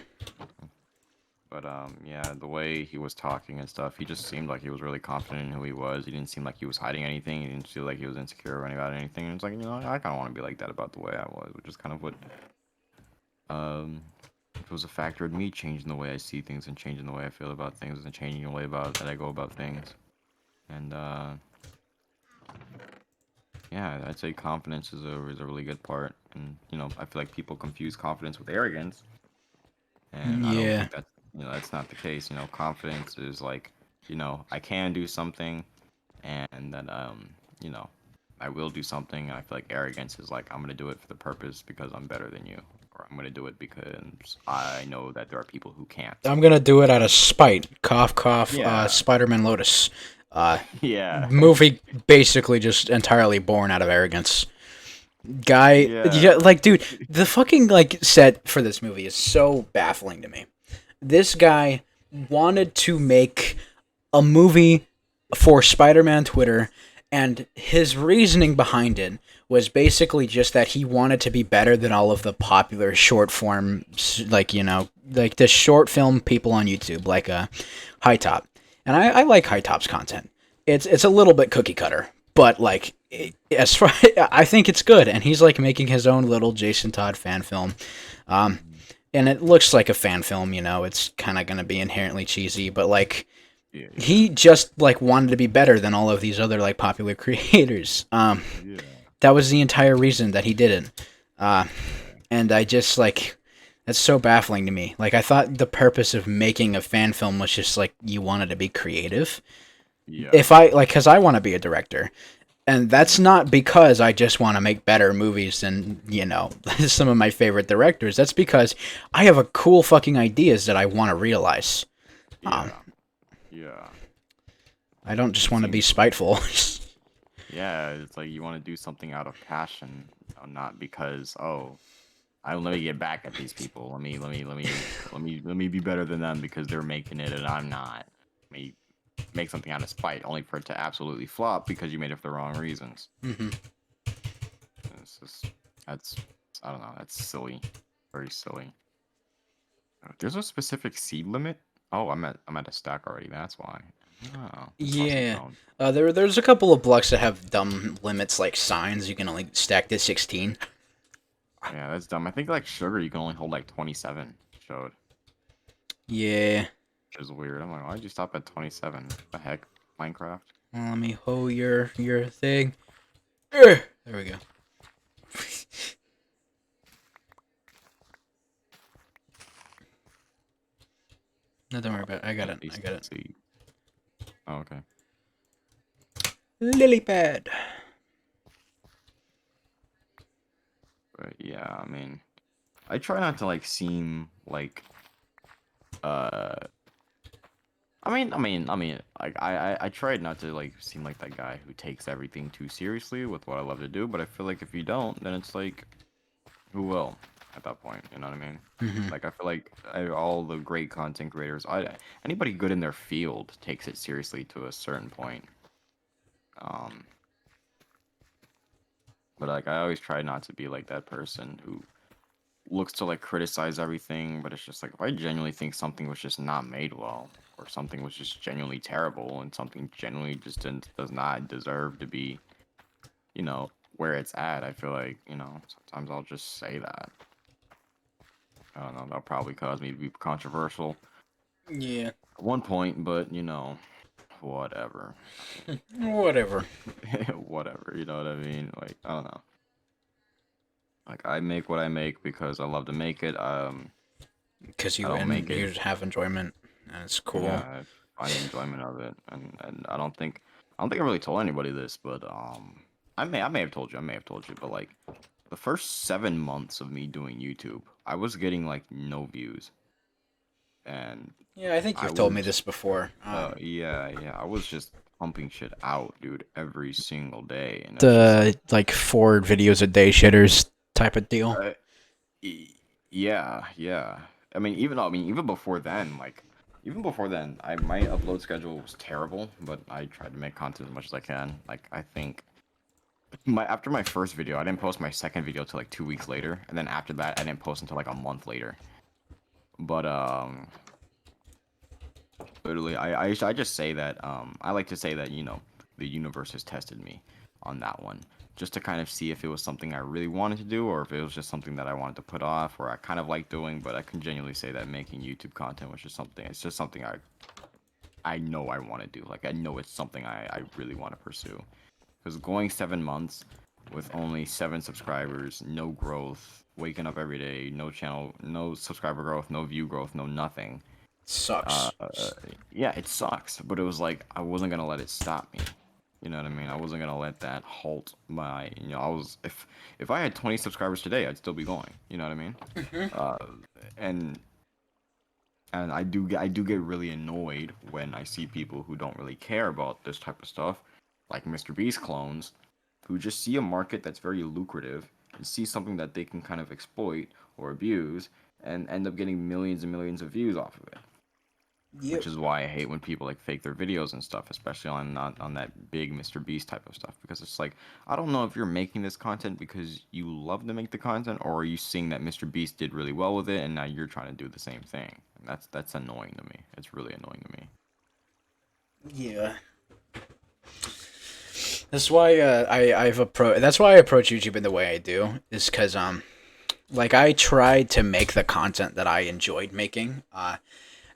But yeah, the way he was talking and stuff, he just seemed like he was really confident in who he was. He didn't seem like he was hiding anything. He didn't feel like he was insecure about anything. And it's like, you know, I kind of want to be like that about the way I was, which is kind of what it was a factor of me changing the way I see things and changing the way I feel about things and changing the way that I go about things. And yeah, I'd say confidence is a really good part. And you know, I feel like people confuse confidence with arrogance. And I don't think that's, you know, that's not the case. You know, confidence is like, you know, I can do something, and then you know, I will do something. And I feel like arrogance is like, I'm gonna do it for the purpose because I'm better than you, or I'm gonna do it because I know that there are people who can't. I'm gonna do it out of spite. Cough, cough. Yeah. Spider-Man Lotus. Yeah. Movie basically just entirely born out of arrogance. Guy, Yeah. yeah, like, dude, the fucking like set for this movie is so baffling to me. This guy wanted to make a movie for Spider-Man Twitter, and his reasoning behind it was basically just that he wanted to be better than all of the popular short form, like, you know, like the short film people on YouTube, like High Top. And I like High Top's content. It's a little bit cookie cutter, but like as far I think it's good, and he's like making his own little Jason Todd fan film. And it looks like a fan film, you know. It's kind of gonna be inherently cheesy, but like Yeah. he just like wanted to be better than all of these other like popular creators. Yeah. That was the entire reason that he did it. And I just like that's so baffling to me. Like I thought the purpose of making a fan film was just like you wanted to be creative. Yeah. If I like, cause I want to be a director, and that's not because I just want to make better movies than, you know, some of my favorite directors. That's because I have a cool fucking ideas that I want to realize. Yeah. Yeah. I don't just want to be spiteful. Yeah, it's like you want to do something out of passion, not because let me get back at these people. Let me be better than them because they're making it and I'm not. Let me make something out of spite, only for it to absolutely flop because you made it for the wrong reasons. Mm-hmm. It's just that's I don't know. That's silly, very silly. There's a specific seed limit. Oh, I'm at a stack already. That's why. Oh, Yeah. awesome. There's a couple of blocks that have dumb limits like signs. You can only stack to 16. Yeah, that's dumb. I think like sugar, you can only hold like 27. Showed. Yeah. Which is weird. I'm like, why'd you stop at 27? The heck, Minecraft. Well, let me hold your thing. There we go. No, don't worry about it. I got it. I got it. See. Oh, okay. Lily pad. But yeah, I mean, I try not to like seem like, like I tried not to like seem like that guy who takes everything too seriously with what I love to do. But I feel like if you don't, then it's like, who will at that point? You know what I mean? Mm-hmm. Like I feel like all the great content creators, anybody good in their field takes it seriously to a certain point. But like I always try not to be like that person who looks to like criticize everything, but it's just like if I genuinely think something was just not made well, or something was just genuinely terrible, and something genuinely just does not deserve to be, you know, where it's at. I feel like, you know, sometimes I'll just say that. I don't know. That'll probably cause me to be controversial Yeah. at one point, but you know, whatever. Whatever. Whatever. You know what I mean? Like I don't know. Like I make what I make because I love to make it. Because I you don't make you it. have enjoyment, and it's cool. Yeah, I find enjoyment of it, and I don't think I really told anybody this, but I may have told you, but like the first 7 months of me doing YouTube, I was getting like no views, and Yeah, I think I you've told me was this before. yeah, I was just pumping shit out, dude, every single day, and it's The like 4 videos a day shitters type of deal. Yeah. Even before then, my upload schedule was terrible, but I tried to make content as much as I can. Like, I think after my first video, I didn't post my second video till like 2 weeks later, and then after that, I didn't post until like a month later. But literally, I just say that I like to say that, you know, the universe has tested me on that one, just to kind of see if it was something I really wanted to do or if it was just something that I wanted to put off or I kind of like doing. But I can genuinely say that making YouTube content was just something. It's just something I know I want to do. Like I know it's something I really want to pursue. Because going 7 months with only 7 subscribers, no growth, waking up every day, no channel, no subscriber growth, no view growth, no nothing. Sucks. Yeah, it sucks, but it was like I wasn't gonna let it stop me. You know what I mean? I wasn't gonna let that halt my. You know, I was if I had 20 subscribers today, I'd still be going. You know what I mean? And And I do get really annoyed when I see people who don't really care about this type of stuff, like Mr. Beast clones, who just see a market that's very lucrative and see something that they can kind of exploit or abuse and end up getting millions and millions of views off of it. Which is why I hate when people like fake their videos and stuff, especially on that big Mr. Beast type of stuff. Because it's like, I don't know if you're making this content because you love to make the content, or are you seeing that Mr. Beast did really well with it, and now you're trying to do the same thing. And that's annoying to me. It's really annoying to me. Yeah. That's why that's why I approach YouTube in the way I do, is because like I tried to make the content that I enjoyed making,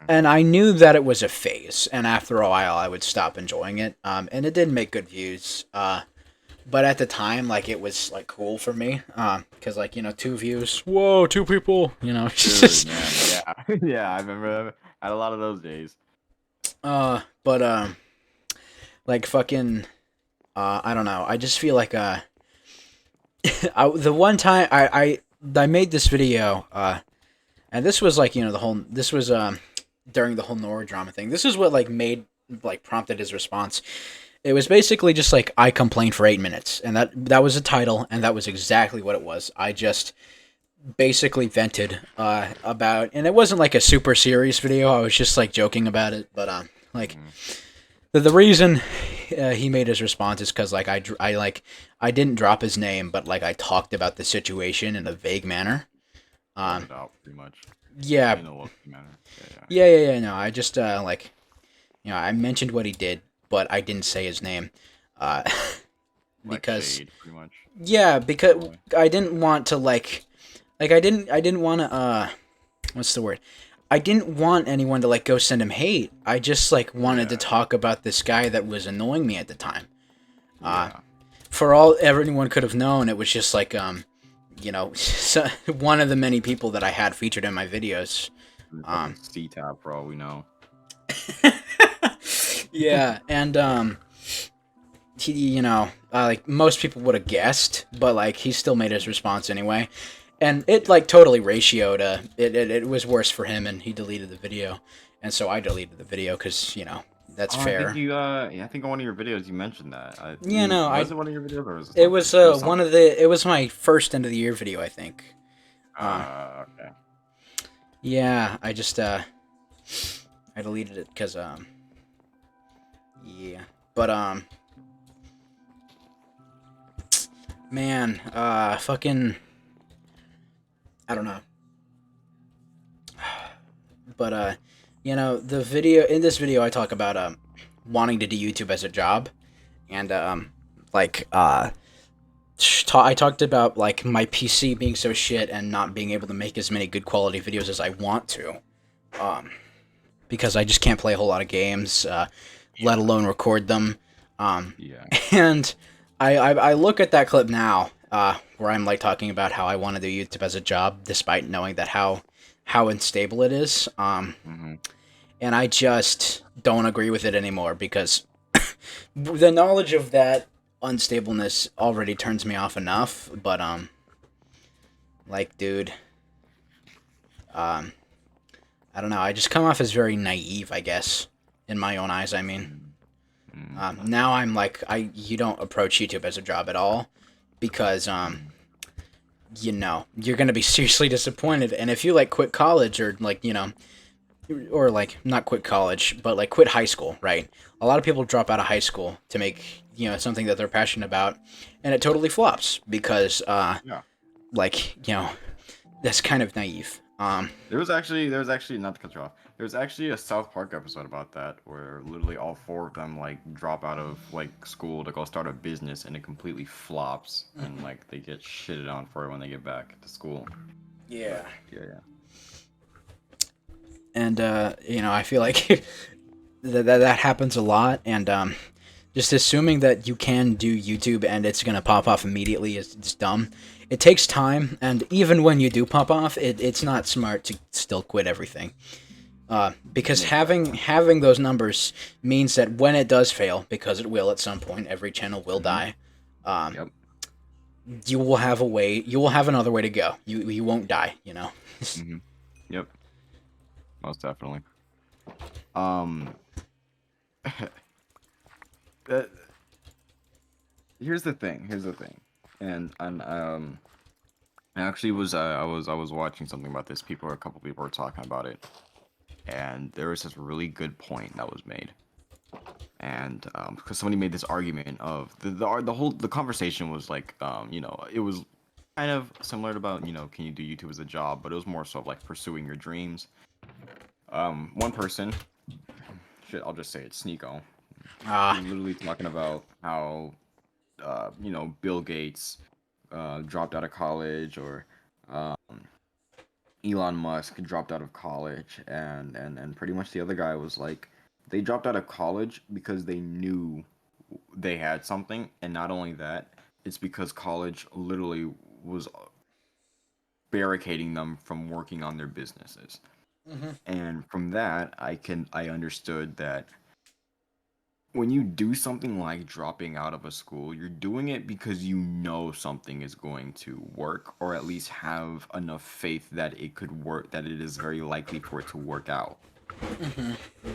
and I knew that it was a phase, and after a while I would stop enjoying it, and it did make good views, but at the time, like, it was like cool for me, because, like, 2 views, whoa, 2 people, it's Dude, just, man, yeah, yeah, I remember I had a lot of those days. but like, fucking, I don't know, I just feel like, the one time I made this video, and this was like, this was, during the whole Nora drama thing. This is what prompted his response. It was basically just like, I complained for 8 minutes, and that was the title, and that was exactly what it was. I just basically vented about, and it wasn't like a super serious video. I was just like joking about it, but the reason he made his response is because like I didn't drop his name, but like I talked about the situation in a vague manner. It out pretty much. Yeah. You know what matter. Yeah. No, I just I mentioned what he did, but I didn't say his name, because shade, pretty much. yeah, because I didn't want to I didn't want to what's the word? I didn't want anyone to go send him hate. I just wanted to talk about this guy that was annoying me at the time. For all everyone could have known, it was just one of the many people that I had featured in my videos. C-Tap, for all we know. Yeah, and he, most people would have guessed, but he still made his response anyway, and it totally ratioed. It was worse for him, and he deleted the video, and so I deleted the video because that's fair. I think on one of your videos you mentioned that. Was it one of your videos, or was it was one of the. It was my first end of the year video, I think. Okay. Yeah, I just I deleted it because yeah, but man, fucking, I don't know, but the video in this video I talk about wanting to do YouTube as a job, and I talked about my PC being so shit and not being able to make as many good quality videos as I want to, because I just can't play a whole lot of games, let alone record them. And I look at that clip now, where I'm talking about how I want to do YouTube as a job, despite knowing that how unstable it is. And I just don't agree with it anymore, because the knowledge of that unstableness already turns me off enough, but dude, I don't know, I just come off as very naive, I guess, in my own eyes. I mean, now I'm you don't approach YouTube as a job at all, because you're gonna be seriously disappointed, and if you quit college, or or not quit college, but quit high school, right? A lot of people drop out of high school to make something that they're passionate about, and it totally flops because that's kind of naive. There was actually not to cut you off. There was actually a South Park episode about that, where literally all 4 of them drop out of school to go start a business, and it completely flops, and they get shitted on for it when they get back to school. Yeah. Yeah. And I feel like that happens a lot, and just assuming that you can do YouTube and it's gonna pop off immediately is dumb. It takes time, and even when you do pop off, it's not smart to still quit everything. Because having those numbers means that when it does fail, because it will at some point, every channel will die. You will have a way. You will have another way to go. You won't die. Yep. most definitely. Um, uh, here's the thing. And I actually was I was watching something about this. A couple people were talking about it, and there was this really good point that was made. And because somebody made this argument of the conversation was like it was kind of similar to about can you do YouTube as a job, but it was more so of like pursuing your dreams. One person, shit, I'll just say it, Sneeko, Ah, was literally talking about how Bill Gates dropped out of college, or um, Elon Musk dropped out of college, and pretty much the other guy was like, they dropped out of college because they knew they had something, and not only that, it's because college literally was barricading them from working on their businesses. mhm. And from that, I understood that when you do something like dropping out of a school, you're doing it because you know something is going to work, or at least have enough faith that it could work, that it is very likely for it to work out.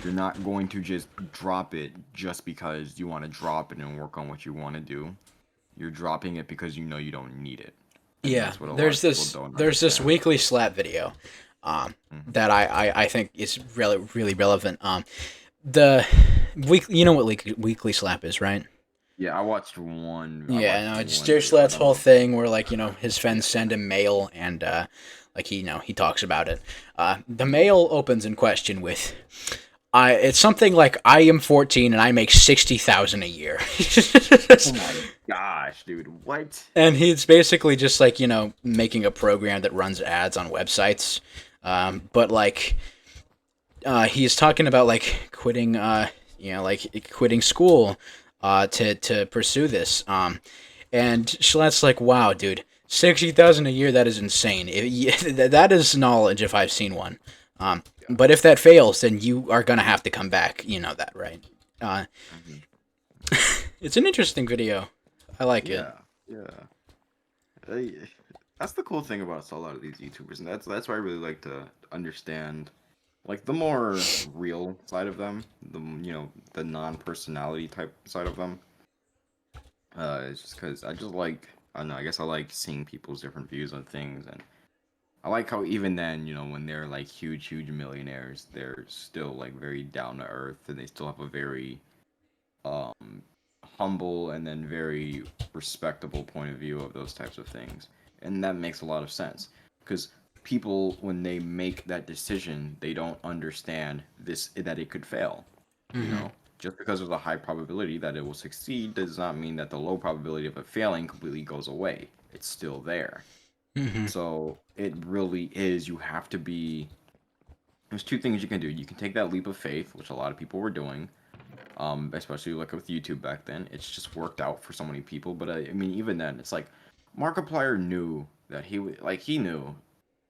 You're not going to just drop it just because you want to drop it and work on what you want to do. You're dropping it because you know you don't need it. And Yeah, that's what a lot there's of people this don't there's this understand. weekly slap video, Mhm. that I think is really relevant. The you know what weekly slap is, right? Yeah, I Yeah, watched no, it's one Jerry video. I Slat's don't whole know. thing where, like, his friends send him mail, and like, he talks about it. The mail opens in question with, it's something like, I am 14 and I make 60,000 a year. Oh my gosh, dude. What? And he's basically just, like, making a program that runs ads on websites. But, like, he's talking about, like, quitting, like, quitting school, to pursue this. And Shalat's like, wow, dude, 60,000 a year, that is insane. That is knowledge if I've seen one. But if that fails, then you are gonna have to come back. You know that, right? Uh, Mhm. it's an interesting video. I like it. Yeah, yeah. I, that's the cool thing about a lot of these YouTubers, and that's why I really like to understand, like the more real side of them, the non-personality type side of them. It's just because I don't know, I guess I like seeing people's different views on things, and I like how even then, when they're like huge millionaires, they're still like very down to earth, and they still have a very um, humble and then very respectable point of view of those types of things. And that makes a lot of sense because people, when they make that decision, they don't understand that it could fail. You Hmm. know, just because there's a high probability that it will succeed does not mean that the low probability of it failing completely goes away. It's still there. Hmm. So it really is. You have to be. There's two things you can do. You can take that leap of faith, which a lot of people were doing, especially like with YouTube back then. It's just worked out for so many people. But I mean, even then, it's like Markiplier knew that he knew,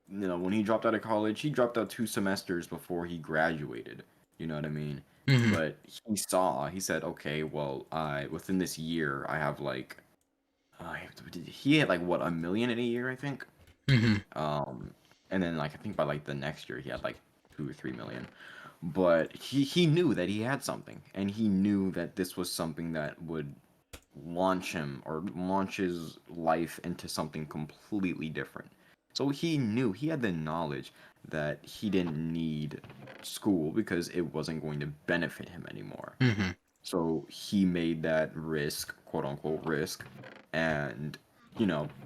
when he dropped out of college, he dropped out 2 semesters before he graduated. You know what I mean? Hmm. But he said, okay, well, I within this year, I have like, he had like what, 1 million in a year, I think. Hmm. Um, and then like I think by like the next year, he had like 2 or 3 million. But he knew that he had something, and he knew that this was something that would launch him or launch his life into something completely different. So he knew, he had the knowledge that he didn't need school because it wasn't going to benefit him anymore. Hmm. So he made that risk, quote unquote risk, and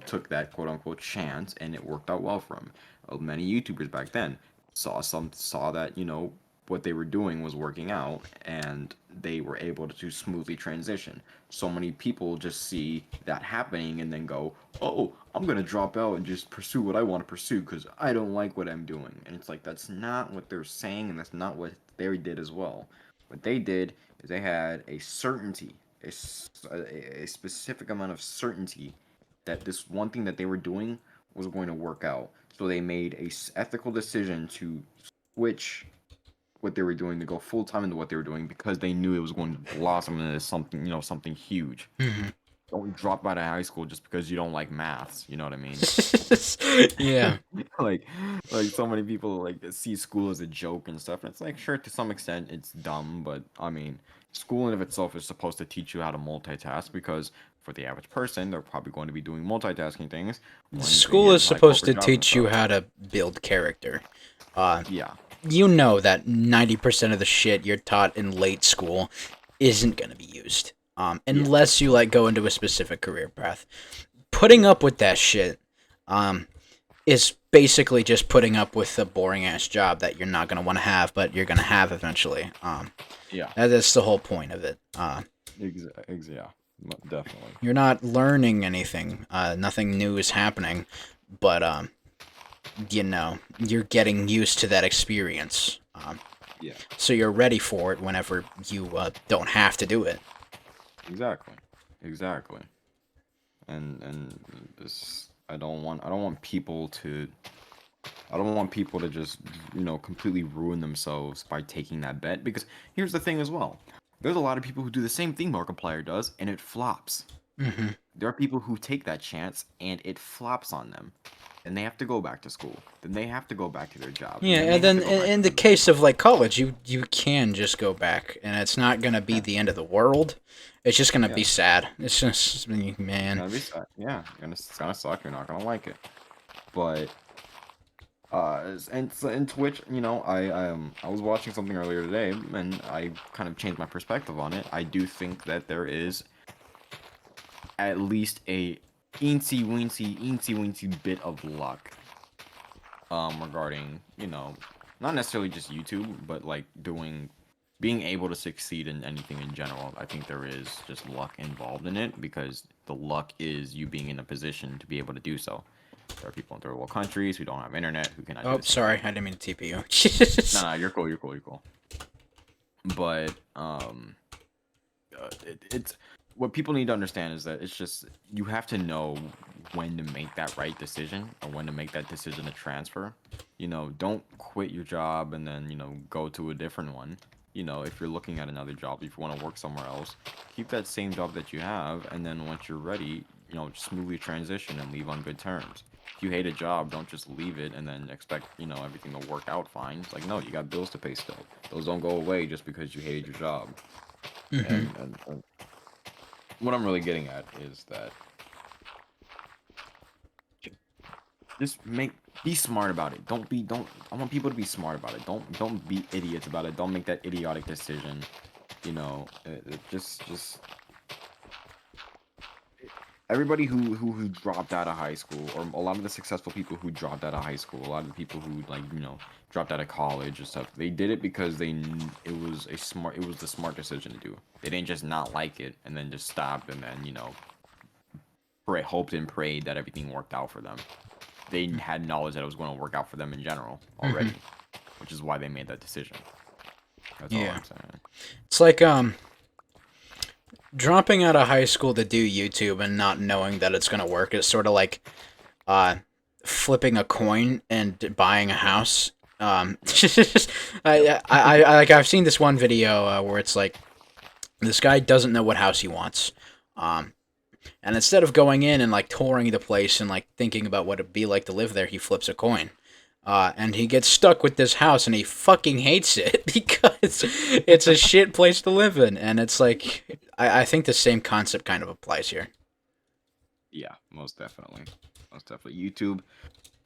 took that quote unquote chance, and it worked out well for him. Many YouTubers back then saw that what they were doing was working out, and they were able to smoothly transition. So many people just see that happening and then go, "Oh, I'm gonna drop out and just pursue what I want to pursue because I don't like what I'm doing." And it's like that's not what they're saying, and that's not what they did as well. What they did is they had a certainty, a specific amount of certainty that this one thing that they were doing was going to work out. So they made a ethical decision to switch what they were doing to go full time into what they were doing because they knew it was going to blossom into something, something huge. Hmm. don't drop out of high school just because you don't like maths. You know what I mean? Yeah. like like so many people like see school as a joke and stuff, and it's like sure to some extent it's dumb, but I mean school in of itself is supposed to teach you how to multitask because for the average person they're probably going to be doing multitasking things when they School get is into, like, supposed to corporate jobs and teach you stuff. how to build character. Yeah, You know that 90% of the shit you're taught in late school isn't going to be used. Unless you like go into a specific career path. Putting up with that shit is basically just putting up with a boring ass job that you're not going to want to have, but you're going to have eventually. yeah, That's the whole point of it. yeah, definitely. You're not learning anything. Nothing new is happening, but you know, you're getting used to that experience. Yeah, So you're ready for it whenever you don't have to do it. exactly. And this I don't want people to just completely ruin themselves by taking that bet, because here's the thing as well. There's a lot of people who do the same thing Markiplier does and it flops. Hmm. There are people who take that chance and it flops on them. And they have to go back to school. Then they have to go back to their job. Yeah, they and have then to go back in to the their case of like college, you can just go back, and it's not gonna be Yeah. the end of the world. It's just gonna be Yeah. sad. It's just It's man. gonna be sad. Yeah, it's gonna suck. You're not gonna like it. But and so in Twitch, I was watching something earlier today, and I kind of changed my perspective on it. I do think that there is at least a eensy weensy bit of luck regarding not necessarily just YouTube, but like being able to succeed in anything in general. I think there is just luck involved in it, because the luck is you being in a position to be able to do so. There are people in third world countries who don't have internet who cannot do Oh, the same sorry, thing. I didn't mean to TP you. No, you're cool, you're cool. But it's what people need to understand is that it's just you have to know when to make that right decision, or when to make that decision to transfer. Don't quit your job and then go to a different one. If you're looking at another job, if you want to work somewhere else, keep that same job that you have, and then once you're ready, smoothly transition and leave on good terms. If you hate a job, don't just leave it and then expect everything to work out fine. It's like, no, you got bills to pay still. Those don't go away just because you hated your job. Hmm. And what I'm really getting at is that just be smart about it. I want people to be smart about it. Don't be idiots about it. Don't make that idiotic decision. Just everybody who dropped out of high school, or a lot of the successful people who dropped out of high school, a lot of the people who dropped out of college and stuff, they did it because it was the smart decision to do. They didn't just not like it and then just stop and then hoped and prayed that everything worked out for them. They had knowledge that it was going to work out for them in general already, which is why they made that decision. That's all Yeah. I'm saying. It's like dropping out of high school to do YouTube and not knowing that it's gonna work is sort of like flipping a coin and buying a house. I've seen this one video where it's like this guy doesn't know what house he wants. And instead of going in and like touring the place and like thinking about what it'd be like to live there, he flips a coin. And he gets stuck with this house and he fucking hates it because it's a shit place to live in. And it's like, I think the same concept kind of applies here. Yeah, most definitely. Most definitely.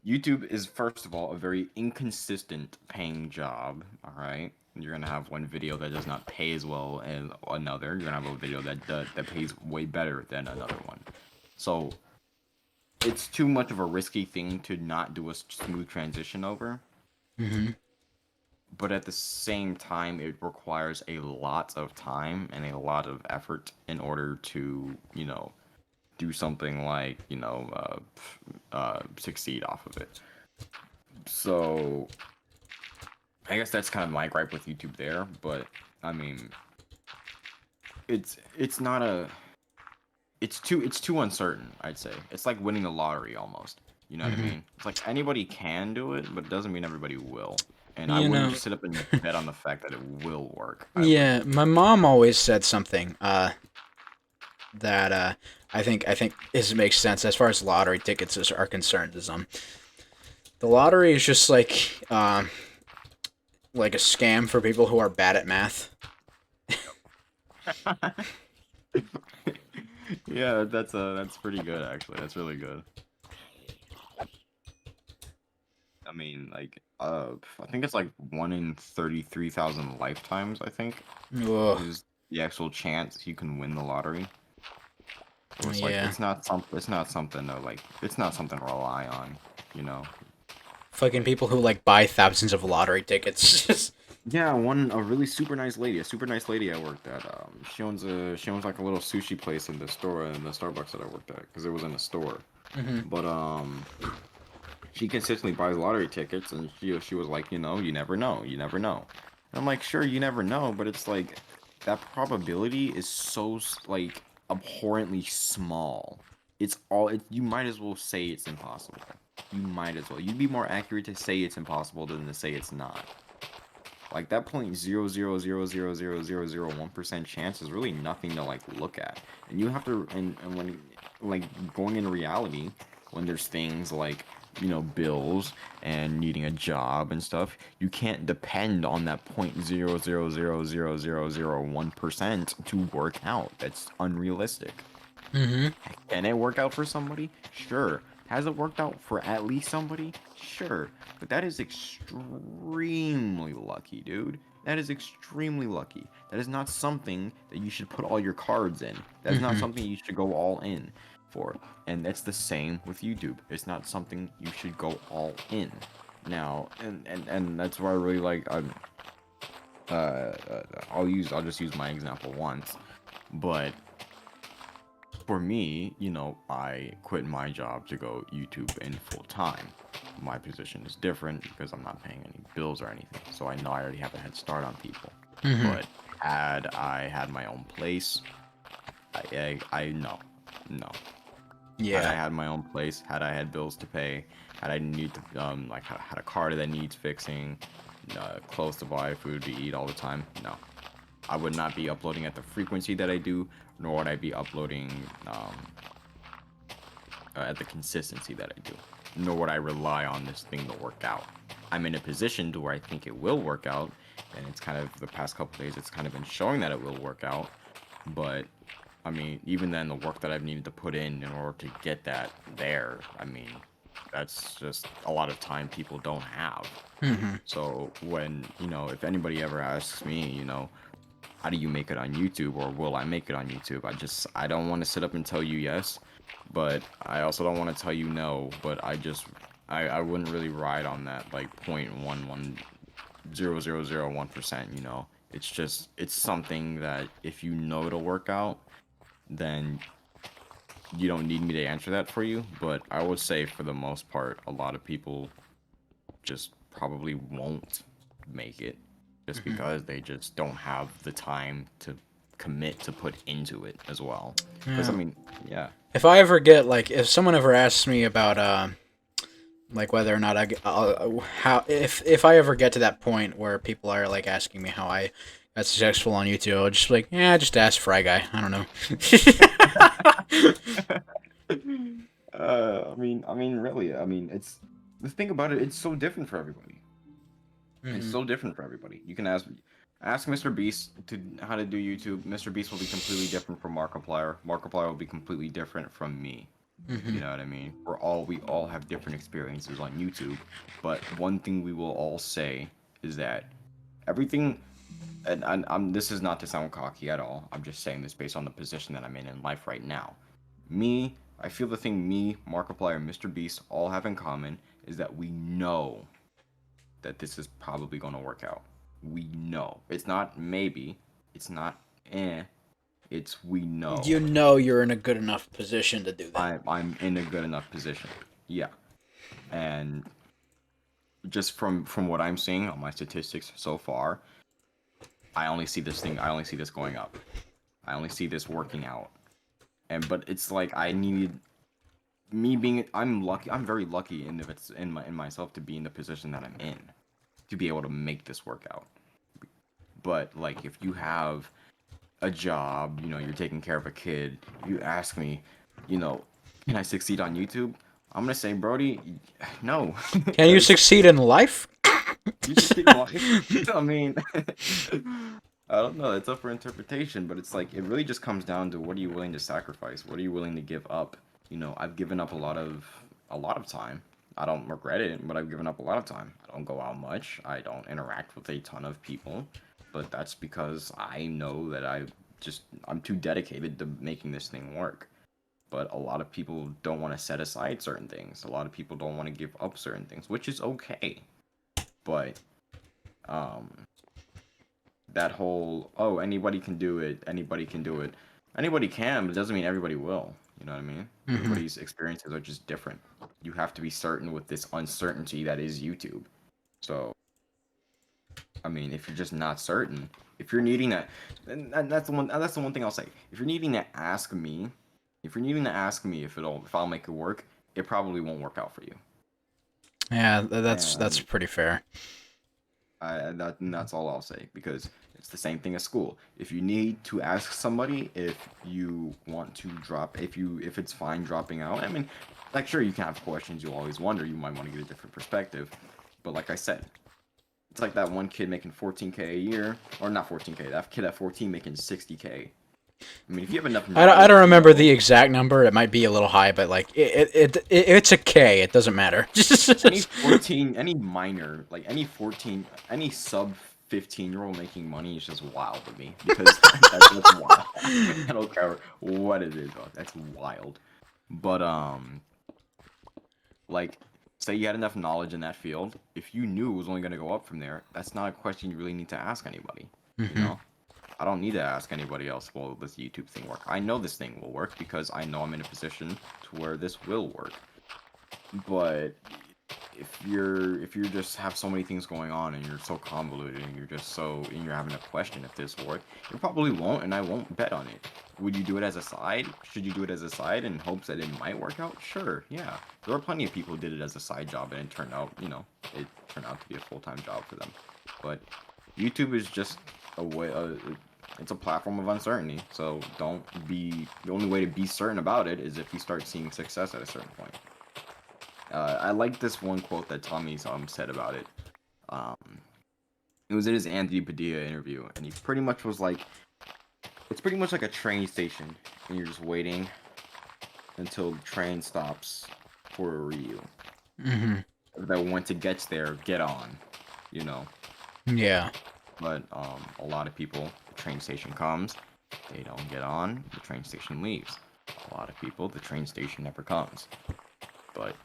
YouTube is, first of all, a very inconsistent paying job, all right? You're going to have one video that does not pay as well as another. You're going to have a video that pays way better than another one. So it's too much of a risky thing to not do a smooth transition over. Mm-hmm. But at the same time, it requires a lot of time and a lot of effort in order to, do something like, succeed off of it. So I guess that's kind of my gripe with YouTube there, but I mean, it's too uncertain, I'd say. It's like winning the lottery almost. You know what I mean? It's like anybody can do it, but it doesn't mean everybody will. And I wouldn't just sit up and bet on the fact that it will work. Yeah, my mom always said something. that I think is makes sense as far as lottery tickets are concerned. Is the lottery is just like a scam for people who are bad at math. Yeah, that's pretty good actually. That's really good. I mean, like, I think it's like 1 in 33,000 lifetimes. I think Ugh, is the actual chance you can win the lottery. So it's like yeah. it's not something to rely on, you know. Fucking people who like buy thousands of lottery tickets. Yeah, a really a super nice lady I worked at. She owns like a little sushi place in the store in the Starbucks that I worked at because it was in a store. hmm But she consistently buys lottery tickets, and she was like, you never know, you never know. And I'm like, sure, you never know, but it's like that probability is so like abhorrently small. You might as well say it's impossible. You might as well. You'd be more accurate to say it's impossible than to say it's not. Like that 0.0000001% chance is really nothing to like look at. And you have to and when like going in reality, when there's things like, bills and needing a job and stuff, you can't depend on that 0.0000001% to work out. That's unrealistic. hmm Can it work out for somebody? Sure. Has it worked out for at least somebody? Sure. But that is extremely lucky, dude. That is extremely lucky. That is not something that you should put all your cards in. That is not hmm something you should go all in for. And that's the same with YouTube. It's not something you should go all in. Now, and that's why I really like I'll just use my example once. But for me, I quit my job to go YouTube in full time. My position is different because I'm not paying any bills or anything. So I know I already have a head start on people. hmm But had I had my own place, I no. No. Had I Yeah. had my own place, had I had bills to pay, had I need to had a car that needs fixing, clothes to buy, food to eat all the time, no. I would not be uploading at the frequency that I do, nor would I be uploading at the consistency that I do. Nor would I rely on this thing to work out. I'm in a position to where I think it will work out, and it's kind of the past couple days, it's kind of been showing that it will work out. But I mean, even then, the work that I've needed to put in order to get that there, I mean, that's just a lot of time people don't have. hmm So when, if anybody ever asks me, how do you make it on YouTube, or will I make it on YouTube? I don't want to sit up and tell you yes, but I also don't want to tell you no, but I wouldn't really ride on that like 0.1100001%, it's something that if you know it'll work out, then you don't need me to answer that for you, but I would say for the most part, a lot of people just probably won't make it just hmm because they just don't have the time to commit to put into it as well. Because I Yeah. mean, yeah. If I ever get like, if someone ever asks me about like whether or not how if I ever get to that point where people are like asking me how I got successful on YouTube, I'll just be like, yeah, just ask Fry Guy. I don't know. Really, it's the thing about it. It's so different for everybody. It's hmm so different for everybody. You can ask Mr. Beast to how to do YouTube. Mr. Beast will be completely different from Markiplier. Markiplier will be completely different from me. hmm You know what I mean? We all have different experiences on YouTube, but one thing we will all say is that everything, and this is not to sound cocky at all. I'm just saying this based on the position that I'm in life right now. I feel the thing Markiplier, and Mr. Beast all have in common is that we know that this is probably going to work out. We know. It's not maybe. It's not eh. It's we know. You know you're in a good enough position to do that. I'm in a good enough position. Yeah. And just from what I'm seeing on my statistics so far, I only see this going up. I only see this working out. But it's like I need I'm lucky. I'm very lucky in myself to be in the position that I'm in to be able to make this work out. But like if you have a job, you know, you're taking care of a kid, you ask me, you know, can I succeed on YouTube? I'm gonna say, Brody, no. Can you 'Cause succeed in life? you succeed in life. I mean, I don't know. It's up for interpretation, but it's like it really just comes down to what are you willing to sacrifice? What are you willing to give up? You know, I've given up a lot of time. I don't regret it, but I've given up a lot of time. I don't go out much. I don't interact with a ton of people, but that's because I know that I'm too dedicated to making this thing work. But a lot of people don't want to set aside certain things. A lot of people don't want to give up certain things, which is okay. But um that whole, oh, anybody can do it, anybody can do it. Anybody can, but it doesn't mean everybody will. You know what I mean? Mhm. Everybody's experiences are just different. You have to be certain with this uncertainty that is YouTube. So, I mean, if you're just not certain, if you're needing that, and that's the one thing I'll say. If you're needing to ask me, if I'll make it work, it probably won't work out for you. Yeah, that's And pretty fair. that's all I'll say, because it's the same thing as school. If you need to ask somebody if you want to drop, if it's fine dropping out, I mean, like, sure, you can have questions you always wonder. You might want to get a different perspective, but like I said, it's like that one kid making 14K a year, or not 14K. That kid at 14 making 60K. I mean, if you have enough I don't knowledge, you remember know, the exact number. It might be a little high, but like it's a K. It doesn't matter. any minor, like any sub 15-year-old making money is just wild to me, because that's wild. I don't care what it is, dog. That's wild. But like, say you had enough knowledge in that field, if you knew it was only gonna go up from there, that's not a question you really need to ask anybody. You Mhm. know? I don't need to ask anybody else, will this YouTube thing work? I know this thing will work because I know I'm in a position to where this will work. But if you're just have so many things going on and you're so convoluted and you're having a question if this will work, it probably won't, and I won't bet on it. Would you do it as a side? Should you do it as a side in hopes that it might work out? Sure, yeah. There are plenty of people who did it as a side job and it turned out to be a full-time job for them. But YouTube is just a way it's a platform of uncertainty. So the only way to be certain about it is if you start seeing success at a certain point. I like this one quote that Tommy said about it. Um, it was in his Anthony Padilla interview, and he pretty much was like, it's pretty much like a train station, and you're just waiting until the train stops for you. Mhm. That once it gets there, get on, you know. Yeah. But a lot of people, the train station comes, they don't get on, the train station leaves. A lot of people, the train station never comes. But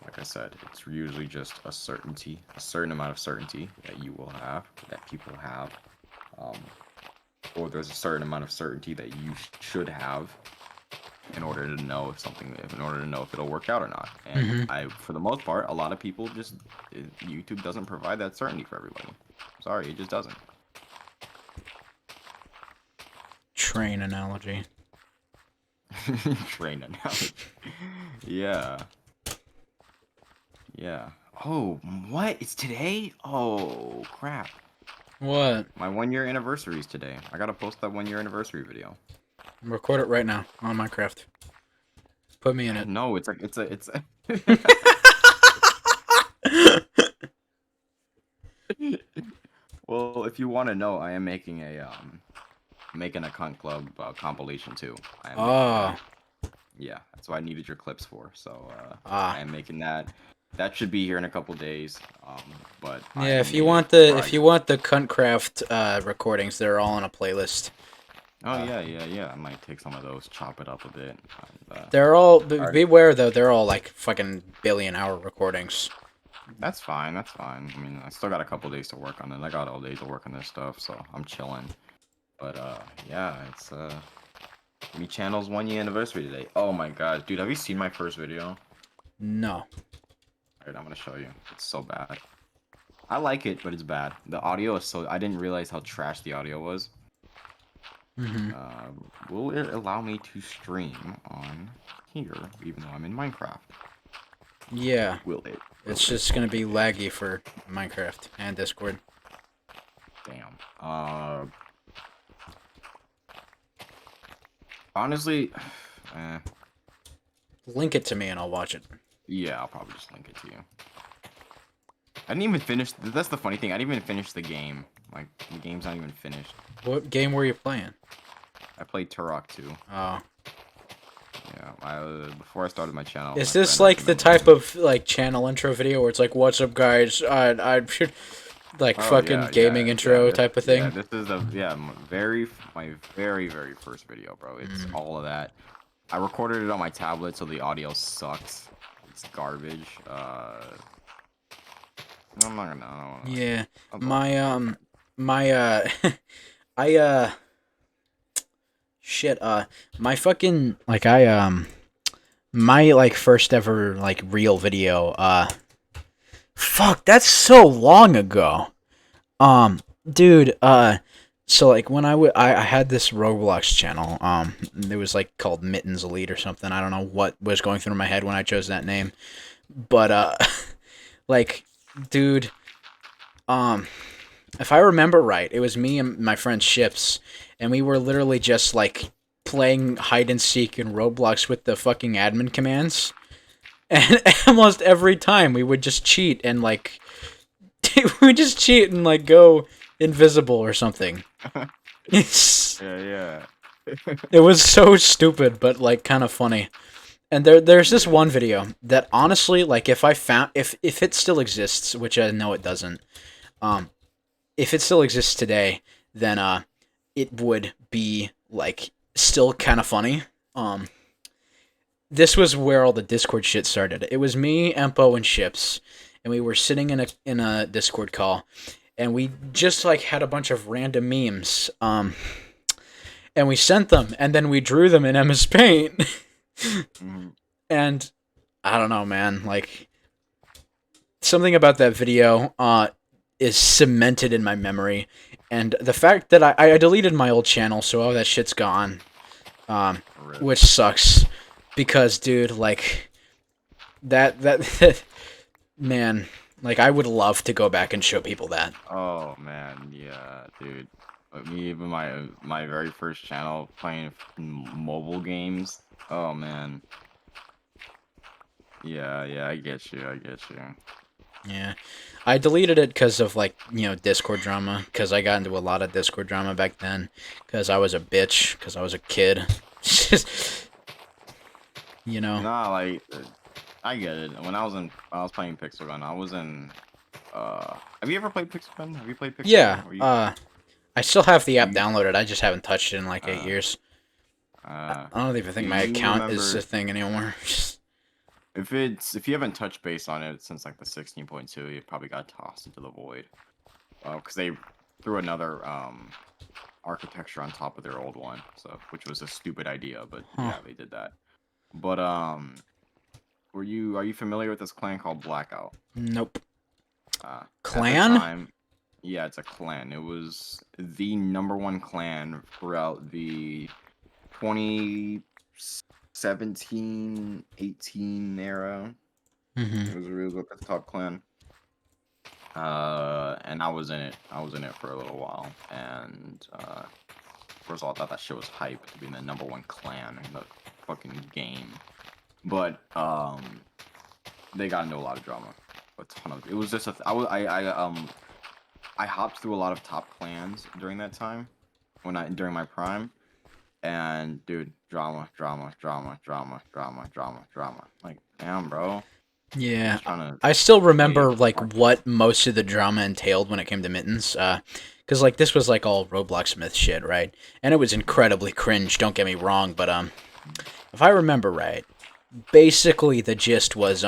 like I said, it's usually just a certain amount of certainty that you will have, that people have, or there's a certain amount of certainty that you should have in order to know if it'll work out or not. And Mhm. for the most part, a lot of people YouTube doesn't provide that certainty for everybody. Sorry, it just doesn't. Train analogy. Train analogy. Yeah. Yeah. Oh, what? It's today? Oh, crap. What? My 1 year anniversary is today. I gotta post that 1 year anniversary video. Record it right now on Minecraft. Put me in it. No, it's a Well, if you want to know, I am making a Cunt Club compilation too. I am making Oh. that. Yeah, that's what I needed your clips for. So Ah. I am making that. That should be here in a couple days. But I Yeah, if you made want it the before if you want the Cuntcraft recordings, they're all on a playlist. Oh yeah. I might take some of those, chop it up a bit. And, They're all alright. beware though, they're all like fucking billion-hour recordings. That's fine. That's fine. I mean, I still got a couple days to work on it. I got all day to work on this stuff, so I'm chilling. But yeah, it's me channel's 1 year anniversary today. Oh my god, dude, have you seen my first video? No. Alright, I'm gonna show you. It's so bad. I like it, but it's bad. The audio is I didn't realize how trash the audio was. Mhm. Will it allow me to stream on here, even though I'm in Minecraft? Yeah. Will it? It's just gonna be laggy for Minecraft and Discord. Damn. Honestly, eh, Link it to me and I'll watch it. yeah, I'll probably just link it to you. I didn't even finish. That's the funny thing. I didn't even finish the game. Like the game's not even finished. What game were you playing? I played Turok 2. Oh. Yeah, before I started my channel. Is my this friend like the recommended type of like channel intro video where it's like, "What's up, guys? I should like Oh, fucking gaming intro this- type of thing." Yeah, this is my very first video, bro. It's all of that. I recorded it on my tablet, so the audio sucks. It's garbage. I'm not gonna. I don't wanna, Yeah, I'm my I shit my fucking like my like first ever like real video fuck, that's so long ago. Dude, so like when I had this Roblox channel, it was like called Mittens Elite or something. I don't know what was going through my head when I chose that name, but like, dude, if I remember right, it was me and my friend Ships, and we were literally just like playing hide and seek in Roblox with the fucking admin commands. And almost every time we would just cheat and like we would just cheat and like go invisible or something. It's, yeah. it was so stupid, but like kind of funny. And there's this one video that honestly, like if it still exists, which I know it doesn't, if it still exists today, then it would be like still kind of funny. This was where all the Discord shit started. It was me, Empo, and Ships, and we were sitting in a Discord call, and we just like had a bunch of random memes, and we sent them, and then we drew them in MS Paint, and I don't know, man, like something about that video is cemented in my memory, and the fact that I deleted my old channel, so all that shit's gone, which sucks. Because, dude, like, that man, like, I would love to go back and show people that. Oh man, yeah, dude. But me, even my very first channel playing mobile games. Oh man. Yeah, I get you. Yeah. I deleted it because of, like, Discord drama. Because I got into a lot of Discord drama back then. Because I was a bitch. Because I was a kid. Nah, like I get it. When I was playing Pixel Gun, I was in. Have you ever played Pixel Gun? Have you played Pixel Yeah. Gun? I still have the app downloaded. I just haven't touched it in, like, 8 years. Uh, I don't even think my you account is remember- a thing anymore. if you haven't touched base on it since like the 16.2, you probably got tossed into the void. Because they threw another architecture on top of their old one, so which was a stupid idea, but yeah, they did that. But are you familiar with this clan called Blackout? Nope. At the Clan? time, yeah, it's a clan. It was the #1 clan throughout the 2017-18 era. Mm-hmm. It was a real good top clan. And I was in it. For a little while. And first of all, I thought that shit was hype to be the #1 clan in the fucking game. But they got into a lot of drama. A ton of it was just I hopped through a lot of top clans during that time during my prime. And dude, drama. Like, damn, bro. Yeah. Trying to I still remember like what most of the drama entailed when it came to Mittens, because like this was like all Roblox myth shit, right? And it was incredibly cringe. Don't get me wrong, but if I remember right, basically the gist was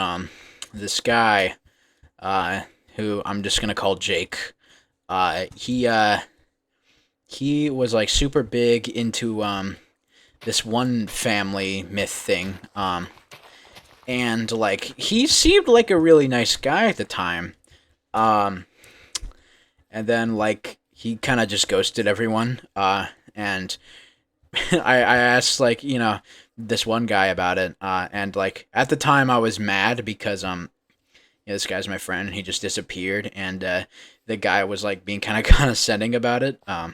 this guy, who I'm just gonna call Jake, he was like super big into this one family myth thing, and like he seemed like a really nice guy at the time, and then like he kind of just ghosted everyone, and I asked like this one guy about it, and like at the time I was mad because this guy's my friend and he just disappeared, and the guy was like being kind of condescending about it, yeah.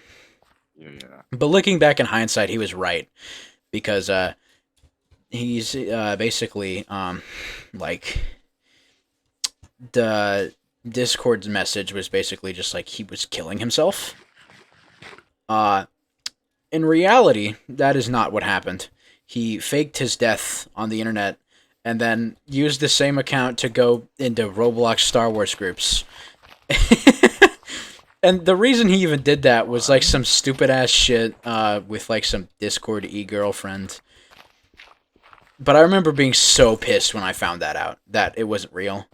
but looking back in hindsight he was right, because he's basically like the Discord's message was basically just like he was killing himself. In reality, that is not what happened. He faked his death on the internet and then used the same account to go into Roblox Star Wars groups. And the reason he even did that was like some stupid ass shit with like some Discord e-girlfriend. But I remember being so pissed when I found that out, that it wasn't real.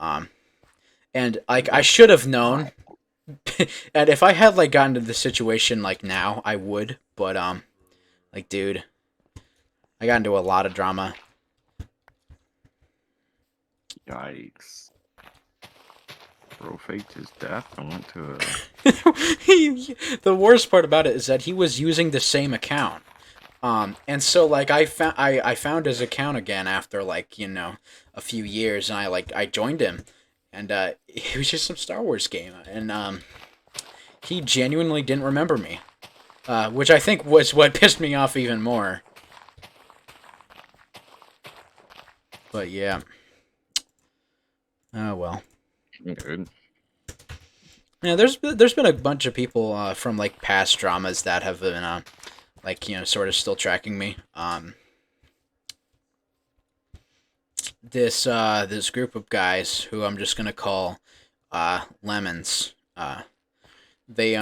And like I should have known. And if I had like gotten to the situation like now, I would. But like dude, I got into a lot of drama. Yikes. Bro faked his death and went to a... The worst part about it is that he was using the same account. And so like I found his account again after like, you know, a few years, and I joined him, and it was just some Star Wars game, and he genuinely didn't remember me. Which I think was what pissed me off even more. But yeah. Oh well. Good. Yeah, there's been a bunch of people from like past dramas that have been like, you know, sort of still tracking me. This group of guys who I'm just gonna call lemons. They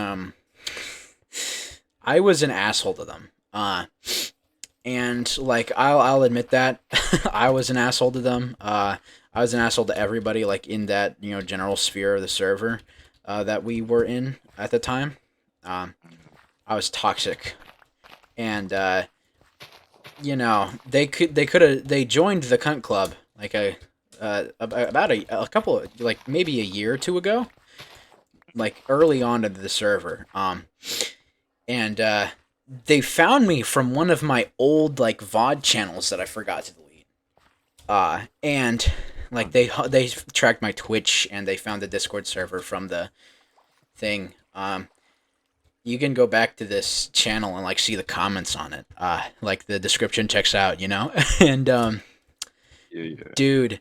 I was an asshole to them. And like I'll admit that I was an asshole to them. I was an asshole to everybody like in that, you know, general sphere of the server that we were in at the time. I was toxic, and you know, they joined the cunt club like about a couple of, like maybe a year or two ago, like early on into the server. And they found me from one of my old like VOD channels that I forgot to delete. And like they tracked my Twitch, and they found the Discord server from the thing. You can go back to this channel and like see the comments on it. Like the description checks out, you know. And Yeah. dude,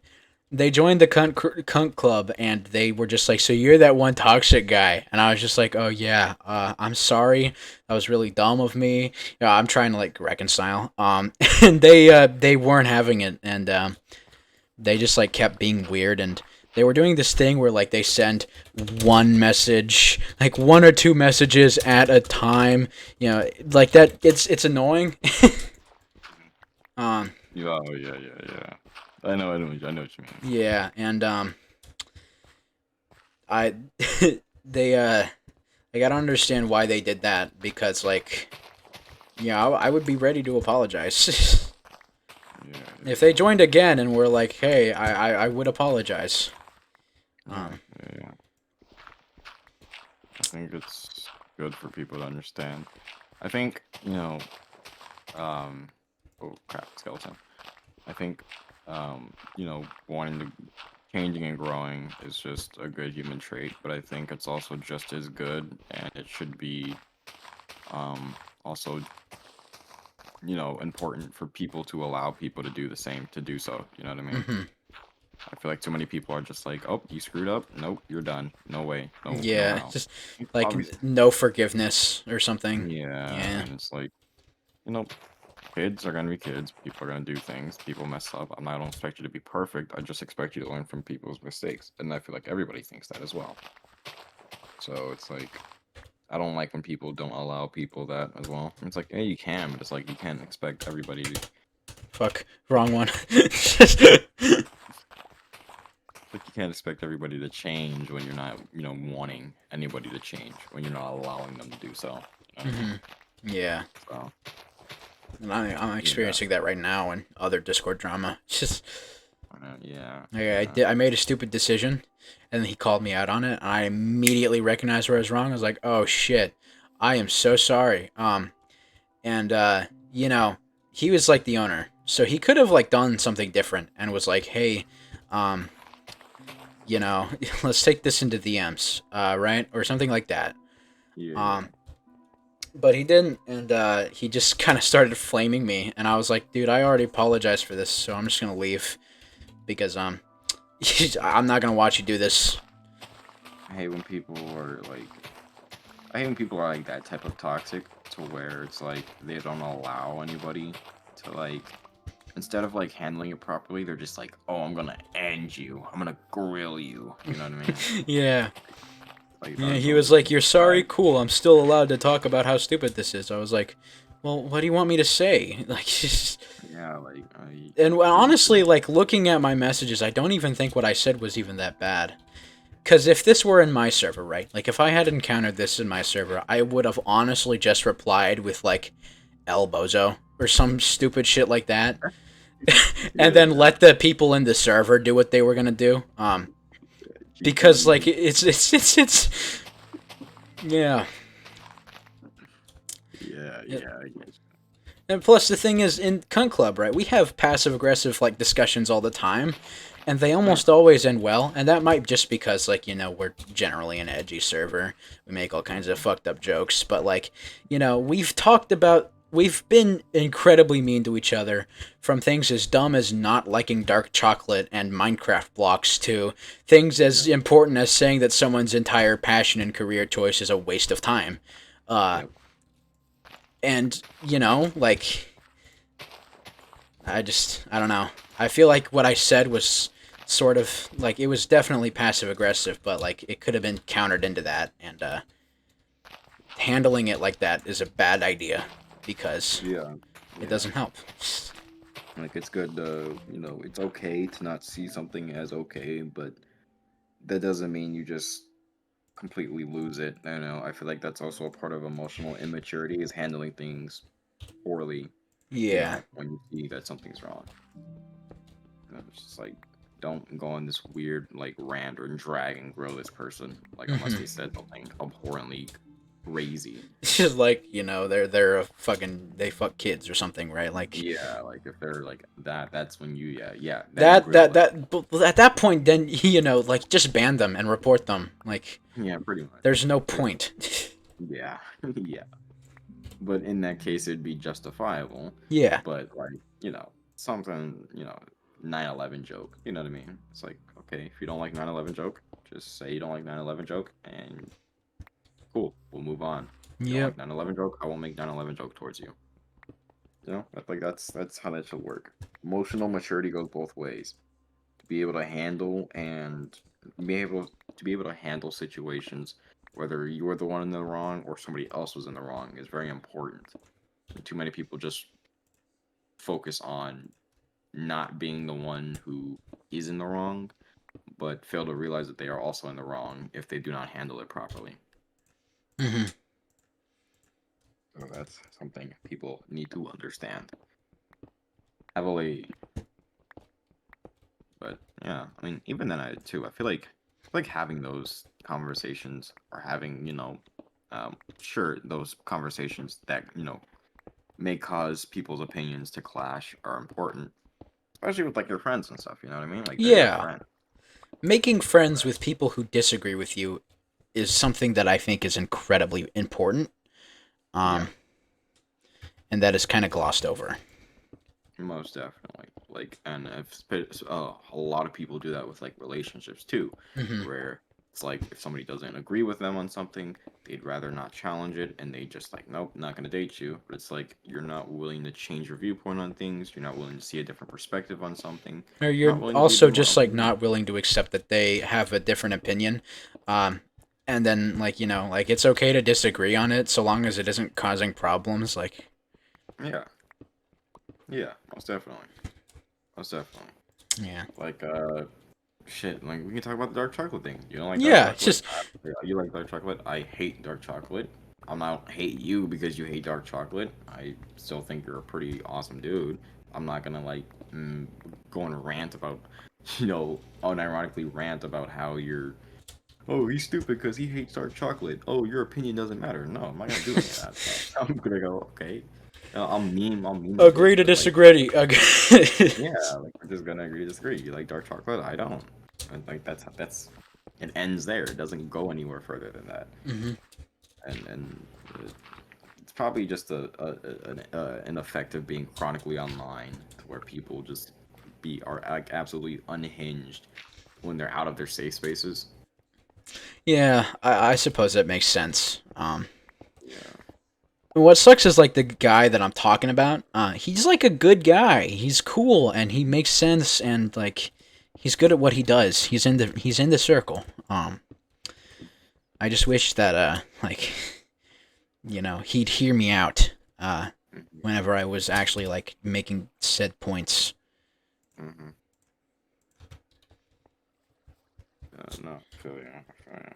they joined the cunt club, and they were just like, "So you're that one toxic guy?" And I was just like, "Oh yeah, I'm sorry. That was really dumb of me. Yeah, I'm trying to like reconcile." And they weren't having it, and they just like kept being weird, and they were doing this thing where like they send one message, like one or two messages at a time, you know, like that. It's annoying. Yeah, oh, yeah. I know what you mean. Yeah, and I they I gotta understand why they did that, because like, yeah, I would be ready to apologize. Yeah. If they joined again and were like, "Hey, I would apologize." Yeah. I think it's good for people to understand. I think, you know, oh crap, skeleton. I think, you know, changing and growing is just a good human trait, but I think it's also just as good, and it should be, also, you know, important for people to allow people to do the same, to do so, you know what I mean? Hmm. I feel like too many people are just like, oh, you screwed up? Nope, you're done. No way. No, Yeah, no how. just like Obviously, no forgiveness or something. yeah, Yeah. and it's like, you know, kids are gonna be kids. People are gonna do things. People mess up. I don't expect you to be perfect. I just expect you to learn from people's mistakes, and I feel like everybody thinks that as well. So it's like, I don't like when people don't allow people that as well. It's like, yeah, you can, but it's like you can't expect everybody to. Fuck, wrong one. Like, you can't expect everybody to change when you're not, you know, wanting anybody to change, when you're not allowing them to do so. You know? Hmm. Yeah, So, and I'm experiencing that right now in other Discord drama. It's just yeah. I made a stupid decision, and then he called me out on it, and I immediately recognized where I was wrong. I was like, "Oh shit, I am so sorry." And you know, he was like the owner, so he could have like done something different and was like, "Hey, you know, let's take this into the M's, right?" Or something like that. Yeah. But he didn't, and he just kind of started flaming me, and I was like, dude, I already apologized for this, so I'm just gonna leave because I'm not gonna watch you do this. I hate when people are like, I hate when people are like that type of toxic to where it's like they don't allow anybody to like, instead of like handling it properly, they're just like, oh, I'm gonna end you, I'm gonna grill you. You know what I mean? Yeah. Like, Yeah, don't, he don't was do like, "You're sorry, that. cool. I'm still allowed to talk about how stupid this is." I was like, "Well, what do you want me to say?" Like, Yeah, like, I, and dude, honestly, like looking at my messages, I don't even think what I said was even that bad. Because if this were in my server, right? Like, if I had encountered this in my server, I would have honestly just replied with like "El Bozo" or some stupid shit like that, and then yeah, let the people in the server do what they were gonna do. Because like GG. it's yeah. Yeah, Yeah. yeah, I guess. And plus, the thing is, in Cunt Club, right, we have passive aggressive like discussions all the time, and they Yeah. almost always end well. And that might just because, like, we're generally an edgy server. We make all kinds of fucked up jokes, but like, we've been incredibly mean to each other, from things as dumb as not liking dark chocolate and Minecraft blocks to things as important as saying that someone's entire passion and career choice is a waste of time. Uh, Yep. and like I don't know. I feel like what I said was sort of like it was definitely passive aggressive, but like it could have been countered into that, and handling it like that is a bad idea because Yeah. it Yeah. doesn't help. Like it's good to, it's okay to not see something as okay, but that doesn't mean you just completely lose it. I know. I feel like that's also a part of emotional immaturity is handling things poorly, Yeah. when you see that something's wrong. It's just like don't go on this weird like rant or drag and grill this person, like unless they said something abhorrently crazy. It's just like they're a fucking they fuck kids or something, right? Like Yeah, like if they're like that, that's when you then that grill that them. that but at that point, then like just ban them and report them. Like Yeah, pretty much. there's no Pretty much. point. Yeah, yeah. But in that case, it'd be justifiable. Yeah. But like, something, 9/11 joke. You know what I mean? It's like, okay, if you don't like 9/11 joke, just say you don't like 9/11 joke, and cool, we'll move on. If you don't Yep. like 9/11 joke, I won't make 9/11 joke towards you. That's how that should work. Emotional maturity goes both ways. To be able to handle and be able to handle situations, whether you were the one in the wrong or somebody else was in the wrong, is very important. And too many people just focus on not being the one who is in the wrong, but fail to realize that they are also in the wrong if they do not handle it properly. Hmm. So that's something people need to understand heavily. But yeah, I mean, even then, I too, I feel like having those conversations or having, sure, those conversations that may cause people's opinions to clash are important, especially with like your friends and stuff. You know what I mean? Like they're your Yeah. friend. Making friends with people who disagree with you is something that I think is incredibly important. Yeah, Um, and that is kind of glossed over. most definitely. Like, and a lot of people do that with like relationships too, Hmm. where it's like if somebody doesn't agree with them on something, they'd rather not challenge it, and they just like, nope, not gonna date you. But it's like you're not willing to change your viewpoint on things. You're not willing to see a different perspective on something. Or You're you're not willing to be also more just like open. not willing to accept that they have a different opinion. Um, and then like like it's okay to disagree on it so long as it isn't causing problems. Like Yeah, yeah, most definitely, most definitely. yeah, Like, shit, like we can talk about the dark chocolate thing. You don't like dark yeah. It's chocolate? just Yeah, you like dark chocolate? I hate dark chocolate. I'm not hate you because you hate dark chocolate. I still think you're a pretty awesome dude. I'm not gonna like go and rant about, unironically rant about how you're. Oh, he's stupid because he hates dark chocolate. Oh, your opinion doesn't matter. No, I'm not gonna do any of that stuff. I'm gonna go, okay. I'll meme the agree shit, to but like. disagree. Yeah, like we're just gonna agree to disagree. You like dark chocolate? I don't. And like that's it ends there. It doesn't go anywhere further than that. Hmm. And it's probably just an effect of being chronically online, where people just are like absolutely unhinged when they're out of their safe spaces. Yeah, I suppose that makes sense. Yeah. What sucks is like the guy that I'm talking about. He's like a good guy. He's cool and he makes sense and like he's good at what he does. He's in the circle. I just wish that like he'd hear me out Mm-hmm. whenever I was actually like making said points. Mm-hmm. No, I feel you. I feel you.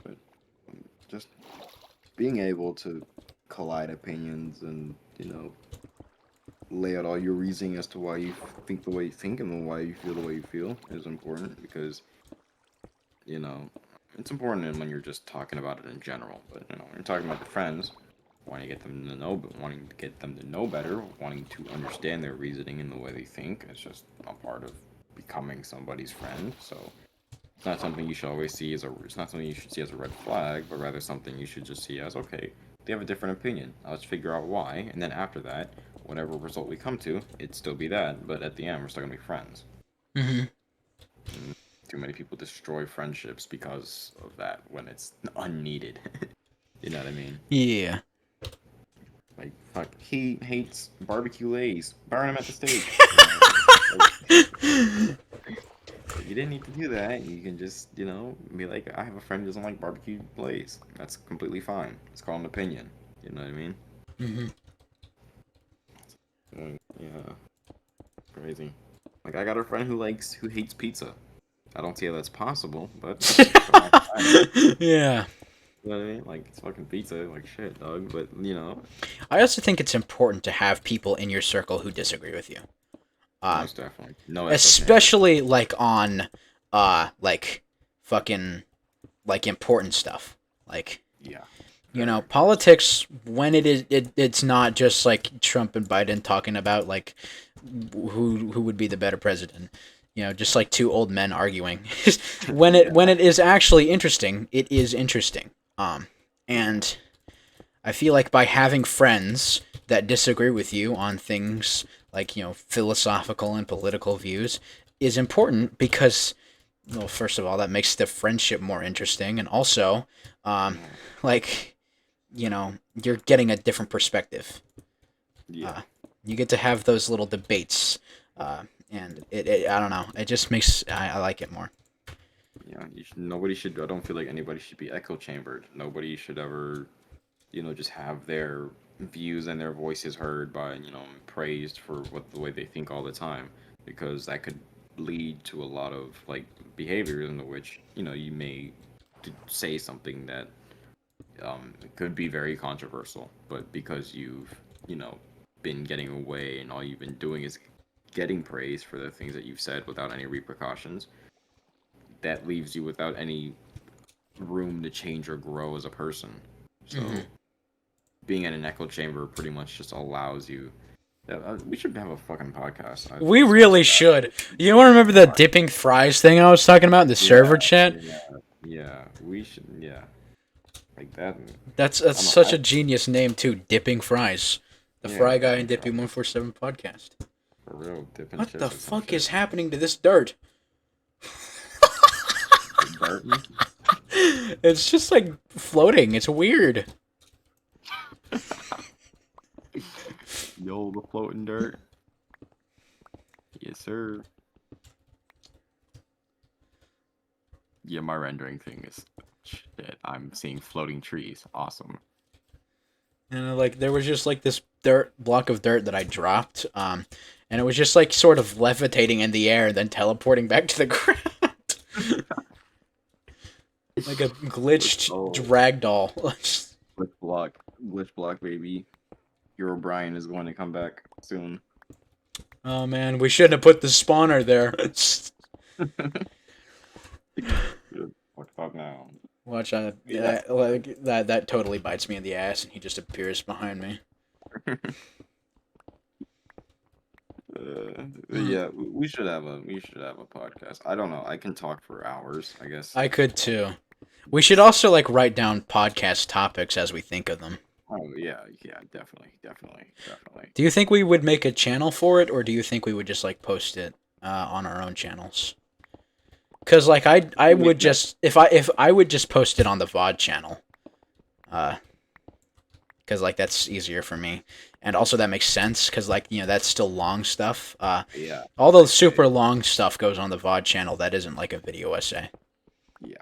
But just being able to collide opinions and lay out all your reasoning as to why you think the way you think and then why you feel the way you feel is important because you know it's important when you're just talking about it in general. But when you're talking about your friends, wanting to get them to know, but wanting to get them to know better, wanting to understand their reasoning and the way they think, it's just a part of becoming somebody's friend. So it's not something you should always see as it's not something you should see as a red flag, but rather something you should just see as okay. They have a different opinion. Let's figure out why, and then after that, whatever result we come to, it'd still be that. But at the end, we're still gonna be friends. Mm-hmm. And too many people destroy friendships because of that when it's unneeded. You know what I mean? Yeah. Like, fuck, he hates barbecue lays. Burn him at the stake. You didn't need to do that. You can just, be like, I have a friend who doesn't like barbecue lays. That's completely fine. It's called an opinion. You know what I mean? Mm-hmm. Yeah. Crazy. Like, I got a friend who hates pizza. I don't see how that's possible, but Yeah. you know what I mean? Like, it's fucking pizza, like shit, dog. But I also think it's important to have people in your circle who disagree with you. most definitely. No echo chamber. Especially like on like fucking like important stuff. Like Yeah. politics when it's not just like Trump and Biden talking about like who would be the better president. Just like two old men arguing. When it is actually interesting, it is interesting. And I feel like by having friends that disagree with you on things like, philosophical and political views is important because, well, first of all, that makes the friendship more interesting. And also, like, you're getting a different perspective. Yeah. You get to have those little debates. And I don't know. It just makes, I like it more. Yeah, nobody should. I don't feel like anybody should be echo chambered. Nobody should ever, just have their views and their voices heard by, praised for the way they think all the time, because that could lead to a lot of like behaviors in which you may say something that could be very controversial, but because you've been getting away and all you've been doing is getting praise for the things that you've said without any repercussions, that leaves you without any room to change or grow as a person. So being in an echo chamber pretty much just allows you. We should have a fucking podcast. We really should. You want to remember that dipping fries thing I was talking about in the server chat? Yeah, we should. Yeah, like that. That's such a genius name too. Dipping fries, the Fry Guy and Dippy 147 podcast. For real, dipping. What the fuck is happening to this dirt? It's just like floating. It's weird. Yo, the floating dirt. Yes, sir. Yeah, my rendering thing is shit. I'm seeing floating trees. Awesome. And like there was just like this block of dirt that I dropped, and it was just like sort of levitating in the air and then teleporting back to the ground. Like a glitched ragdoll. Glitch block, baby. Your O'Brien is going to come back soon. Oh man, we shouldn't have put the spawner there. What the fuck now? Watch that totally bites me in the ass, and he just appears behind me. Yeah, we should have a podcast. I don't know. I can talk for hours, I guess. I could too. We should also like write down podcast topics as we think of them. Oh yeah, definitely. Do you think we would make a channel for it, or do you think we would just like post it on our own channels? Because like I would just if I would just post it on the VOD channel, because like that's easier for me, and also that makes sense because like that's still long stuff. Yeah, All the super long stuff goes on the VOD channel that isn't like a video essay. yeah.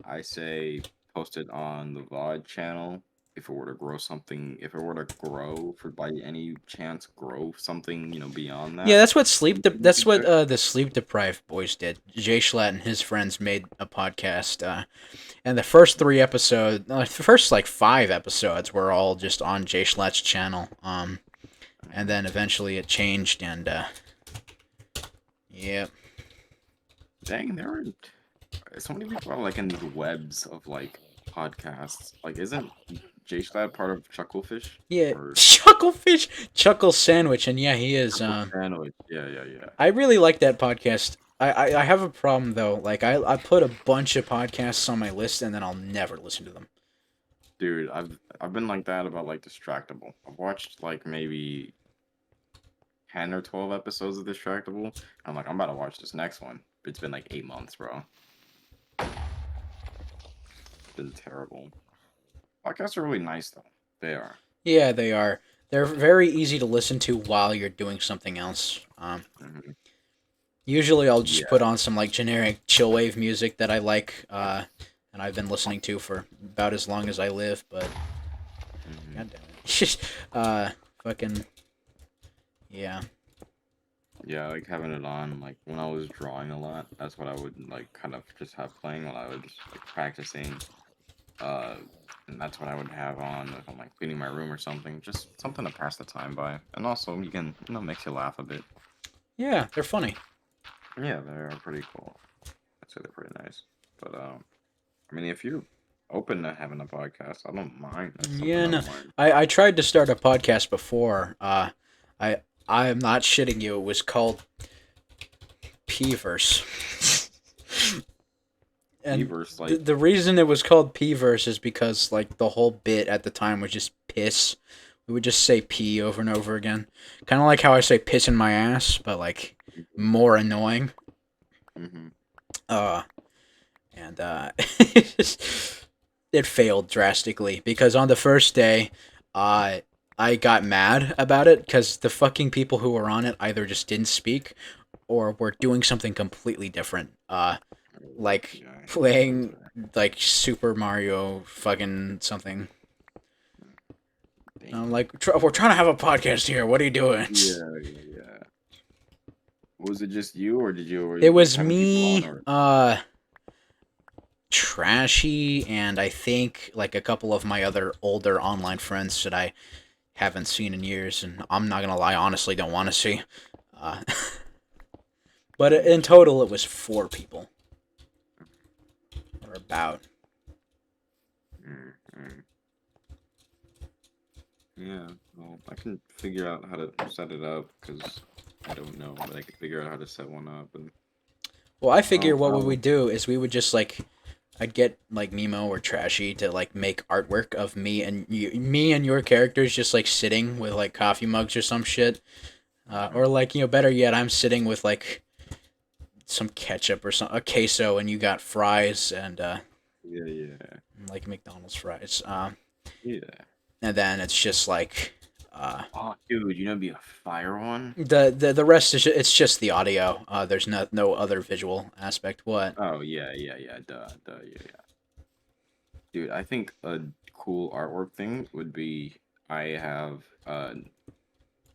I say post it on the VOD channel. If it were to grow something, if it were to grow for by any chance grow something, beyond that. Yeah, that's what that's what good. the sleep deprived boys did. Jay Schlatt and his friends made a podcast, and the first 3 episodes, the first like 5 episodes were all just on Jay Schlatt's channel. And then eventually it changed, and yeah, Dang, there are so many people are like in these webs of like podcasts. Like, isn't Jay Schlatt part of Chucklefish? yeah, Or Chucklefish, Chuckle Sandwich, and yeah, he is. Chuckle Sandwich? Yeah. I really like that podcast. I have a problem though. Like I put a bunch of podcasts on my list, and then I'll never listen to them. Dude, I've been like that about like Distractable. I've watched like maybe 10 or 12 episodes of Distractable. I'm like, I'm about to watch this next one. It's been like 8 months, bro. It's been terrible. Podcasts are really nice though. They are. Yeah, they are. They're very easy to listen to while you're doing something else. Mhm. Usually I'll just Yeah. put on some like generic chill wave music that I like, and I've been listening to for about as long as I live. But Mhm. god damn it, fucking yeah. Yeah, like having it on, like when I was drawing a lot, that's what I would like kind of just have playing while I was like practicing. Uh, and that's what I would have on if I'm like cleaning my room or something, just something to pass the time by. And also, you can, makes you laugh a bit. Yeah, they're funny. Yeah, they are pretty cool. I'd say they're pretty nice. But I mean, if you're open to having a podcast, I don't mind. That's something Yeah, I no. don't mind. I tried to start a podcast before. I'm not shitting you. It was called P-verse. And Beavers, like, the reason it was called P-verse is because like the whole bit at the time was just piss. We would just say P over and over again. Kind of like how I say piss in my ass, but like more annoying. hmm Uh and it failed drastically because on the first day, I got mad about it because the fucking people who were on it either just didn't speak or were doing something completely different. Like yeah, playing like Super Mario fucking something. And I'm like, we're trying to have a podcast here. What are you doing? yeah. Was it just you, or did you? Or It was having me, people on, or- Trashy, and I think like a couple of my other older online friends that I haven't seen in years, and I'm not gonna lie, honestly, don't want to see. Uh, but in total, it was 4 people, or about. Mm. Yeah, well, I can figure out how to set it up because I don't know, but I can figure out how to set one up. And Well, I figure oh, what we wow. would do is we would just like, I'd get like Mimo or Trashy to like make artwork of me and me and your characters just like sitting with like coffee mugs or some shit, or like better yet, I'm sitting with like some ketchup or some a queso, and you got fries and Yeah. like McDonald's fries. Yeah. And then it's just like Oh, dude, it'd be a fire one. the rest is it's just the audio. There's no other visual aspect. What? Oh, yeah. Duh, yeah. Dude, I think a cool artwork thing would be I have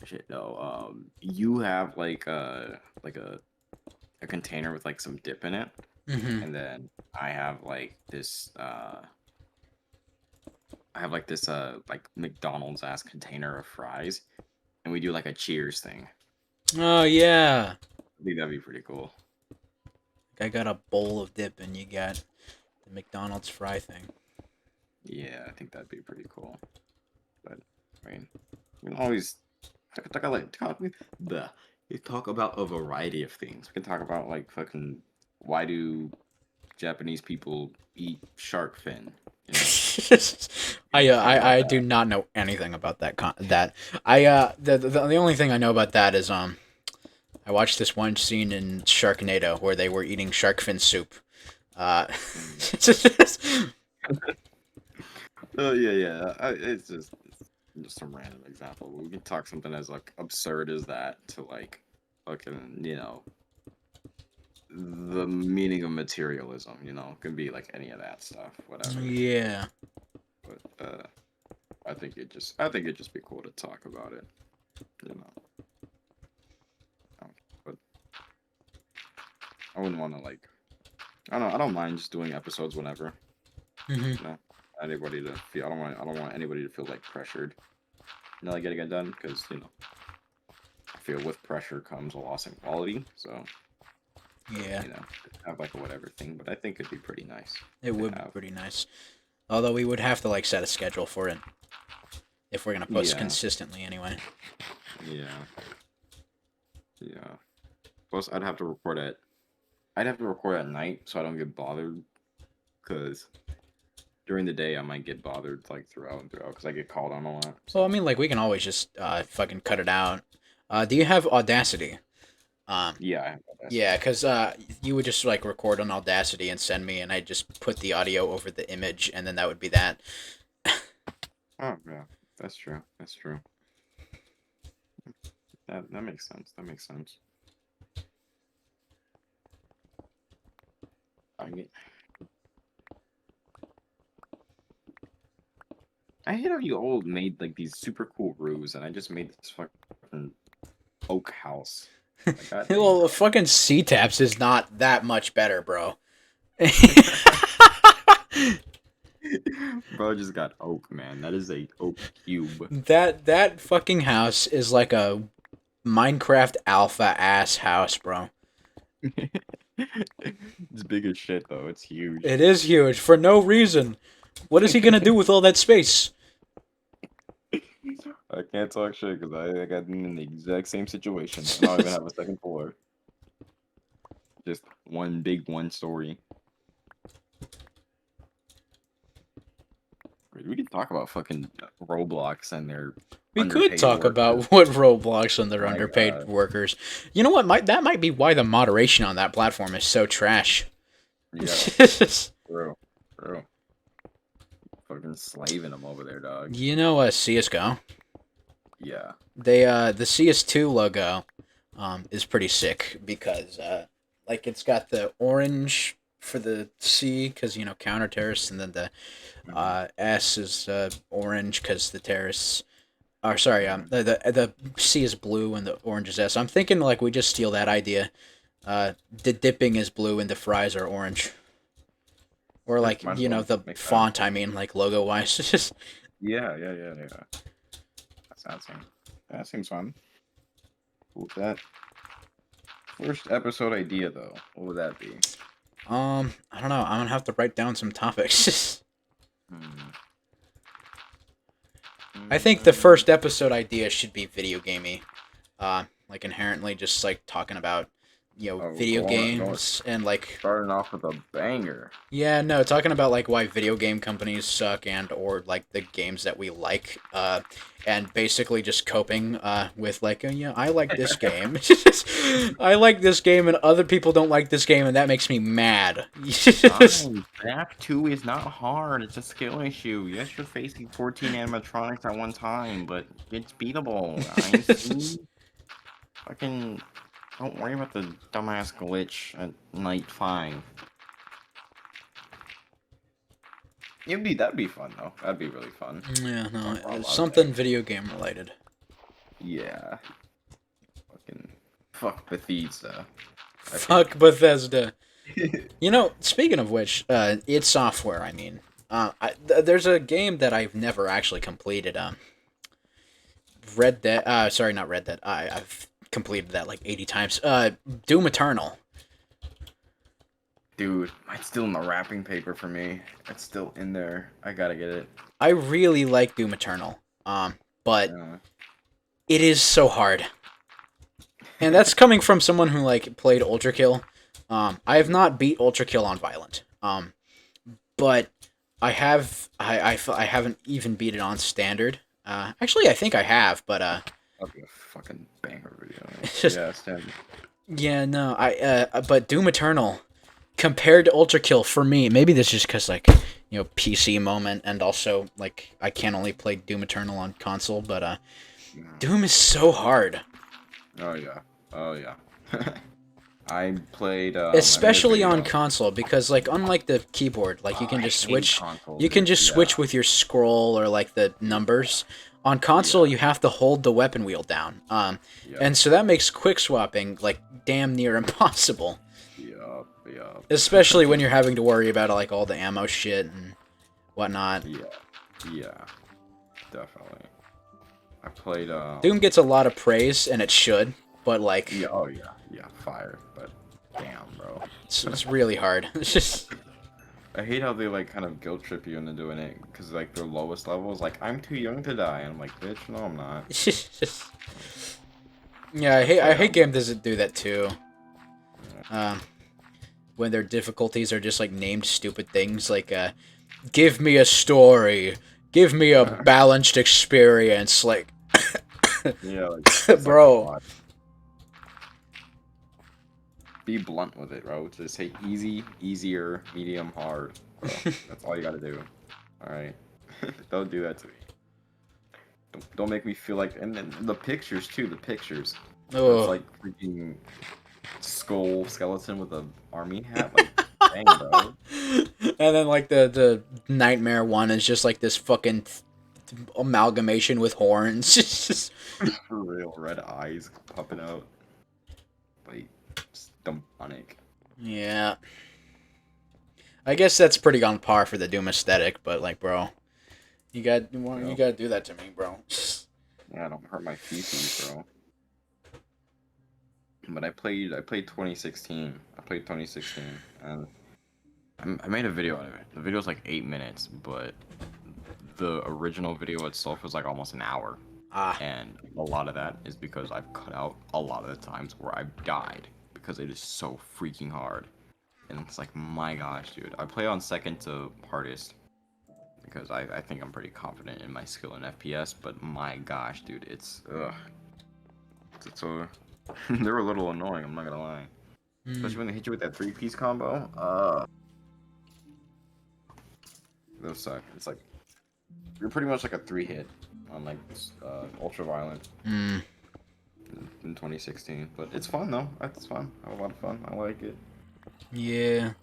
shit no you have like a container with like some dip in it, Mm-hmm. and then I have like this like McDonald's ass container of fries, and we do like a cheers thing. Oh yeah. I think that'd be pretty cool. I got a bowl of dip, and you got the McDonald's fry thing. Yeah, I think that'd be pretty cool. But I mean, we can always we talk about a variety of things. We can talk about like fucking why do Japanese people eat shark fin. You know? I do not know anything about that. The only thing I know about that is I watched this one scene in Sharknado where they were eating shark fin soup. Oh yeah. It's just some random example. We can talk something as like absurd as that to like fucking the meaning of materialism. It can be like any of that stuff, whatever. Yeah. But I think it'd just be cool to talk about it. But I wouldn't want to like. I don't know. I don't mind just doing episodes whenever. Mm-hmm. Anybody to feel. I don't want anybody to feel like pressured. Like getting it done because I feel with pressure comes a loss in quality. So Yeah. Have like a whatever thing. But I think it'd be pretty nice. It would be pretty nice. Although we would have to like set a schedule for it if we're gonna post consistently anyway. Yeah. Plus, I'd have to record at night so I don't get bothered. Cause during the day I might get bothered like throughout and throughout because I get called on a lot. Well, I mean, like we can always just fucking cut it out. Do you have Audacity? Yeah, I have Audacity. Yeah, because you would just like record on Audacity and send me, and I just put the audio over the image, and then that would be that. Oh yeah, that's true. That makes sense. I hate how you all made like these super cool roofs, and I just made this fucking oak house. Like, Well, fucking C-Taps is not that much better, bro. Bro just got oak, man. That is a oak cube. That fucking house is like a Minecraft alpha ass house, bro. It's big as shit though. It's huge. It is huge for no reason. What is he gonna do with all that space? I can't talk shit because I got in the exact same situation. I don't even have a second floor. Just one big one story. We could talk about fucking Roblox and their. We could talk about what Roblox and their underpaid workers. You know what? That might be why the moderation on that platform is so trash. Yeah. True. Fucking slaving them over there, dog. You know, CS:GO. Yeah. They the CS2 logo is pretty sick because like it's got the orange for the C because counter terrorists, and then the S is orange because the terrorists. Or sorry, the C is blue and the orange is S. I'm thinking like we just steal that idea. The dipping is blue and the fries are orange. Or like the font. I mean, like logo wise. Yeah. That seems fun. What was that? First episode idea though. What would that be? I don't know. I'm gonna have to write down some topics. I think the first episode idea should be video gamey. Like inherently just like talking about video games and like starting off with a banger. Yeah, no, talking about like why video game companies suck and or like the games that we like, and basically just coping with like I like this game. I like this game and other people don't like this game and that makes me mad. Back 2 is not hard. It's a skill issue. Yes, you're facing 14 animatronics at one time, but it's beatable, guys. Fucking don't worry about the dumbass glitch at night 5. That'd be fun though. That'd be really fun. Yeah, no, something video game related. Yeah. Fuck Bethesda. Fuck Bethesda. Speaking of which, id Software. I mean, there's a game that I've never actually completed. Red Dead. Sorry, not Red Dead. I've completed that like 80 times. Doom Eternal. Dude, it's still in the wrapping paper for me. It's still in there. I gotta get it. I really like Doom Eternal. But it is so hard. And that's coming from someone who like played Ultra Kill. I have not beat Ultra Kill on Violent. But I haven't even beat it on standard. Actually, I think I have, but That'd be a fucking banger video. It's just- Yeah, standard. yeah, no, but Doom Eternal compared to Ultra Kill for me, maybe this is because like PC moment, and also like I can't only play Doom Eternal on console, but Doom is so hard, Oh yeah. Oh yeah. I played especially on console, because like unlike the keyboard, like you can just switch. You can just switch with your scroll or like the numbers. On console, you have to hold the weapon wheel down. And so that makes quick swapping like damn near impossible. Yup. Especially when you're having to worry about like all the ammo shit and whatnot. Yeah. Definitely. I played Doom gets a lot of praise, and it should, but like Yeah, oh yeah. Fire. But damn, bro. it's really hard. It's just I hate how they like kind of guilt trip you into doing it because like their lowest level is like I'm too young to die, and I'm like, bitch, no, I'm not. yeah, I hate games that do that too. When their difficulties are just like named stupid things like give me a story, give me a balanced experience, like Yeah, like it's bro. Like, be blunt with it, bro. Just say easy, easier, medium, hard. Bro. That's all you gotta do. Alright? Don't do that to me. Don't make me feel like... And then the pictures, too. The pictures. Oh. It's like freaking skull skeleton with a army hat. Like, dang, bro. And then like the nightmare one is just like this fucking amalgamation with horns. Just For real, red eyes popping out. Like, just demonic. yeah. I guess that's pretty on par for the Doom aesthetic, but like, bro, you gotta do that to me, bro. Yeah, don't hurt my feces, bro. But I played 2016. I played 2016, and I made a video out of it. The video was like 8 minutes, but the original video itself was like almost an hour. And a lot of that is because I've cut out a lot of the times where I've died because it is so freaking hard. And it's like, my gosh, dude. I play on second to hardest because I think I'm pretty confident in my skill in FPS, but my gosh, dude, it's they're a little annoying, I'm not gonna lie. Especially when they hit you with that 3-piece combo. Those suck. It's like you're pretty much like a 3-hit on like Ultra Violent in 2016. But it's fun though. It's fun. I have a lot of fun. I like it. Yeah.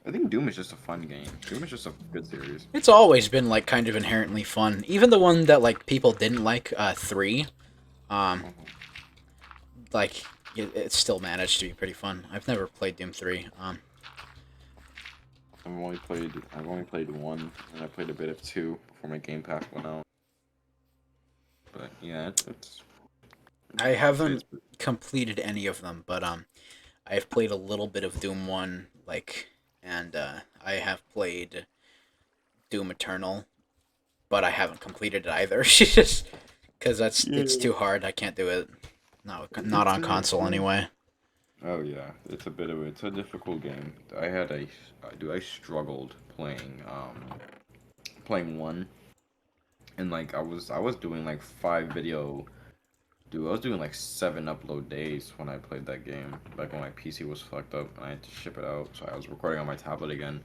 I think Doom is just a fun game. Doom is just a good series. It's always been like kind of inherently fun. Even the one that like people didn't like, 3, like it still managed to be pretty fun. I've never played Doom 3. I've only played 1, and I played a bit of 2 before my Game Pass went out. But yeah, I haven't completed any of them, but I've played a little bit of Doom 1, like, and I have played Doom Eternal, but I haven't completed it either. Because it's too hard. I can't do it. Not on console anyway. Oh yeah, it's a difficult game. I struggled playing 1, and like I was doing like 5 video. Dude, I was doing like 7 upload days when I played that game. Like when my PC was fucked up and I had to ship it out, so I was recording on my tablet again.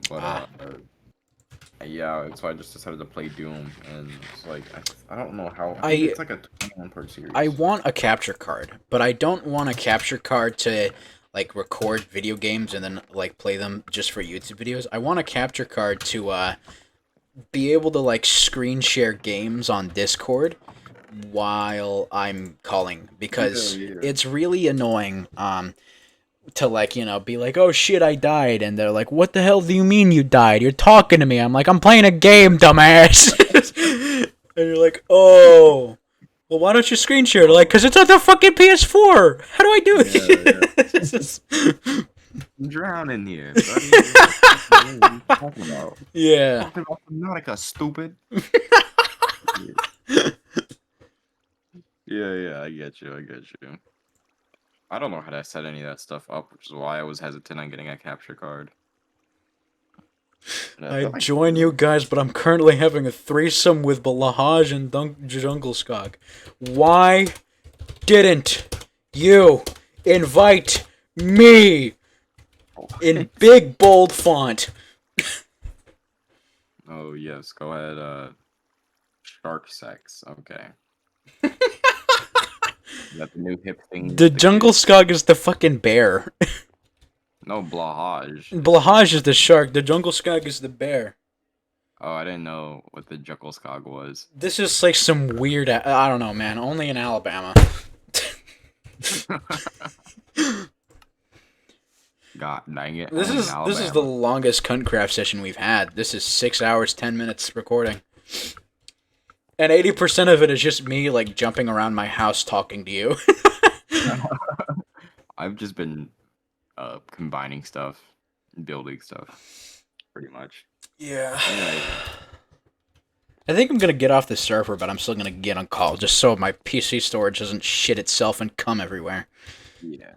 But yeah, so I just decided to play Doom, and it's like I don't know how. I think it's like a 21 part series. I want a capture card, but I don't want a capture card to like record video games and then like play them just for YouTube videos. I want a capture card to be able to like screen share games on Discord while I'm calling, because it's really annoying to like, be like, oh shit, I died, and they're like, what the hell do you mean you died? You're talking to me. I'm like, I'm playing a game, dumbass. And you're like, oh, well, why don't you screen share it? Like, because it's on the fucking PS4. How do I do it? Yeah. I'm drowning here, buddy. What are you talking about? Yeah. Talking about Subnautica, stupid. Yeah, I get you. I don't know how to set any of that stuff up, which is why I was hesitant on getting a capture card. And I feel like- join you guys, but I'm currently having a threesome with Balahaj and Jungle Skog. Why didn't you invite me in big bold font? Oh yes, go ahead. Shark sex. Okay. That's the new hip thing. The for Jungle kids. Skog is the fucking bear. No, Blahaj. Balahaj is the shark. The Jungle Skog is the bear. Oh, I didn't know what the Jungle Skog was. This is like some weird. I don't know, man. Only in Alabama. God dang it. This only in is the Alabama. longest Cuntcraft session we've had. This is 6 hours 10 minutes recording, and 80% of it is just me like jumping around my house talking to you. I've just been combining stuff, and building stuff, pretty much. Yeah. Anyway, I think I'm gonna get off the server, but I'm still gonna get on call just so my PC storage doesn't shit itself and come everywhere. yeah.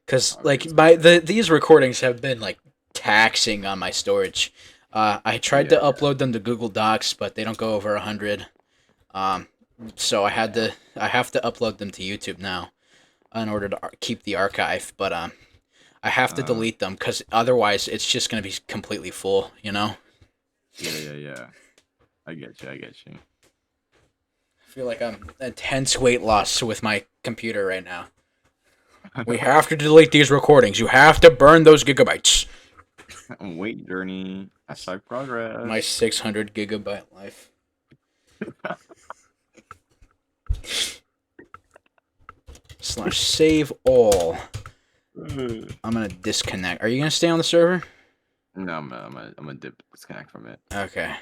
Cause Obviously. like these recordings have been like taxing on my storage. I tried to Yeah. upload them to Google Docs, but they don't go over 100. So I have to upload them to YouTube now in order to keep the archive. But I have to delete them because otherwise it's just gonna be completely full. You know. Yeah. I get you. I feel like I'm intense weight loss with my computer right now. We have to delete these recordings. You have to burn those gigabytes. Wait, journey. # progress. My 600 gigabyte life. / save all. I'm gonna disconnect. Are you gonna stay on the server? No, I'm gonna disconnect from it. Okay.